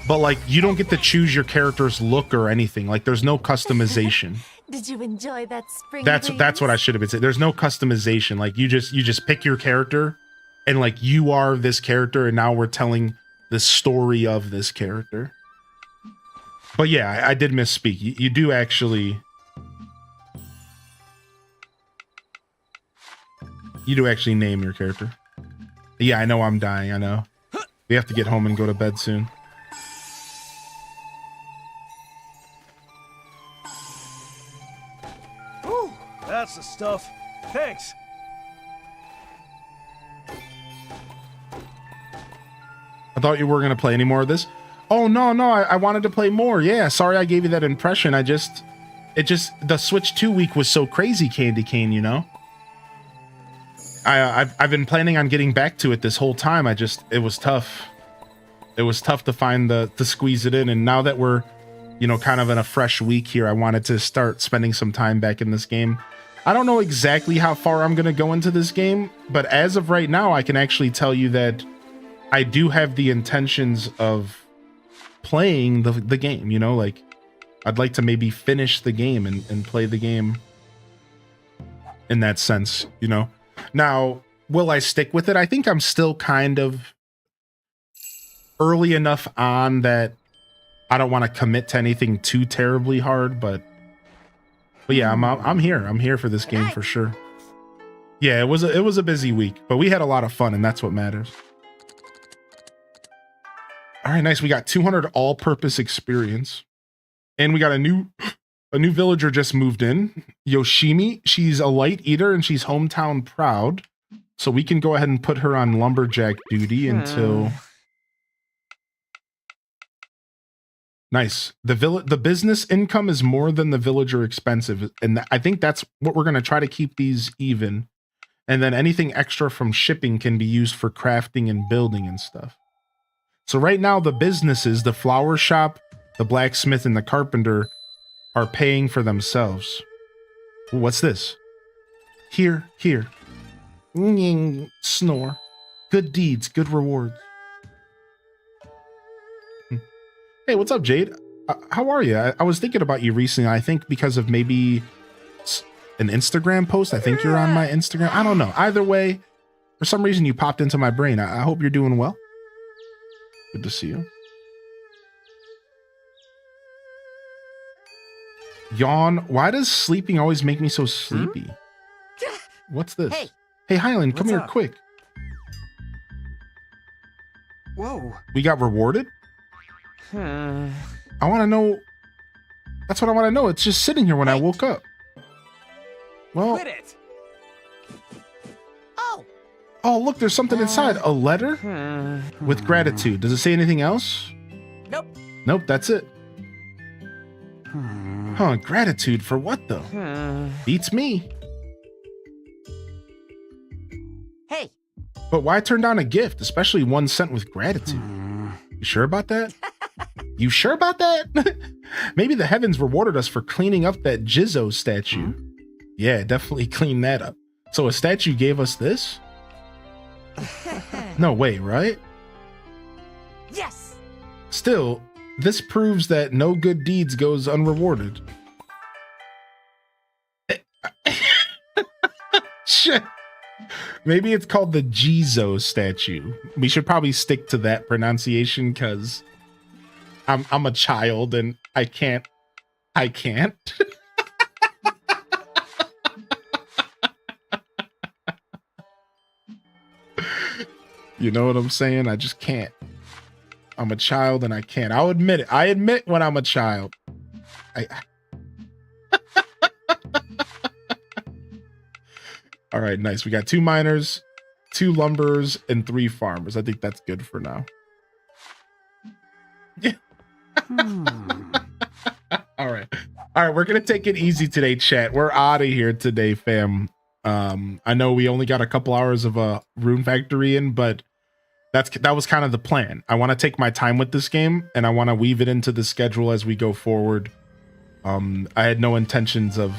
But like, you don't get to choose your character's look or anything. Like, there's no customization. Did you enjoy that spring? That's what I should have been saying. There's no customization. Like, you just pick your character, and like, you are this character, and now we're telling the story of this character. But yeah, I did misspeak. You do actually. You do actually name your character. Yeah, I know I'm dying. I know. We have to get home and go to bed soon. Ooh, that's the stuff. Thanks. I thought you were going to play any more of this. Oh, no, I wanted to play more. Yeah, sorry I gave you that impression. The Switch 2 week was so crazy, Candy Cane, you know? I've been planning on getting back to it this whole time. It was tough. It was tough to find to squeeze it in. And now that we're, you know, kind of in a fresh week here, I wanted to start spending some time back in this game. I don't know exactly how far I'm going to go into this game, but as of right now, I can actually tell you that I do have the intentions of playing the game, you know, like I'd like to maybe finish the game and play the game in that sense, you know. Now, will I stick with it? I think I'm still kind of early enough on that I don't want to commit to anything too terribly hard, but yeah, I'm here. I'm here for this game for sure. Yeah, it was a busy week, but we had a lot of fun, and that's what matters. All right, nice. We got 200 all-purpose experience, and we got a new villager just moved in, Yoshimi. She's a light eater and she's hometown proud, so we can go ahead and put her on lumberjack duty until. Nice. The business income is more than the villager expensive, and I think that's what we're gonna try to keep these even, and then anything extra from shipping can be used for crafting and building and stuff. So right now, the businesses, the flower shop, the blacksmith, and the carpenter are paying for themselves. Ooh, what's this? Here. Snore. Good deeds, good rewards. Hey, what's up, Jade? How are you? I was thinking about you recently. I think because of maybe an Instagram post. I think you're on my Instagram. I don't know. Either way, for some reason, you popped into my brain. I hope you're doing well. Good to see you. Yawn. Why does sleeping always make me so sleepy? What's this? Hey, Highland, come here quick. Whoa. We got rewarded? I want to know. That's what I want to know. It's just sitting here when I woke up. Well. Quit it. Oh, look, there's something inside. A letter? With gratitude. Does it say anything else? Nope. Nope, that's it. Huh, gratitude for what, though? Beats me. Hey. But why turn down a gift, especially one sent with gratitude? You sure about that? You sure about that? Maybe the heavens rewarded us for cleaning up that Jizzo statue. Yeah, definitely clean that up. So a statue gave us this? No way, right? Yes. Still, this proves that no good deeds goes unrewarded. Shit. Maybe it's called the Jizzo statue. We should probably stick to that pronunciation because I'm a child and I can't. You know what I'm saying? I just can't. I'm a child and I can't. I'll admit it. I admit when I'm a child. All right, nice. We got 2 miners. 2 lumberers and 3 farmers. I think that's good for now. All right. We're going to take it easy today, chat. We're out of here today, fam. I know we only got a couple hours of a Rune Factory in, but that was kind of the plan. I want to take my time with this game, and I want to weave it into the schedule as we go forward. I had no intentions of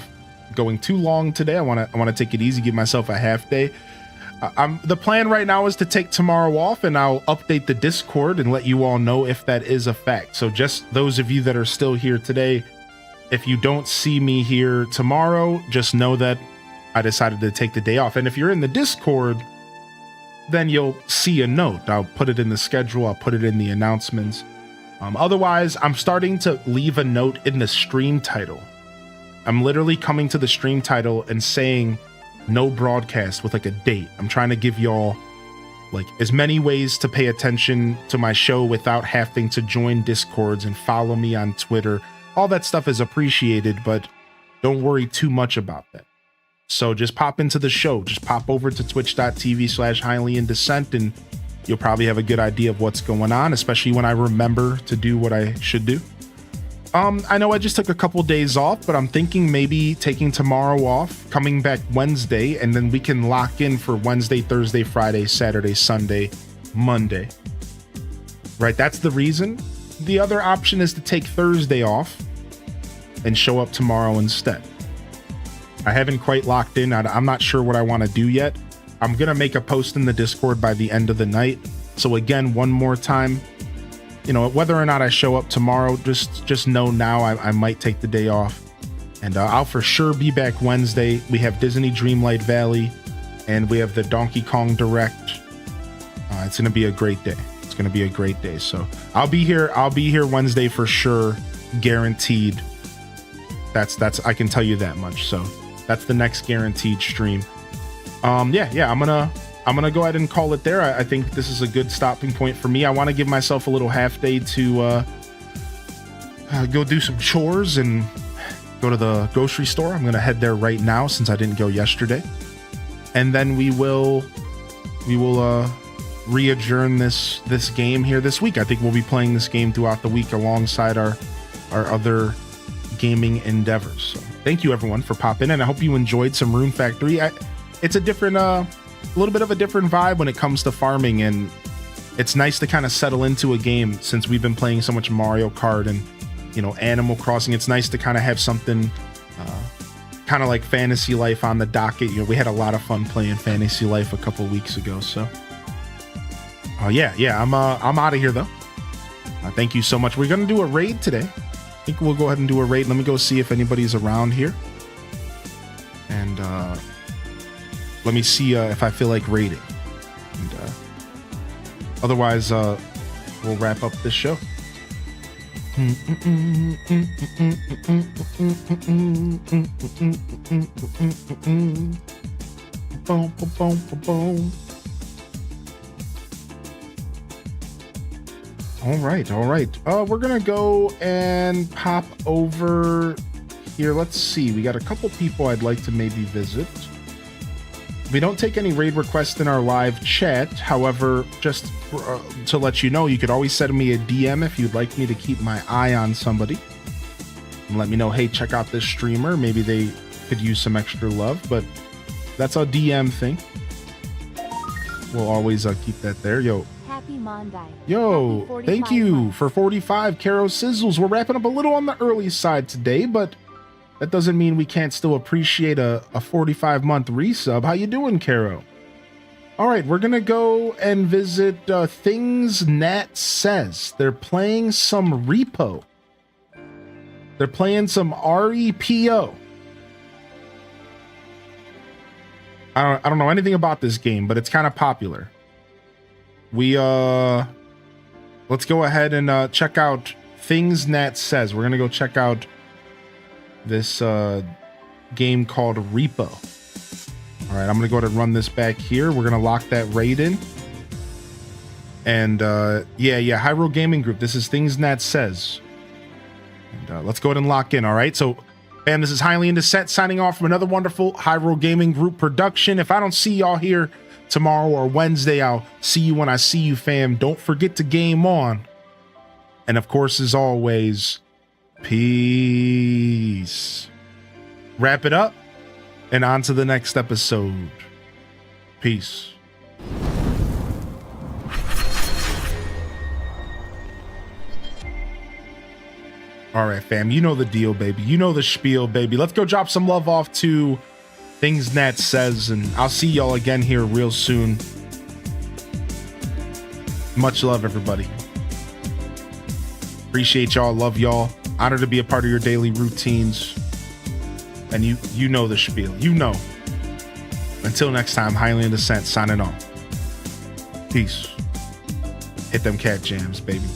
going too long today. I want to take it easy, give myself a half day. The plan right now is to take tomorrow off, and I'll update the Discord and let you all know if that is a fact. So just those of you that are still here today, if you don't see me here tomorrow, just know that I decided to take the day off. And if you're in the Discord, then you'll see a note. I'll put it in the schedule. I'll put it in the announcements. Otherwise, I'm starting to leave a note in the stream title. I'm literally coming to the stream title and saying no broadcast with like a date. I'm trying to give y'all like as many ways to pay attention to my show without having to join Discords and follow me on Twitter. All that stuff is appreciated, but don't worry too much about that. So just pop into the show. Just pop over to twitch.tv/highlyindecent and you'll probably have a good idea of what's going on, especially when I remember to do what I should do. I know I just took a couple days off, but I'm thinking maybe taking tomorrow off, coming back Wednesday, and then we can lock in for Wednesday, Thursday, Friday, Saturday, Sunday, Monday. Right? That's the reason. The other option is to take Thursday off and show up tomorrow instead. I haven't quite locked in. I'm not sure what I want to do yet. I'm going to make a post in the Discord by the end of the night. So again, one more time, you know, whether or not I show up tomorrow, just know now I might take the day off. And I'll for sure be back Wednesday. We have Disney Dreamlight Valley and we have the Donkey Kong Direct. It's going to be a great day. It's going to be a great day. So I'll be here Wednesday for sure. Guaranteed. That's I can tell you that much. So that's the next guaranteed stream. Yeah, I'm gonna go ahead and call it there. I think this is a good stopping point for me. I want to give myself a little half day to go do some chores and go to the grocery store. I'm gonna head there right now since I didn't go yesterday, and then we will re-adjourn this game here this week. I think we'll be playing this game throughout the week alongside our other gaming endeavors. So thank you everyone for popping in. I hope you enjoyed some Rune Factory. It's a different a little bit of a different vibe when it comes to farming, and it's nice to kind of settle into a game since we've been playing so much Mario Kart and, you know, Animal Crossing. It's nice to kind of have something kind of like Fantasy Life on the docket. You know, we had a lot of fun playing Fantasy Life a couple weeks ago. So yeah, I'm out of here though. Thank you so much. We're gonna do a raid today. I think we'll go ahead and do a raid. Let me go see if anybody's around here. And let me see if I feel like raiding. And otherwise, we'll wrap up this show. All right. We're gonna go and pop over here. Let's see. We got a couple people I'd like to maybe visit. We don't take any raid requests in our live chat. However, just to let you know, you could always send me a DM if you'd like me to keep my eye on somebody and let me know, hey, check out this streamer. Maybe they could use some extra love, but that's a DM thing. We'll always keep that there. Happy Monday. Yo, thank you for 45 Caro Sizzles. We're wrapping up a little on the early side today, but that doesn't mean we can't still appreciate a 45-month resub. How you doing, Caro? All right, we're going to go and visit Things Nat Says. They're playing some Repo. They're playing some REPO. I don't know anything about this game, but it's kind of popular. Let's go ahead and check out Things Nat Says. We're going to go check out this game called Repo. All right, I'm gonna go ahead and run this back here. We're gonna lock that raid in. And yeah, Hyrule Gaming Group. This is Things Nat Says. And let's go ahead and lock in. All right, so and this is Highly Into Set signing off from another wonderful Hyrule Gaming Group production. If I don't see y'all here tomorrow or Wednesday. I'll see you when I see you, fam. Don't forget to game on. And of course, as always, peace. Wrap it up and on to the next episode. Peace. All right, fam. You know the deal, baby. You know the spiel, baby. Let's go drop some love off to Things Nat Says, and I'll see y'all again here real soon. Much love, everybody. Appreciate y'all. Love y'all. Honored to be a part of your daily routines. And you know the spiel. You know. Until next time, Highland Descent signing off. Peace. Hit them cat jams, baby.